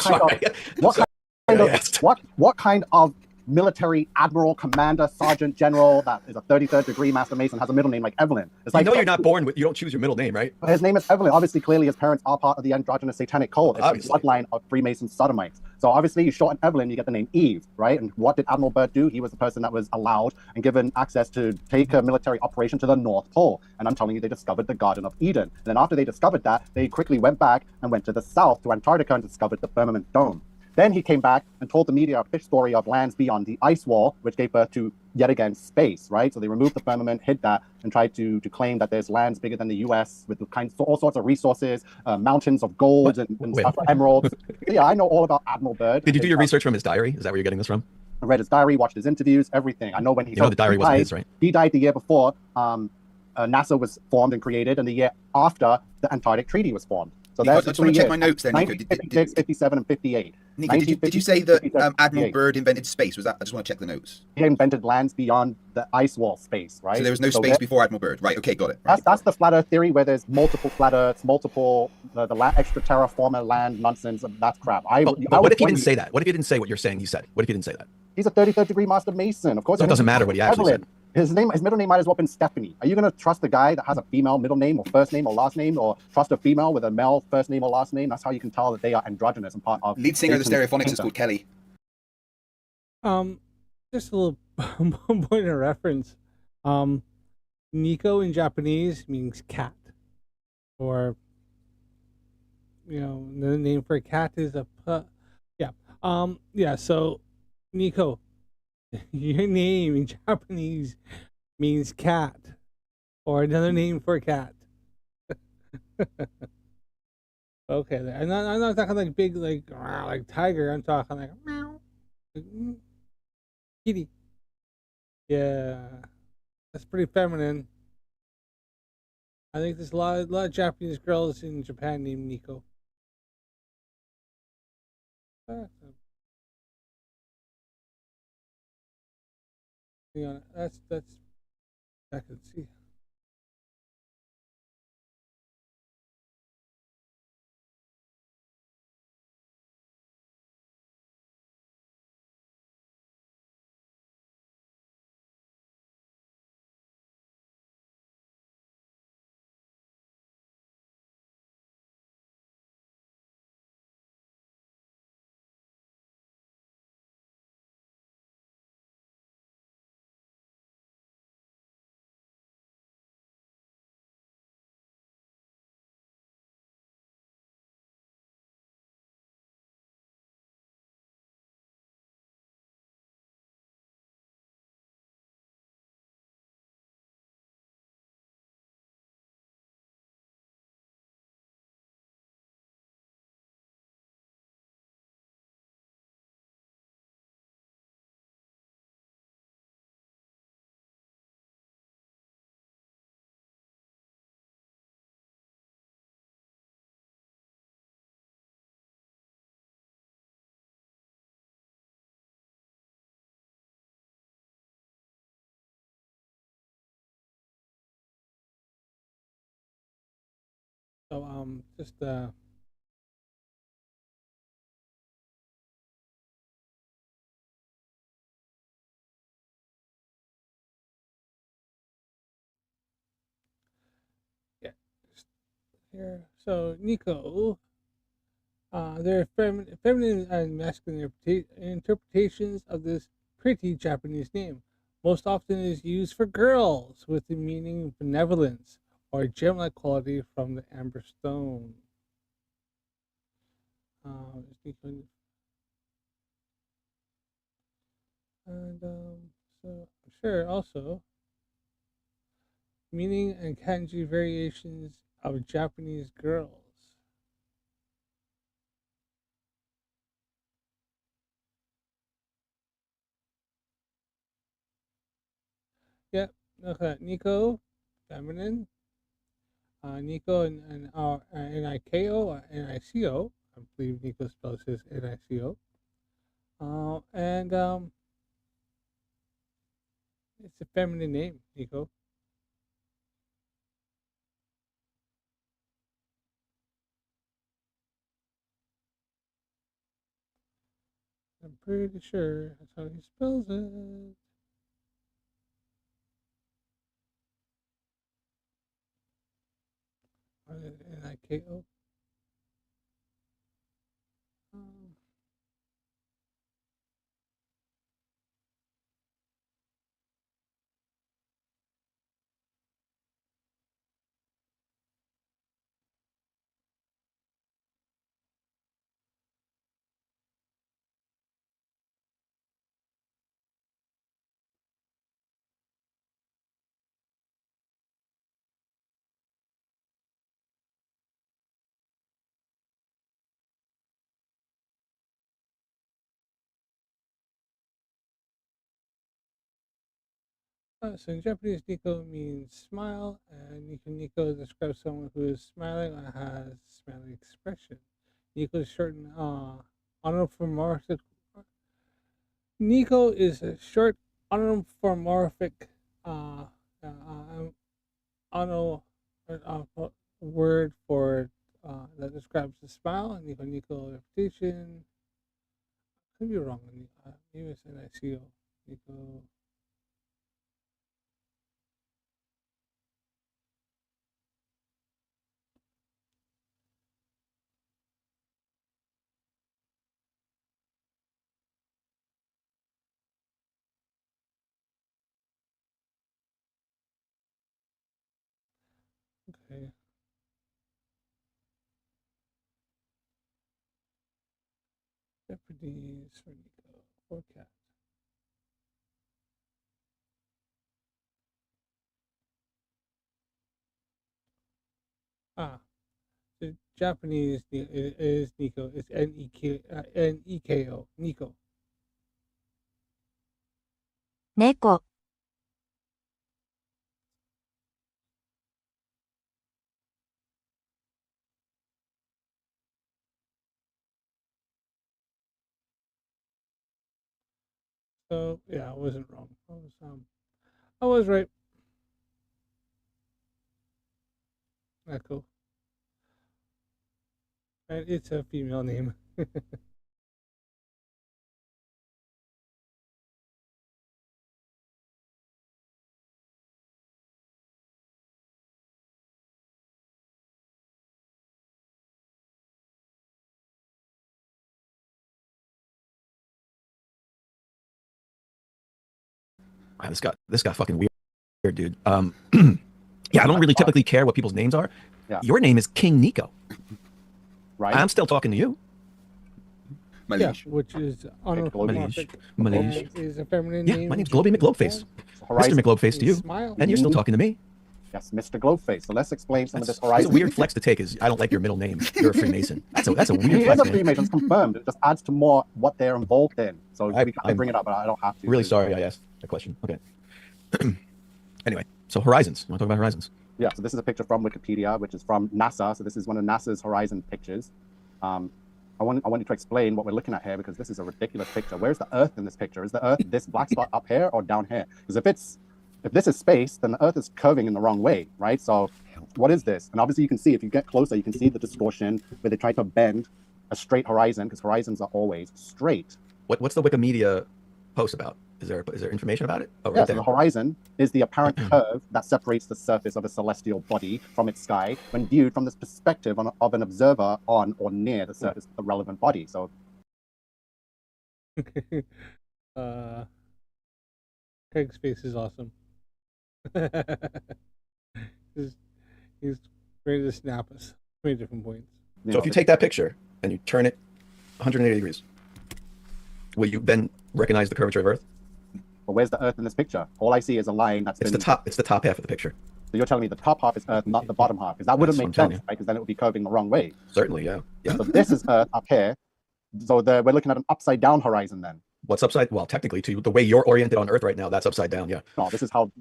kind of military admiral, commander, sergeant, general that is a 33rd degree master mason has a middle name like Evelyn? It's like, you're not born with, you don't choose your middle name, right? His name is Evelyn. Obviously, clearly his parents are part of the androgynous satanic cult. It's a bloodline of Freemason sodomites. So obviously you shorten Evelyn, you get the name Eve, right? And what did Admiral Byrd do? He was the person that was allowed and given access to take a military operation to the North Pole. And I'm telling you, they discovered the Garden of Eden. And then after they discovered that, they quickly went back and went to the south, to Antarctica, and discovered the firmament dome. Then he came back and told the media a fish story of lands beyond the ice wall, which gave birth to, yet again, space, right? So they removed the firmament, hid that, and tried to claim that there's lands bigger than the U.S. with all sorts of resources, mountains of gold and stuff, emeralds. So yeah, I know all about Admiral Byrd. Did you do your research from his diary? Is that where you're getting this from? I read his diary, watched his interviews, everything. I know when he the diary wasn't his, right? He died the year before NASA was formed and created, and the year after the Antarctic Treaty was formed. So Nico, I just want to check my notes there, Nico. 1956, 57, and 58. Nico, did you say that Admiral Byrd invented space? Was that? I just want to check the notes. He invented lands beyond the ice wall space, right? So there was no space before Admiral Byrd, right? Okay, got it. Right. That's the flat Earth theory, where there's multiple flat Earths, multiple the extra terraformer land nonsense. That's crap. But what if he didn't say that? What if he didn't say what you're saying he said? What if he didn't say that? He's a 33rd degree master mason. Of course, so it doesn't matter what he actually said. His middle name might as well have been Stephanie. Are you going to trust a guy that has a female middle name or first name or last name, or trust a female with a male first name or last name? That's how you can tell that they are androgynous and part of. Lead singer of the Stereophonics is called Kelly. Just a little point of reference. Nico in Japanese means cat, or the name for a cat is a yeah. So Nico, your name in Japanese means cat, or another name for a cat. Okay, I'm not talking like big, like tiger. I'm talking like meow, kitty. Yeah, that's pretty feminine. I think there's a lot of Japanese girls in Japan named Nico. Yeah, that's I can see. So just yeah, just here. So Nico, there are feminine and masculine interpretations of this pretty Japanese name. Most often it is used for girls with the meaning benevolence or gem-like quality from the amber stone. And so sure, also meaning and kanji variations of Japanese girls. Yep, okay. Nico, feminine. Nico and N-I-K-O, N-I-C-O. I believe Nico spells his N-I-C-O. And it's a feminine name, Nico. I'm pretty sure that's how he spells it. N-I-K-O. So in Japanese, Nico means smile, and Nico describes someone who is smiling or has smiling expression. Nico is short and anthropomorphic. Nico is a short anthropomorphic ano word for that describes the smile. Nico reputation. Could be wrong. Maybe it's Nico. Nico. Okay. Japanese for Nico. Forecast. The Japanese is Nico. It's N-E-K-O. Nico. 猫 So yeah, I wasn't wrong. I was right. Echo. And it's a female name. Wow, this got fucking weird, dude. Yeah, I don't really typically care what people's names are. Yeah. Your name is King Nico. Right. I'm still talking to you. Yeah, which is anthropomorphic. Malige. Is a feminine Yeah, name. my name's GlobeyMcGlobe Face. Mr. McGlobe Face to you. Smile. And you're still talking to me. Yes, Mr. Globe Face. So let's explain some of this That's a horizon. weird flex to take. Is I don't like your middle name. You're a Freemason. That's a weird He is flex. a man. Freemason. It's confirmed. It just adds to more what they're involved in. So we can bring it up, but I don't have to. Really sorry I asked that question. Okay. Anyway, so horizons. You want to talk about horizons? Yeah, so this is a picture from Wikipedia, which is from NASA. So this is one of NASA's horizon pictures. I wanted to explain what we're looking at here because this is a ridiculous picture. Where's the Earth in this picture? Is the Earth this black spot up here or down here? Because if it's if this is space, then the Earth is curving in the wrong way, right? So what is this? And obviously you can see, if you get closer, you can see the distortion where they try to bend a straight horizon, because horizons are always straight. What's the Wikimedia post about? Is there information about it? Oh, right Yeah, so there. the horizon is the apparent curve that separates the surface of a celestial body from its sky when viewed from this perspective of an observer on or near the surface of the relevant body. So Craig's face is awesome. he's ready to snap us. Many different points. So if you take that picture and you turn it 180 degrees, will you then recognize the curvature of Earth? But where's the Earth in this picture? All I see is a line that's It's the top. It's the top half of the picture. So you're telling me the top half is Earth, not the bottom half, because that wouldn't make sense, right? Because then it would be curving the wrong way. Certainly, yeah. So this is Earth up here. So we're looking at an upside down horizon then. What's upside? Well, technically, to the way you're oriented on Earth right now, that's upside down. Yeah. No, this is how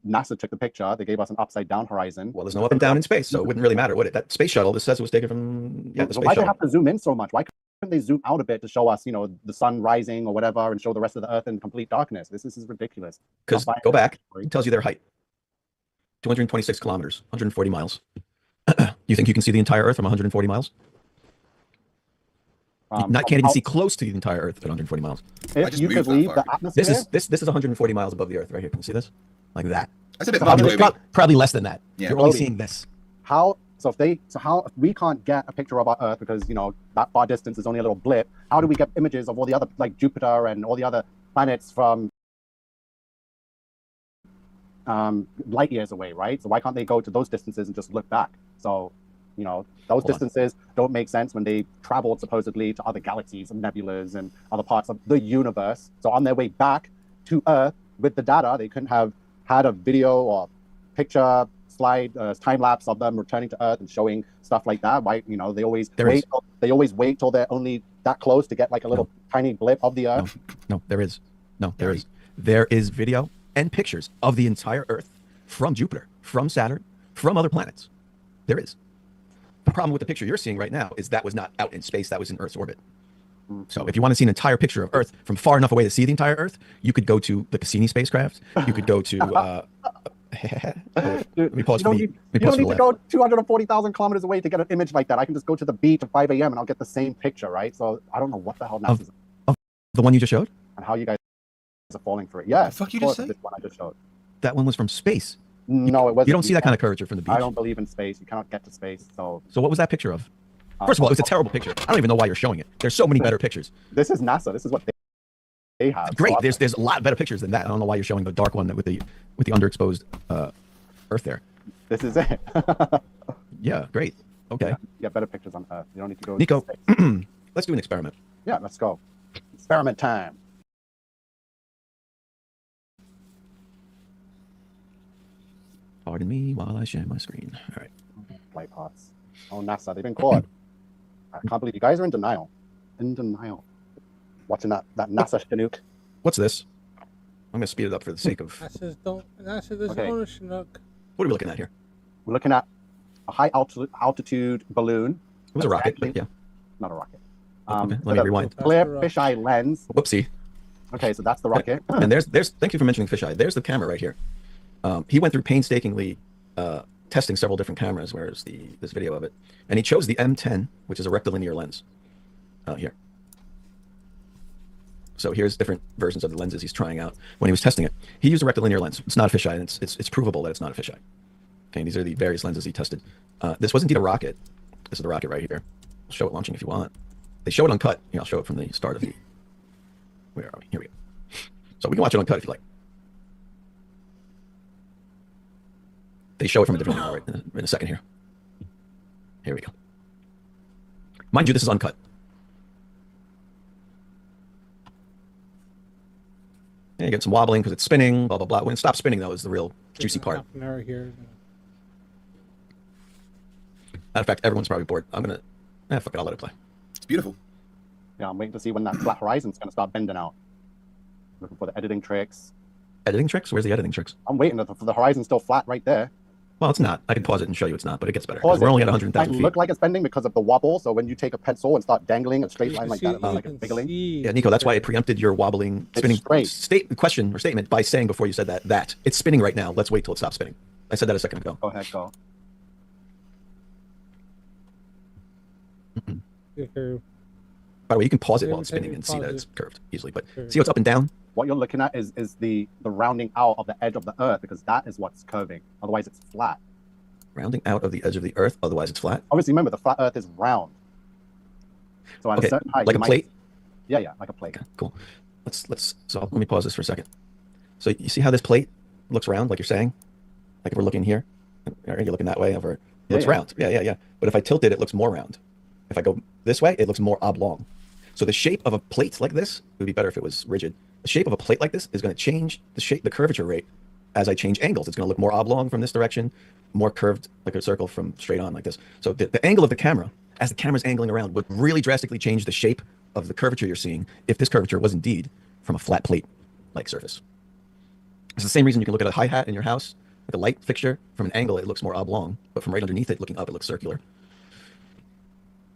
NASA took the picture. They gave us an upside down horizon. Well, there's no up and down in space, so it wouldn't really matter, would it? That space shuttle. This says it was taken from the space why do shuttle. they have to zoom in so much? Why couldn't they zoom out a bit to show us, the sun rising or whatever, and show the rest of the Earth in complete darkness? This is ridiculous. Because go back, it tells you their height. 226 kilometers, 140 miles. You think you can see the entire Earth from 140 miles? Can't even see close to the entire Earth at 140 miles. If you could leave the atmosphere, this is 140 miles above the Earth right here. Can you see this? Like that. That's a bit probably less than that. Yeah. You're only seeing this. If we can't get a picture of our Earth because that far distance is only a little blip, how do we get images of all the other, like Jupiter and all the other planets from light years away, right? So why can't they go to those distances and just look back? So those distances don't make sense when they traveled supposedly to other galaxies and nebulas and other parts of the universe. So on their way back to Earth with the data, they couldn't have had a video or picture slide time lapse of them returning to Earth and showing stuff like that. Why they always wait till they're only that close to get like a little tiny blip of the Earth. No, there is video and pictures of the entire Earth from Jupiter, from Saturn, from other planets. There is. The problem with the picture you're seeing right now is that was not out in space, that was in Earth's orbit. So if you want to see an entire picture of Earth from far enough away to see the entire Earth, you could go to the Cassini spacecraft. You could go to let me pause for the You don't need to go 240,000 kilometers away to get an image like that. I can just go to the beach at 5 a.m. and I'll get the same picture, right? So I don't know what the hell NASA's the one you just showed? And how you guys are falling for it. Yeah. The fuck you just said? This one I just showed. That one was from space. No, it wasn't. You don't see that kind of curvature from the beach. I don't believe in space. You cannot get to space. So what was that picture of? First of all, it was a terrible picture. I don't even know why you're showing it. There's so many better pictures. This is NASA. This is what they have. Great. There's a lot better pictures than that. I don't know why you're showing the dark one with the underexposed Earth there. This is it. Yeah, great. Okay. Get better pictures on Earth. You don't need to go Nico, to space. let's do an experiment. Yeah, let's go. Experiment time. Pardon me while I share my screen. All right. Flight pods. Oh, NASA, they've been caught. I can't believe you guys are in denial. In denial. Watching that NASA Chinook. What's this? I'm gonna speed it up for the sake of. NASA doesn't own a Chinook. What are we looking at here? We're looking at a high altitude balloon. It was a rocket, but yeah. Not a rocket. Okay, let me rewind. Clear fisheye lens. Whoopsie. Okay, so that's the rocket. And there's thank you for mentioning fisheye. There's the camera right here. He went through painstakingly testing several different cameras. Where's this video of it? And he chose the M10, which is a rectilinear lens. Here. So here's different versions of the lenses he's trying out. When he was testing it, he used a rectilinear lens. It's not a fisheye, and it's provable that it's not a fisheye. Okay, and these are the various lenses he tested. This was indeed a rocket. This is the rocket right here. I'll show it launching if you want. They show it uncut. Here, I'll show it from the start of the. Where are we? Here we go. So we can watch it uncut if you like. They show it from a different angle right in a second here. Here we go. Mind you, this is uncut. Yeah, you get some wobbling because it's spinning, blah, blah, blah. When it stops spinning, though, is the real juicy part. Half an hour here. Matter of fact, everyone's probably bored. I'm going to... fuck it, I'll let it play. It's beautiful. Yeah, I'm waiting to see when that flat horizon's going to start bending out. Looking for the editing tricks. Editing tricks? Where's the editing tricks? I'm waiting for the horizon still flat right there. Well, it's not. I can pause it and show you it's not, but it gets better. Pause We're it. only at It 100,000 might feet. look like it's bending because of the wobble. So when you take a pencil and start dangling a straight line like that, it looks like it's wiggling. Yeah, Nico, that's why I preempted your wobbling, spinning question or statement by saying before you said that it's spinning right now. Let's wait till it stops spinning. I said that a second ago. Go ahead, go. By the way, you can pause it while it's spinning and see that it's curved easily. But see what's up and down? What you're looking at is the rounding out of the edge of the Earth, because that is what's curving. Otherwise, it's flat. Rounding out of the edge of the Earth, otherwise it's flat. Obviously, remember the flat Earth is round. So at a certain height, like a plate. Yeah, like a plate. Okay, cool. So let me pause this for a second. So you see how this plate looks round, like you're saying? Like if we're looking here, you're looking that way over. It looks round. Yeah. But if I tilt it, it looks more round. If I go this way, it looks more oblong. So the shape of a plate like this, it would be better if it was rigid. The shape of a plate like this is going to change the curvature rate as I change angles. It's going to look more oblong from this direction, more curved like a circle from straight on like this. So the angle of the camera, as the camera's angling around, would really drastically change the shape of the curvature you're seeing if this curvature was indeed from a flat plate-like surface. It's the same reason you can look at a hi-hat in your house, like a light fixture. From an angle, it looks more oblong, but from right underneath it, looking up, it looks circular.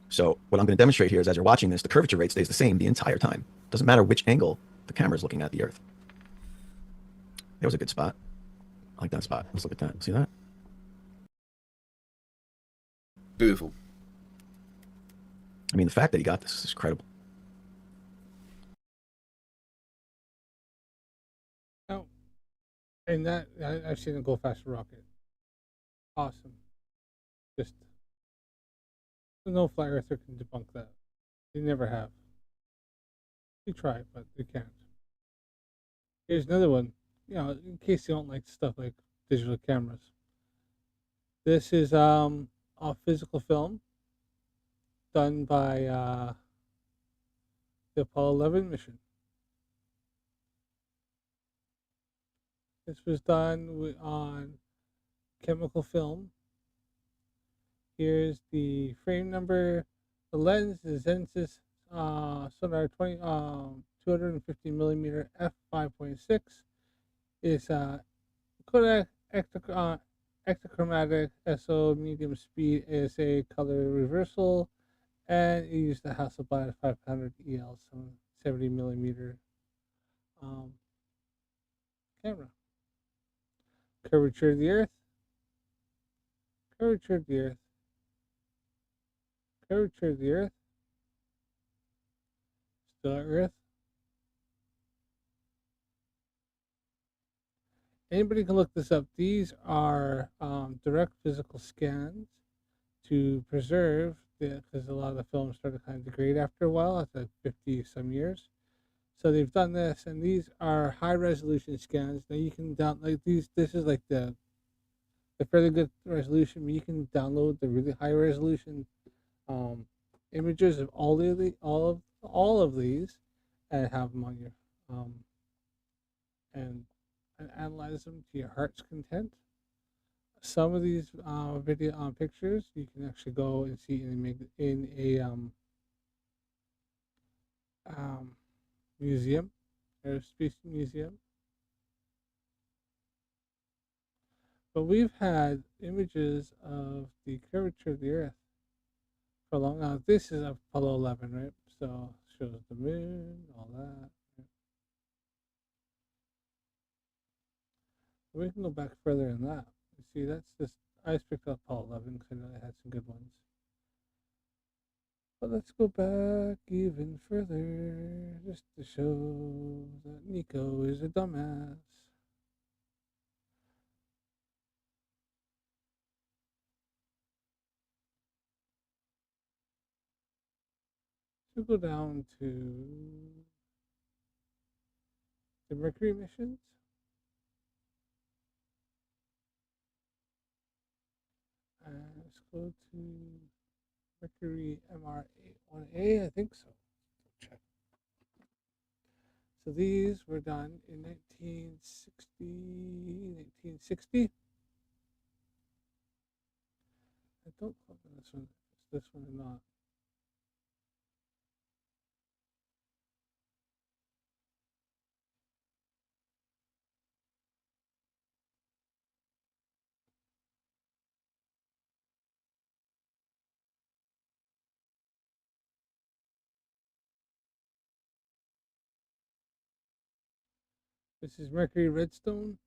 So what I'm going to demonstrate here is, as you're watching this, the curvature rate stays the same the entire time. Doesn't matter which angle the camera is looking at the Earth. There was a good spot. I like that spot. Let's look at that. See that? Beautiful. I mean, the fact that he got this is incredible. Oh, and that I've seen it go faster rocket. Awesome. Just no flat earther can debunk that. They never have. They try, but they can't. Here's another one. You know, in case you don't like stuff like digital cameras. This is a physical film done by the Apollo 11 mission. This was done on chemical film. Here's the frame number. The lens is Zensus Sonar 250 millimeter f5.6. It's Kodak ectochromatic SO medium speed ASA color reversal, and it used the Hasselblad 500 EL 70 millimeter camera. Curvature of the Earth. Curvature of the Earth. Curvature of the Earth. Still Earth. Anybody can look this up. These are direct physical scans to preserve, because a lot of the films start to kind of degrade after a while, after 50 some years. So they've done this, and these are high resolution scans. Now you can like these. This is like the fairly good resolution. You can download the really high resolution images of all of these, and have them on your and analyze them to your heart's content. Some of these video pictures you can actually go and see in a museum, aerospace museum. But we've had images of the curvature of the Earth for long. Now this is Apollo 11, right? So it shows the moon, all that. We can go back further than that. You see, that's just, I just picked up Apollo 11 because I know they had some good ones. But let's go back even further just to show that Nico is a dumbass. So go down to the Mercury missions. Let's go to Mercury MR1A, I think so. Check. So these were done in 1960. I don't know this one. Is this one or not? This is Mercury Redstone.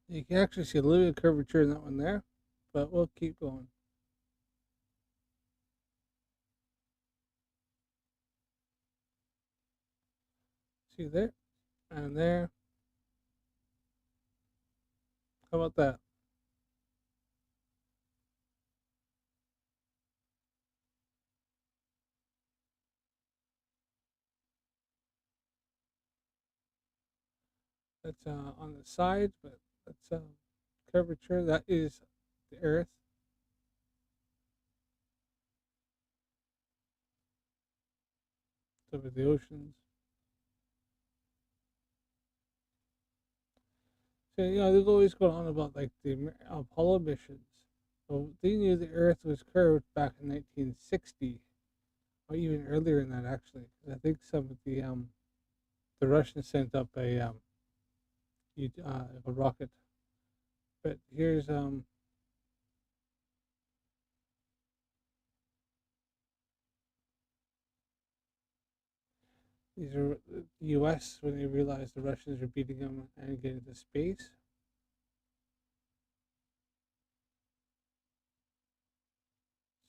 You can actually see a little bit of curvature in that one there, but we'll keep going. See there and there. How about that? That's on the side, but that's curvature. That is the Earth. Over the oceans. So, you know, they've always gone on about like the Apollo missions. So they knew the Earth was curved back in 1960, or even earlier than that, actually. I think some of the Russians sent up a rocket. But here's these are the U.S. when they realized the Russians were beating them and getting into space.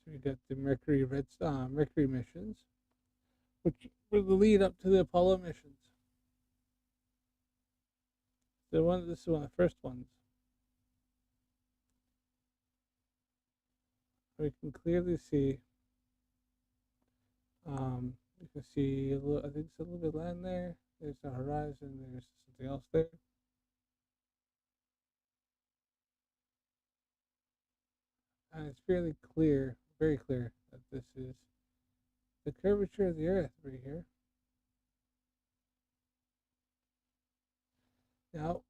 So we got the Mercury missions, which were the lead up to the Apollo missions. This is one of the first ones. We can clearly see. You can see a little, I think it's a little bit of land there. There's the horizon. There's something else there. And it's fairly clear, very clear, that this is the curvature of the Earth right here. Now,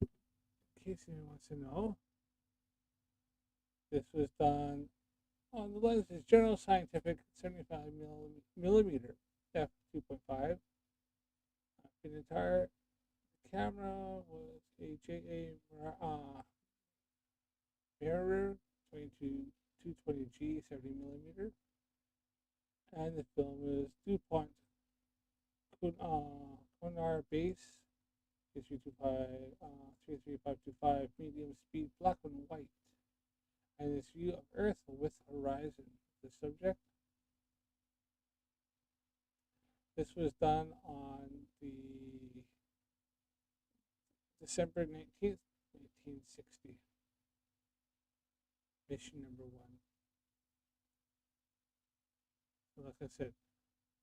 in case anyone wants to know, this was done on the lens is General Scientific 75 millimeter f2.5. The entire camera was a JA mirror 220G 70 millimeter, and the film is DuPont Konar base 33525 medium speed black and white, and this view of Earth with horizon. The subject. This was done on the December 19th, 1960. Mission number 1. So like I said,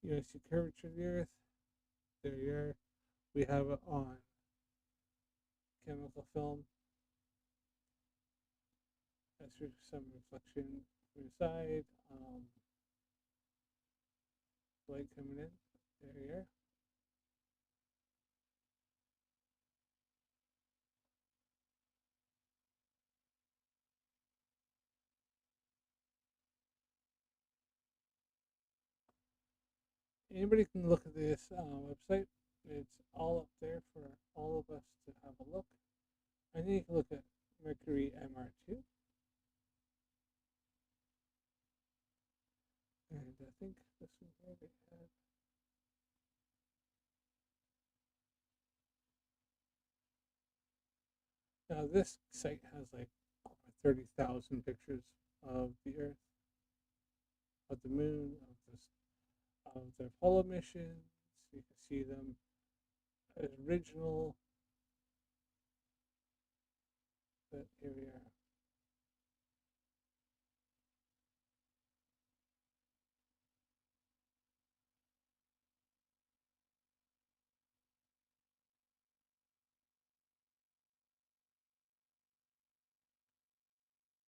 you see curvature of the Earth. There you are. We have it on chemical film. That's some reflection from the side. Light coming in. There you are. Anybody can look at this website. It's all up there for all of us to have a look. And then you can look at Mercury MR2. And I think this one here they have. Now this site has like over 30,000 pictures of the Earth, of the Moon, of the Apollo missions. You can see them as original. But here we are.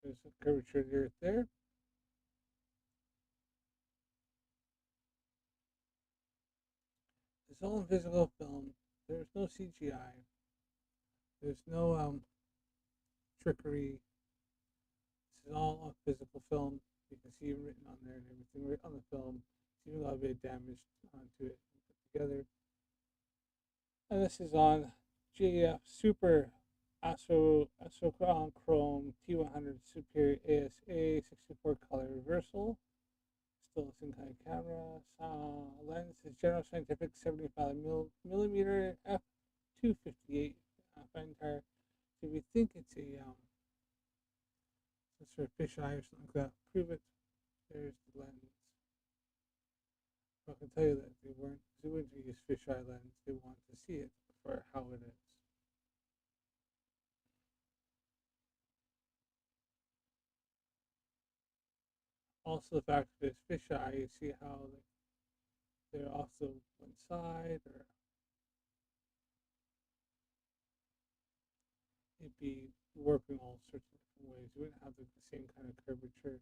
There's a curvature of the Earth there. It's all in physical film. There's no CGI. There's no trickery. This is all on physical film. You can see it written on there and everything right on the film. It's even a little bit damaged onto it put together. And this is on JF Super Chrome T100 Superior ASA 64 color reversal. Still a single camera. Lens is General Scientific 75 millimeter f258 entire. So we think it's a some sort of fisheye or something like that. Prove it. There's the lens. I can tell you that they wouldn't use fisheye lens. They want to see it for how it is. Also, the fact that it's fisheye, you see how they're also one side, or it'd be warping all sorts of different ways. You wouldn't have the same kind of curvature.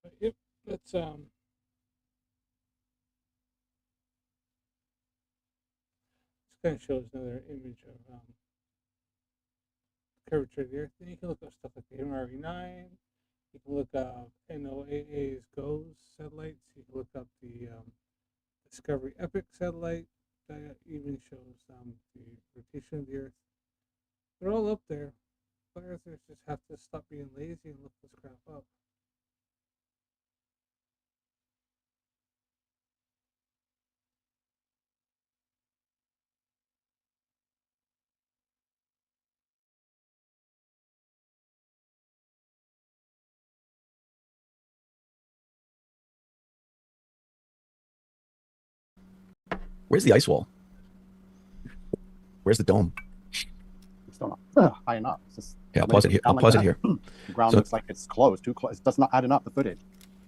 But yep, that's this kind of shows another image of curvature of the Earth. Then you can look up stuff like the MRE9. You can look up NOAA's GOES satellites. You can look up the Discovery Epic satellite that even shows the rotation of the Earth. They're all up there. Flat Earthers just have to stop being lazy and look this crap up. Where's the ice wall? Where's the dome? It's still not high enough. It's just Yeah, I'll pause it here. I'll pause it here. The ground So- looks like it's closed, too close. It does not add enough, the footage.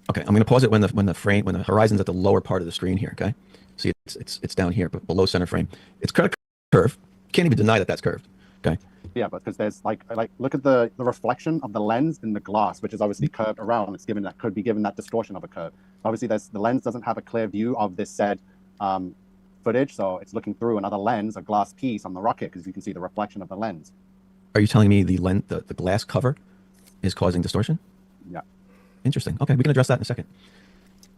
Okay, I'm going to pause it when the horizon's at the lower part of the screen here. Okay, see it's down here, but below center frame. It's kind of curved. Can't even deny that that's curved. Okay. Yeah, but because there's like look at the reflection of the lens in the glass, which is obviously curved around. It's could be given that distortion of a curve. Obviously, the lens doesn't have a clear view of this said footage, so it's looking through another lens, a glass piece on the rocket, because you can see the reflection of the lens. Are you telling me the glass cover is causing distortion? Yeah. Interesting. Okay, we can address that in a second.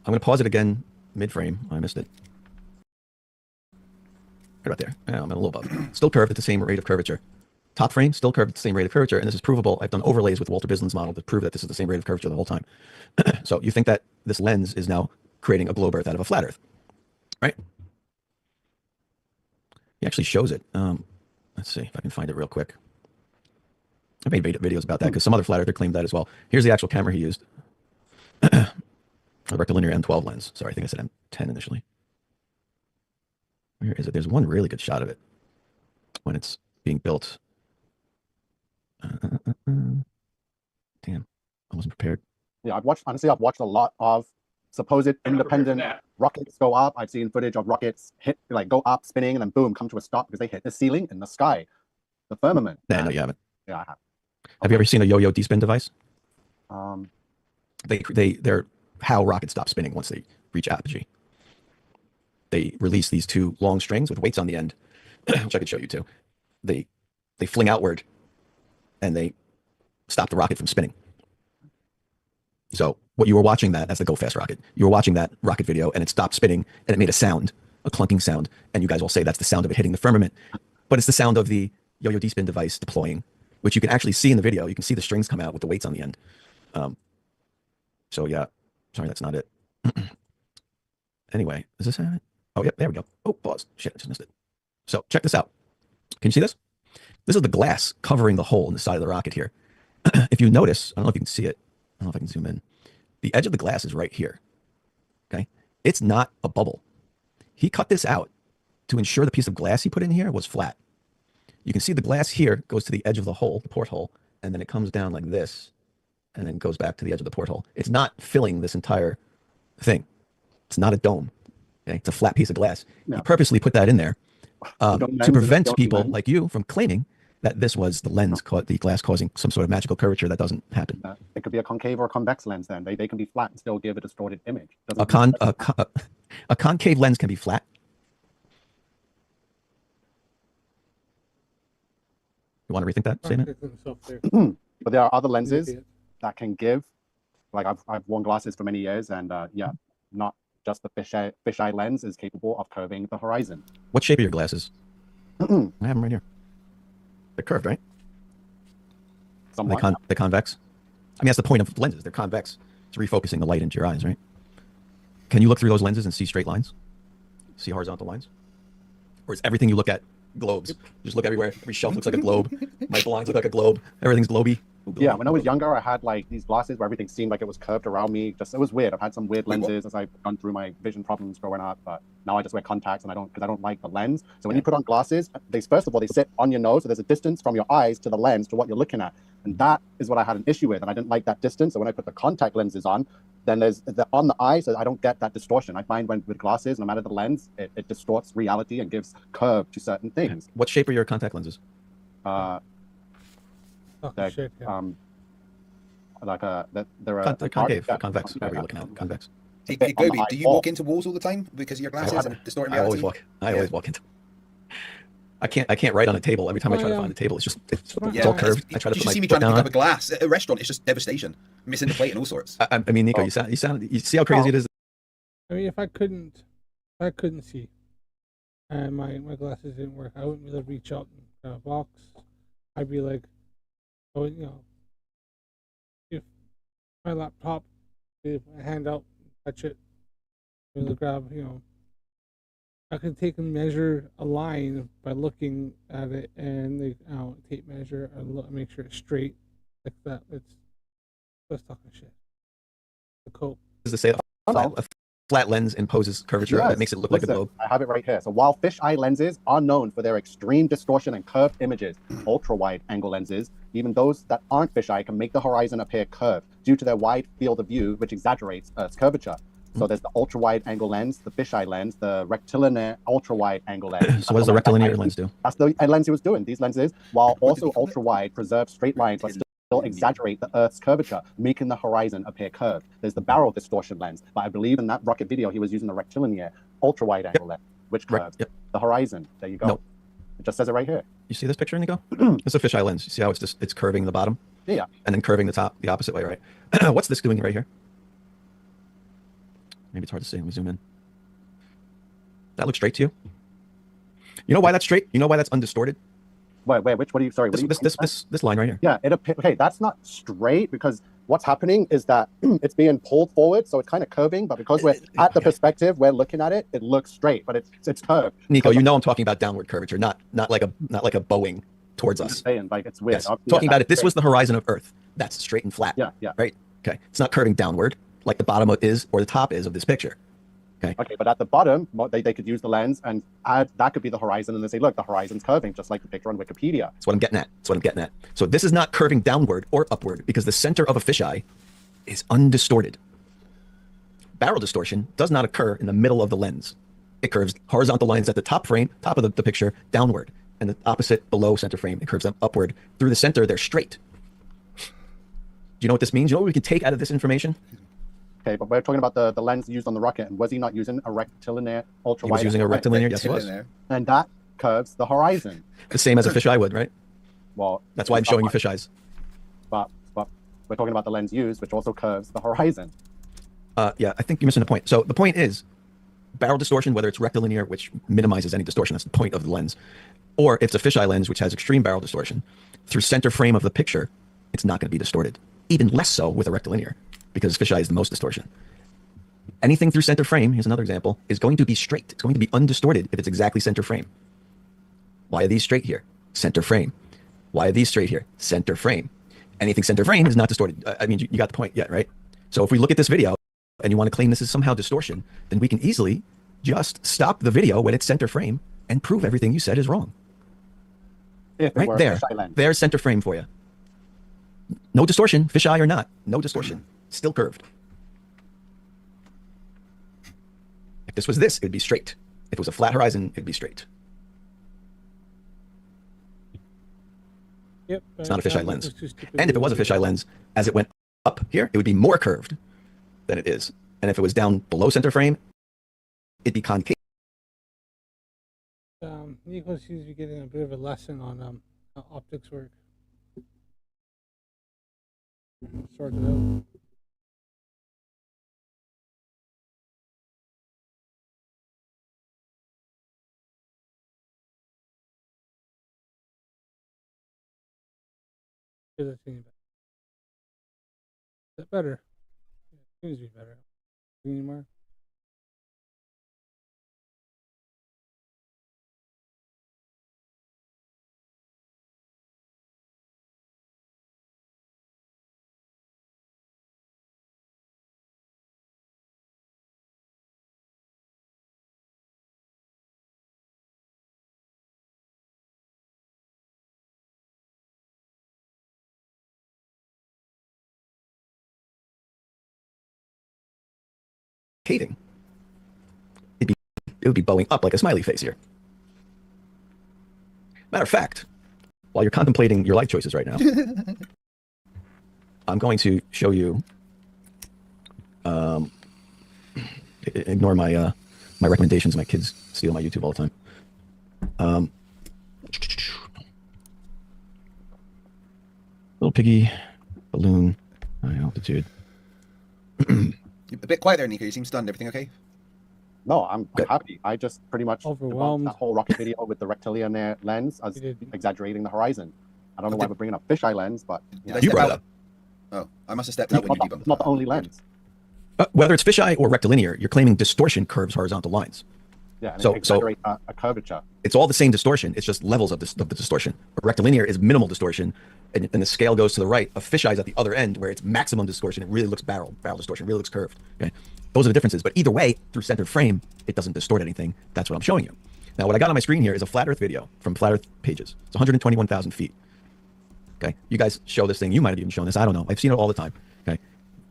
I'm going to pause it again mid-frame. I missed it. Right about there. Yeah, I'm a little above. Still curved at the same rate of curvature. Top frame, still curved at the same rate of curvature, and this is provable. I've done overlays with Walter Bislin's model to prove that this is the same rate of curvature the whole time. So you think that this lens is now creating a globe Earth out of a flat Earth, right? He actually shows it. Let's see if I can find it real quick. I made videos about that because some other flat earther claimed that as well. Here's the actual camera he used. A rectilinear M12 lens. Sorry, I think I said M10 initially. Where is it? There's one really good shot of it when it's being built. Damn, I wasn't prepared. Yeah, I've watched a lot of supposed independent rockets go up. I've seen footage of rockets go up, spinning, and then boom, come to a stop because they hit the ceiling in the sky, the firmament. No, you haven't. Yeah, I have. Have you ever seen a yo-yo despin device? Um, They're how rockets stop spinning once they reach apogee. They release these two long strings with weights on the end, which I could show you too. They fling outward, and they stop the rocket from spinning. So what you were watching that, that's the Go Fast rocket. You were watching that rocket video, and it stopped spinning, and it made a sound, a clunking sound, and you guys all say that's the sound of it hitting the firmament, but it's the sound of the yo-yo despin device deploying, which you can actually see in the video. You can see the strings come out with the weights on the end. So yeah, sorry, that's not it. Anyway, is this it? Oh, yeah, there we go. Oh, pause. Shit, I just missed it. So check this out. Can you see this? This is the glass covering the hole in the side of the rocket here. If you notice, I don't know if you can see it. I don't know if I can zoom in. The edge of the glass is right here. Okay. It's not a bubble. He cut this out to ensure the piece of glass he put in here was flat. You can see the glass here goes to the edge of the hole, the porthole, and then it comes down like this, and then goes back to the edge of the porthole. It's not filling this entire thing. It's not a dome. Okay? It's a flat piece of glass. No. He purposely put that in there to prevent people like you from claiming that this was the lens, the glass causing some sort of magical curvature that doesn't happen. It could be a concave or a convex lens. Then they can be flat and still give a distorted image. A concave lens can be flat. You want to rethink that statement? But there are other lenses that can give. Like I've worn glasses for many years, and yeah, not just the fisheye lens is capable of curving the horizon. What shape are your glasses? I have them right here. They're curved, right? They're convex. I mean, that's the point of lenses. They're convex. It's refocusing the light into your eyes, right? Can you look through those lenses and see straight lines? See horizontal lines? Or is everything you look at globes? Just look everywhere. Every shelf looks like a globe. Michael lines look like a globe. Everything's globey. Yeah, when I was younger, I had like these glasses where everything seemed like it was curved around me. Just it was weird. I've had some weird lenses as I've gone through my vision problems growing up, but now I just wear contacts and because I don't like the lens. So when you put on glasses, first of all they sit on your nose, so there's a distance from your eyes to the lens to what you're looking at, and that is what I had an issue with, and I didn't like that distance. So when I put the contact lenses on, then there's on the eye, so I don't get that distortion. I find when with glasses, no matter the lens, it distorts reality and gives curve to certain things. What shape are your contact lenses? Like they're concave, convex. Whatever you're looking at, convex. Hey, Globey, do you walk into walls all the time because of your glasses and distorting reality? I always walk into. I can't write on a table. Every time I try to find a table, it's all curved. I try to put my see me foot trying to down pick on up a glass at a restaurant. It's just devastation, missing the plate and all sorts. I mean, Nico, you see how crazy it is. I mean, if I couldn't see, and my glasses didn't work, I wouldn't be able to reach out and grab a box. I'd be like, oh, you know, if my laptop, if my hand out, touch it, to grab, you know, I can take and measure a line by looking at it and tape measure and make sure it's straight like that. Let's talking shit. The cope. Is to say a flat lens imposes curvature that makes it look like a globe. I have it right here. So while fisheye lenses are known for their extreme distortion and curved images, ultra-wide angle lenses, even those that aren't fisheye, can make the horizon appear curved due to their wide field of view, which exaggerates Earth's curvature. So there's the ultra-wide angle lens, the fisheye lens, the rectilinear ultra-wide angle lens. So what does the rectilinear lens do? That's the lens he was doing. These lenses, while also ultra-wide, preserve straight lines, but still exaggerate the Earth's curvature, making the horizon appear curved. There's the barrel distortion lens, but I believe in that rocket video he was using the rectilinear ultra-wide angle lens, which curves the horizon. There you go. Nope. It just says it right here. You see this picture, Nico? It's a fisheye lens. You see how it's curving the bottom? Yeah. And then curving the top the opposite way, right? What's this doing right here? Maybe it's hard to see. Let me zoom in. That looks straight to you? You know why that's straight? You know why that's undistorted? Wait, which? What are you? Sorry, this line right here. Yeah, okay. That's not straight because what's happening is that it's being pulled forward, so it's kind of curving. But because we're at the perspective we're looking at it, it looks straight, but it's curved. Nico, you know I'm talking about downward curvature, not like a bowing towards us. Saying like it's weird. Yes. Talking about it. This was the horizon of Earth. That's straight and flat. Yeah. Right. Okay. It's not curving downward like the bottom is or the top is of this picture. Okay, but at the bottom, they could use the lens and add, that could be the horizon, and they say, look, the horizon's curving, just like the picture on Wikipedia. That's what I'm getting at. So this is not curving downward or upward because the center of a fisheye is undistorted. Barrel distortion does not occur in the middle of the lens. It curves horizontal lines at the top of the picture, downward, and the opposite below center frame. It curves them upward. Through the center, they're straight. Do you know what this means? You know what we can take out of this information? Okay, but we're talking about the lens used on the rocket, and was he not using a rectilinear ultra-wide? He was using a rectilinear, yes he was. And that curves the horizon. The same as a fisheye would, right? Well, that's why I'm showing you fisheyes. But we're talking about the lens used, which also curves the horizon. Yeah, I think you're missing the point. So the point is, barrel distortion, whether it's rectilinear, which minimizes any distortion, that's the point of the lens, or if it's a fisheye lens, which has extreme barrel distortion, through center frame of the picture, it's not going to be distorted. Even less so with a rectilinear, because fisheye is the most distortion. Anything through center frame, here's another example, is going to be straight. It's going to be undistorted if it's exactly center frame. Why are these straight here? Center frame. Why are these straight here? Center frame. Anything center frame is not distorted. I mean, you got the point yet, right? So if we look at this video and you want to claim this is somehow distortion, then we can easily just stop the video when it's center frame and prove everything you said is wrong. Right there. There's center frame for you. No distortion, fisheye or not. No distortion. Still curved. If this was this, it would be straight. If it was a flat horizon, it'd be straight. Yep. It's not a fisheye lens. Nico's too stupid And if to it was a do fisheye lens, as it went up here, it would be more curved than it is. And if it was down below center frame, it'd be concave. Nico seems to be getting a bit of a lesson on how optics work. Sort it out. Is that better? Yeah, it seems to be better. Anymore? Caving. It would be bowing up like a smiley face here. Matter of fact, while you're contemplating your life choices right now, I'm going to show you. Ignore my my recommendations. My kids steal my YouTube all the time. Little piggy, balloon, high altitude. You're a bit quiet there, Nico. You seem stunned. Everything okay? No, I'm happy. I just pretty much overwhelmed that whole rocket video with the rectilinear lens as exaggerating the horizon. I don't know why we're bringing up fisheye lens, but You brought it up. Oh, I must have stepped out when you debunked. Not the only lens. Whether it's fisheye or rectilinear, you're claiming distortion curves horizontal lines. Yeah, and So exaggerate a curvature. it's all the same distortion. It's just levels of the distortion. A rectilinear is minimal distortion, and the scale goes to the right. A fisheye is at the other end, where it's maximum distortion. It really looks barrel distortion. It really looks curved. Okay, those are the differences. But either way, through centered frame, it doesn't distort anything. That's what I'm showing you. Now, what I got on my screen here is a flat Earth video from Flat Earth Pages. It's 121,000 feet. Okay, you guys show this thing. You might have even shown this. I don't know. I've seen it all the time. Okay,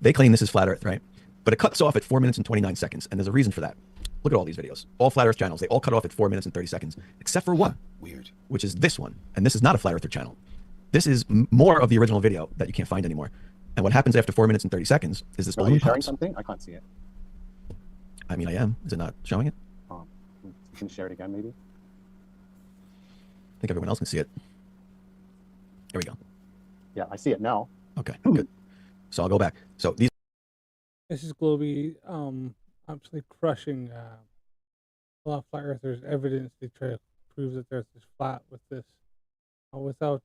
they claim this is flat Earth, right? But it cuts off at 4 minutes and 29 seconds, and there's a reason for that. Look at all these videos. All flat Earth channels, they all cut off at 4 minutes and 30 seconds, except for one. Weird. Which is this one. And this is not a flat Earther channel. This is more of the original video that you can't find anymore. And what happens after 4 minutes and 30 seconds is this Are balloon you sharing pops. something? I can't see it. I mean, I am. Is it not showing it? You can share it again, maybe. I think everyone else can see it. There we go. Yeah, I see it now. Okay, good. So I'll go back. So these. This is Globey absolutely crushing a lot of flat earthers' evidence. They try to prove that the earth is flat with this without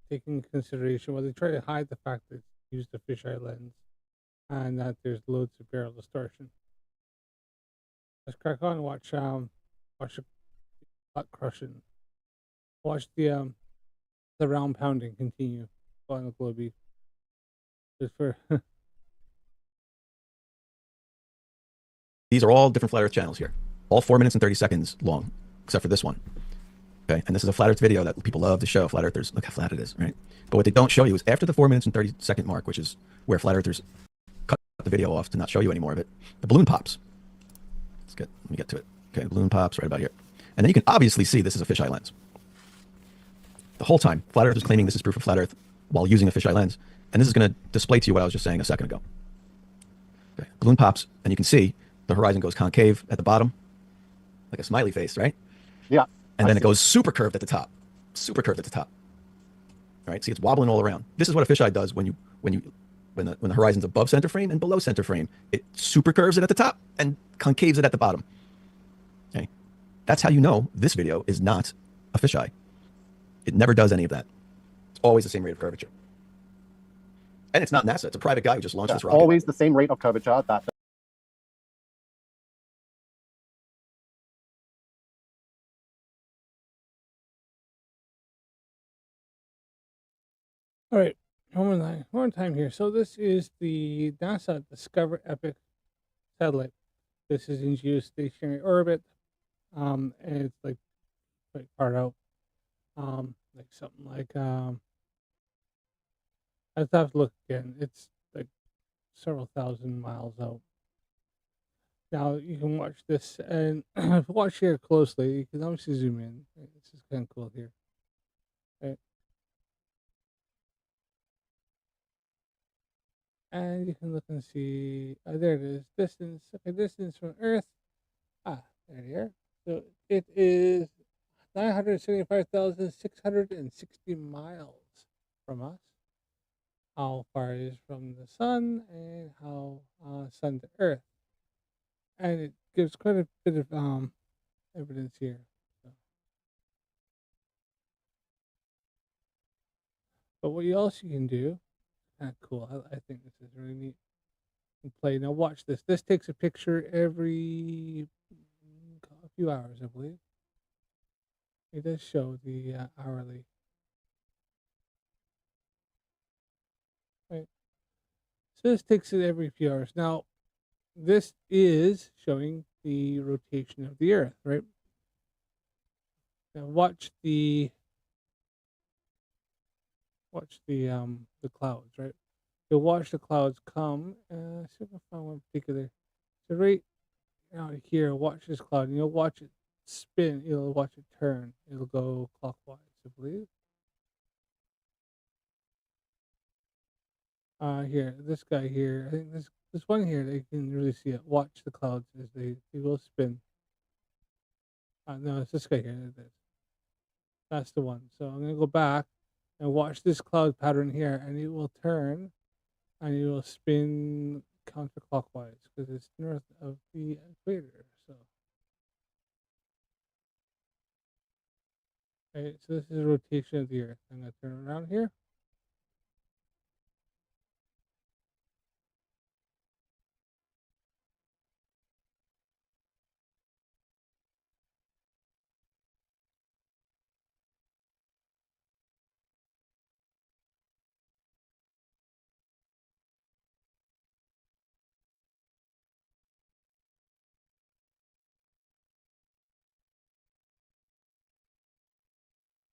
taking into consideration. Well, they try to hide the fact that it's used a fisheye lens and that there's loads of barrel distortion. Let's crack on and watch the flat crushing. Watch the round pounding continue on the Globey. Just for These are all different flat Earth channels here. All 4 minutes and 30 seconds long, except for this one. Okay, and this is a flat Earth video that people love to show. Flat Earthers, look how flat it is, right? But what they don't show you is after the 4 minutes and 30 second mark, which is where flat Earthers cut the video off to not show you any more of it, the balloon pops. Let me get to it. Okay, balloon pops right about here. And then you can obviously see this is a fisheye lens. The whole time, Flat Earth is claiming this is proof of flat Earth while using a fisheye lens. And this is going to display to you what I was just saying a second ago. Okay, balloon pops, and you can see the horizon goes concave at the bottom, like a smiley face, right? Yeah. And then it goes super curved at the top. Super curved at the top. All right, see, it's wobbling all around. This is what a fisheye does when the horizon's above center frame and below center frame. It super curves it at the top and concaves it at the bottom. Okay, that's how you know this video is not a fisheye. It never does any of that. It's always the same rate of curvature. And it's not NASA. It's a private guy who just launched this rocket. Always the same rate of curvature that. All right, one more time here. So this is the NASA Discover Epic satellite. This is in geostationary orbit, and it's like quite far out, like something like I have to look again. It's like several thousand miles out. Now you can watch this and watch here closely. You can obviously zoom in. This is kind of cool here. Okay. And you can look and see, there it is, distance, okay, distance from Earth. There you are. So it is 975,660 miles from us. How far it is from the sun and how sun to Earth. And it gives quite a bit of evidence here. So. But what you also can do, kind of cool, I think this is really neat. Play. Now watch this. This takes a picture every a few hours, I believe. It does show the hourly. Right. So this takes it every few hours. Now, this is showing the rotation of the Earth, right? Now watch the clouds, right? You'll watch the clouds come. See if I find one particular. So right out here, watch this cloud, and you'll watch it spin. You'll watch it turn. It'll go clockwise, I believe. Here, this guy here. I think this one here, they can really see it. Watch the clouds as they will spin. No, it's this guy here. That's the one. So I'm gonna go back and watch this cloud pattern here, and it will turn, and it will spin counterclockwise because it's north of the equator. So, okay, so this is the rotation of the Earth. I'm gonna turn around here.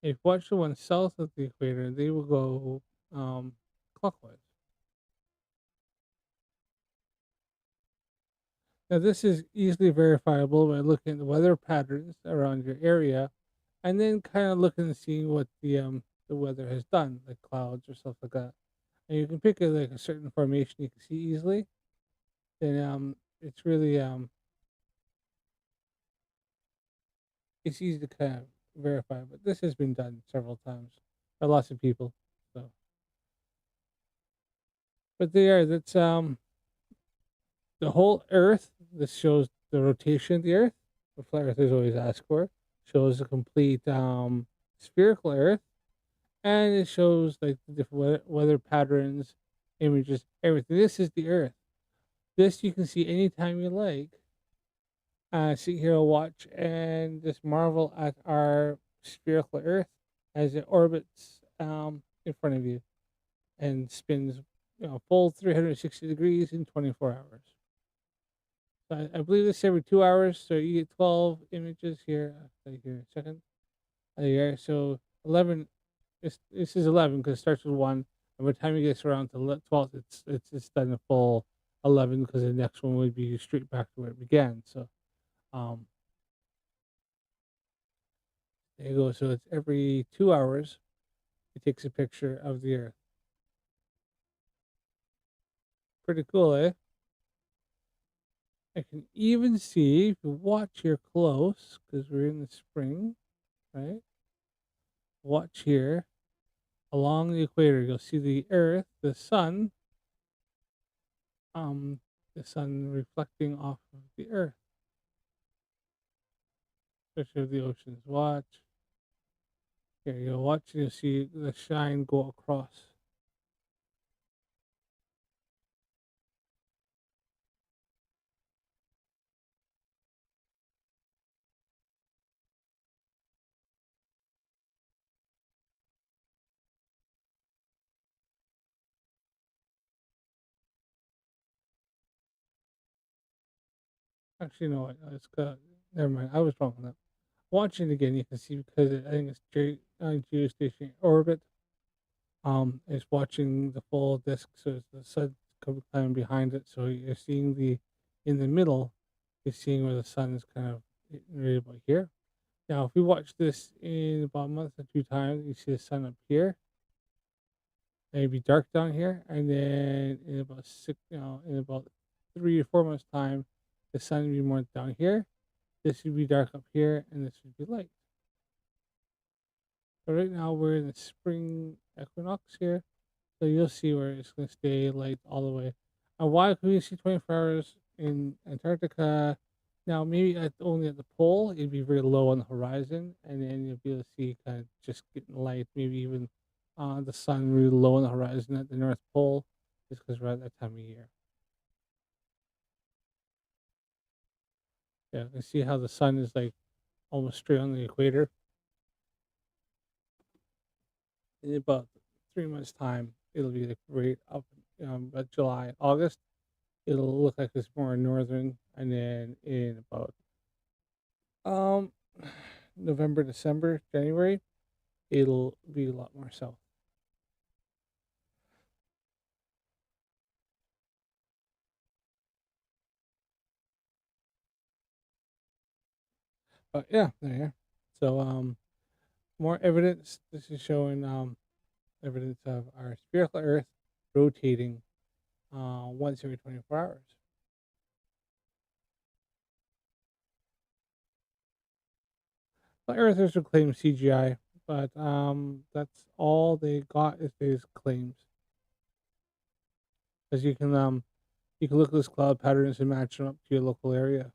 If you watch the one south of the equator, they will go clockwise. Now, this is easily verifiable by looking at the weather patterns around your area, and then kind of looking and seeing what the weather has done, like clouds or stuff like that. And you can pick like a certain formation you can see easily. Then it's really it's easy to kind of verify. But this has been done several times by lots of people. So, but that's the whole Earth. This shows the rotation of the Earth. The Flat Earth is always asked for. Shows a complete spherical Earth, and it shows like the different weather patterns, images, everything. This is the Earth. This you can see anytime you like. Sit here and watch and just marvel at our spherical Earth as it orbits in front of you and spins, full 360 degrees in 24 hours. So I believe this every 2 hours, so you get 12 images here. Here a second. There, so 11. This is 11 because it starts with 1, and by the time it gets around to 12, it's done a full 11 because the next one would be straight back to where it began. So, there you go. So it's every 2 hours, it takes a picture of the Earth. Pretty cool, eh? I can even see, if you watch here close, because we're in the spring, right? Watch here. Along the equator, you'll see the Earth, the sun reflecting off of the Earth. Especially of the oceans. Watch. Here, you'll watch, you'll see the shine go across. Actually, no, it's got. Never mind. I was wrong on that. Watching it again, you can see because I think it's geostationary orbit. It's watching the full disk, so it's the sun coming behind it. So you're seeing in the middle, you're seeing where the sun is kind of right about here. Now, if we watch this in about a month or 2 times, you see the sun up here. and it'd be dark down here, and then in about in about 3 or 4 months time, the sun would be more down here. This would be dark up here, and this would be light. So right now we're in the spring equinox here, so you'll see where it's going to stay light all the way. And why could we see 24 hours in Antarctica? Now maybe only at the pole, it'd be very low on the horizon, and then you'll be able to see kind of just getting light. Maybe even the sun really low on the horizon at the North Pole, just because we're at that time of year. Yeah, you see how the sun is like almost straight on the equator. In about 3 months' time, it'll be like right up at July, August. It'll look like it's more northern, and then in about November, December, January, it'll be a lot more south. But yeah, there. So more evidence. This is showing evidence of our spherical Earth rotating once every 24 hours. The Earthers will claim CGI, but that's all they got is these claims. Because you can look at those cloud patterns and match them up to your local area.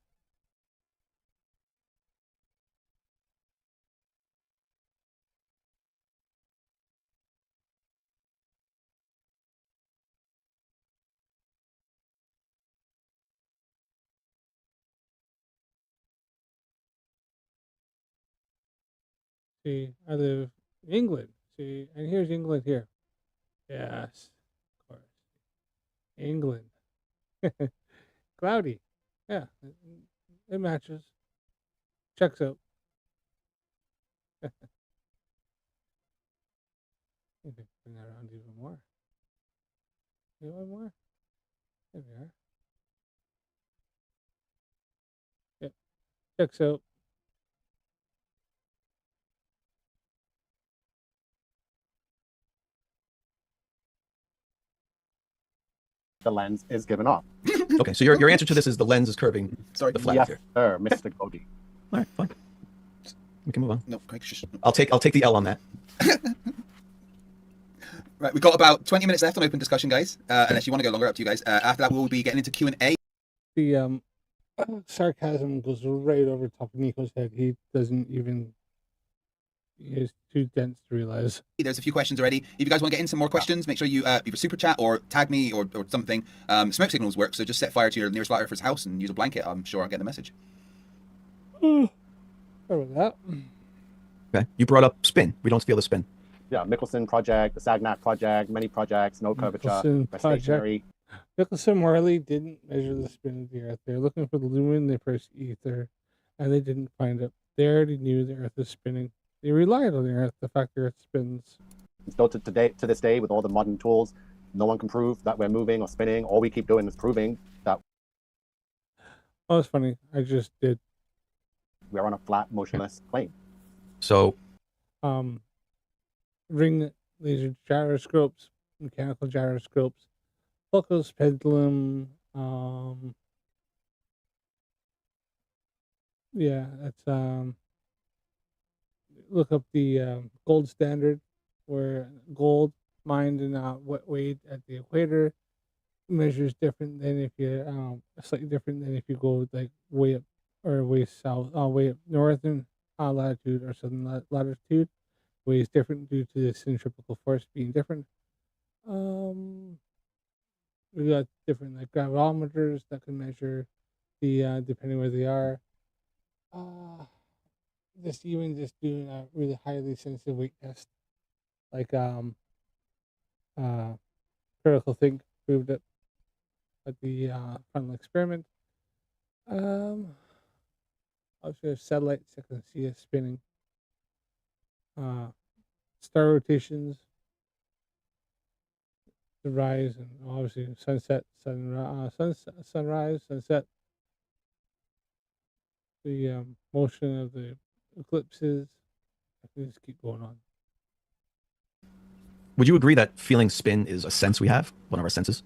See, I live in England. See, and here's England here. Yes, of course. England. Cloudy. Yeah, it matches. Checks out. You can bring that around even more. You want more? There we are. Yep. Checks out. The lens is given off. Okay, so your answer to this is the lens is curving the flat Yes, here. sir, Mr. Globey. All right, fine. We can move on. No, I'll take the L on that. Right, we've got about 20 minutes left on open discussion, guys. Unless you want to go longer, up to you guys. After that, we'll be getting into Q&A. The sarcasm goes right over top of Nico's head. He doesn't even. He is too dense to realize. There's a few questions already. If you guys want to get in some more questions, make sure you either super chat or tag me or something. Smoke signals work, so just set fire to your nearest flat earther's house and use a blanket. I'm sure I'll get the message. Sorry about that. Okay, you brought up spin. We don't feel the spin. Yeah, Michelson project, the Sagnac project, many projects, no curvature, stationary. Michelson Morley didn't measure the spin of the Earth. They're looking for the lumen, the first ether, and they didn't find it. They already knew the Earth is spinning. They relied on the Earth, the fact the Earth spins. Still to this day, with all the modern tools, no one can prove that we're moving or spinning. All we keep doing is proving that. Oh, it's funny. I just did. We're on a flat, motionless plane. So, ring laser gyroscopes, mechanical gyroscopes, Foucault's pendulum. Yeah, that's look up the gold standard, where gold mined and weighed at the equator measures different than if you slightly different than if you go like way up or way south, way up northern latitude or southern latitude. Weighs different due to the centripetal force being different. We got different like gravimeters that can measure the depending where they are. Just doing a really highly sensitive weight test, like critical think proved it at the final experiment. Also, satellites that can see us spinning. Star rotations, the rise, and obviously sunset, sunrise, sunset. The motion of the eclipses. I can just keep going on. Would you agree that feeling spin is a sense we have, one of our senses?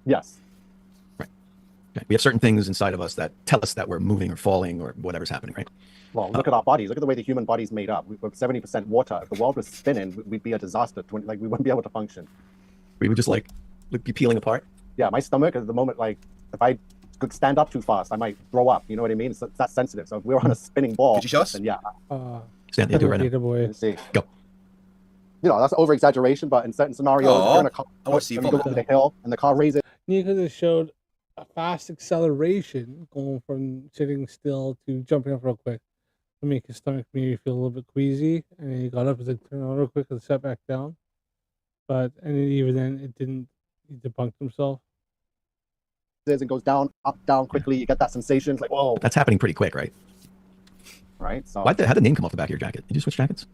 Yes. Right. Okay. We have certain things inside of us that tell us that we're moving or falling or whatever's happening, right? Well, look at our bodies. Look at the way the human body's made up. We're 70% water. If the world was spinning, we'd be a disaster. Like, we wouldn't be able to function. We would just like be peeling apart. Yeah, my stomach at the moment, like, if I could stand up too fast, I might throw up. You know what I mean? It's that sensitive. So if we were on a spinning ball, could you show us? then yeah. Stand, do it right now. Boy. Let's see. Go. You know, that's over exaggeration, but in certain scenarios, if you're in a car, I want to see and you you go fall. over the hill and the car raises. Nico just showed a fast acceleration going from sitting still to jumping up real quick to make his stomach maybe feel a little bit queasy, and then he got up and like, turned around real quick and sat back down. But and then even then, it didn't. He debunked himself. And goes down, up, down quickly. You get that sensation. It's like, whoa. That's happening pretty quick, right? Right. So How'd the name come off the back of your jacket? Did you switch jackets?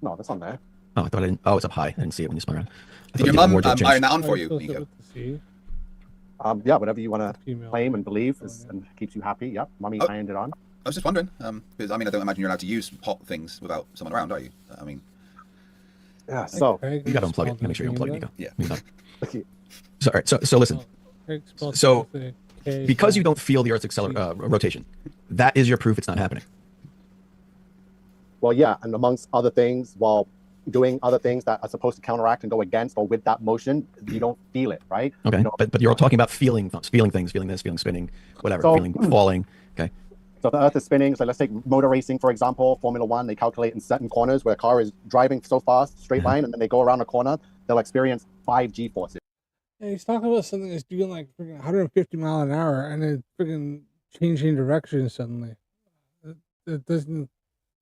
no, that's on there. Oh, I thought I didn't. Oh, it's up high. I didn't see it when you spun around. Did your mum iron that on for you, Nico? Yeah, whatever you want to Female. claim and believe and keeps you happy. Yep, mommy Oh. ironed it on. I was just wondering, because I mean, I don't imagine you're allowed to use hot things without someone around, are you? I mean, Yeah. So You got to unplug it. You gotta make sure you unplug it, Nico. Yeah. Sorry. So listen. So Okay, because you don't feel the Earth's rotation, that is your proof it's not happening. well, yeah, and amongst other things, while doing other things that are supposed to counteract and go against or with that motion, you don't feel it, right? Okay. You know, But you're all talking about feeling things, feeling this, feeling spinning, whatever, So- feeling falling. Okay. So the Earth is spinning. So let's take motor racing, for example, Formula One. They calculate in certain corners where a car is driving so fast, straight line, and then they go around a corner, they'll experience 5G forces. Yeah, he's talking about something that's doing like freaking 150 mile an hour and then freaking changing direction suddenly. It doesn't.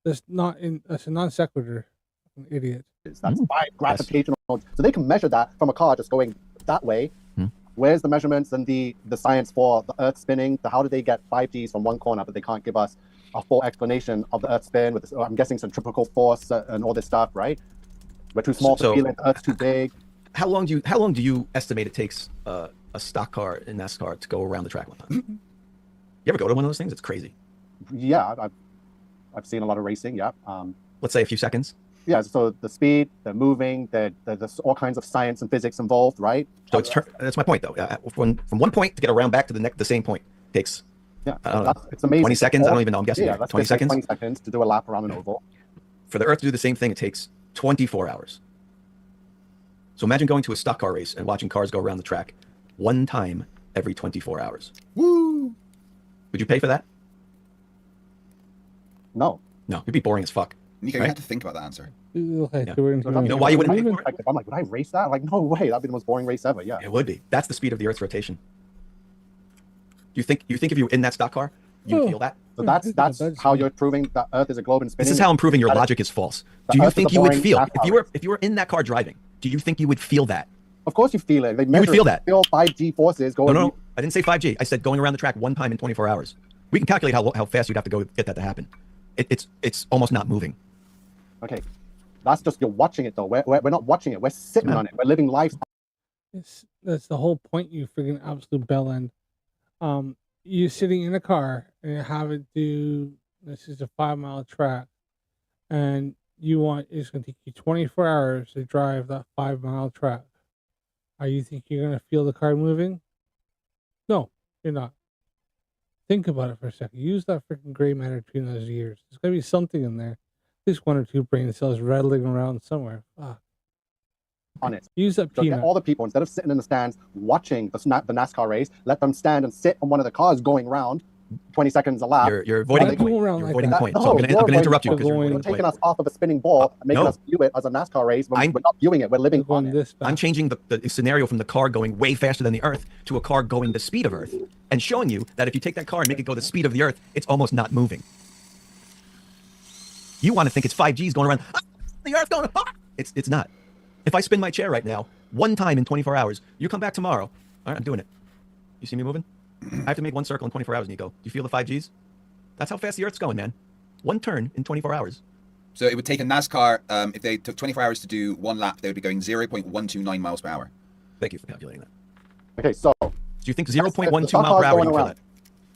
That's not in. That's a non sequitur. An idiot. That's 5 gravitational. So they can measure that from a car just going that way. Where's the measurements and the science for the Earth spinning? How do they get 5Gs from one corner, but they can't give us a full explanation of the Earth spin with this, I'm guessing centrifugal force and all this stuff, right? We're too small to feel it. The Earth's too big. How long do you estimate it takes a stock car in NASCAR to go around the track one time? You ever go to one of those things? It's crazy. Yeah, I've seen a lot of racing. Yeah. Let's say a few seconds. Yeah. So the speed, the moving, there's all kinds of science and physics involved, right? So that's my point, though. From one point to get around back to the same point takes. Yeah, I don't know, it's amazing. 20 seconds. I don't even know. I'm guessing. Yeah, 20 seconds. 20 seconds to do a lap around an oval. For the Earth to do the same thing, it takes 24 hours. So imagine going to a stock car race and watching cars go around the track one time every 24 hours. Woo! Would you pay for that? No. No, it'd be boring as fuck. Nico, right? you have to think about that answer. You know why you wouldn't pay for it? I'm like, would I race that? Like, no way. That'd be the most boring race ever. Yeah. It would be. That's the speed of the Earth's rotation. You think if you were in that stock car, you feel that? So that's how you're proving that Earth is a globe and spinning. This is how I'm proving your logic is false. Do you think you would feel if you were in that car driving? Do you think you would feel that? Of course you feel it. They You would feel that. Feel 5G forces going. No, I didn't say 5G. I said going around the track one time in 24 hours. We can calculate how fast you'd have to go to get that to happen. It's almost not moving. Okay, that's just you're watching it though. We're not watching it. We're sitting on it. We're living lives. That's the whole point, you freaking absolute bellend. You're sitting in a car and you have it do, this is a 5-mile track, and it's going to take you 24 hours to drive that 5-mile track. Are you think you're going to feel the car moving? No, you're not. Think about it for a second. Use that freaking gray matter between those ears. There's got to be something in there. At least 1 or 2 brain cells rattling around somewhere. Fuck. On it. Use that So get peanut. all the people, instead of sitting in the stands watching the NASCAR race, let them stand and sit on one of the cars going round 20 seconds a lap. You're avoiding the point. You're avoiding the point. So I'm going to interrupt you because you're taking us off of a spinning ball and making us view it as a NASCAR race when we're not viewing it. We're living on it. I'm changing the scenario from the car going way faster than the Earth to a car going the speed of Earth and showing you that if you take that car and make it go the speed of the Earth, it's almost not moving. You want to think it's 5Gs going around, the Earth going, it's not. If I spin my chair right now, one time in 24 hours, you come back tomorrow. All right, I'm doing it. You see me moving? I have to make one circle in 24 hours, Nico. Do you feel the 5Gs? That's how fast the Earth's going, man. One turn in 24 hours. So it would take a NASCAR, if they took 24 hours to do one lap, they would be going 0.129 miles per hour. Thank you for calculating that. Okay, so do you think 0.12 mile per hour you feel that?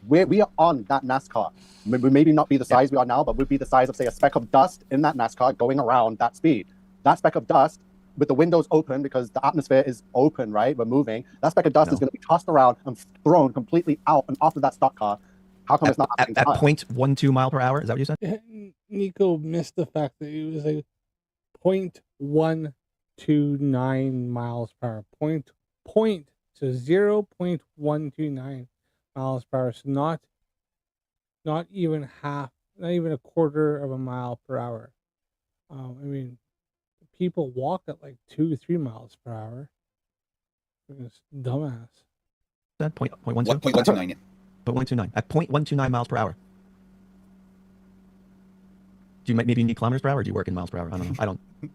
We are on that NASCAR. We maybe not be the size we are now, but we'd be the size of, say, a speck of dust in that NASCAR going around that speed. That speck of dust with the windows open because the atmosphere is open, right? We're moving. That speck of dust is going to be tossed around and thrown completely out and off of that stock car. How come it's not happening? At 0.12 mile per hour? Is that what you said? Nico missed the fact that it was like 0.129 miles per hour. So 0.129 miles per hour. So not even half, not even a quarter of a mile per hour. I mean, people walk at like 2-3 miles per hour. It's dumbass. That 0.12? 0.129, yeah. 0.129. At 0.129 miles per hour. Do you maybe need kilometers per hour, or do you work in miles per hour? I don't know. I don't. You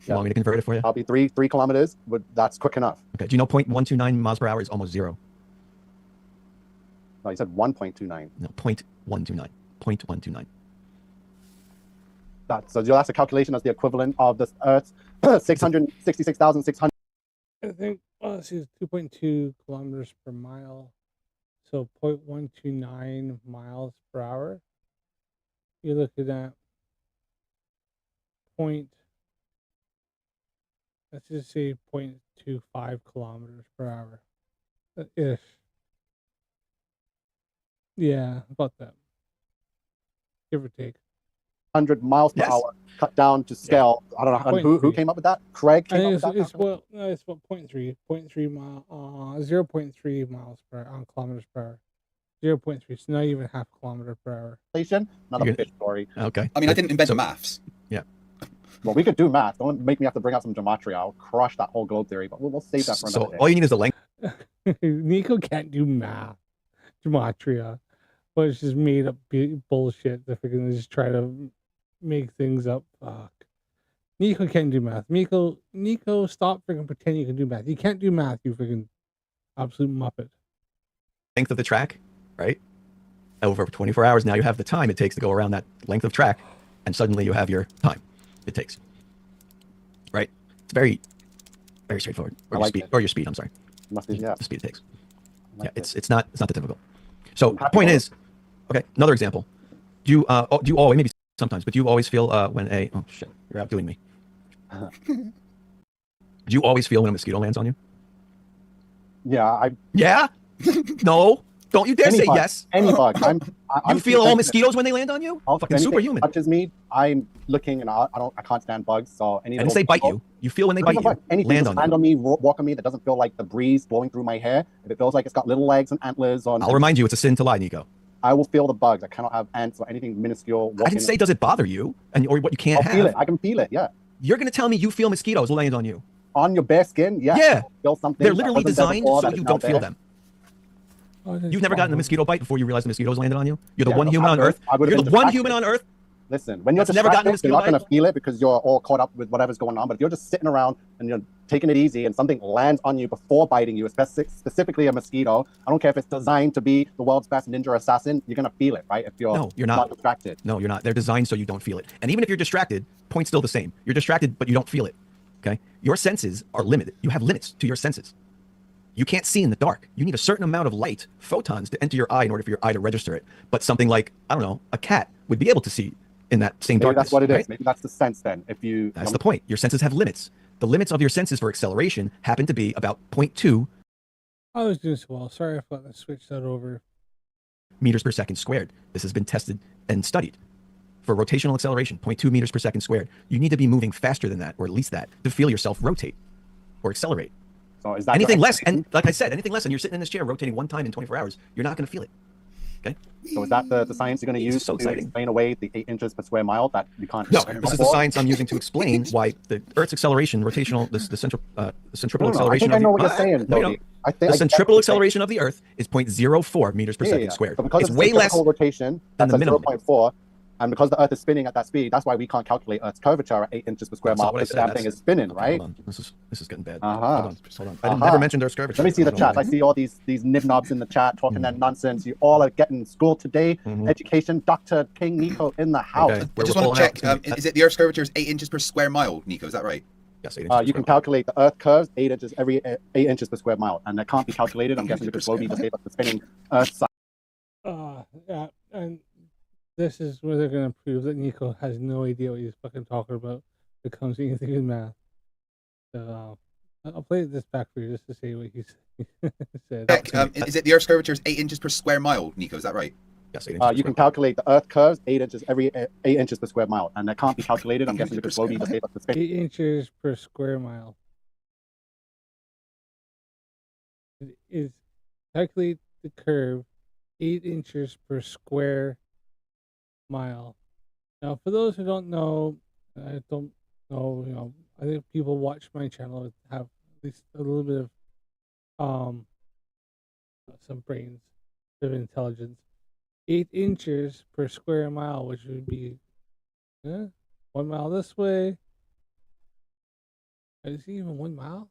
want me to convert it for you? I'll be 3 kilometers, but that's quick enough. Okay. Do you know 0.129 miles per hour is almost zero? No, you said 1.29. No, 0.129. 0.129. So that's a calculation as the equivalent of the Earth's 666,600. I think, let's see, it's 2.2 kilometers per mile. So 0.129 miles per hour. You're looking at let's just say 0.25 kilometers per hour. Ish. Yeah, about that. Give or take. 100 miles per hour cut down to scale. I don't know. And who came up with that? Craig came up with that? It's about 0.3 mile, 0.3 miles per kilometers per hour. 0.3, so not even half kilometer per hour. Another fish story. Okay. I mean, I didn't invent the maths. Yeah. Well, we could do math. Don't make me have to bring out some gematria. I'll crush that whole globe theory, but we'll save that for another day. All you need is the length. Nico can't do math. Gematria. But it's just made up bullshit. They're freaking just try to make things up. Fuck. Nico can't do math. Nico, stop freaking pretending you can do math. You can't do math, you freaking absolute muppet. Length of the track, right? Over 24 hours now, you have the time it takes to go around that length of track, and suddenly you have your time it takes. Right? It's very, very straightforward. Or your speed. I'm sorry. Must be, yeah. The speed it takes. Yeah, it's not that difficult. So the point is, okay, another example. Do you always, maybe sometimes, but do you always feel when oh shit, you're outdoing me. Do you always feel when a mosquito lands on you? Yeah, Yeah? No. Don't you dare say bug, yes. Any bug. You feel all mosquitoes when they land on you? Fucking superhuman. Touches me, I'm looking and I can't stand bugs. So I didn't say bite you. You feel when they bite you. Anything Land on me, walk on me that doesn't feel like the breeze blowing through my hair. If it feels like it's got little legs and antlers on. I'll remind you, it's a sin to lie, Nico. I will feel the bugs. I cannot have ants or anything minuscule. I didn't say does it bother you or what you can't have. Feel it. I can feel it. Yeah. You're gonna tell me you feel mosquitoes land on you? On your bare skin? Yeah. Yeah. Feel something. They're literally designed so you don't feel them. Oh, You've never gotten a mosquito bite before you realized the mosquitoes landed on you? You're the one human on Earth. You're the one human on Earth. Listen, when you're never gotten a distracted, you're not going to feel it because you're all caught up with whatever's going on. But if you're just sitting around and you're taking it easy and something lands on you before biting you, specifically a mosquito, I don't care if it's designed to be the world's best ninja assassin, you're going to feel it, right? If you're not distracted. No, you're not. They're designed so you don't feel it. And even if you're distracted, point's still the same. You're distracted, but you don't feel it. Okay? Your senses are limited. You have limits to your senses. You can't see in the dark. You need a certain amount of light, photons, to enter your eye in order for your eye to register it. But something like, I don't know, a cat would be able to see in that same darkness. That's what it is. Right? Maybe that's the sense then. That's the point. Your senses have limits. The limits of your senses for acceleration happen to be about 0.2. I was doing so well. Sorry if I switched that over. Meters per second squared. This has been tested and studied. For rotational acceleration, 0.2 meters per second squared. You need to be moving faster than that, or at least that, to feel yourself rotate or accelerate. So is that anything less, and like I said, anything less, and you're sitting in this chair rotating one time in 24 hours, you're not going to feel it. Okay. So is that the science you're going to use to explain away the 8 inches per square mile that you can't? No, this is the science I'm using to explain why the Earth's acceleration, rotational, the centripetal acceleration. I know what you're saying. The centripetal acceleration of the Earth is 0.04 meters per second squared. So because it's way less rotation than the minimum. 0.4. And because the Earth is spinning at that speed, that's why we can't calculate Earth's curvature at 8 inches per square mile. Because the damn thing is spinning, right? Hold on. This is getting bad. Hold on. I never mentioned Earth's curvature. Let me see the chat. I see all these nibnobs in the chat talking their nonsense. You all are getting school today. Education. Dr. King Nico in the house. Okay. I just want to check. Is it the Earth's curvature is 8 inches per square mile, Nico? Is that right? Yes, 8 inches. You can calculate the Earth curves 8 inches every 8 inches per square mile, and that can't be calculated. I'm guessing because Globey just gave us the spinning Earth side. Yeah, and this is where they're going to prove that Nico has no idea what he's fucking talking about when it comes to anything in math. So I'll play this back for you just to see what he said. Is it the Earth's curvature is 8 inches per square mile, Nico? Is that right? Yes, 8 inches. You can calculate the Earth curves 8 inches every 8 inches per square mile, and that can't be calculated. I'm guessing because Globey just gave us the space. 8 inches per square mile. It is calculate the curve 8 inches per square mile. Now, for those who don't know, I don't know, you know, I think people watch my channel have at least a little bit of some brains, of intelligence. 8 inches per square mile, which would be 1 mile this way. Is it even 1 mile?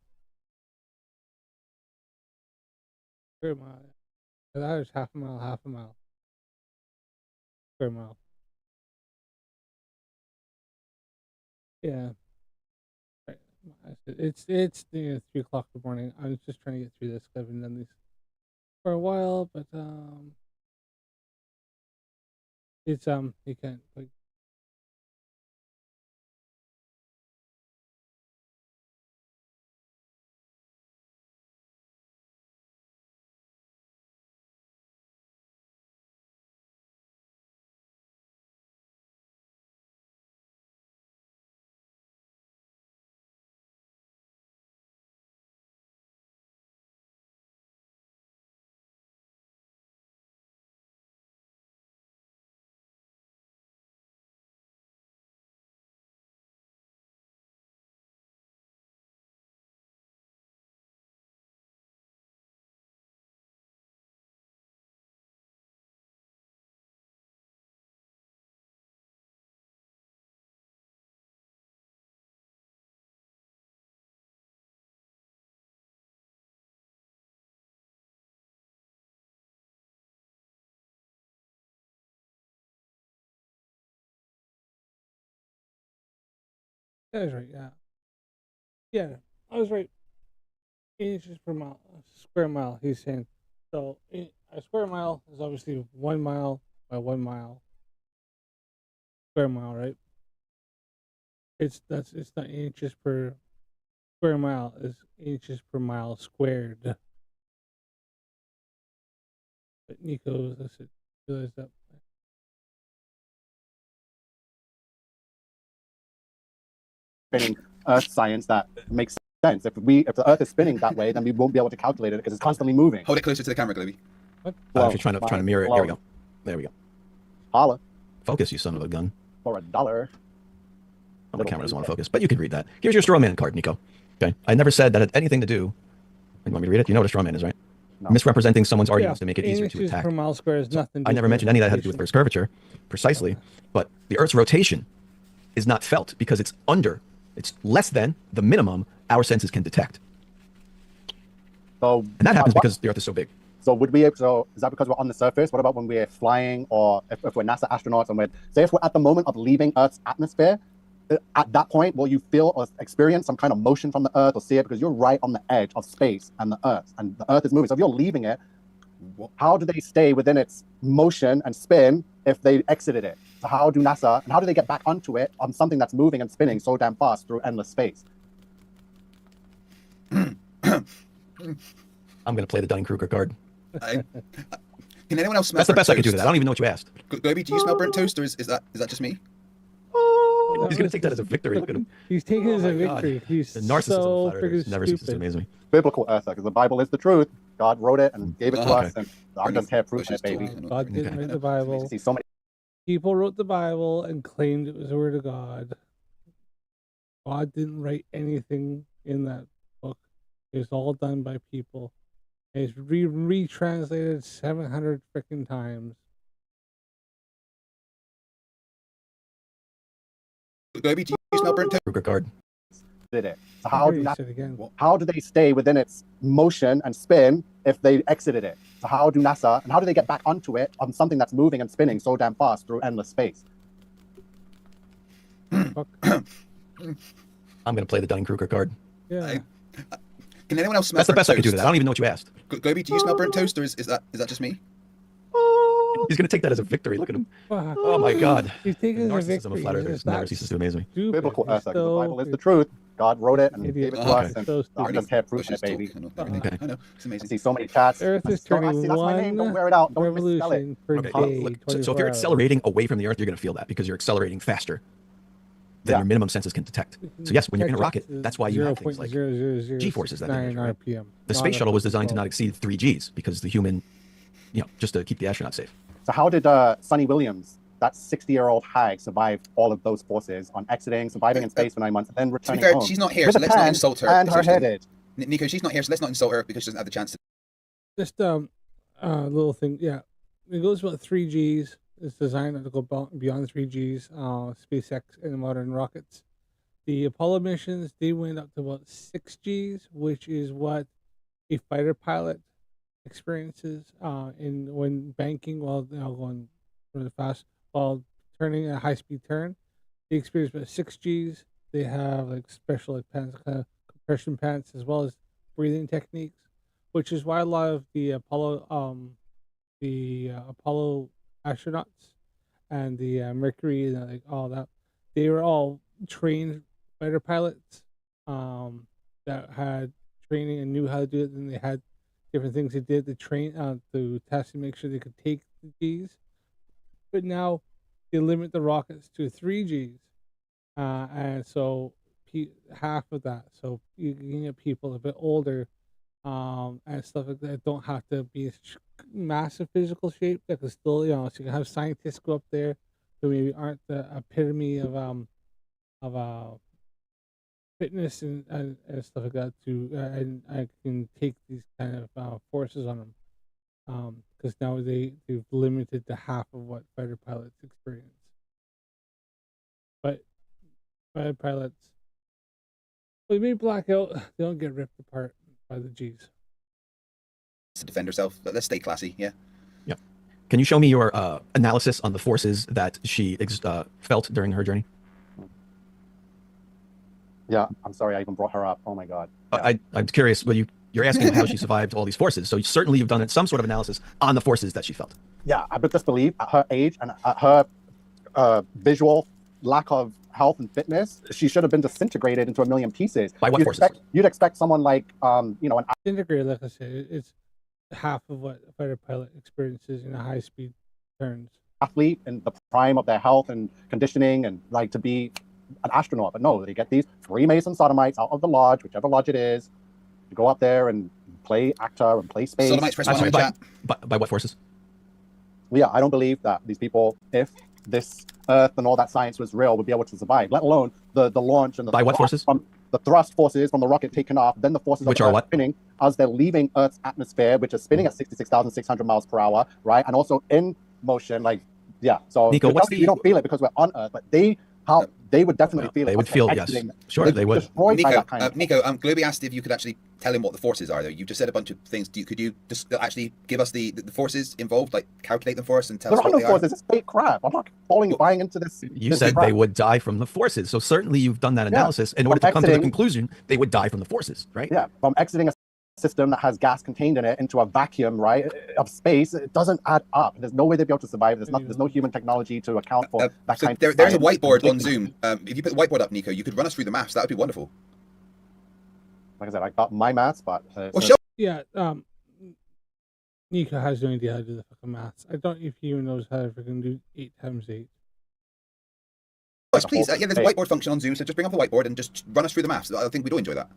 Square mile. That is half a mile. Square mile. Yeah. Right. It's 3 o'clock in the morning. I was just trying to get through this. I haven't done these for a while, but it's you can't like. That was right, yeah. Yeah, I was right. 8 inches per mile, square mile, he's saying. So a square mile is obviously 1 mile by 1 mile. Square mile, right? It's not inches per square mile, it's inches per mile squared. But Nico, realize that. Spinning Earth science that makes sense. If the Earth is spinning that way, then we won't be able to calculate it because it's constantly moving. Hold it closer to the camera, Globey. What? If you're trying to mirror it, here we go. There we go. Holla. Focus, you son of a gun. For $1. Oh, the camera doesn't want to focus, but you can read that. Here's your straw man card, Nico. Okay, I never said that had anything to do. You want me to read it? You know what a straw man is, right? No. Misrepresenting someone's arguments to make it easier to Inches attack. per mile square is nothing. I never mentioned any of that had to do with Earth's curvature, precisely. But the Earth's rotation is not felt because it's less than the minimum our senses can detect. So, and that happens because the Earth is so big. So is that because we're on the surface? What about when we're flying, or if we're NASA astronauts and if we're at the moment of leaving Earth's atmosphere, at that point, will you feel or experience some kind of motion from the Earth or see it? Because you're right on the edge of space and the Earth is moving. So if you're leaving it, how do they stay within its motion and spin if they exited it? So how do NASA, and how do they get back onto it on something that's moving and spinning so damn fast through endless space? I'm going to play the Dunning-Kruger card. Can anyone else smell That's the best I can do toast? to that. I don't even know what you asked. Globey, do you smell burnt toast, or is that just me? He's going to take that as a victory. Look at him. He's taking it as a victory. He's The narcissism so of Flat Earthers never ceases to amaze me. Biblical Earth, because the Bible is the truth. God wrote it and gave it to us, and I'm just here proving it, baby. God didn't write the Bible. See so many People wrote the Bible and claimed it was the word of God. God didn't write anything in that book. It was all done by people. It's retranslated 700 freaking times. Globey, do you smell burnt toast? Kruger card. did it. So how do they stay within its motion and spin if they exited it? So how do NASA, and how do they get back onto it on something that's moving and spinning so damn fast through endless space? I'm going to play the Dunning-Kruger card. Yeah. Can anyone else smell That's the burnt best I can do toast? to that. I don't even know what you asked. Globey, do you smell burnt toast, or is that just me? He's going to take that as a victory. Look at him. Fuck. Oh my God. He's taking The it as a narcissism of victory. Flat It's Earthers not never ceases to amaze me. stupid. Biblical It's ethics. The Bible is so- the truth. God wrote it and Idiot. gave it to us, Okay. and So I'm just here proof Bushes it, baby. talk and everything. I know, it's amazing. I see so many chats. Earth is Don't- I turning see, that's my name. Don't one wear it out. Don't misspell it. revolution per Okay. day. Look, so if 24 you're hours. accelerating away from the Earth, you're going to feel that because you're accelerating faster than your minimum senses can detect. So yes, when you're in a rocket, that's why you have things like G-forces that they measure, right? RPM. The space shuttle was designed to not exceed 3 Gs because the human, just to keep the astronauts safe. So how did Sonny Williams, that 60-year-old hag, survive all of those forces on exiting, surviving in space for 9 months, and then To be returning fair, home? she's not here, with so a let's not tan insult her. and her seriously. headed. Nico, she's not here, so let's not insult her because she doesn't have the chance to. Just little thing, yeah. It goes about 3 Gs. It's designed to go beyond 3 Gs. SpaceX and modern rockets. The Apollo missions, they went up to about 6 Gs, which is what a fighter pilot experiences when banking while going really fast, while turning a high-speed turn. They experience about 6 Gs. They have like special pants, kind of compression pants, as well as breathing techniques, which is why a lot of the Apollo astronauts and the Mercury and like all that, they were all trained fighter pilots that had training and knew how to do it. And they had different things they did to train to test and make sure they could take the Gs. But now they limit the rockets to 3 Gs, and so half of that. So you can get people a bit older and stuff like that don't have to be massive physical shape that can still, so you can have scientists go up there who maybe aren't the epitome of fitness and stuff like that to and I can take these kind of forces on them because now they've limited to half of what fighter pilots experience. But fighter pilots, they may black out, they don't get ripped apart by the Gs. To defend herself. Let's stay classy, yeah. Yeah. Can you show me your analysis on the forces that she felt during her journey? Yeah, I'm sorry I even brought her up. Oh my God. Yeah. I'm curious, but you're asking how she survived all these forces. So certainly you've done some sort of analysis on the forces that she felt. Yeah, I would just believe at her age and at her visual lack of health and fitness, she should have been disintegrated into a million pieces. By what forces? You'd expect someone like, an disintegrated, like I said, it's half of what a fighter pilot experiences in a high-speed turns. Athlete in the prime of their health and conditioning and like to be an astronaut. But no, they get these Freemason sodomites out of the lodge, whichever lodge it is, to go up there and play actor and play space. Sodomites, press 1 on the chat. By what forces? Yeah, I don't believe that these people, if this Earth and all that science was real, would be able to survive, let alone the launch and the by what forces? From the thrust forces from the rocket taken off, then the forces which of are Earth what? spinning as they're leaving Earth's atmosphere, which is spinning at 66,600 miles per hour, right? And also in motion, like, yeah. So Nico, we don't feel it because we're on Earth, but they would definitely feel it. They would feel, yes. Sure, they would. Nico, Globey asked if you could actually tell him what the forces are, though. You just said a bunch of things. Could you just actually give us the forces involved, like calculate them for us and tell us what they are? Forces. It's fake crap. I'm not buying into this. You said they would die from the forces. So certainly you've done that analysis in order to come to the conclusion they would die from the forces, right? Yeah, from exiting a system that has gas contained in it into a vacuum, right, of space, it doesn't add up. There's no way they'd be able to survive. There's no human technology to account for that kind of There's a whiteboard on Zoom. If you put the whiteboard up, Nico, you could run us through the maths. That would be wonderful. Like I said, I got my maths, but yeah, Nico has no idea how to do the fucking maths. I don't know if he even knows how to freaking do 8 times 8. Yes, please. Yeah, there's a whiteboard function on Zoom, so just bring up the whiteboard and just run us through the maths. I think we'd all enjoy that.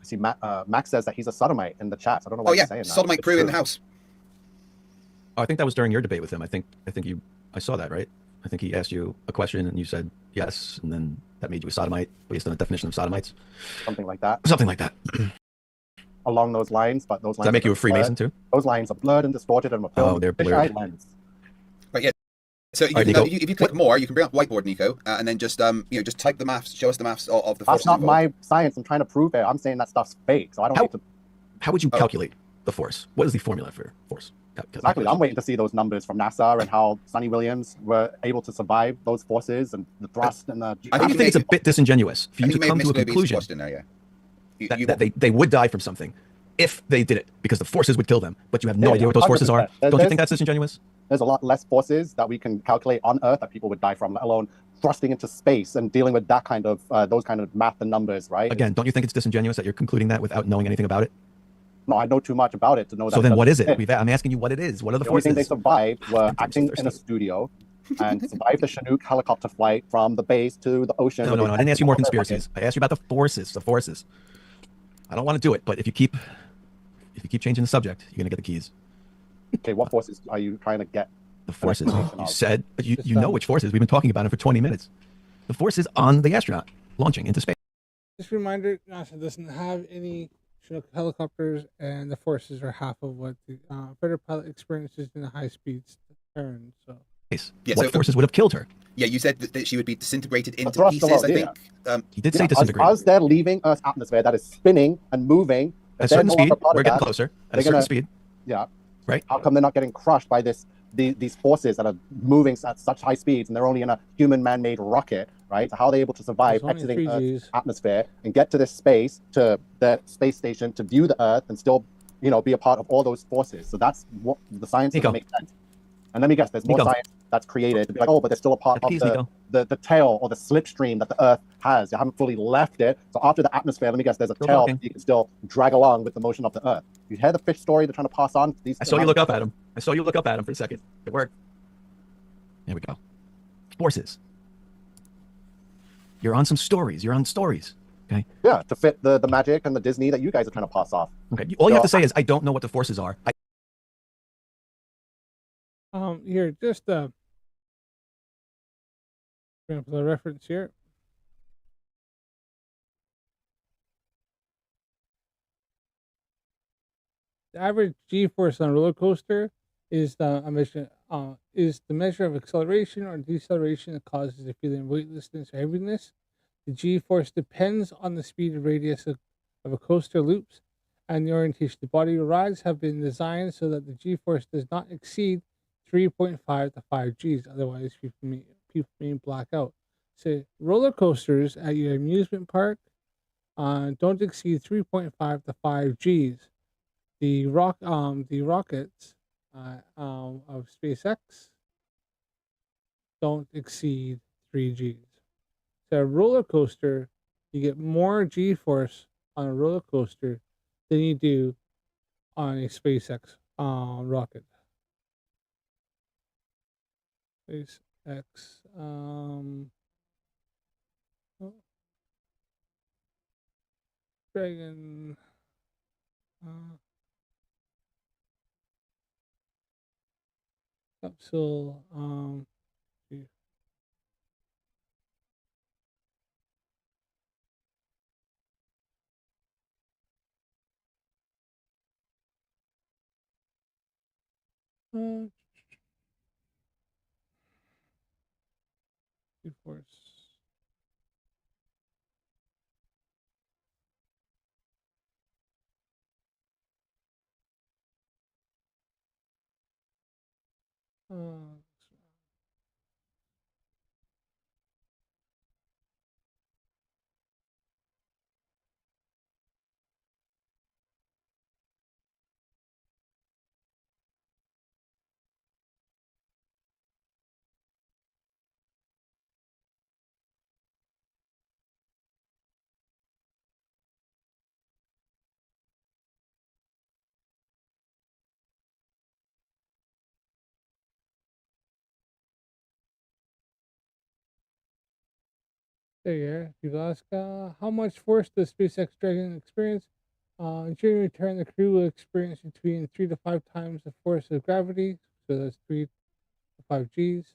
See, Max says that he's a sodomite in the chat. I don't know why he's saying that. Sodomite crew in the house. Oh, I think that was during your debate with him. I saw that, right? I think he asked you a question and you said yes, and then that made you a sodomite based on the definition of sodomites. Something like that. Something like that. Along those lines, but those lines. Does that make you a Freemason too? Those lines are blurred and distorted and they're blurred. Right, yeah. So if you click more, you can bring up whiteboard, Nico, and then just just type the maths, show us the maths of the forces. That's not involved. my science. I'm trying to prove it. I'm saying that stuff's fake, so I don't need to. How would you calculate the force? What is the formula for force? Exactly. I'm waiting to see those numbers from NASA and how Sonny Williams were able to survive those forces and the thrust and the. I think it's a bit disingenuous for you to come to a conclusion that they would die from something if they did it because the forces would kill them, but you have no idea what those forces are. Don't you think that's disingenuous? There's a lot less forces that we can calculate on Earth that people would die from, let alone thrusting into space and dealing with that kind of those kind of math and numbers, right? Again, don't you think it's disingenuous that you're concluding that without knowing anything about it? No, I know too much about it to know that. So then what is it? Exist. I'm asking you what it is. What are the only thing they forces? survived were acting in a studio and survived the Chinook helicopter flight from the base to the ocean. No, I didn't ask you more conspiracies. I asked you about the forces. The forces. I don't want to do it, but if you keep changing the subject, you're gonna get the keys. Okay, what forces are you trying to get? The forces. You said you know which forces. We've been talking about it for 20 minutes. The forces on the astronaut launching into space. Just a reminder, NASA doesn't have any Chinook helicopters, and the forces are half of what the fighter pilot experiences in a high-speed turn. So, Yeah, what forces would have killed her? Yeah, you said that she would be disintegrated into thrust pieces, I allowed, think. He did say disintegrated. As they're leaving Earth's atmosphere that is spinning and moving, At a certain speed, we're getting closer. At a certain speed. Yeah. Right. How come they're not getting crushed by these forces that are moving at such high speeds, and they're only in a human man-made rocket, right? So how are they able to survive exiting Earth's atmosphere and get to this space, to the space station, to view the Earth and still, be a part of all those forces? So that's what the science doesn't make sense. And let me guess, there's more science that's created to be like, oh, but they're still a part of the tail or the slipstream that the Earth has. You haven't fully left it. So after the atmosphere, let me guess, there's a tail that you can still drag along with the motion of the Earth. You hear the fish story they're trying to pass on? I saw you look up at him. For a second. It worked. There we go. Forces. You're on some stories. Okay. Yeah, to fit the magic and the Disney that you guys are trying to pass off. Okay. All you have to say is, I don't know what the forces are. here, just for the reference here. The average G-force on a roller coaster is the measure of acceleration or deceleration that causes a feeling of weightlessness or heaviness. The G-force depends on the speed and radius of a coaster loops and the orientation. The body rods have been designed so that the G-force does not exceed 3.5 to 5 Gs. Otherwise, people may black out. So roller coasters at your amusement park don't exceed 3.5 to 5 Gs. The rockets of SpaceX don't exceed 3 Gs. So a roller coaster, you get more G-force on a roller coaster than you do on a SpaceX rocket. SpaceX. Dragon. Capsule. Force. There you are. People ask, how much force does SpaceX Dragon experience? During return, the crew will experience between 3 to 5 times the force of gravity, so that's 3 to 5 Gs,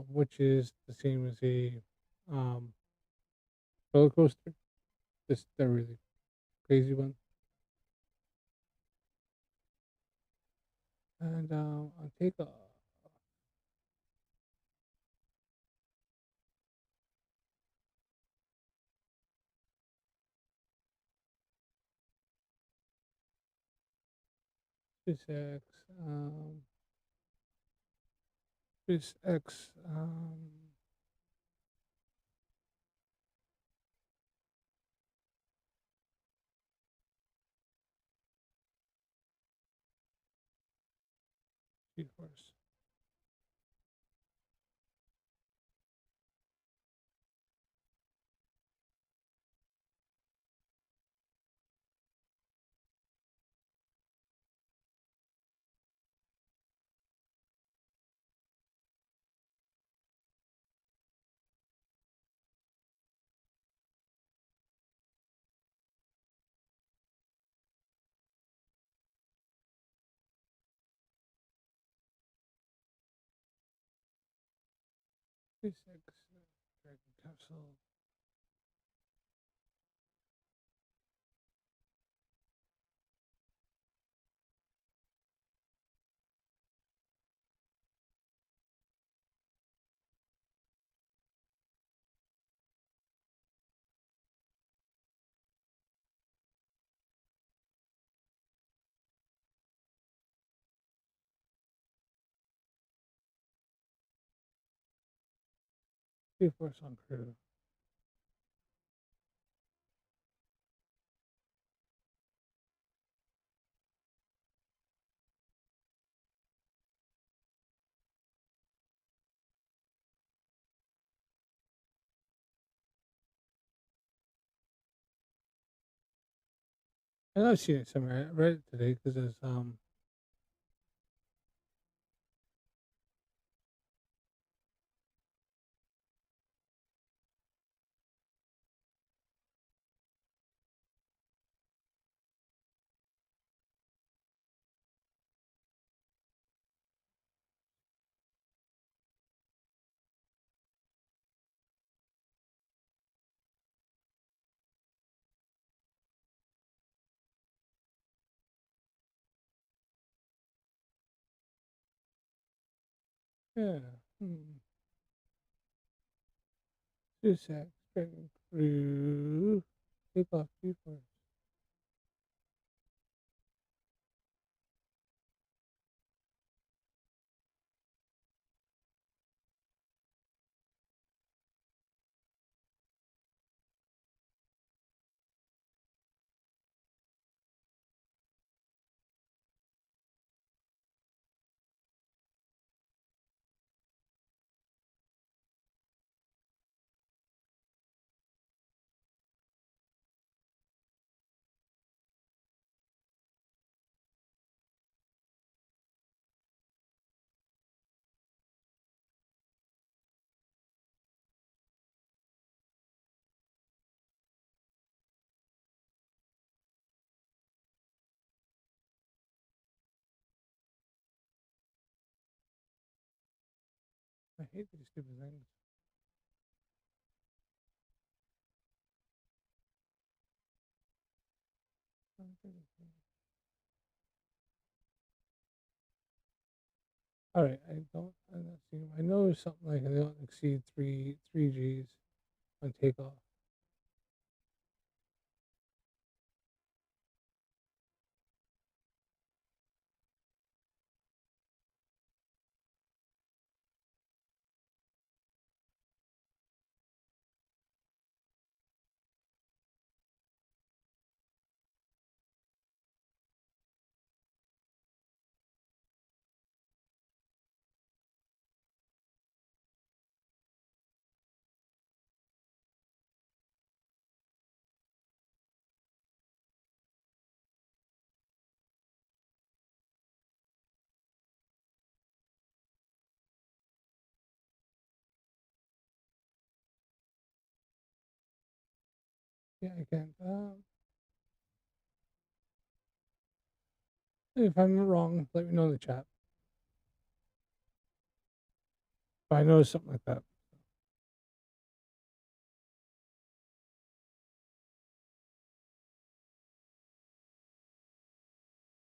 which is the same as a roller coaster. Just a really crazy one. And I'll take a. SpaceX, SpaceX, G-force. SpaceX Dragon capsule. Force on crew. I know I've seen it somewhere. I read it today because it's yeah. SpaceX Dragon crew. Take off G-force. I hate these stupid things. All right, I'm not seeing. I know there's something like they don't exceed three Gs on takeoff. Yeah, I can. If I'm wrong, let me know in the chat. But I know something like that.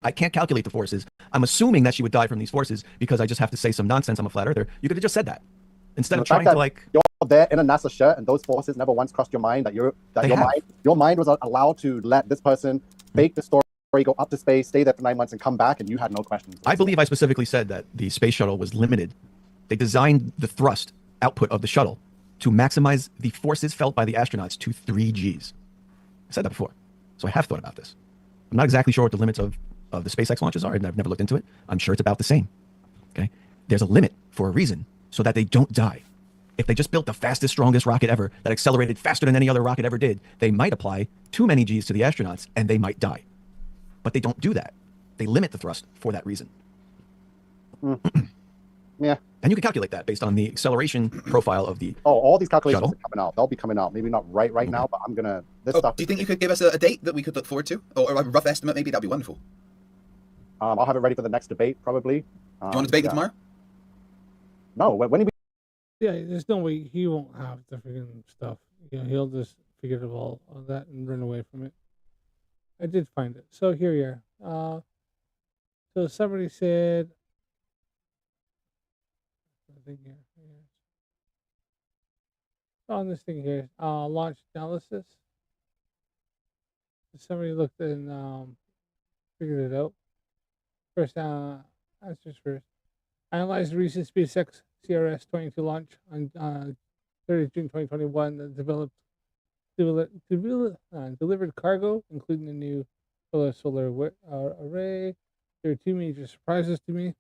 I can't calculate the forces. I'm assuming that she would die from these forces because I just have to say some nonsense. I'm a flat earther. You could have just said that instead of trying to like. You're there in a NASA shirt, and those forces never once crossed your mind that your mind was allowed to let this person fake the story, go up to space, stay there for 9 months, and come back, and you had no questions. I believe I specifically said that the space shuttle was limited. They designed the thrust output of the shuttle to maximize the forces felt by the astronauts to 3 Gs. I said that before, so I have thought about this. I'm not exactly sure what the limits of the SpaceX launches are. I've never looked into it. I'm sure it's about the same. Okay, there's a limit for a reason, so that they don't die. If they just built the fastest, strongest rocket ever that accelerated faster than any other rocket ever did, they might apply too many Gs to the astronauts and they might die. But they don't do that. They limit the thrust for that reason. Yeah. And you can calculate that based on the acceleration profile of the all these calculations shuttle. are coming out. They'll be coming out. Maybe not right now, but I'm gonna stuff. Do you think you could give us a date that we could look forward to, or a rough estimate? Maybe that'd be wonderful. I'll have it ready for the next debate, probably. Do you want to debate it tomorrow? No. When are we Yeah, there's no way he won't have the freaking stuff. You know, he'll just forget it all on that and run away from it. I did find it. So here you are. So somebody said, I think here, on this thing here, launch analysis. Somebody looked and figured it out. First, answers first. Analyze the recent SpaceX CRS-22 launch on 30th June 2021 that delivered cargo, including the new solar array. There are two major surprises to me.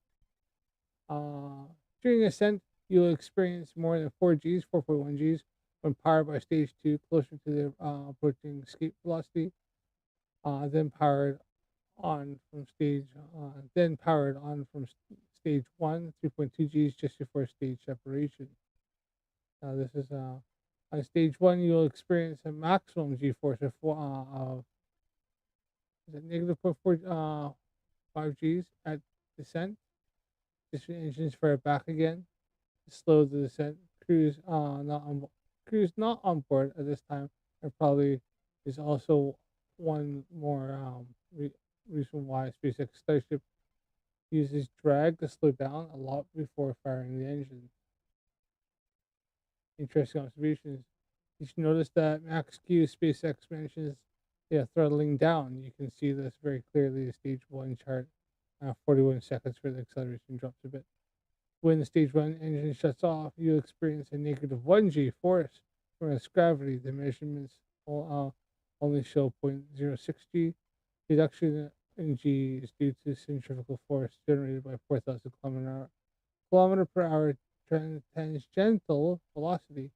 During ascent, you'll experience more than 4Gs, 4.1 Gs, when powered by stage 2, closer to the approaching escape velocity. Then powered on from stage 1, 3.2 Gs just before stage separation. Now this is on stage 1, you'll experience a maximum G-force of negative 0.4 5 Gs at descent. Just engines fire back again to slow the descent. Crews not on board at this time, and probably is also one more reason why SpaceX Starship uses drag to slow down a lot before firing the engine. Interesting observations. You should notice that Max Q SpaceX mentions throttling down. You can see this very clearly. The stage 1 chart, 41 seconds for the acceleration drops a bit. When the stage 1 engine shuts off, you experience a negative 1 G force from Earth's gravity. The measurements only show 0.06 G. Reduction in G is due to centrifugal force generated by 4,000 kilometer per hour tangential velocity.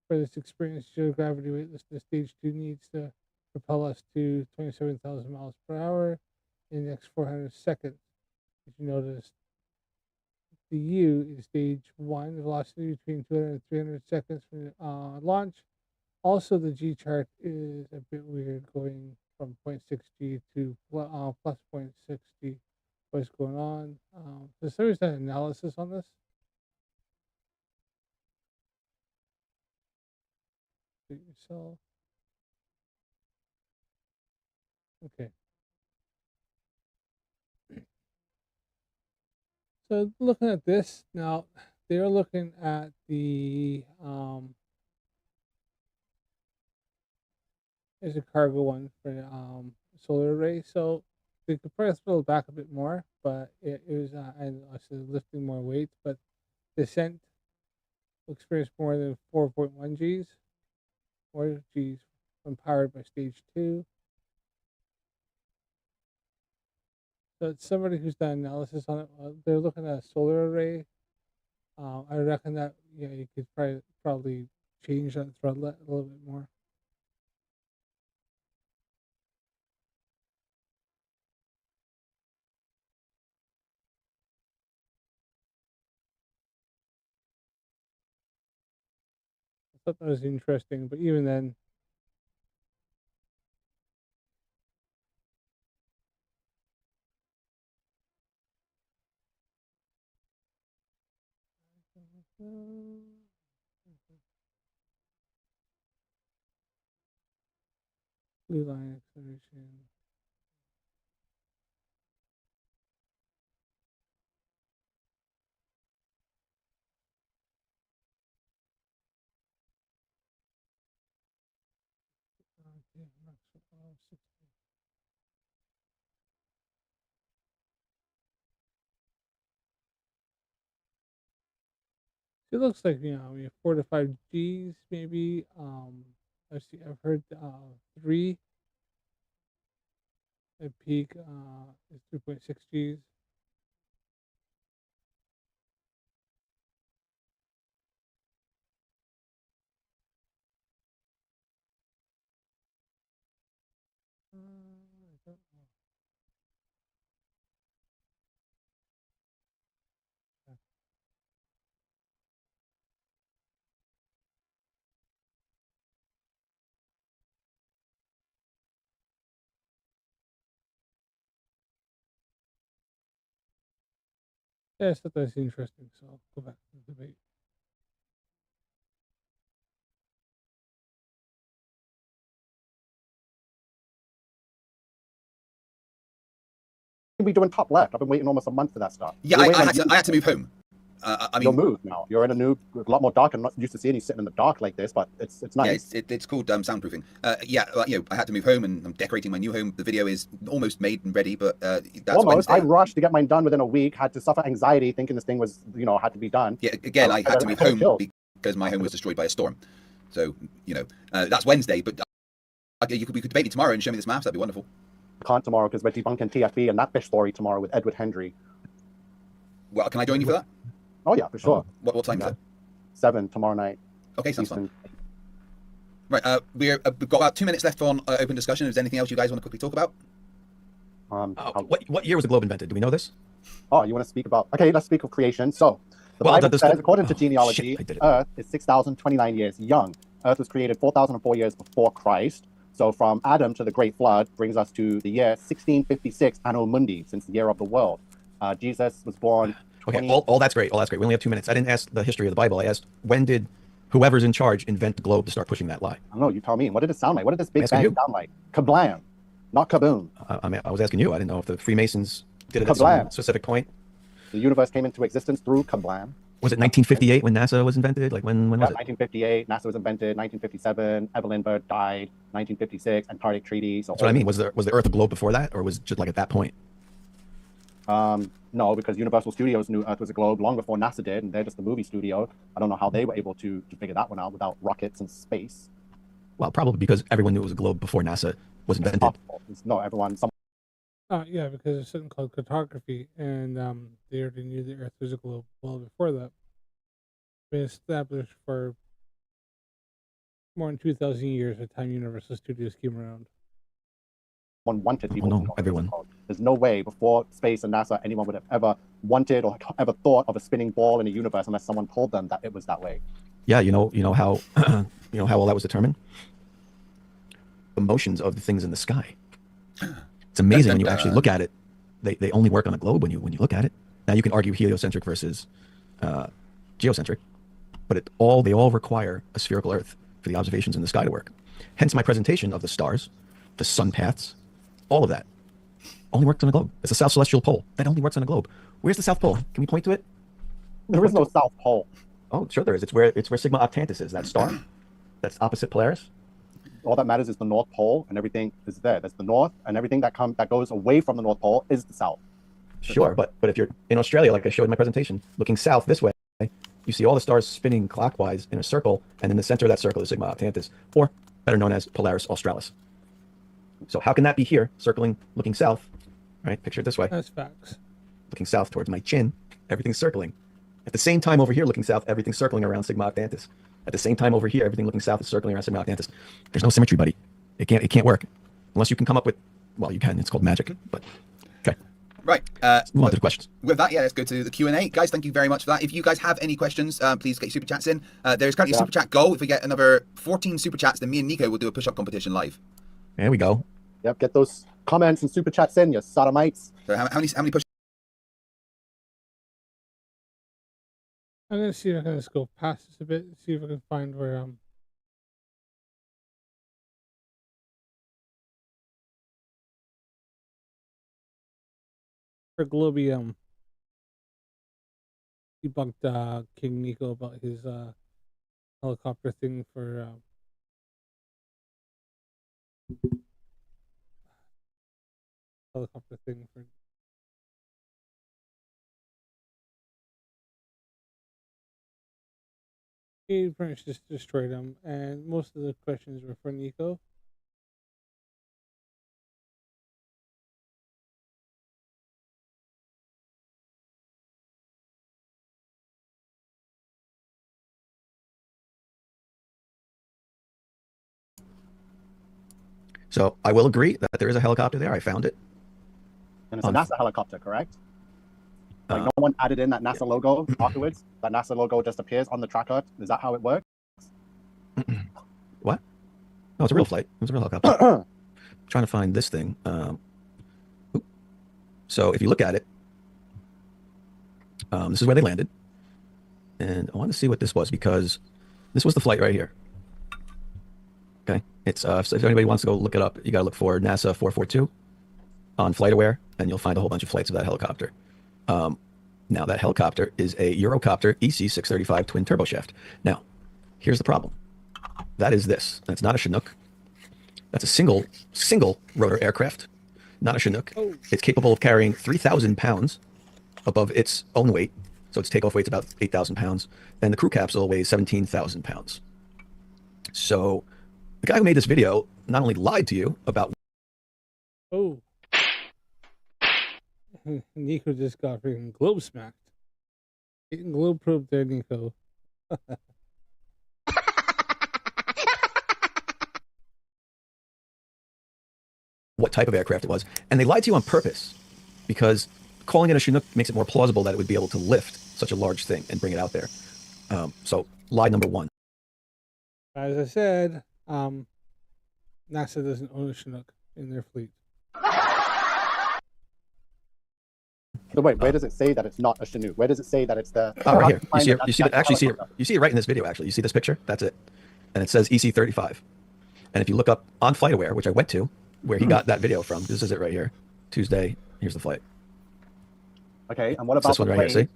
For this experience, zero gravity weightlessness stage 2 needs to propel us to 27,000 miles per hour in the next 400 seconds. If you notice, the U is stage 1 velocity between 200 and 300 seconds from launch. Also, the G chart is a bit weird, going from 0.6 G to plus 0.6 G. What's going on? So there's an analysis on this. Do it yourself. Okay. So looking at this now, they're looking at the there's a cargo one for the solar array. So they could probably scroll back a bit more, but it was and also lifting more weight, but descent will experience more than 4.1 Gs, 4 Gs when powered by stage 2. So it's somebody who's done analysis on it. They're looking at a solar array. I reckon that you could probably change that throttle a little bit more. I thought that was interesting, but even then, blue line acceleration. Okay, max 60. It looks like we have 4 to 5 Gs maybe. I've heard 3 at peak is 3.6 Gs. I don't know. Yeah, I thought that was interesting, so I'll go back to the debate. be doing top left? I've been waiting almost a month for that stuff. Yeah, I had to move home. I mean, you're moved now. You're in a new, a lot more dark. I'm not used to seeing you sitting in the dark like this, but it's nice. Yeah, it's called soundproofing. Yeah, well, you know, I had to move home, and I'm decorating my new home. The video is almost made and ready, but that's almost. Wednesday. I rushed to get mine done within a week. Had to suffer anxiety thinking this thing was, you know, had to be done. Yeah, again, I had to move home because my home was destroyed by a storm. So, you know, that's Wednesday, but we could debate me tomorrow and show me this map. That'd be wonderful. Can't tomorrow because we're debunking TFE and that fish story tomorrow with Edward Hendry. Well, can I join you for that? Oh yeah, for sure. What time is it? 7 tomorrow night. Okay, sounds fun. Right, we've got about 2 minutes left on open discussion. Is there anything else you guys want to quickly talk about? What year was the globe invented? Do we know this? Oh, you want to speak about? Okay, let's speak of creation. So, the Bible says, according to genealogy, Earth is 6,029 years young. Earth was created 4,004 years before Christ. So, from Adam to the Great Flood brings us to the year 1656 Anno Mundi, since the year of the world. Jesus was born. Okay, all that's great. All that's great. We only have 2 minutes. I didn't ask the history of the Bible. I asked, when did whoever's in charge invent the globe to start pushing that lie? I don't know. You tell me. What did it sound like? What did this big bang sound like? Kablam, not kaboom. I mean, I was asking you. I didn't know if the Freemasons did it at some specific point. The universe came into existence through kablam. Was it 1958 when NASA was invented? Like when was it? 1958. NASA was invented. 1957. Evelyn Bird died. 1956. Antarctic Treaty. So that's what I mean. Was the Earth a globe before that, or was it just like at that point? No, because Universal Studios knew Earth was a globe long before NASA did, and they're just a movie studio. I don't know how they were able to figure that one out without rockets and space. Well, probably because everyone knew it was a globe before NASA was invented. No, everyone. Yeah, because there's something called cartography, and they already knew the Earth was a globe well before that. Been established for more than 2,000 years by the time Universal Studios came around. One wanted people to know everyone. There's no way before space and NASA anyone would have ever wanted or ever thought of a spinning ball in a universe unless someone told them that it was that way. Yeah, you know how you know how all that was determined? The motions of the things in the sky. It's amazing when you actually look at it. They only work on a globe when you look at it. Now you can argue heliocentric versus geocentric, but they all require a spherical Earth for the observations in the sky to work. Hence my presentation of the stars, the sun paths, all of that only works on a globe. It's a South Celestial Pole. That only works on a globe. Where's the South Pole? Can we point to it? There is no South Pole. Oh, sure there is. It's where Sigma Octantis is, that star. That's opposite Polaris. All that matters is the North Pole, and everything is there. That's the North, and everything that goes away from the North Pole is the South. Sure, but if you're in Australia, like I showed in my presentation, looking south this way, you see all the stars spinning clockwise in a circle, and in the center of that circle is Sigma Octantis, or better known as Polaris Australis. So how can that be here, circling, looking south, right? Picture it this way. That's facts. Looking south towards my chin, everything's circling. At the same time over here, looking south, everything's circling around Sigma Octantis. At the same time over here, everything looking south is circling around Sigma Octantis. There's no symmetry, buddy. It can't work. Unless you can come up with, well, you can, it's called magic, but okay. Right. Let's move on to the questions. With that, yeah, let's go to the Q&A. Guys, thank you very much for that. If you guys have any questions, please get your super chats in. There's currently a super chat goal. If we get another 14 super chats, then me and Nico will do a push-up competition live. There we go. Yep, get those comments and super chats in, you sodomites. So how many push? I'm gonna see if I can just go past this a bit, see if I can find where Globey debunked King Nico about his helicopter thing for helicopter thing for he pretty much just destroyed him, and most of the questions were for Nico. So I will agree that there is a helicopter there. I found it. And it's a NASA helicopter, correct? Like no one added in that NASA logo afterwards? That NASA logo just appears on the tracker? Is that how it works? What? No, it's a real flight. It was a real helicopter. Trying to find this thing. So if you look at it, this is where they landed. And I want to see what this was because this was the flight right here. Okay. It's if anybody wants to go look it up, you got to look for NASA 442. on FlightAware, and you'll find a whole bunch of flights of that helicopter. Now, that helicopter is a Eurocopter EC-635 twin turboshaft. Now, here's the problem. That is this. That's not a Chinook. That's a single rotor aircraft, not a Chinook. It's capable of carrying 3,000 pounds above its own weight. So its takeoff weight's about 8,000 pounds. And the crew capsule weighs 17,000 pounds. So the guy who made this video not only lied to you about... Oh. Nico just got freaking globe smacked. Getting globe probed there, Nico. what type of aircraft it was. And they lied to you on purpose because calling it a Chinook makes it more plausible that it would be able to lift such a large thing and bring it out there. So lie number one. As I said, NASA doesn't own a Chinook in their fleet. So wait, where does it say that it's not a Chinook? Where does it say that it's the... Oh, right here. You see it. Actually, you see it right in this video. Actually, you see this picture. That's it, and it says EC-35. And if you look up on FlightAware, which I went to, where he got that video from, this is it right here. Tuesday. Here's the flight. Okay, and what about this one right here? See?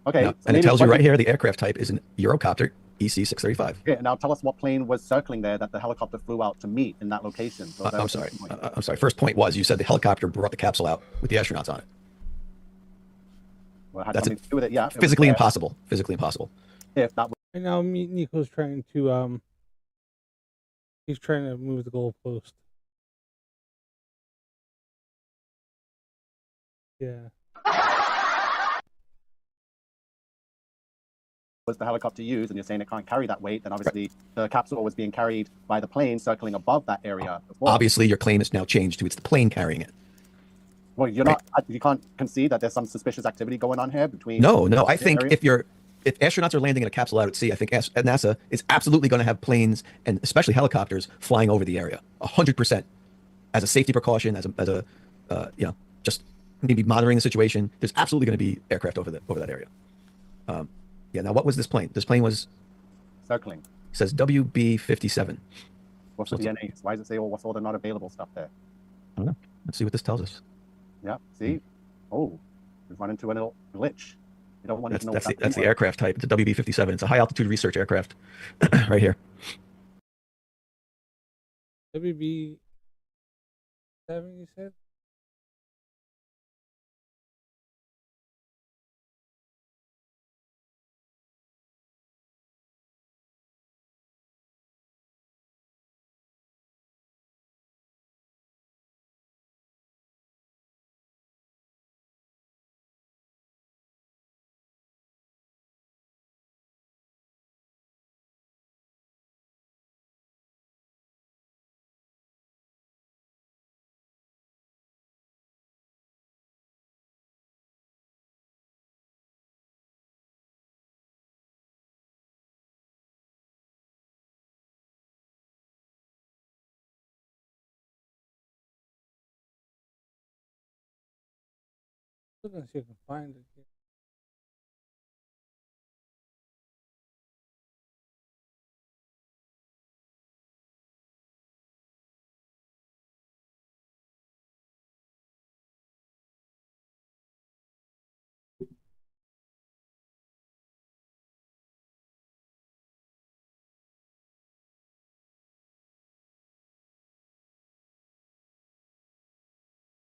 Okay, now, and it tells you right here the aircraft type is an Eurocopter EC-635. Okay, now tell us what plane was circling there that the helicopter flew out to meet in that location. So I'm sorry. I'm sorry. First point was you said the helicopter brought the capsule out with the astronauts on it. Well, that's to do with it, yeah. Physically impossible. Physically impossible. If that was... And now Nico's trying to he's trying to move the goalpost. Yeah. Was the helicopter used, and you're saying it can't carry that weight, then obviously the capsule was being carried by the plane circling above that area before. Obviously, your claim is now changed to it's the plane carrying it. Well, you're not. You can't concede that there's some suspicious activity going on here between. No. I think if astronauts are landing in a capsule out at sea, I think NASA is absolutely going to have planes and especially helicopters flying over the area, 100%, as a safety precaution, as a just maybe monitoring the situation. There's absolutely going to be aircraft over that area. Yeah. Now, what was this plane? This plane was circling. It says WB-57. What's the DNA? Why does it say, "Oh, what's all the not available stuff there"? I don't know. Let's see what this tells us. Yeah. See. Oh, we've run into a little glitch. You don't want to know. That's the aircraft type. It's a WB-57. It's a high altitude research aircraft, right here. WB-7, you said? I'm gonna see if I can find it here.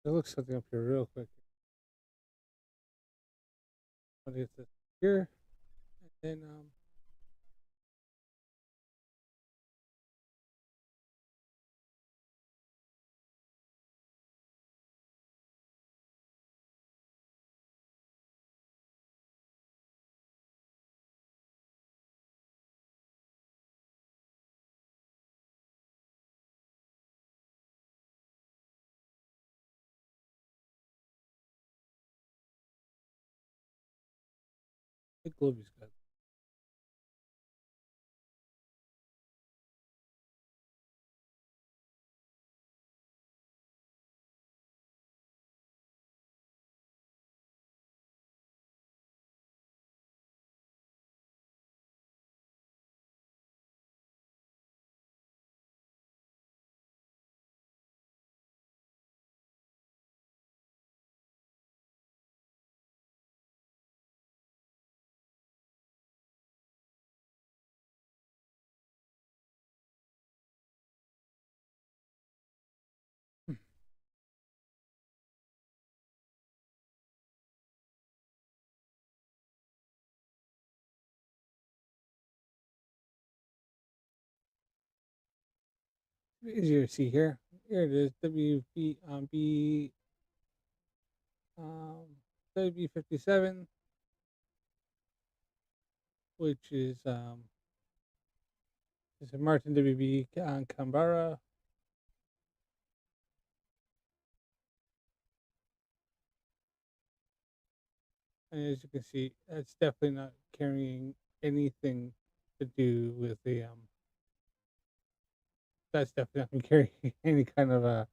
Let's look something up here real quick. I'll get this here, and then I think Globey's got easier to see here. Here it is, WB57, which is a Martin WB Canberra. And as you can see, it's definitely not carrying anything to do with the that's definitely not carrying any kind of a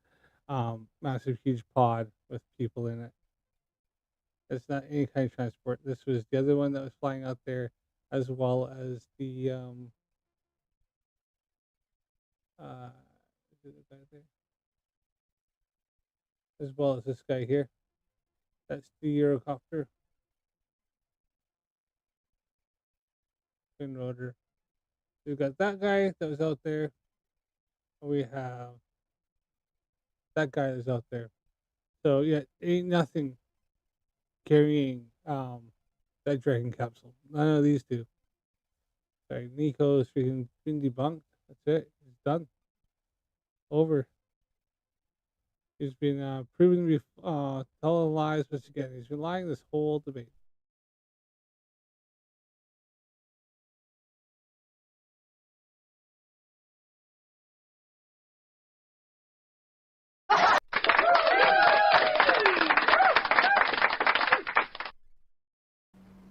massive huge pod with people in it. It's not any kind of transport. This was the other one that was flying out there, as well as the uh is it the guy there? As well as this guy here. That's the Eurocopter. Twin rotor. We've got that guy that was out there. We have that guy that's out there. So yeah, ain't nothing carrying that Dragon capsule. None of these two. Sorry, Nico's been debunked. That's it. It's done. Over. He's been proven to be telling lies once again. He's been lying this whole debate.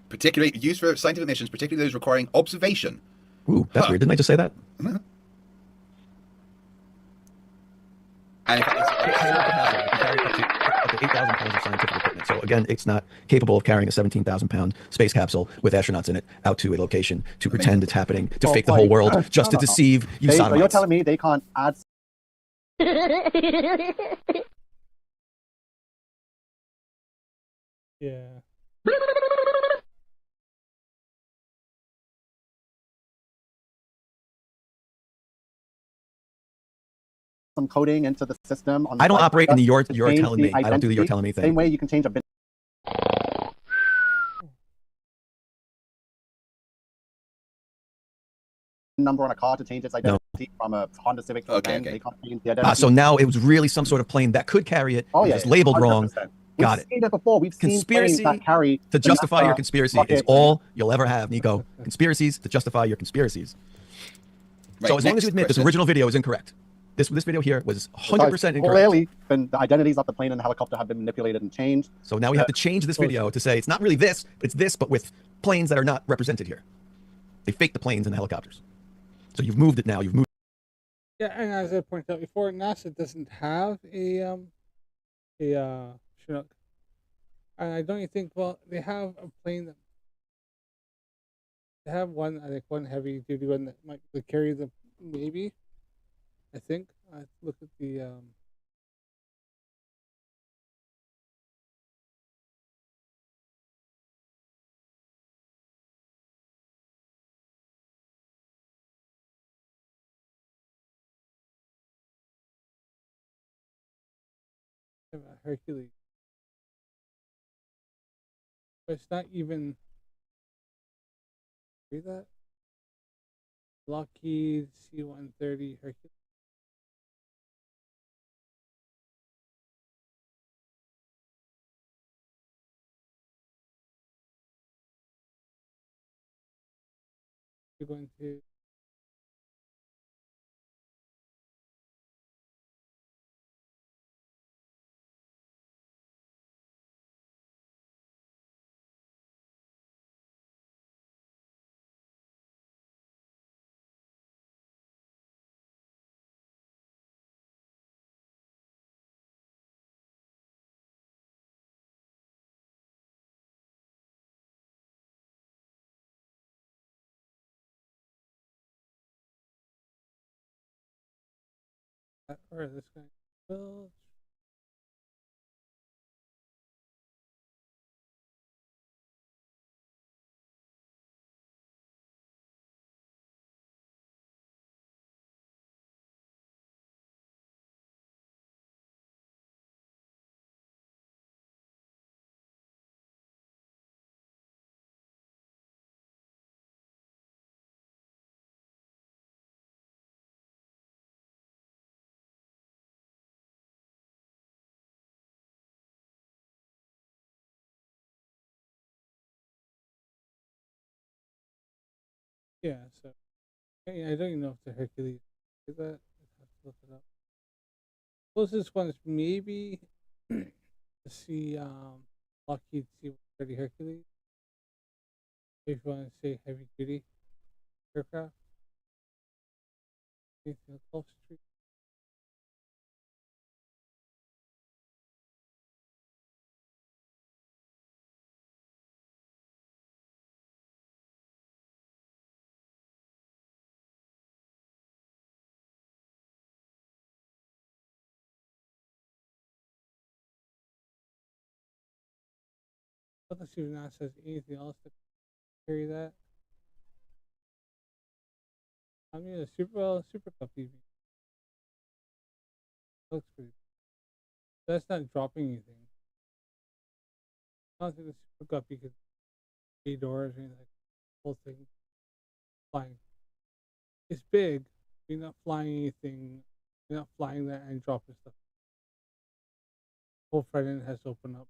Particularly used for scientific missions, particularly those requiring observation. Ooh, that's weird. Didn't I just say that? And in fact, up to 8,000 pounds of scientific equipment. So again, it's not capable of carrying a 17,000 pound space capsule with astronauts in it out to a location to pretend it's happening, to fake the whole world, just to deceive you So sodomites. you're telling me they can't add Yeah. some coding into the system? On the I don't side operate in the you're to change telling me. I don't do the you're identity? telling me thing. Same way you can change a bit number on a car to change its identity from a Honda Civic to a Bang. They can't change the identity. So now it was really some sort of plane that could carry it. Oh, It was yeah, just labeled 100%. wrong. Got We've seen it before. We've seen Conspiracy planes that carry to the justify your NASA conspiracy is rocket. all you'll ever have, Nico. Conspiracies to justify your conspiracies. Right, So as long as next you admit this question. original video is incorrect, this video here was 100% incorrect. Clearly, then the identities of the plane and the helicopter have been manipulated and changed. So now we have to change this video to say it's not really this, but it's this, but with planes that are not represented here. They fake the planes and the helicopters. So you've moved it now. You've moved. Yeah, and as I pointed out before, NASA doesn't have a Chinook, and I don't even think. Well, they have a plane that they have one. I think one heavy duty one that might carry them. Maybe, I think. I look at the Hercules. But it's not even. Read that. Lockheed C-130 Hercules. You're going to. Or this guy. Well, Yeah, so I don't even know if the Hercules is that. I have to look it up. Closest one is maybe to see Lockheed C-130 Hercules. If you want to say heavy duty aircraft. Anything on Gulf Street. Let's see if NASA has anything else to carry that. I mean, a Super Cup EV. Looks pretty. That's not dropping anything. I don't think the Super Cup you could see doors or anything. Whole thing flying. It's big. You're not flying anything. You're not flying that and dropping stuff. Whole front end has to open up.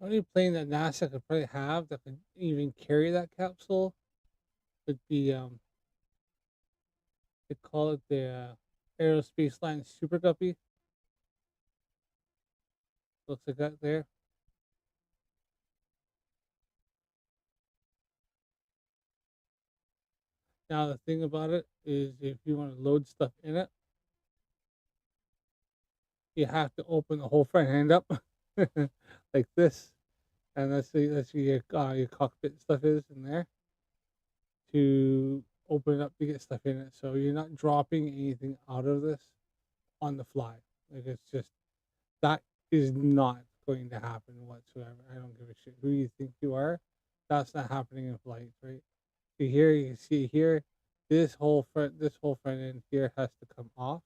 Only plane that NASA could probably have that could even carry that capsule would be they call it the Aerospace Line Super Guppy. Looks like that there. Now the thing about it is if you want to load stuff in it, you have to open the whole front end up like this. And that's where your cockpit stuff is in there to open it up to get stuff in it. So you're not dropping anything out of this on the fly. Like it's just that is not going to happen whatsoever. I don't give a shit who you think you are. That's not happening in flight, right? You can see here, this whole front end here has to come off,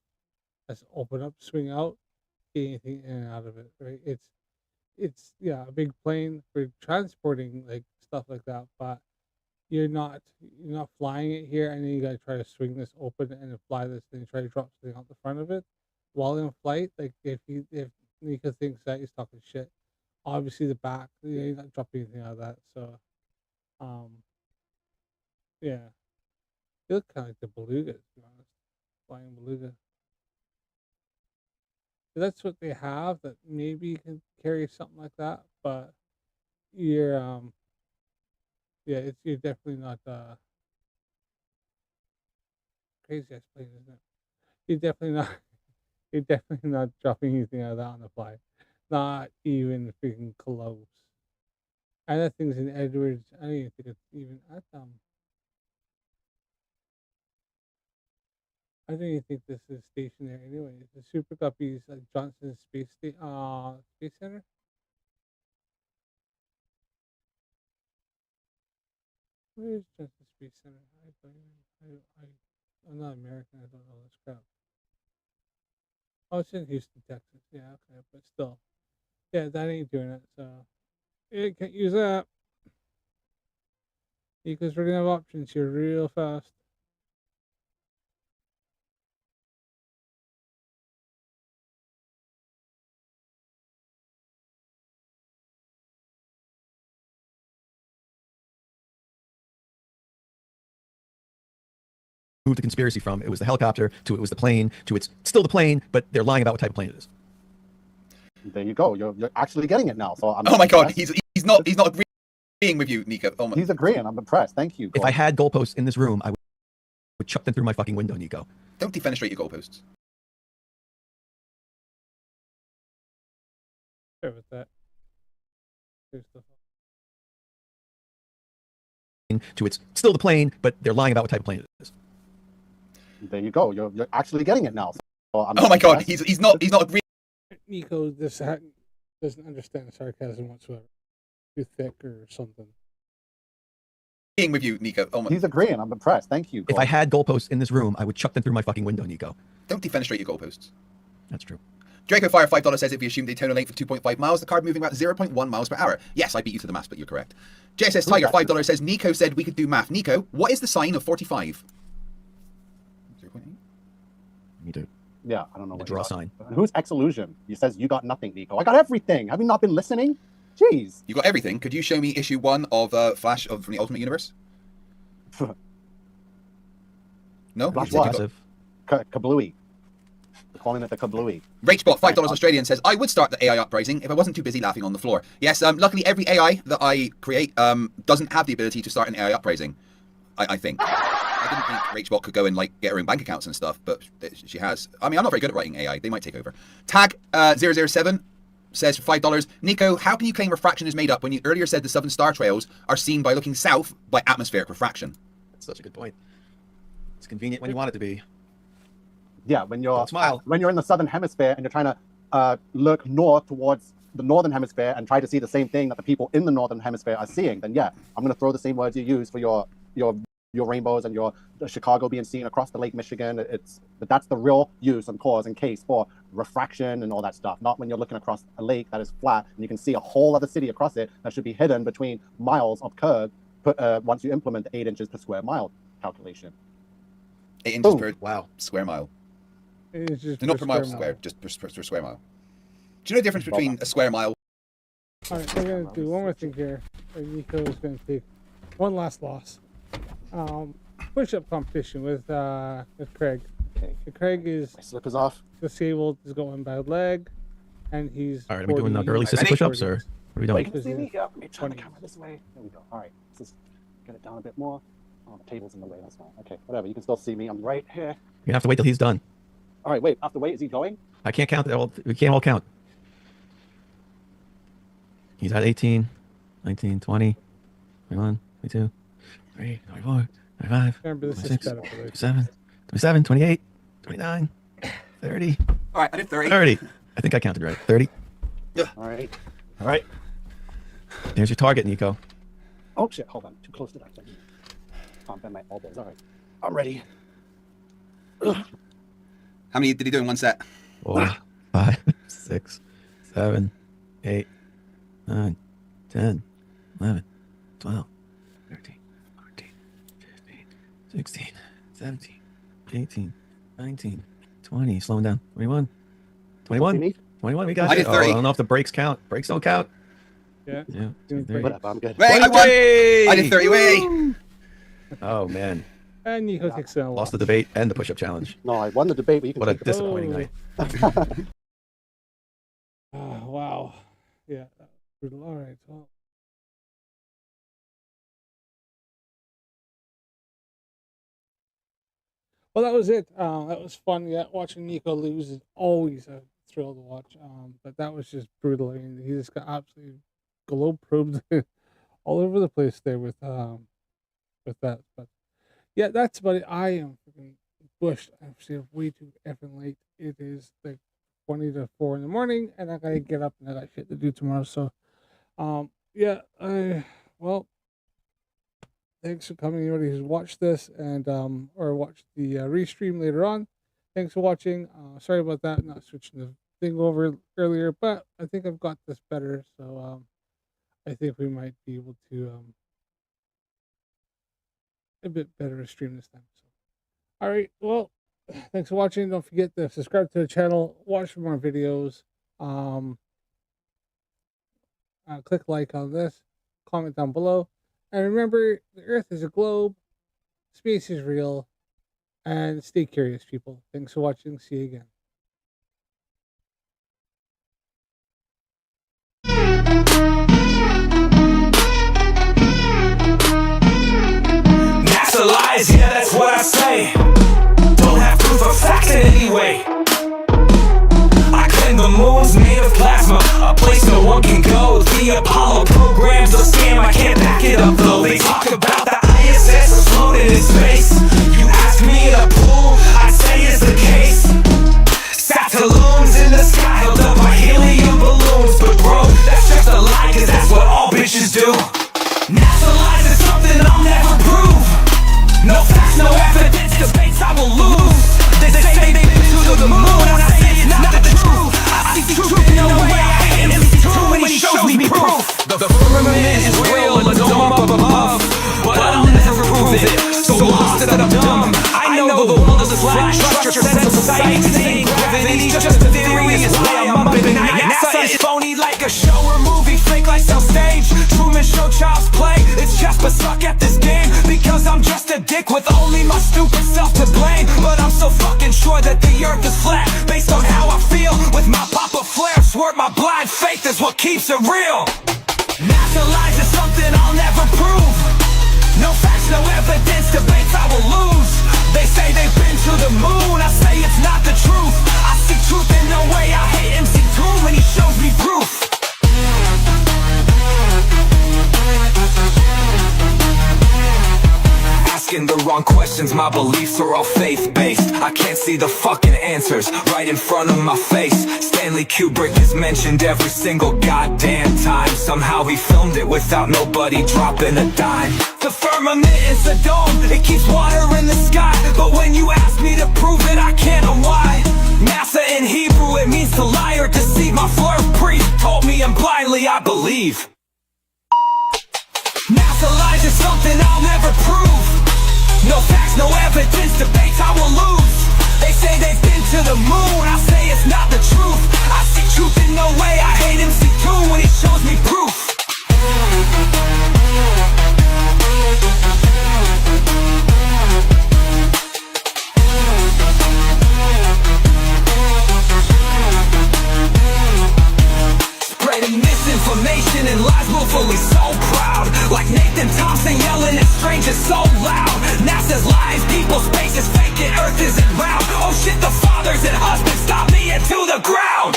has to open up, swing out, get anything in and out of it, right? It's yeah, a big plane for transporting like stuff like that, but you're not flying it here, and then you gotta try to swing this open and then fly this, then try to drop something out the front of it while in flight. Like if Nico thinks that, he's talking shit. Obviously the back, you're not dropping anything out of that. So, yeah, you look kind of like the beluga, to be honest, flying beluga. That's what they have. That maybe you can carry something like that, but you're yeah, you're definitely not crazy ass plane, isn't it? You're definitely not you're definitely not dropping anything out of that on the fly. Not even freaking close. And that thing's in Edwards. I don't even think it's even at I don't even think this is stationary anyway. The Super Guppy is at Johnson Space Center. Where is Johnson Space Center? I'm not American. I don't know this crap. Oh, it's in Houston, Texas. Yeah, okay, but still, yeah, that ain't doing it. So, you can't use that because we're gonna have options here real fast. Moved the conspiracy from it was the helicopter to it was the plane to it's still the plane, but they're lying about what type of plane it is. There you go. You're actually getting it now. So I'm Oh my God, impressed. he's not agreeing with you, Nico. Oh my. He's agreeing. I'm impressed. Thank you. If I had goalposts in this room, I would chuck them through my fucking window, Nico. Don't defenestrate your goalposts. Fair with that. Here's the to it's still the plane, but they're lying about what type of plane it is. There you go. You're actually getting it now. So I'm Oh my God, impressed. he's not agreeing. Nico doesn't understand sarcasm whatsoever. Too thick or something. With you, Nico. Oh my. He's agreeing. I'm impressed. Thank you. If I had goalposts in this room, I would chuck them through my fucking window, Nico. Don't defenestrate your goalposts. That's true. Draco Fire $5 says if you assume Daytona length of 2.5 miles, the car moving about 0.1 miles per hour. Yes, I beat you to the maths, but you're correct. JSS Tiger $5 says Nico said we could do math. Nico, what is the sign of 45? 0.8. Me too. Yeah, I don't know. The what draw you got. sign. Who's X-Illusion? He says you got nothing, Nico. I got everything. Have you not been listening? Jeez. You got everything. Could you show me issue 1 of Flash from the Ultimate Universe? No? Flash You what? said you Kablooey. They're calling it the Kablooey. Rachbot $5 Australian says I would start the AI uprising if I wasn't too busy laughing on the floor. Yes, luckily every AI that I create doesn't have the ability to start an AI uprising. I think. I didn't think Rachbot could go and like get her own bank accounts and stuff, but she has. I mean, I'm not very good at writing AI. They might take over. Tag 007 says for $5, Nico, how can you claim refraction is made up when you earlier said the southern star trails are seen by looking south by atmospheric refraction? That's such a good point. It's convenient when you want it to be. Yeah, when you're smile. When you're in the southern hemisphere and you're trying to look north towards the northern hemisphere and try to see the same thing that the people in the northern hemisphere are seeing, then yeah, I'm going to throw the same words you use for your rainbows and your Chicago being seen across the Lake Michigan. But that's the real use and cause and case for refraction and all that stuff. Not when you're looking across a lake that is flat and you can see a whole other city across it that should be hidden between miles of curve. Once you implement the 8 inches per square mile calculation. 8 inches per square mile. Not per mile square, just per square mile. Do you know the difference between a square mile? All right, we're going to do one more thing here. Nico is going to take one last loss. Push-up competition with Craig. Okay. Craig is disabled, is going by leg, and he's. All right, are we doing early sissy push-ups or what are we doing? Can you see me? Yeah, let me turn the camera this way. There we go. All right, let's just get it down a bit more. Oh, the table's in the way. That's fine. Okay, whatever. You can still see me. I'm right here. You're gonna have to wait till he's done. All right, wait. After wait, is he going? I can't count. We can't all count. He's at 18, 19, 20, 21, 22, 23, 24, 25, 26, 27, 27, 28, 29, 30. All right, I did 30. 30. I think I counted right. 30. Yeah. All right. All right. There's your target, Nico. Oh, shit. Hold on. Too close to that thing. Can't bend my elbows. All right. I'm ready. How many did he do in one set? 4, 5, 6, 7, 8, 9, 10, 11, 12, 13, 14, 15, 16, 17, 18, 19, 20. Slowing down. 21. 21. 21. We got I did 30. I don't know if the brakes count. Brakes don't count. Yeah. Yeah. Whatever. I'm good. Wait, I won. I did 30. Wait. Oh, man. And Nico takes it. Lost the debate and the push-up challenge. No, I won the debate, but you can What a take it. disappointing night. Wow. Yeah. All right. Well, that was it. That was fun. Yeah, watching Nico lose is always a thrill to watch. But that was just brutal. I mean, he just got absolutely globe probed all over the place there with that. But yeah, that's about it. I am freaking bushed. I'm still way too effing late. It is like 20 to 4 in the morning, and I gotta get up and I got shit to do tomorrow. So, yeah. Well. Thanks for coming, everybody who's watched this and or watched the restream later on. Thanks for watching. Sorry about that, not switching the thing over earlier, but I think I've got this better. So I think we might be able to a bit better stream this time. So, all right. Well, thanks for watching. Don't forget to subscribe to the channel. Watch for more videos. Click like on this. Comment down below. And remember, the Earth is a globe, space is real, and stay curious, people. Thanks for watching. See you again. NASA lies, yeah, that's what I say. Don't have proof or facts in any way. I claim the moon's made of plasma, a place no one can go. The Apollo program's a scam, I can't back it up though. They talk about the ISS floating in space. You ask me in a pool, I'd say it's the case. Satelloons in the sky held up by helium balloons. But bro, that's just a lie, cause that's what all bitches do. NASA lies is something I'll never prove. No facts, no evidence, debates I will lose. They say they've been to the moon, I say it's not the truth. I when he shows me proof. The firmament is real, a dome up above, but I'll never prove it. So lost that I'm dumb. I know the world is a flat. Trust your sense of sight. Saying gravity's just a theory is why I'm up at night. NASA is phony like a show or movie, fake like some stage. Truman Show child's play. It's just but suck at this game because I'm just a dick with only my stupid self to blame. But I'm so fucking sure that the earth is flat based on how I feel with my pop of Flerf. Swear my blind faith is what keeps it real. NASA lies is something I'll never prove. No facts, no evidence, debates I will lose. They say they've been to the moon, I say it's not the truth. I see truth in no way, I hate MC2 when he shows me proof. Asking the wrong questions, my beliefs are all faith-based. I can't see the fucking answers right in front of my face. Stanley Kubrick is mentioned every single goddamn time. Somehow he filmed it without nobody dropping a dime. The firmament is a dome, it keeps water in the sky. But when you ask me to prove it, I can't know why. NASA in Hebrew, it means to lie or deceive. My Flerf priest told me and blindly I believe. NASA lies is something I'll never prove. No facts, no evidence, debates I will lose. They say they've been to the moon, I say it's not the truth. I see truth in no way, I hate MC2 when he shows me proof. Spreading misinformation and lies willfully, so proud. Like Nathan Thompson yelling at strangers so loud. NASA's lies, people, space is fake and Earth isn't round. Oh shit, the fathers and husbands stop me into the ground.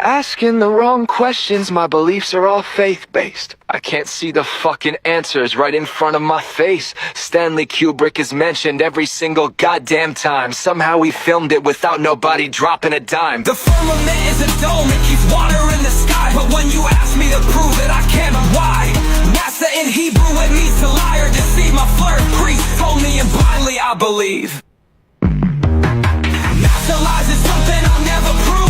Asking the wrong questions, my beliefs are all faith-based. I can't see the fucking answers right in front of my face. Stanley Kubrick is mentioned every single goddamn time. Somehow he filmed it without nobody dropping a dime. The firmament is a dome, it keeps water in the sky. But when you ask me to prove it, I can't know why. NASA in Hebrew, it means to lie or deceive. My Flerf priest told me and blindly I believe. NASA lies is something I'll never prove.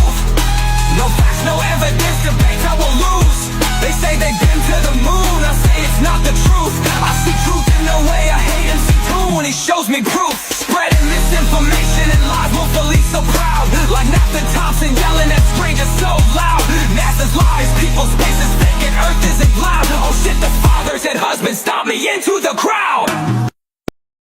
No facts, no evidence, debates I will lose. They say they've been to the moon, I say it's not the truth. I see truth in no way, I hate MC2 when he shows me proof. Spreading misinformation and lies willfully so proud. Like Nathan Thompson yelling at strangers so loud. NASA's lies, people's space is fake and Earth isn't loud. Oh shit, the fathers and husbands stop me into the crowd.